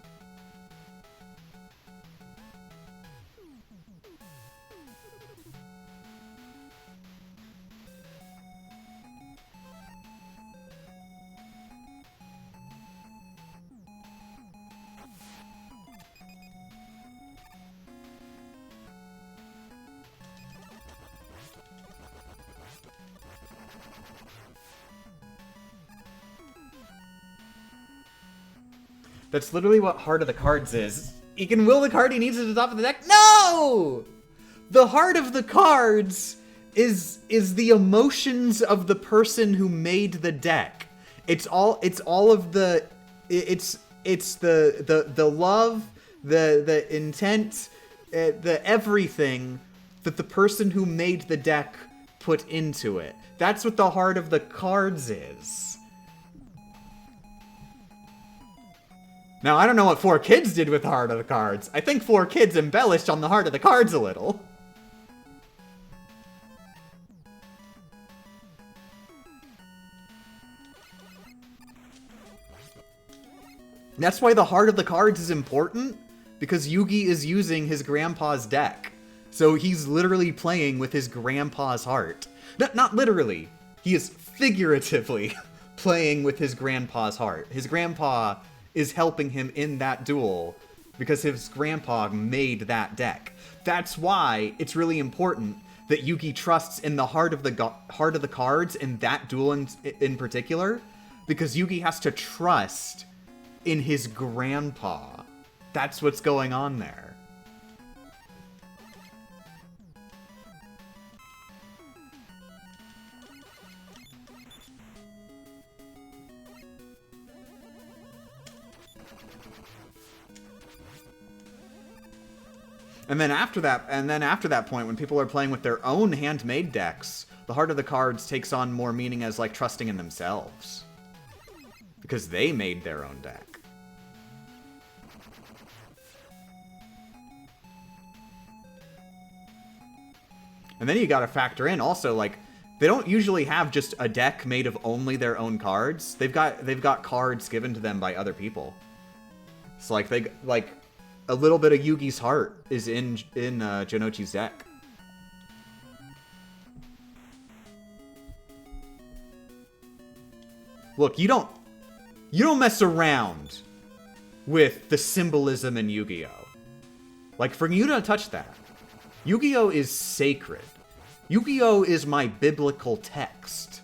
That's literally what Heart of the Cards is. He can will the card he needs at the top of the deck. No! The Heart of the Cards is the emotions of the person who made the deck. It's all of the the love, the intent, the everything that the person who made the deck put into it. That's what the Heart of the Cards is. Now, I don't know what 4Kids did with the Heart of the Cards. I think 4Kids embellished on the Heart of the Cards a little. That's why the Heart of the Cards is important, because Yugi is using his grandpa's deck. So he's literally playing with his grandpa's heart. Not literally. He is figuratively playing with his grandpa's heart. His grandpa is helping him in that duel because his grandpa made that deck. That's why it's really important that Yugi trusts in the heart of the cards in that duel in particular, because Yugi has to trust in his grandpa. That's what's going on there. And then after that point, when people are playing with their own handmade decks, the heart of the cards takes on more meaning as like trusting in themselves, because they made their own deck. And then you gotta factor in also, like, they don't usually have just a deck made of only their own cards. They've got cards given to them by other people. So like a little bit of Yugi's heart is in Jonouchi's deck. Look, you don't mess around with the symbolism in Yu-Gi-Oh! Like, for you to touch that, Yu-Gi-Oh! Is sacred. Yu-Gi-Oh! Is my biblical text.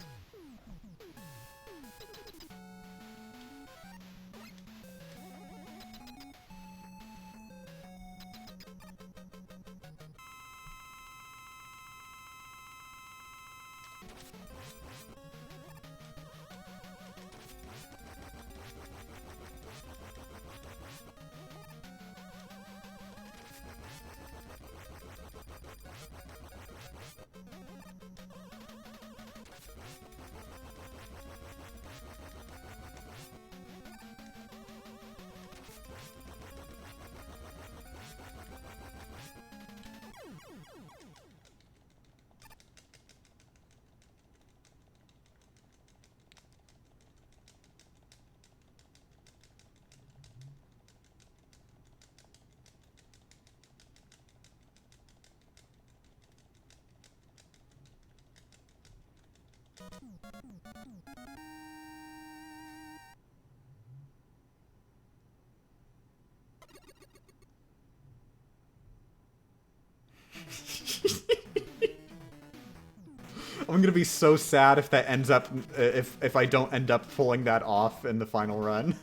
I'm gonna be so sad if that ends up if I don't end up pulling that off in the final run.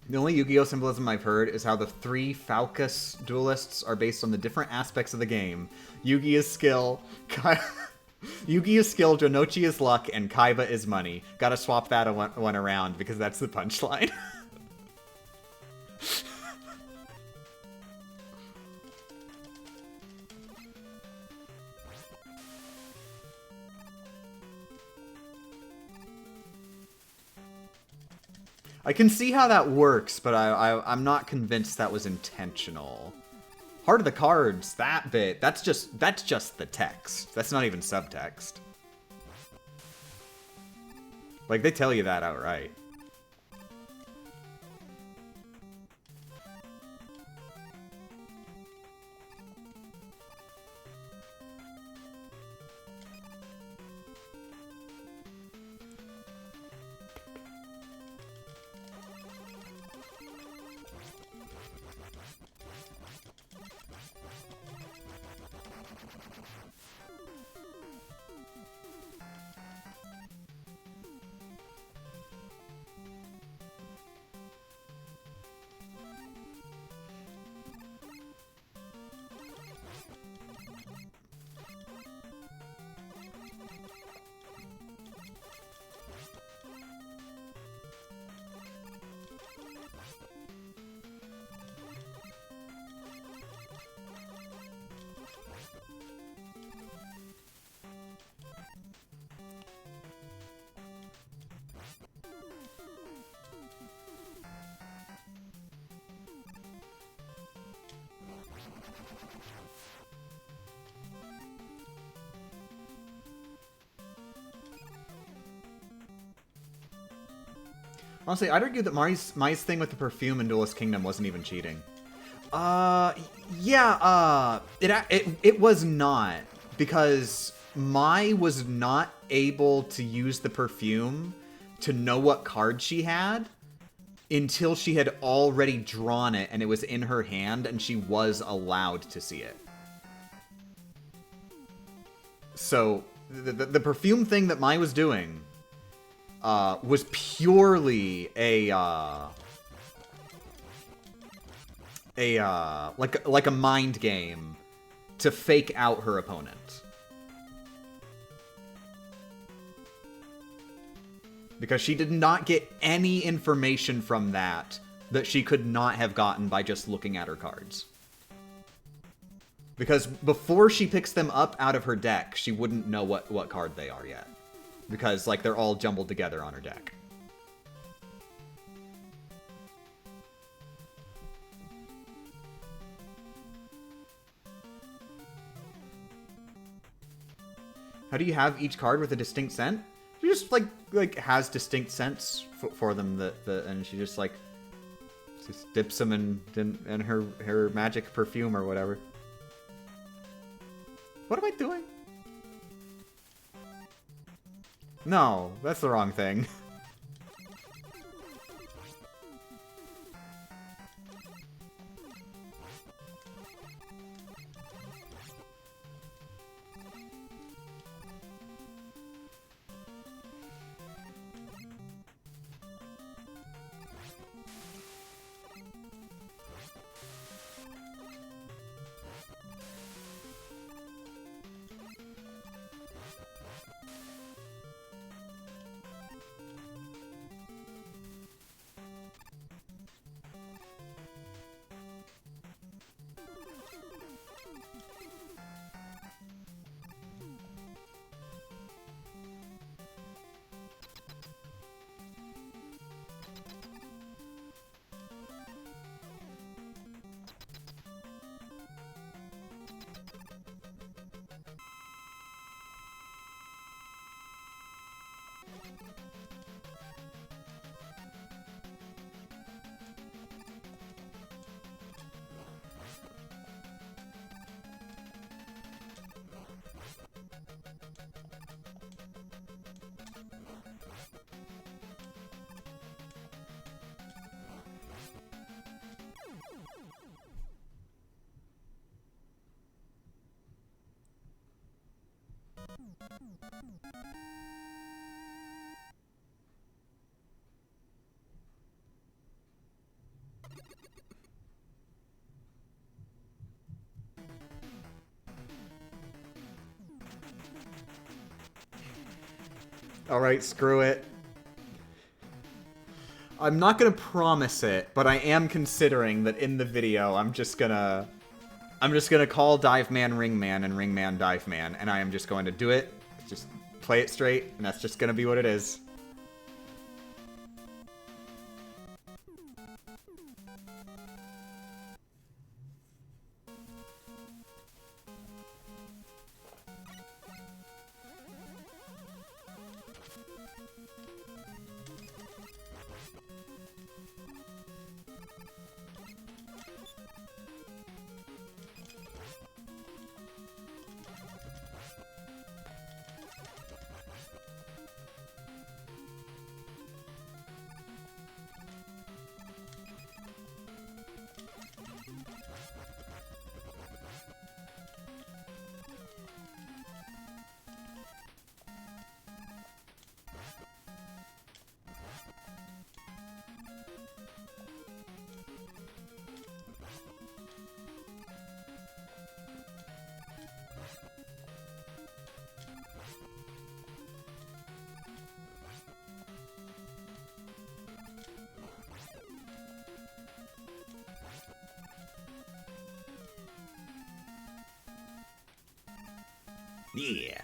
The only Yu-Gi-Oh! Symbolism I've heard is how the three Falcus duelists are based on the different aspects of the game. Yugi is skill, Yugi is skill, Jonouchi is luck, and Kaiba is money. Gotta swap that one around because that's the punchline. I can see how that works, but I'm not convinced that was intentional. Heart of the cards, that bit, that's just the text. That's not even subtext. Like, they tell you that outright. Honestly, I'd argue that Mai's thing with the perfume in Duelist Kingdom wasn't even cheating. Yeah, it was not, because Mai was not able to use the perfume to know what card she had until she had already drawn it and it was in her hand and she was allowed to see it. So, the perfume thing that Mai was doing was purely like a mind game to fake out her opponent. Because she did not get any information from that she could not have gotten by just looking at her cards. Because before she picks them up out of her deck, she wouldn't know what card they are yet. Because, like, they're all jumbled together on her deck. How do you have each card with a distinct scent? She just, like has distinct scents for them, and she just, like, just dips them in her magic perfume or whatever. What am I doing? No, that's the wrong thing. Alright, screw it. I'm not gonna promise it, but I am considering that in the video I'm just gonna call Dive Man Ring Man and Ring Man Dive Man, and I am just going to do it, just play it straight, and that's just gonna be what it is. Yeah.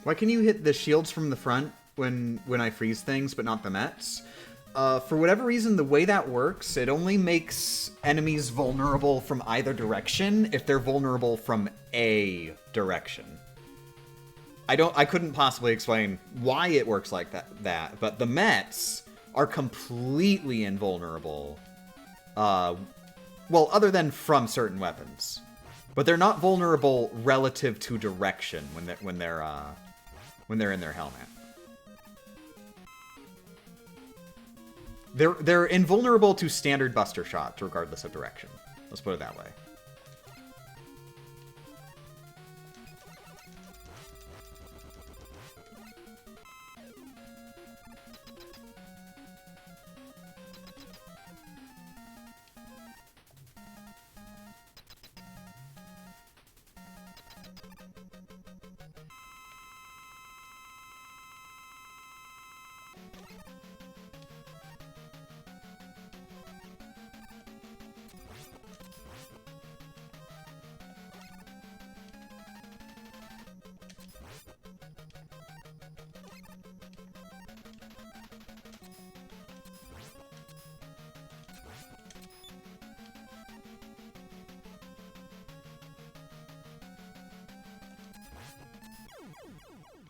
Why can you hit the shields from the front when I freeze things, but not the Mets? For whatever reason, the way that works, it only makes enemies vulnerable from either direction if they're vulnerable from a direction. I couldn't possibly explain why it works like that, but the Mets are completely invulnerable. Well, other than from certain weapons. But they're not vulnerable relative to direction when they're in their helmet. They're invulnerable to standard buster shots regardless of direction. Let's put it that way.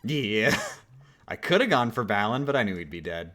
Yeah. I could have gone for Balin, but I knew he'd be dead.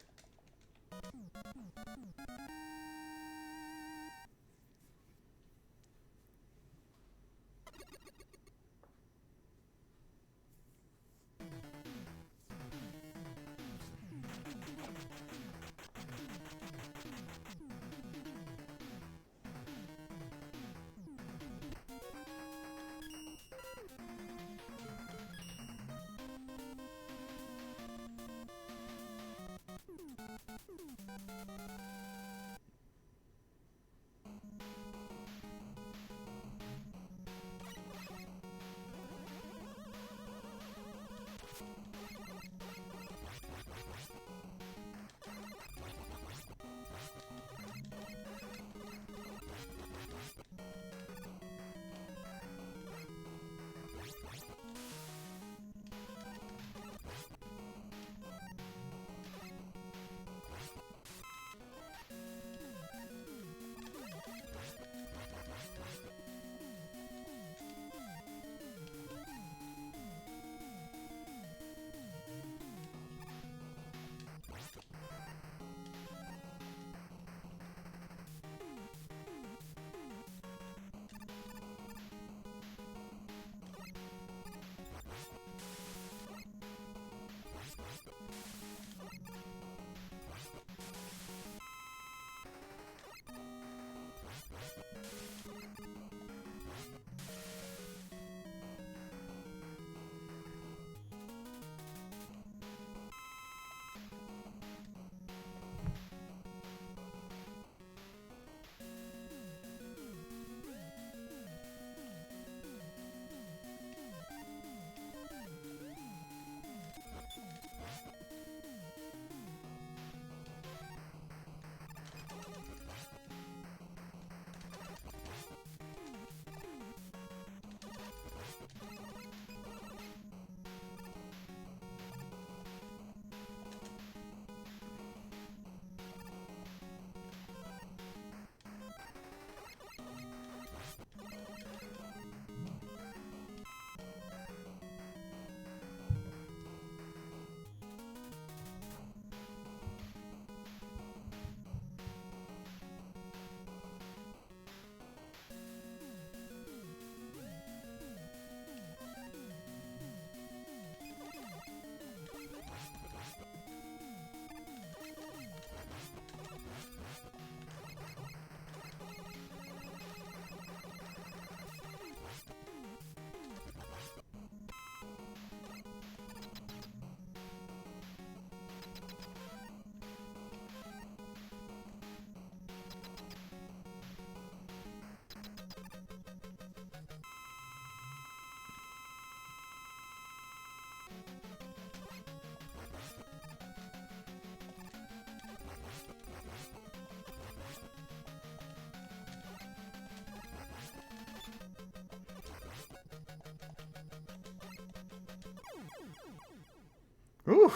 Ooh,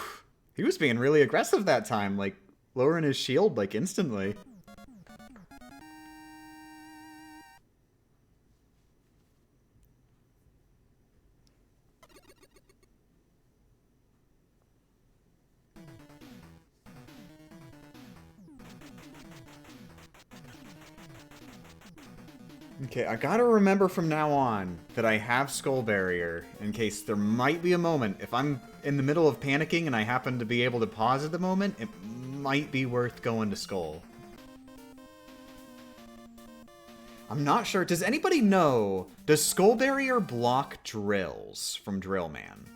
he was being really aggressive that time, like lowering his shield like instantly. Okay, I gotta remember from now on that I have Skull Barrier in case there might be a moment. If I'm in the middle of panicking and I happen to be able to pause at the moment, it might be worth going to Skull. I'm not sure. Does anybody know? Does Skull Barrier block drills from Drillman?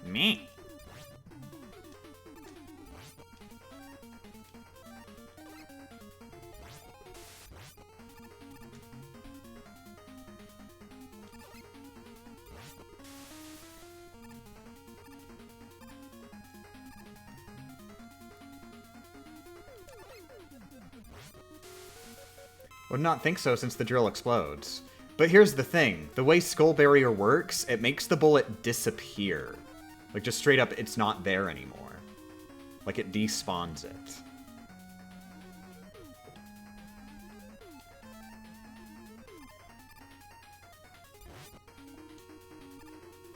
Me. Would not think so since the drill explodes. But here's the thing. The way Skull Barrier works, it makes the bullet disappear. Like, just straight up, it's not there anymore. Like, it despawns it.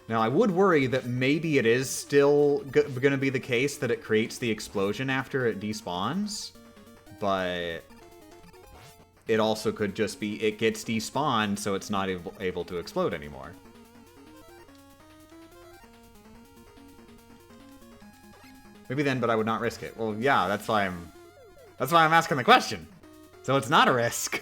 Now, I would worry that maybe it is still going to be the case that it creates the explosion after it despawns, but it also could just be it gets despawned, so it's not able to explode anymore. Maybe then, but I would not risk it. Well, yeah, that's why I'm asking the question. So it's not a risk.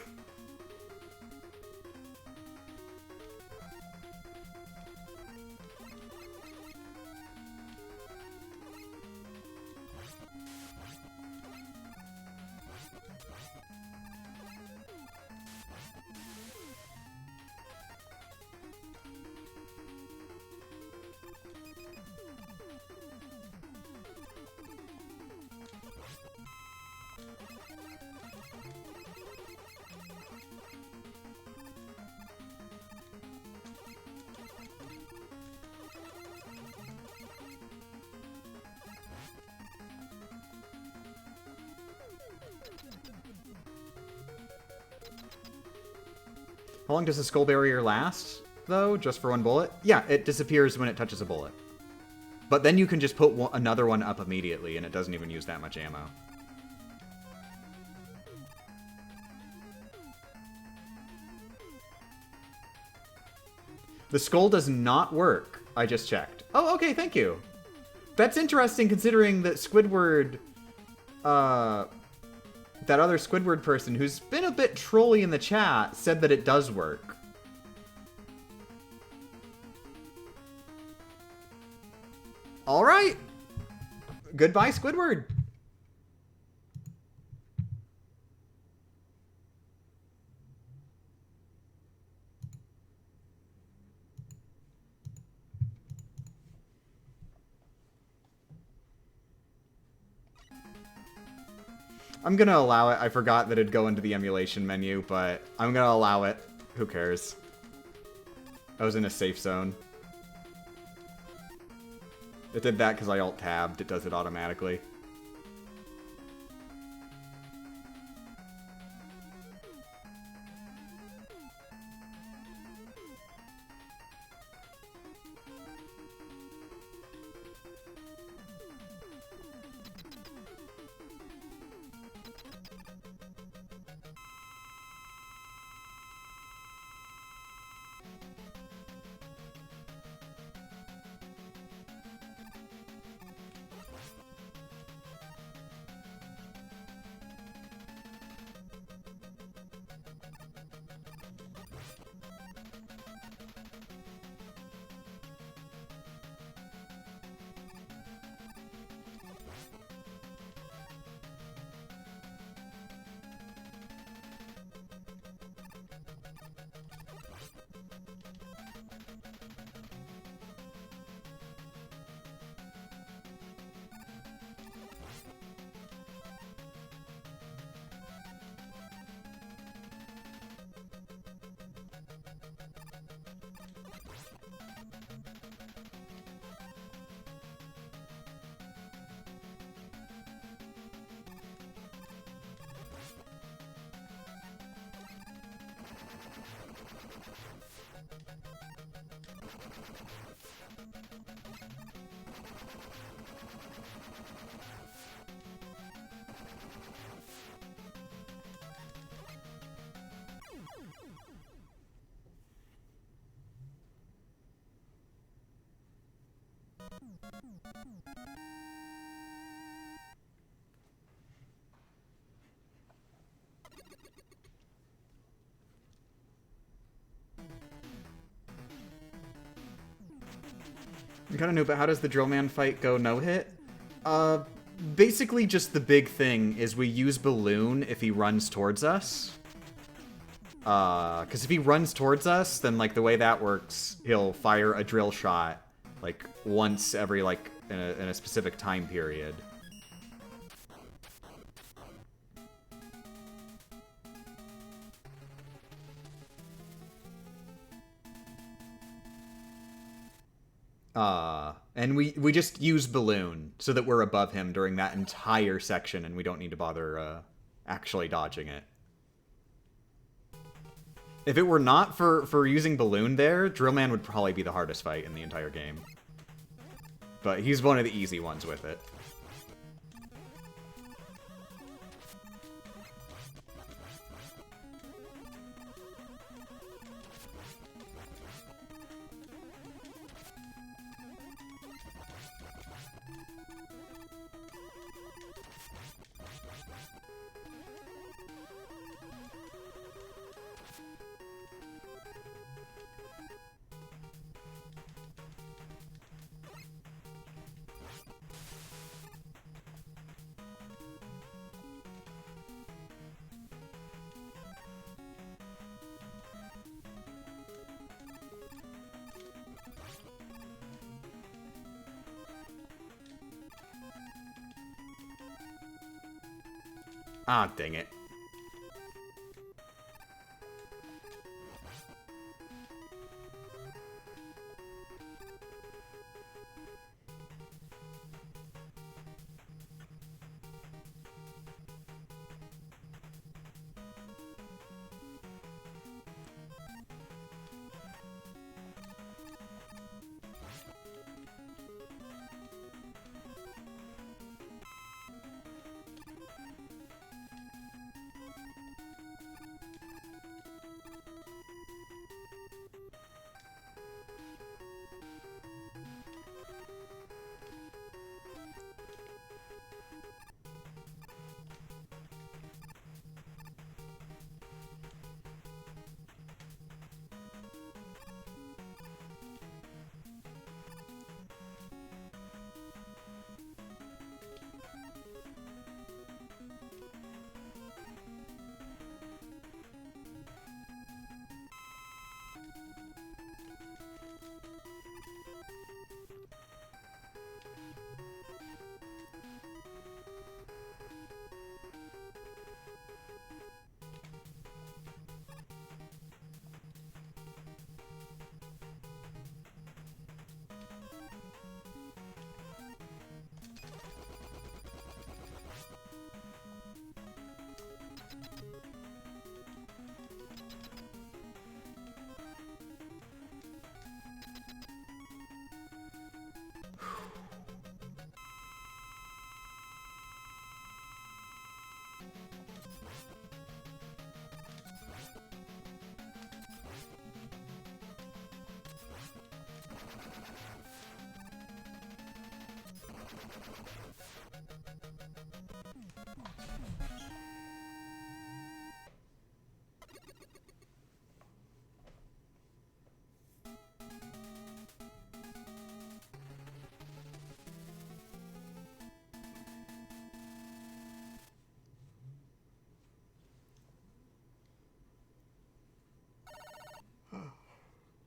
How long does the Skull Barrier last, though? Just for one bullet? Yeah, it disappears when it touches a bullet. But then you can just put another one up immediately, and it doesn't even use that much ammo. The skull does not work. I just checked. Oh, okay, thank you. That's interesting considering that Squidward, that other Squidward person who's been a bit trolly in the chat said that it does work. All right. Goodbye, Squidward. I'm gonna allow it. I forgot that it'd go into the emulation menu, but I'm gonna allow it. Who cares? I was in a safe zone. It did that because I alt-tabbed. It does it automatically. I'm kind of new, but how does the drill man fight go no hit? Basically just the big thing is we use balloon if he runs towards us. Because if he runs towards us, then like the way that works, he'll fire a drill shot like once every like in a specific time period. And we just use balloon so that we're above him during that entire section and we don't need to bother actually dodging it. If it were not for using balloon there, Drillman would probably be the hardest fight in the entire game. But he's one of the easy ones with it. Ah, dang it.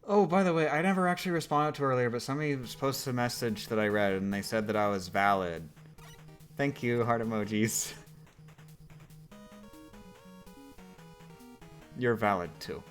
Oh, by the way, I never actually responded to earlier, but somebody was posted a message that I read, and they said that I was valid. Thank you, heart emojis. You're valid, too.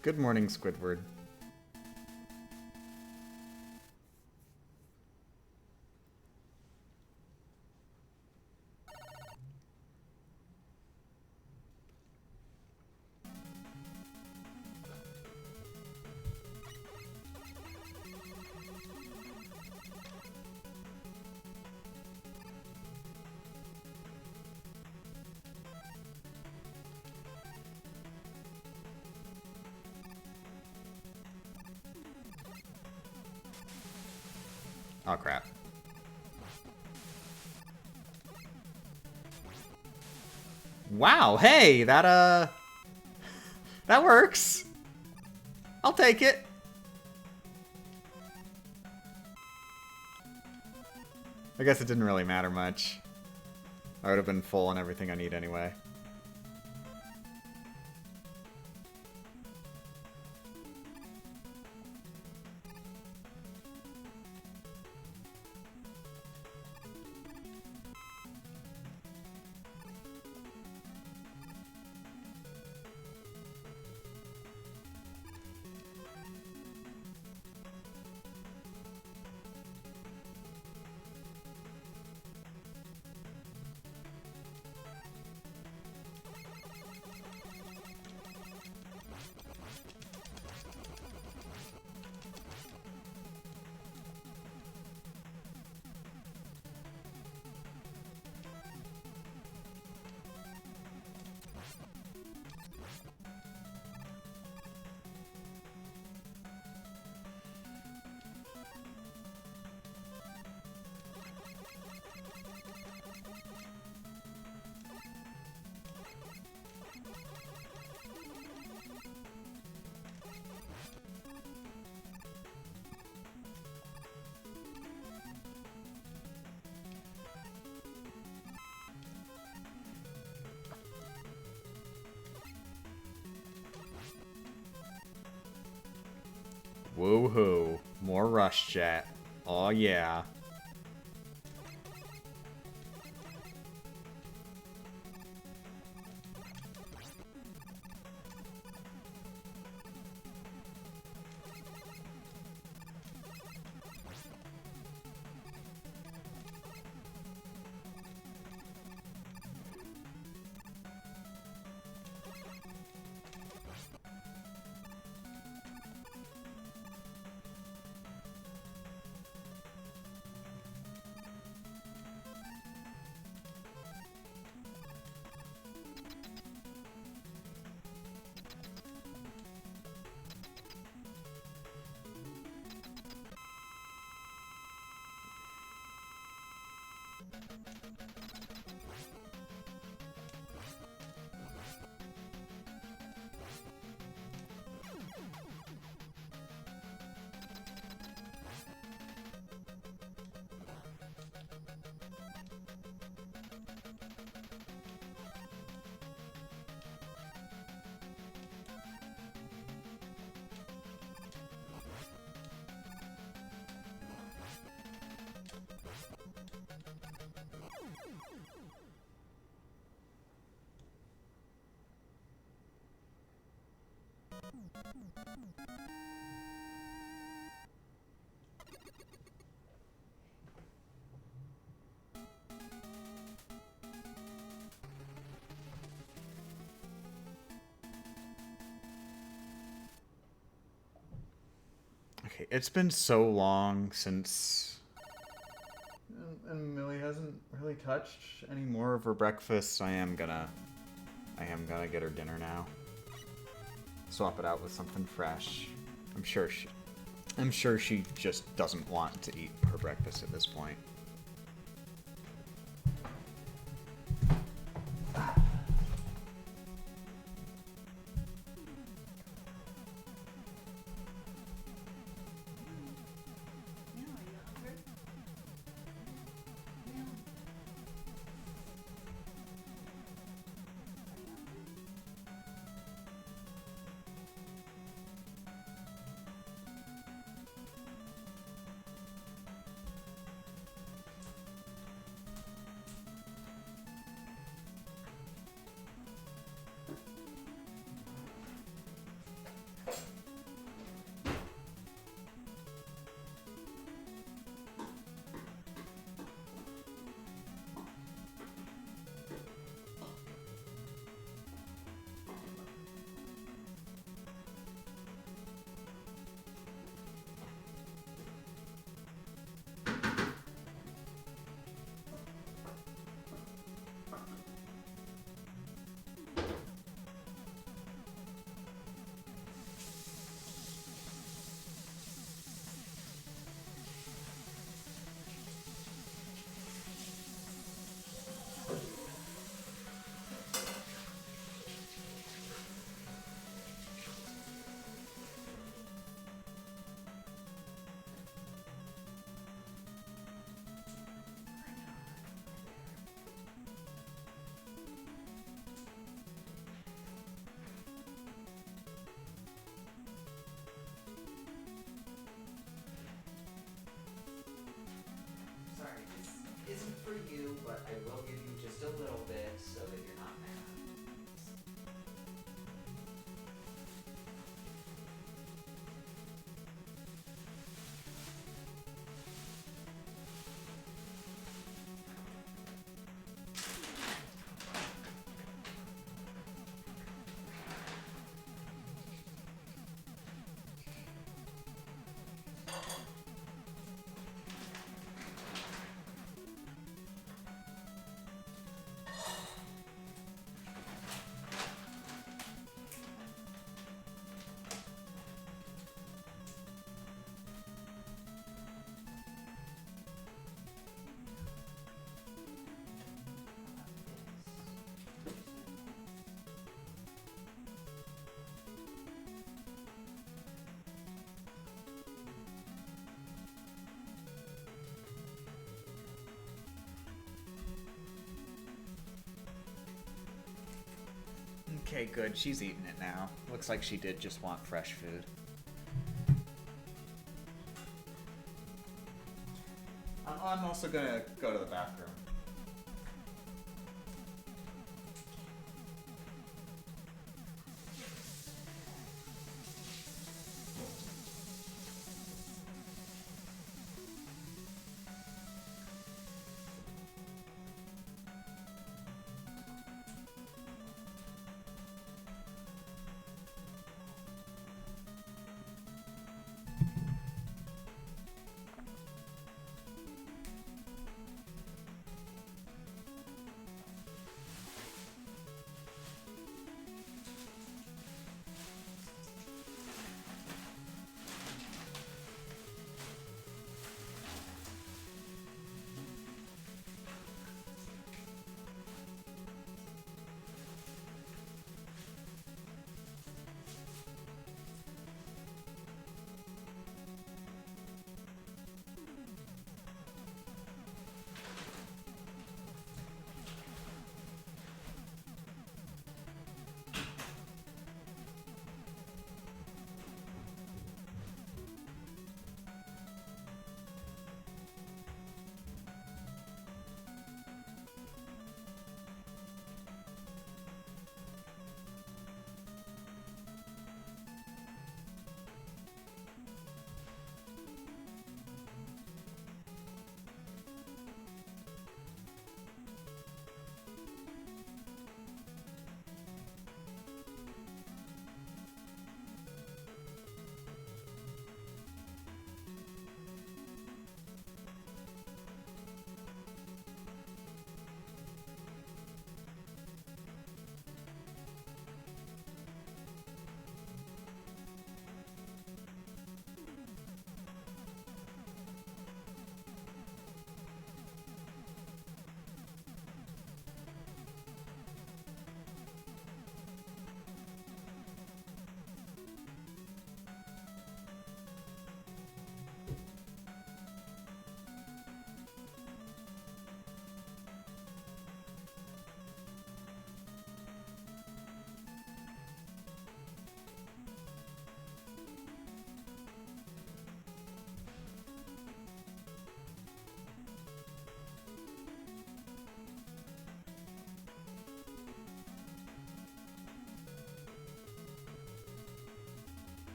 Good morning, Squidward. Oh, crap. Wow, hey, that works. I'll take it. I guess it didn't really matter much. I would have been full on everything I need anyway. Woohoo. More rush jet. Oh yeah. Okay, it's been so long since... And Millie hasn't really touched any more of her breakfast. I am gonna get her dinner now. Swap it out with something fresh. I'm sure she just doesn't want to eat her breakfast at this point. Isn't for you, but I will give you just a little bit so that you're not mad. Okay, good. She's eating it now. Looks like she did just want fresh food. I'm also gonna go to the bathroom.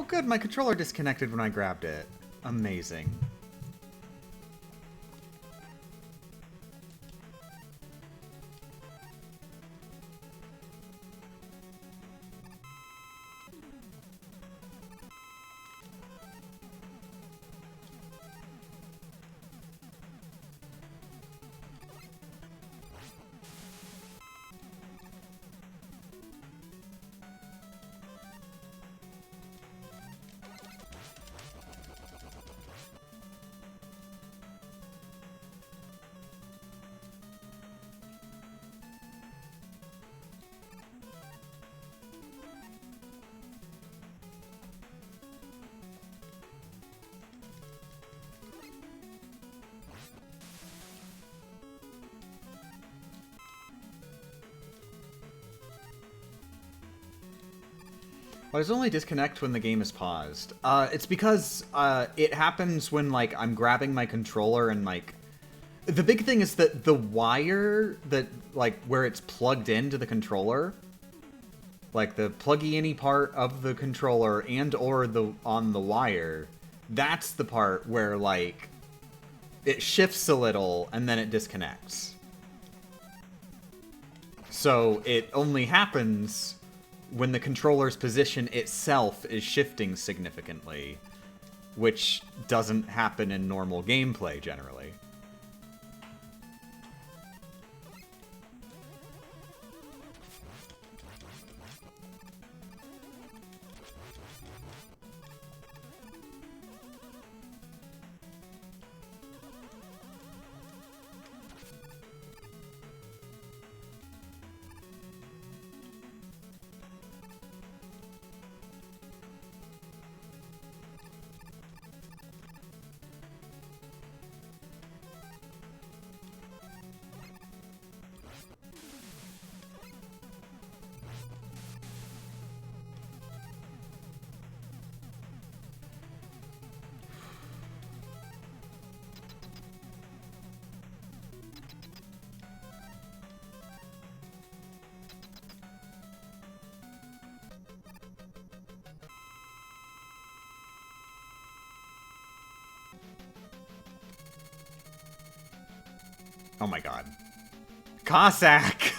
Oh, good. My controller disconnected when I grabbed it. Amazing. Why does it only disconnect when the game is paused? It's because it happens when, like, I'm grabbing my controller and, like... The big thing is that the wire that, like, where it's plugged into the controller, like, the pluggy-any part of the controller and or on the wire, that's the part where, like, it shifts a little and then it disconnects. So it only happens when the controller's position itself is shifting significantly, which doesn't happen in normal gameplay generally. Oh my god. Cossack!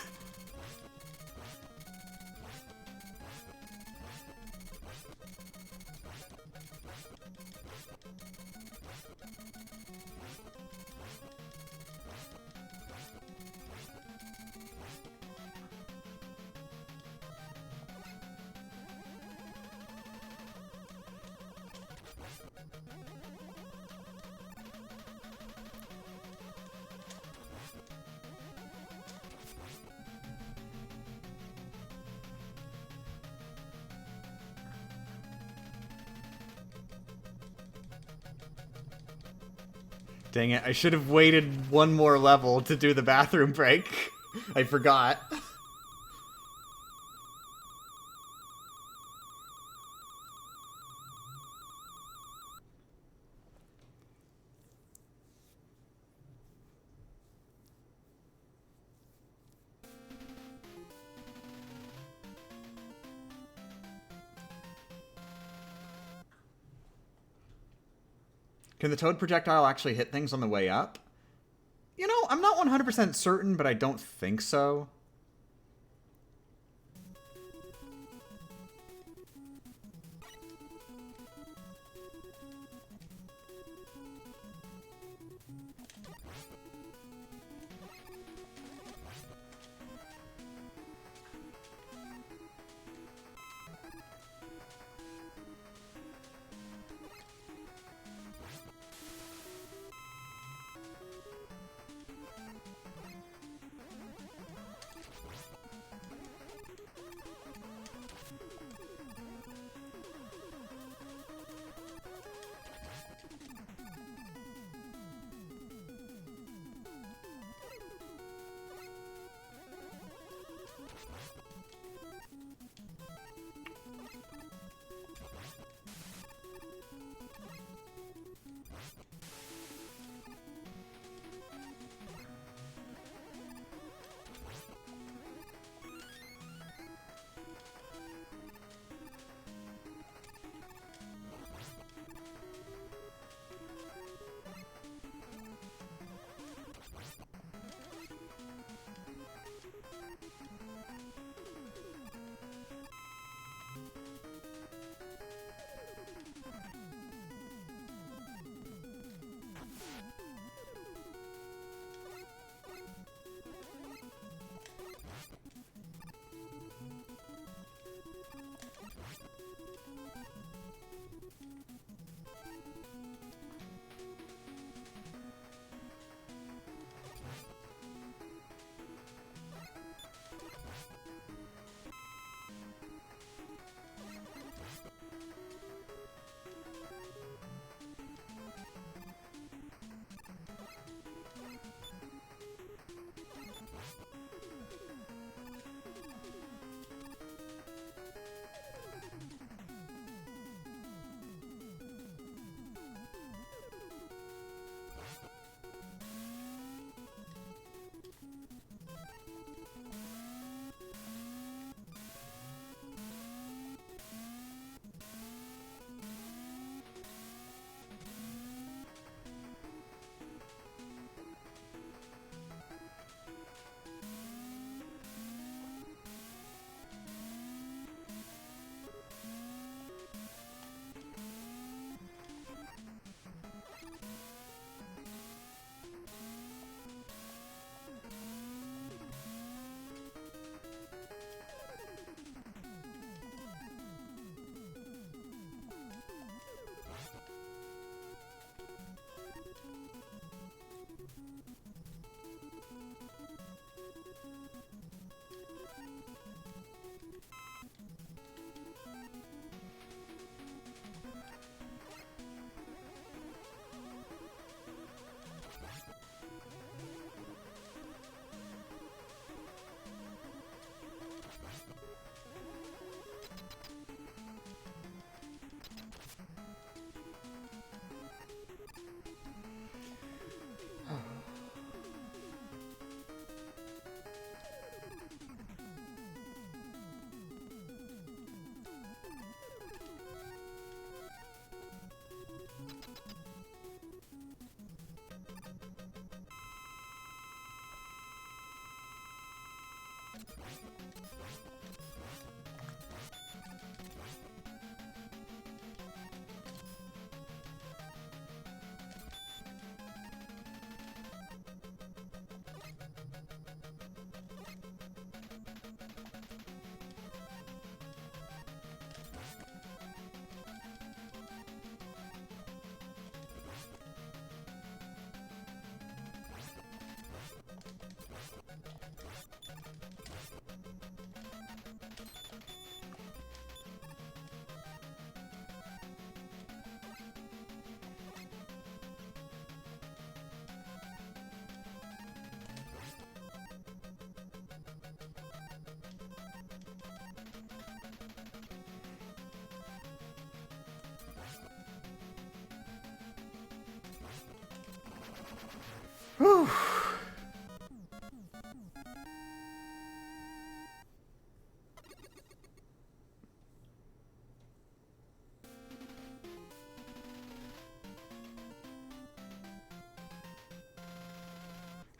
Dang it, I should have waited one more level to do the bathroom break. I forgot. Can the toad projectile actually hit things on the way up? You know, I'm not 100% certain, but I don't think so.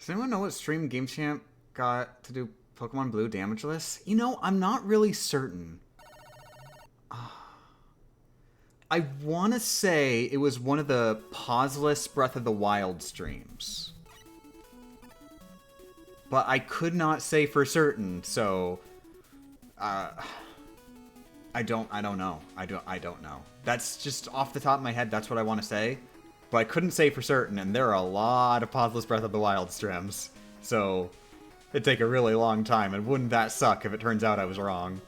Does anyone know what stream Game Champ got to do Pokemon Blue Damageless? You know, I'm not really certain. I want to say it was one of the pauseless Breath of the Wild streams. But I could not say for certain, so I don't know. I don't know. That's just off the top of my head, that's what I want to say. But I couldn't say for certain, and there are a lot of pauseless Breath of the Wild streams. So it'd take a really long time, and wouldn't that suck if it turns out I was wrong?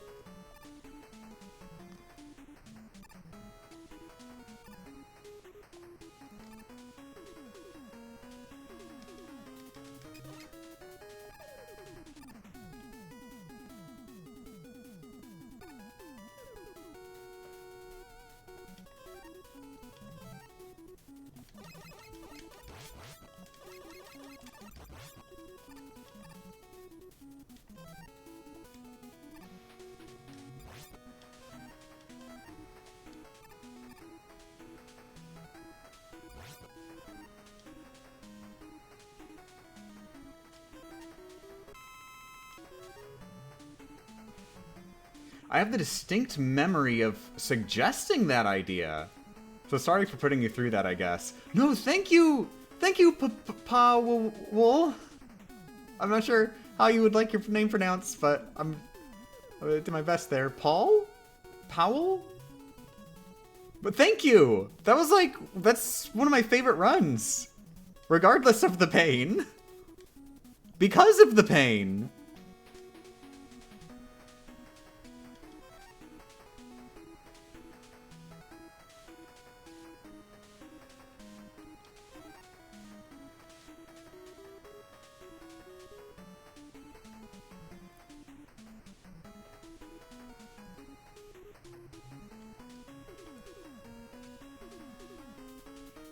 I have the distinct memory of suggesting that idea. So sorry for putting you through that, I guess. No, thank you! Thank you, Wool. I'm not sure how you would like your name pronounced, but I'm gonna do my best there. Paul? Powell? But thank you! That was like, that's one of my favorite runs. Regardless of the pain. Because of the pain.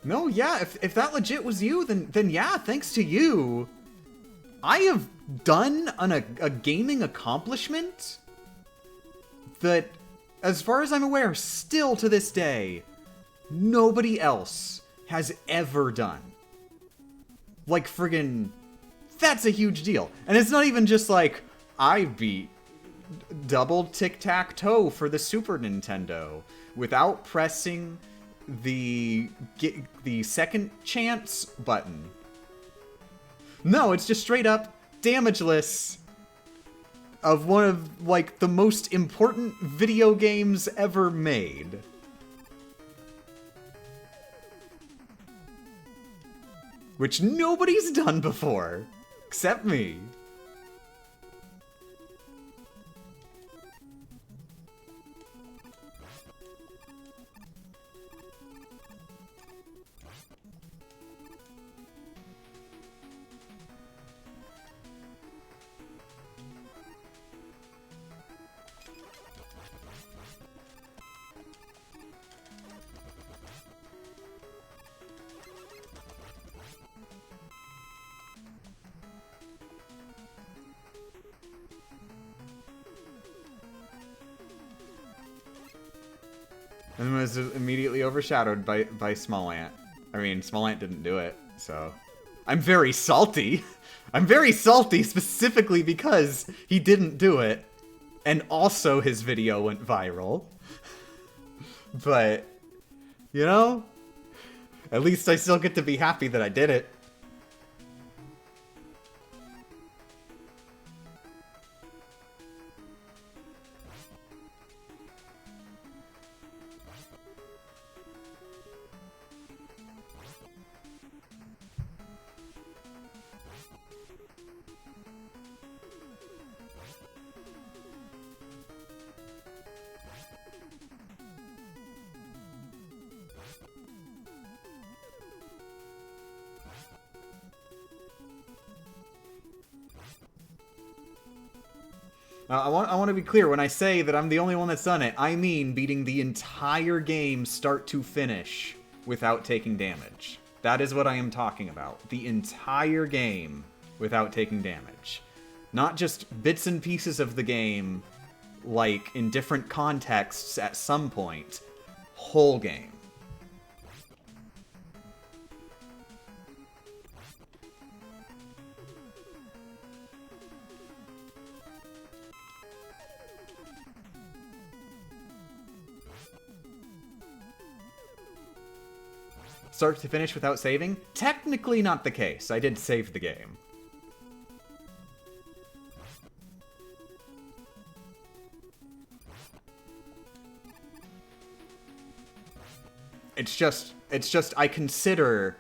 No, yeah, if that legit was you, then yeah, thanks to you. I have done a gaming accomplishment that, as far as I'm aware, still to this day, nobody else has ever done. Like, friggin', that's a huge deal. And it's not even just like, I beat double tic-tac-toe for the Super Nintendo without pressing the second chance button. No, it's just straight up Damageless of one of, like, the most important video games ever made. Which nobody's done before, except me. And was immediately overshadowed by Small Ant. I mean, Small Ant didn't do it, so... I'm very salty! I'm very salty specifically because he didn't do it, and also his video went viral. But, you know, at least I still get to be happy that I did it. I want to be clear, when I say that I'm the only one that's done it, I mean beating the entire game start to finish without taking damage. That is what I am talking about. The entire game without taking damage. Not just bits and pieces of the game, like in different contexts at some point. Whole game. start to finish without saving? Technically not the case. I did save the game. It's just I consider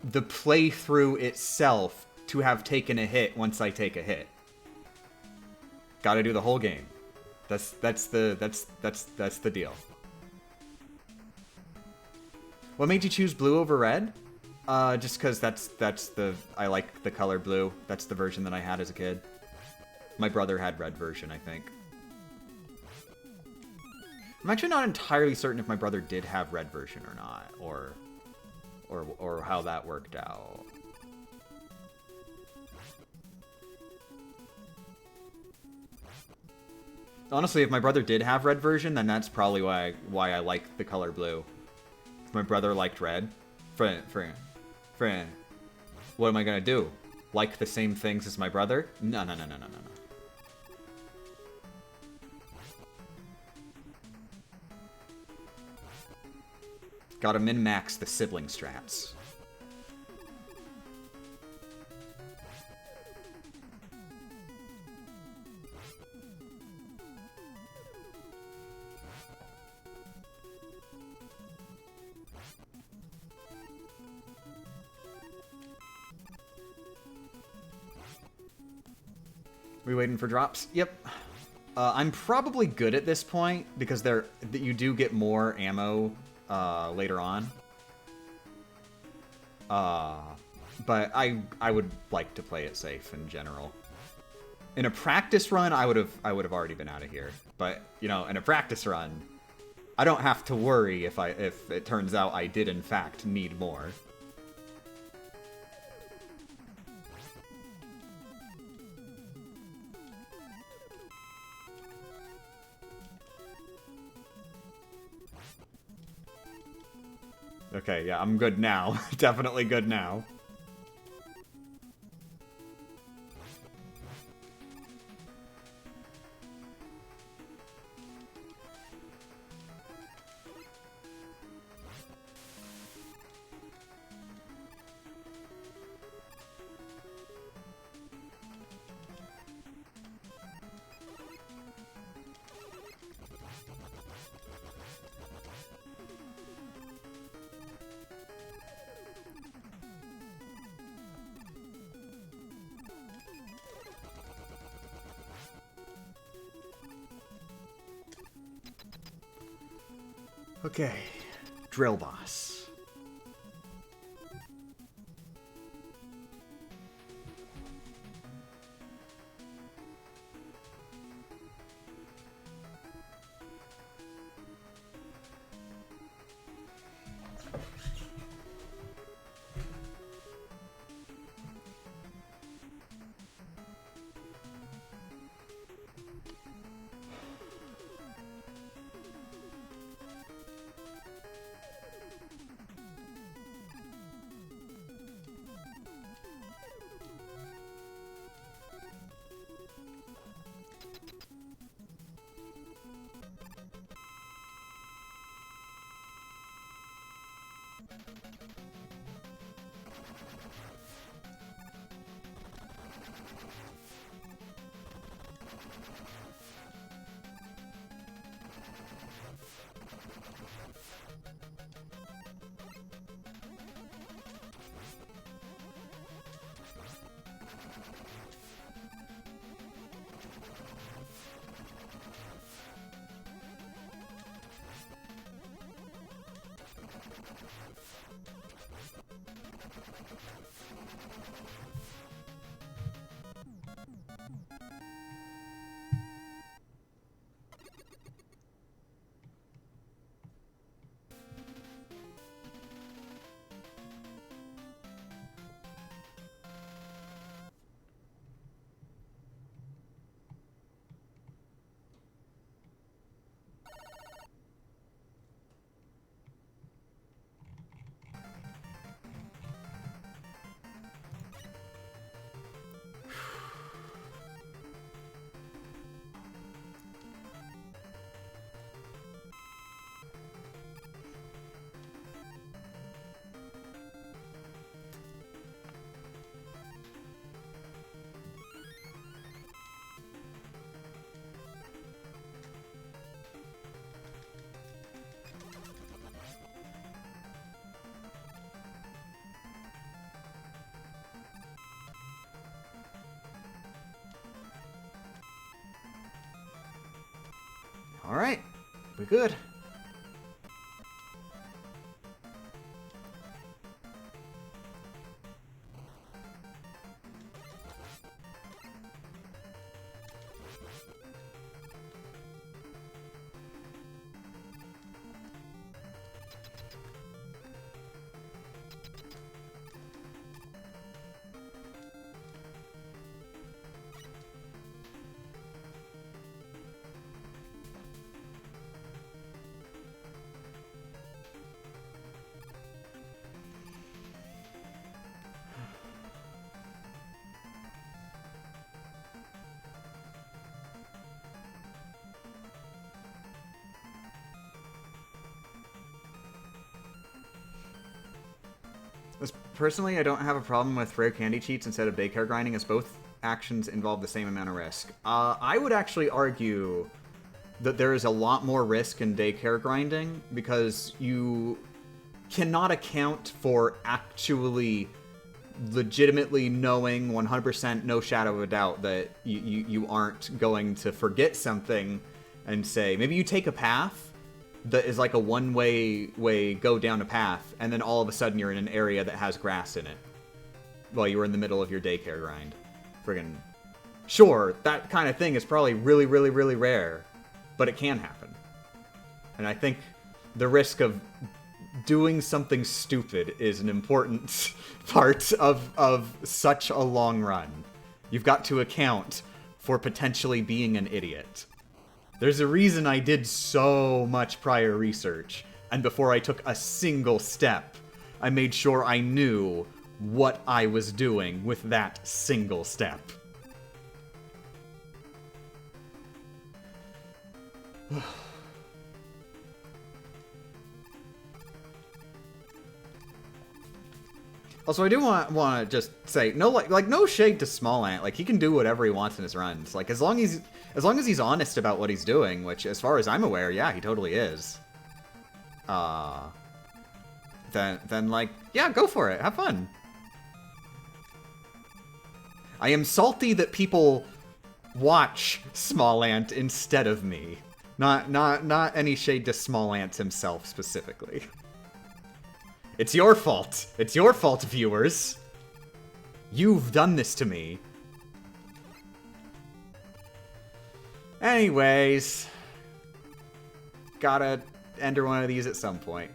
the playthrough itself to have taken a hit once I take a hit. Gotta do the whole game. That's the deal. What made you choose blue over red? Just because I like the color blue. That's the version that I had as a kid. My brother had red version, I think. I'm actually not entirely certain if my brother did have red version or not, or how that worked out. Honestly, if my brother did have red version, then that's probably why I like the color blue. If my brother liked red, friend, what am I gonna do? Like the same things as my brother? No. Gotta min-max the sibling strats. We waiting for drops? Yep. I'm probably good at this point because you do get more ammo later on. But I would like to play it safe in general. In a practice run, I would have already been out of here. But you know, in a practice run, I don't have to worry if it turns out I did in fact need more. Okay, yeah, I'm good now. Definitely good now. Okay, drill boss. Alright. We're good. Personally, I don't have a problem with rare candy cheats instead of daycare grinding, as both actions involve the same amount of risk. I would actually argue that there is a lot more risk in daycare grinding, because you cannot account for actually legitimately knowing 100% no shadow of a doubt that you aren't going to forget something and say, maybe you take a path that is like a one-way go down a path, and then all of a sudden you're in an area that has grass in it while you were in the middle of your daycare grind. Friggin' sure, that kind of thing is probably really, really, really rare, but it can happen. And I think the risk of doing something stupid is an important part of such a long run. You've got to account for potentially being an idiot. There's a reason I did so much prior research, and before I took a single step, I made sure I knew what I was doing with that single step. Also, I do want to just say, no, like no shade to Small Ant. Like, he can do whatever he wants in his runs. Like, as long as he's honest about what he's doing, which, as far as I'm aware, yeah, he totally is. Then like, yeah, go for it. Have fun. I am salty that people watch Small Ant instead of me. Not any shade to Small Ant himself specifically. It's your fault. It's your fault, viewers. You've done this to me. Anyways. Gotta enter one of these at some point.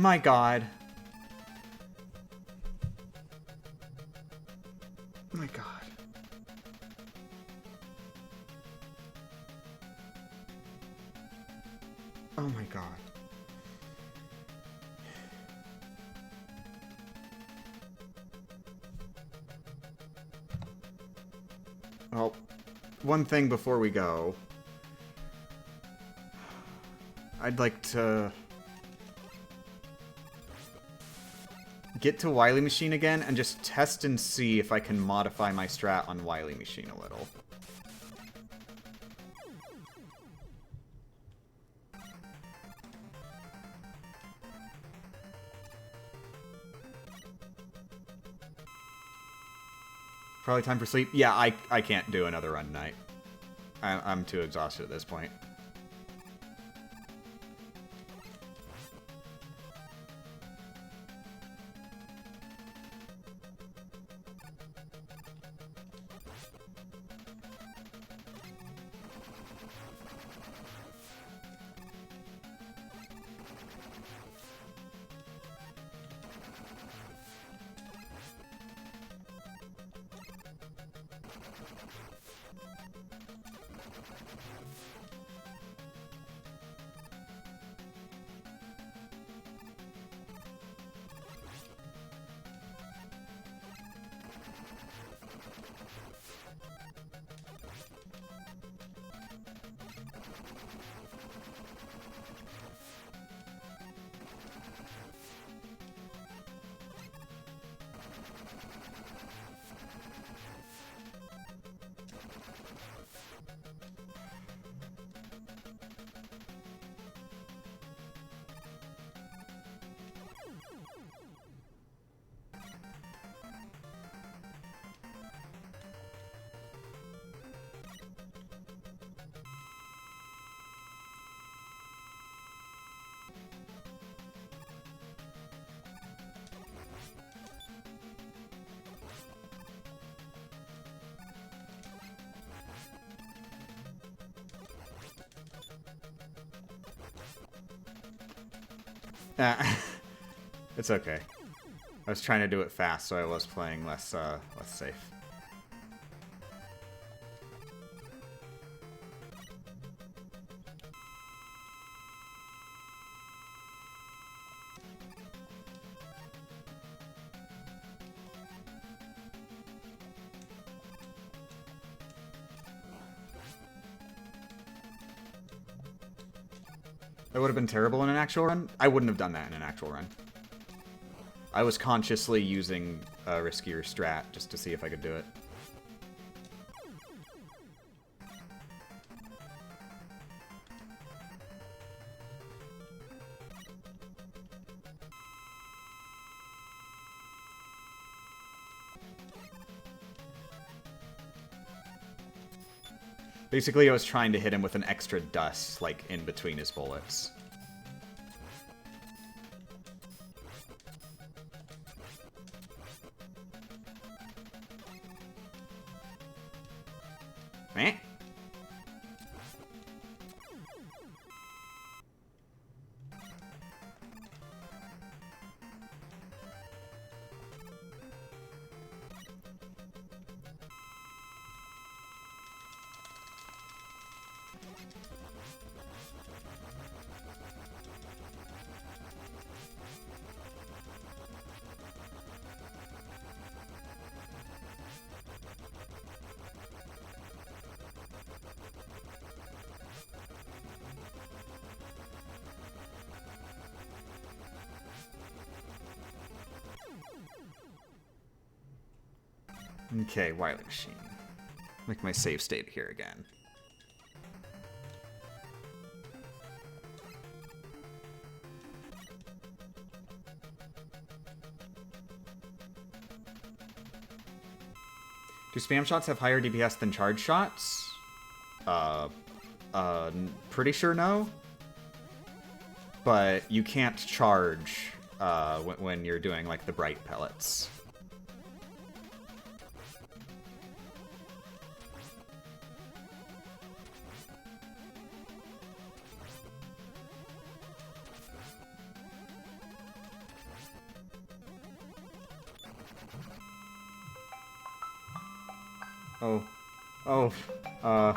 My god. My god. Oh my god. Well, one thing before we go. I'd like to get to Wiley Machine again and just test and see if I can modify my strat on Wiley Machine a little. Probably time for sleep. Yeah, I can't do another run tonight. I'm too exhausted at this point. It's okay. I was trying to do it fast, so I was playing less safe. That would have been terrible in an actual run. I wouldn't have done that in an actual run. I was consciously using a riskier strat just to see if I could do it. Basically, I was trying to hit him with an extra dust, like, in between his bullets. Meh. Okay, Wiley Machine. Make my save state here again. Do spam shots have higher DPS than charge shots? Pretty sure no. But you can't charge when you're doing, like, the bright pellets. Oh. Oh. Uh...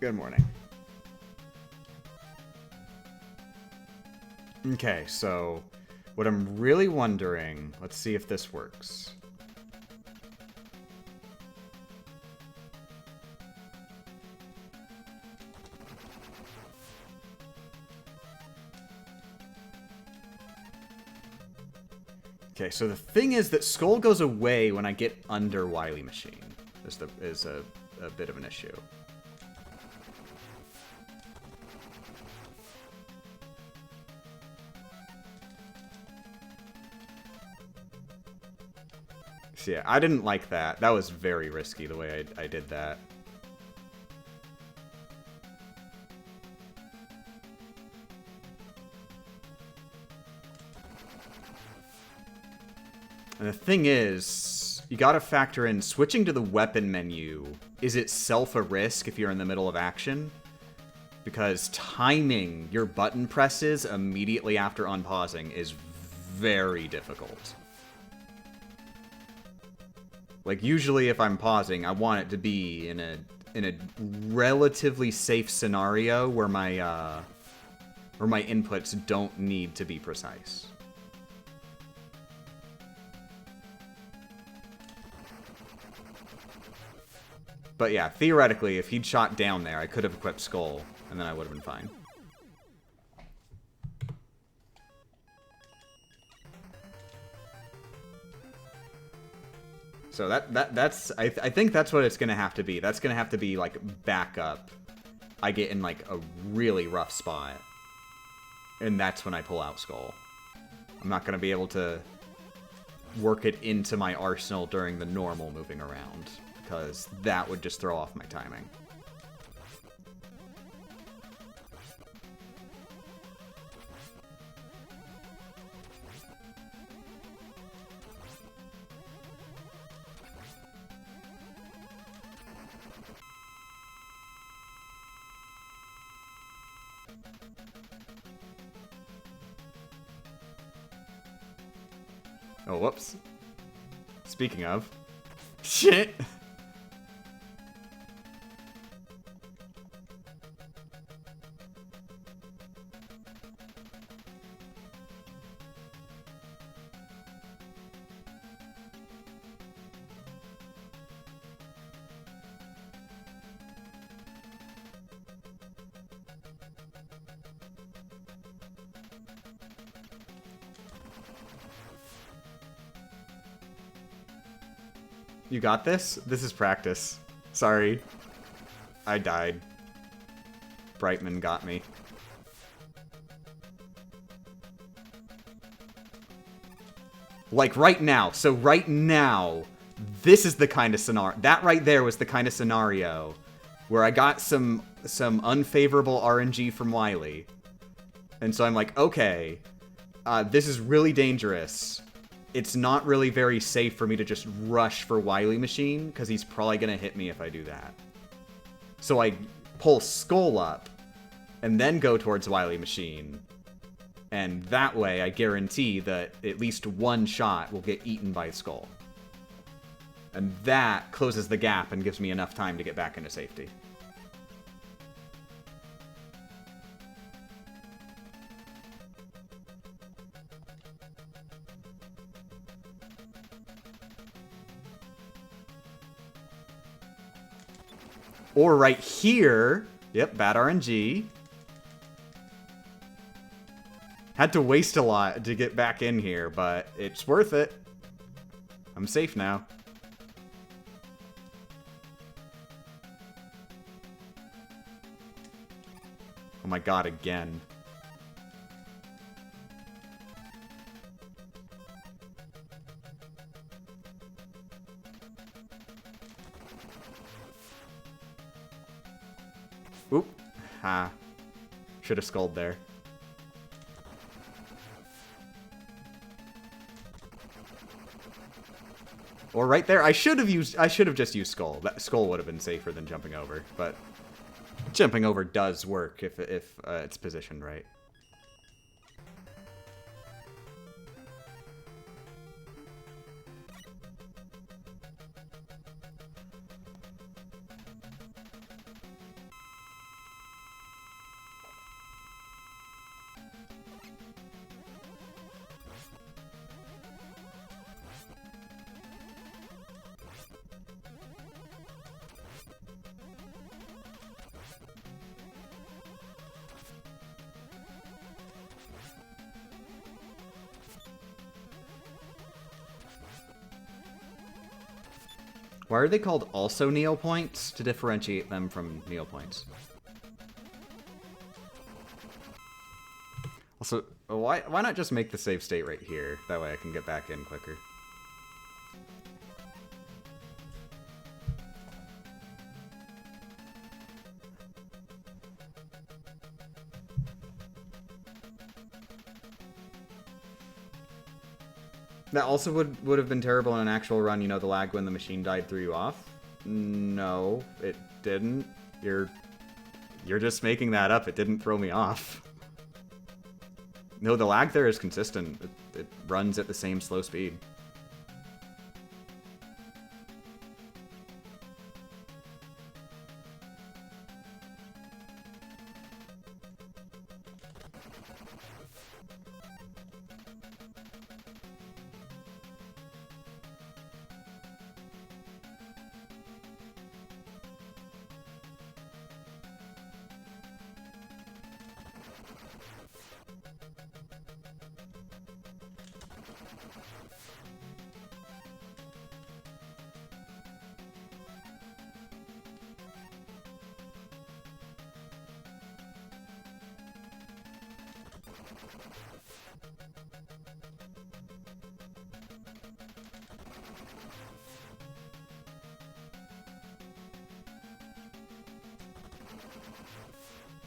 Good morning. Okay, so what I'm really wondering, let's see if this works. Okay, so the thing is that Skull goes away when I get under Wily Machine. Is a bit of an issue. So yeah, I didn't like that. That was very risky the way I did that. And the thing is, you gotta factor in switching to the weapon menu is itself a risk if you're in the middle of action. Because timing your button presses immediately after unpausing is very difficult. Like, usually if I'm pausing, I want it to be in a relatively safe scenario where my inputs don't need to be precise. But yeah, theoretically, if he'd shot down there, I could have equipped Skull, and then I would have been fine. So that's I think that's what it's gonna have to be. That's gonna have to be like backup. I get in like a really rough spot, and that's when I pull out Skull. I'm not gonna be able to work it into my arsenal during the normal moving around. because that would just throw off my timing. Oh, whoops. Speaking of. Shit! You got this? This is practice. Sorry. I died. Brightman got me. Like right now. So right now, this is the kind of scenario. That right there was the kind of scenario where I got some unfavorable RNG from Wiley. And so I'm like, okay, this is really dangerous. It's not really very safe for me to just rush for Wiley Machine, because he's probably going to hit me if I do that. So I pull Skull up, and then go towards Wiley Machine. And that way, I guarantee that at least one shot will get eaten by Skull. And that closes the gap and gives me enough time to get back into safety. Or right here. Yep, bad RNG. Had to waste a lot to get back in here, but it's worth it. I'm safe now. Oh my god, again. Oop. Ha. Should have skulled there. Or right there. I should have just used Skull. That Skull would have been safer than jumping over, but jumping over does work if it's positioned right. Why are they called also Neo points? To differentiate them from Neo points. Also, why not just make the save state right here? That way I can get back in quicker. That also would have been terrible in an actual run, you know, the lag when the machine died threw you off. No, it didn't. You're just making that up. It didn't throw me off. No, the lag there is consistent. It runs at the same slow speed.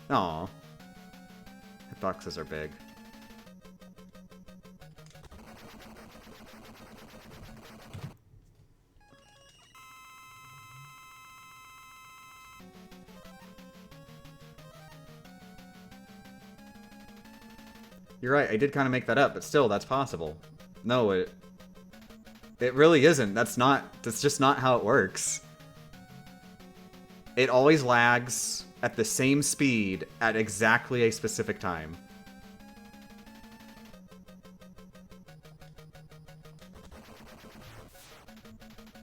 Aw. Hitboxes are big. You're right, I did kind of make that up, but still, that's possible. No, it really isn't. That's just not how it works. It always lags at the same speed at exactly a specific time.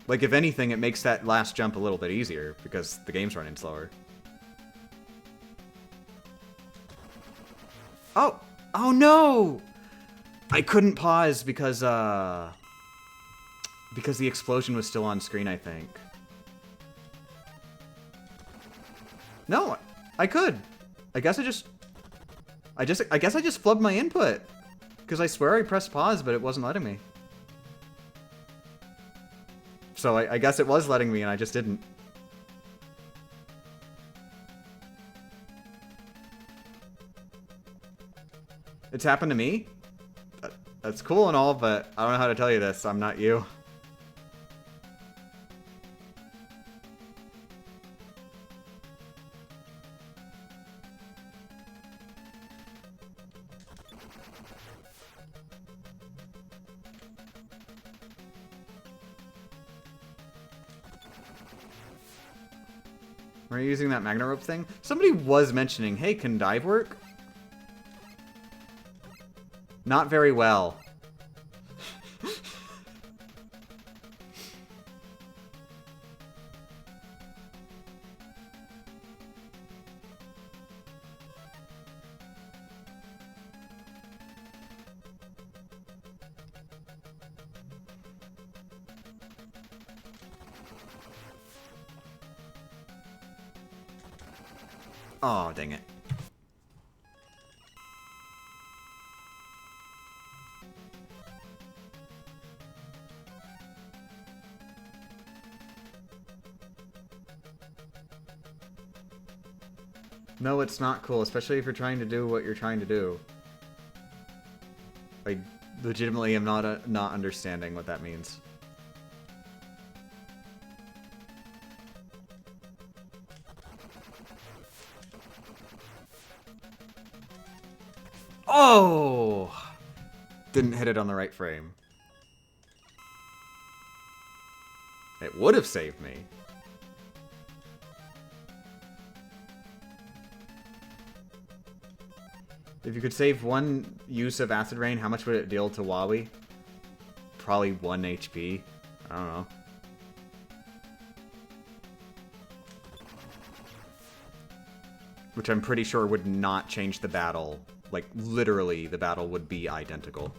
Like, if anything, it makes that last jump a little bit easier, because the game's running slower. Oh! Oh no! I couldn't pause because the explosion was still on screen, I think. No, I could. I guess I just flubbed my input. Because I swear I pressed pause, but it wasn't letting me. So I guess it was letting me and I just didn't. It's happened to me? That's cool and all, but I don't know how to tell you this. I'm not you. Are you using that magnet rope thing? Somebody was mentioning, hey, can dive work? Not very well. Oh, dang it. No, it's not cool, especially if you're trying to do what you're trying to do. I legitimately am not understanding what that means. Oh! Didn't hit it on the right frame. It would have saved me. If you could save one use of Acid Rain, how much would it deal to Wowie? Probably 1 HP. I don't know. Which I'm pretty sure would not change the battle. Like, literally, the battle would be identical.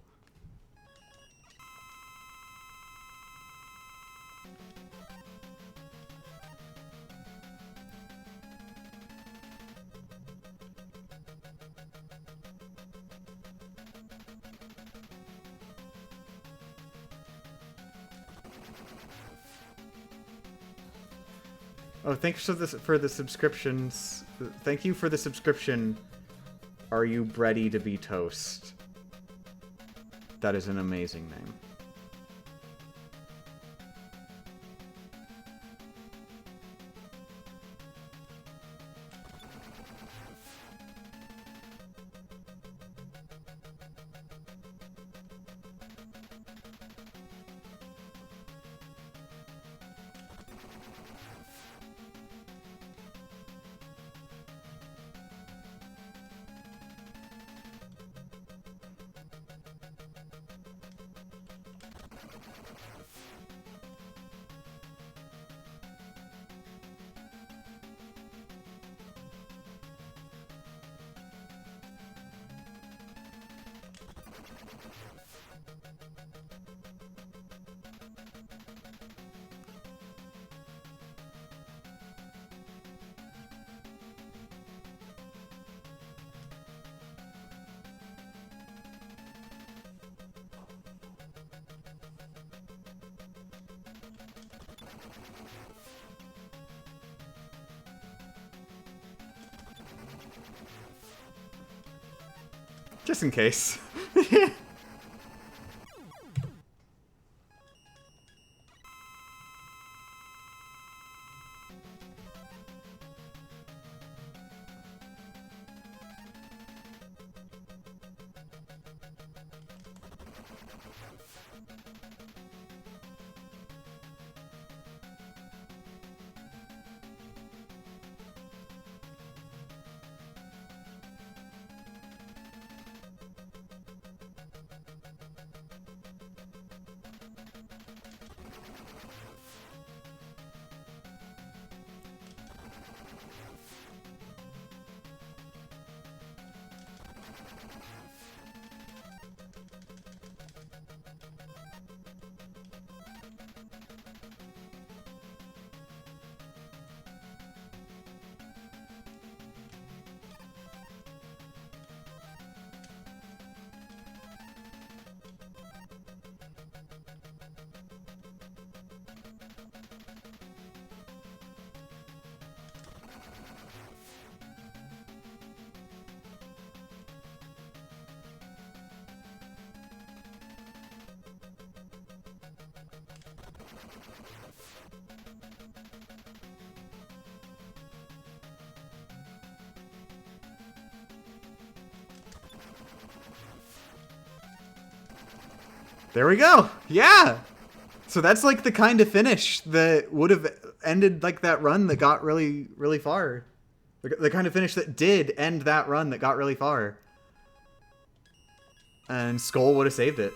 Oh, thanks for the subscriptions. Thank you for the subscription. Are you ready to be toast? That is an amazing name. Just in case. There we go. Yeah. So that's like the kind of finish that would have ended like that run that got really, really far. The kind of finish that did end that run that got really far. And Skull would have saved it.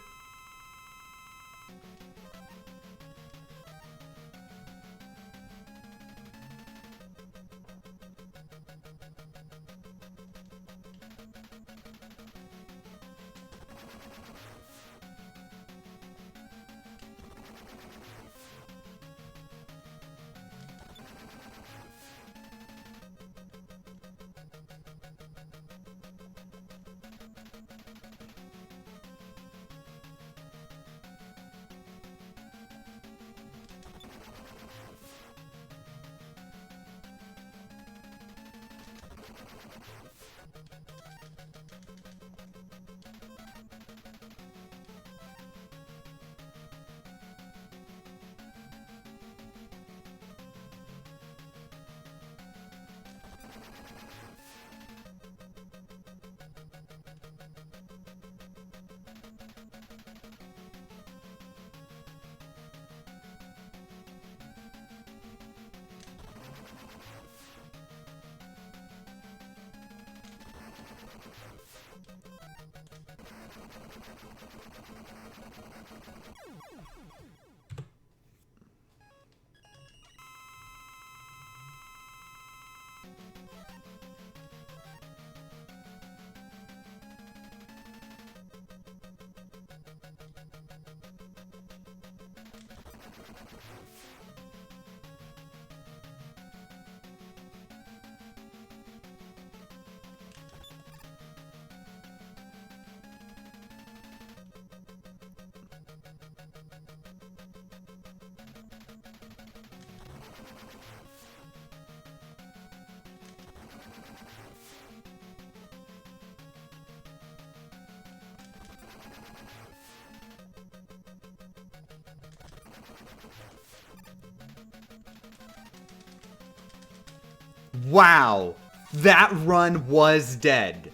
Wow. That run was dead.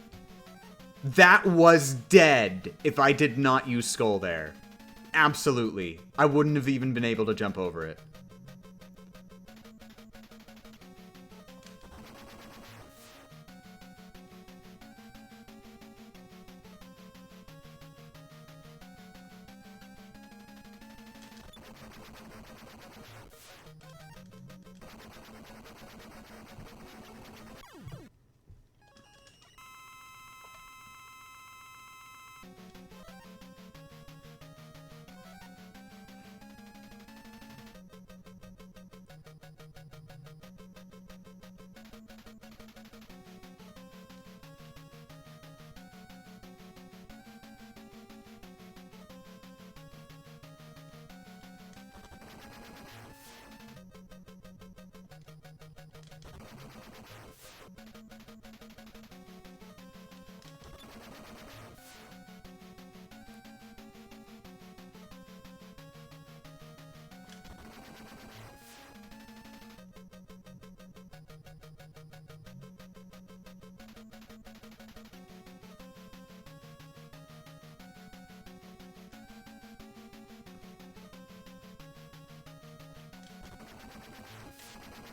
That was dead if I did not use Skull there. Absolutely. I wouldn't have even been able to jump over it.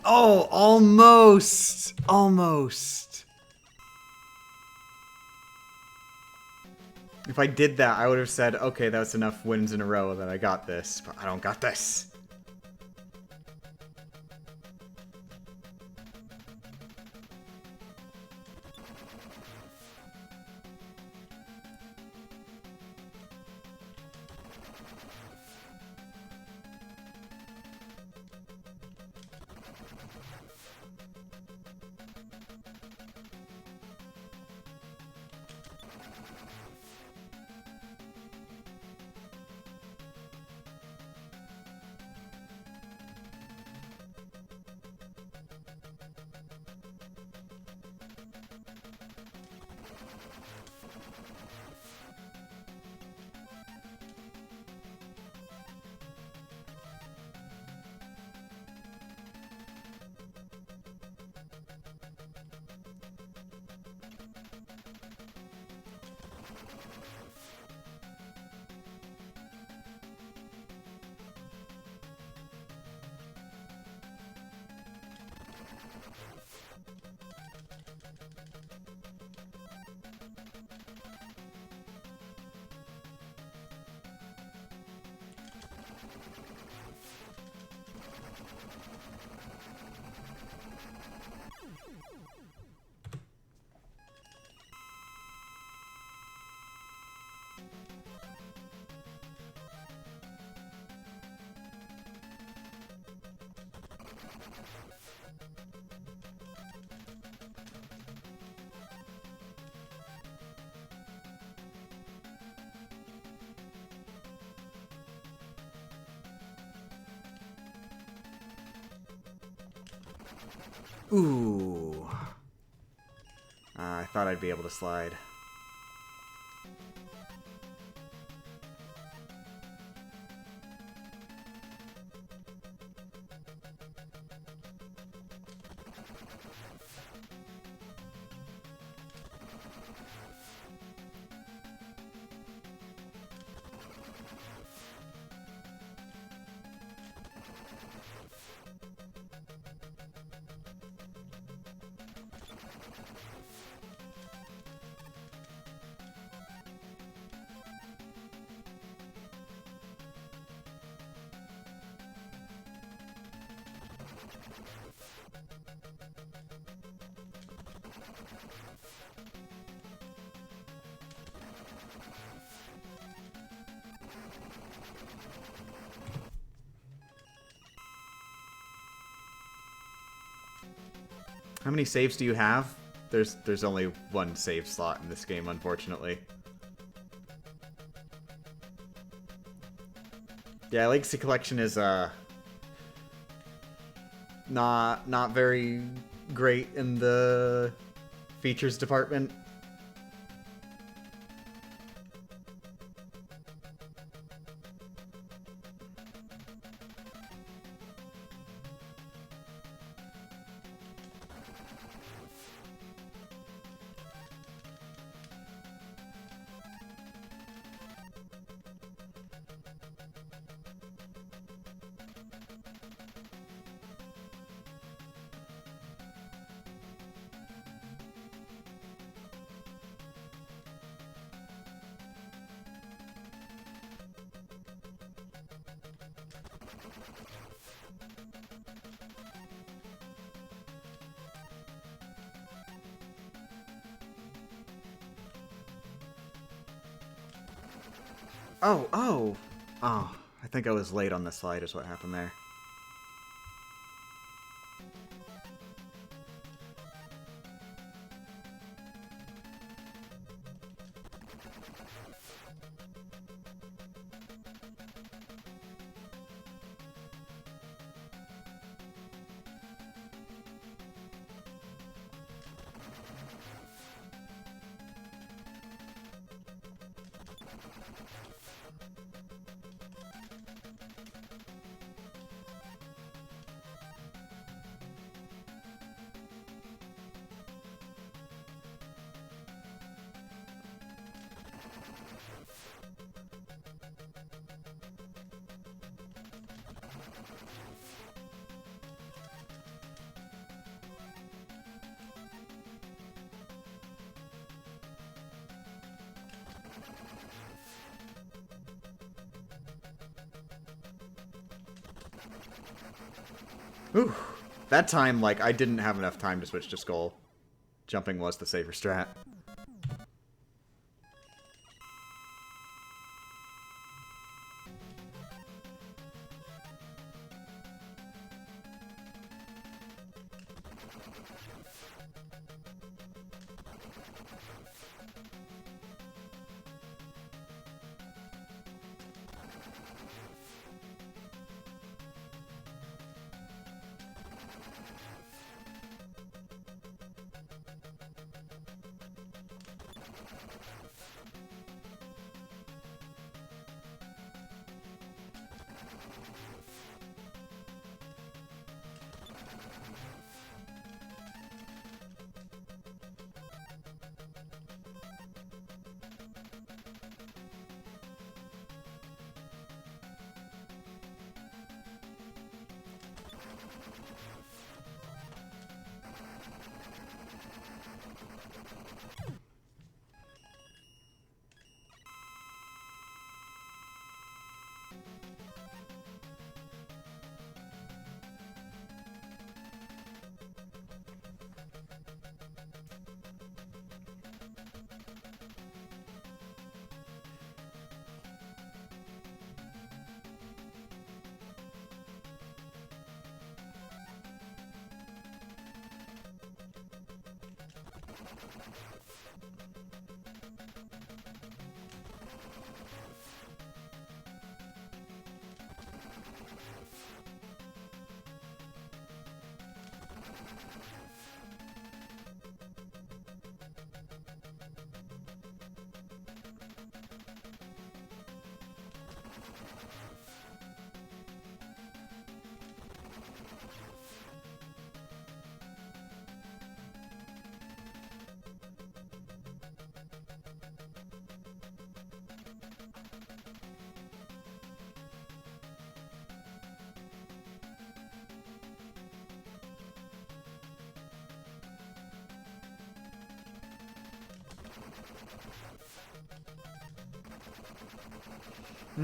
Oh, almost. Almost. If I did that, I would have said, okay, that's enough wins in a row that I got this, but I don't got this. Ooh. I thought I'd be able to slide. How many saves do you have? There's only one save slot in this game, unfortunately. Yeah, Legacy Collection is not very great in the features department. Oh, I think I was late on the slide is what happened there. Ooh. That time, like, I didn't have enough time to switch to Skull. Jumping was the safer strat.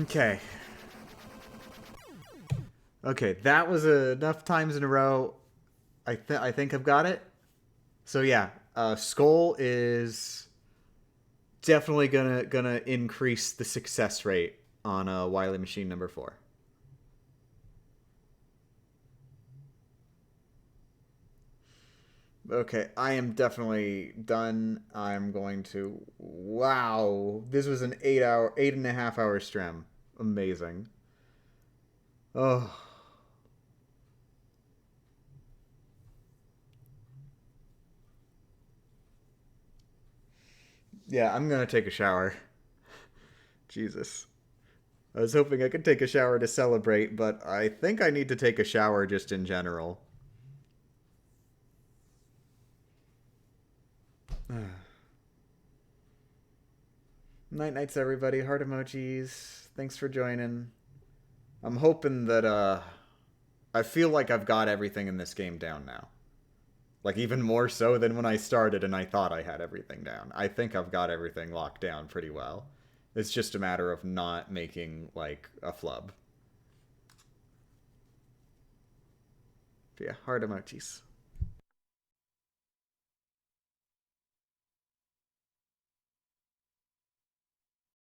Okay. Okay, that was enough times in a row. I think I've got it. So yeah, Skull is definitely gonna increase the success rate on Wiley machine number 4. Okay, I am definitely done. I'm going to... Wow. This was an 8.5 hour stream. Amazing. Oh. Yeah, I'm gonna take a shower. Jesus. I was hoping I could take a shower to celebrate, but I think I need to take a shower just in general. Night nights, everybody. Heart emojis. Thanks for joining. I'm hoping that, I feel like I've got everything in this game down now. Like, even more so than when I started and I thought I had everything down. I think I've got everything locked down pretty well. It's just a matter of not making, like, a flub. But yeah, heart emojis.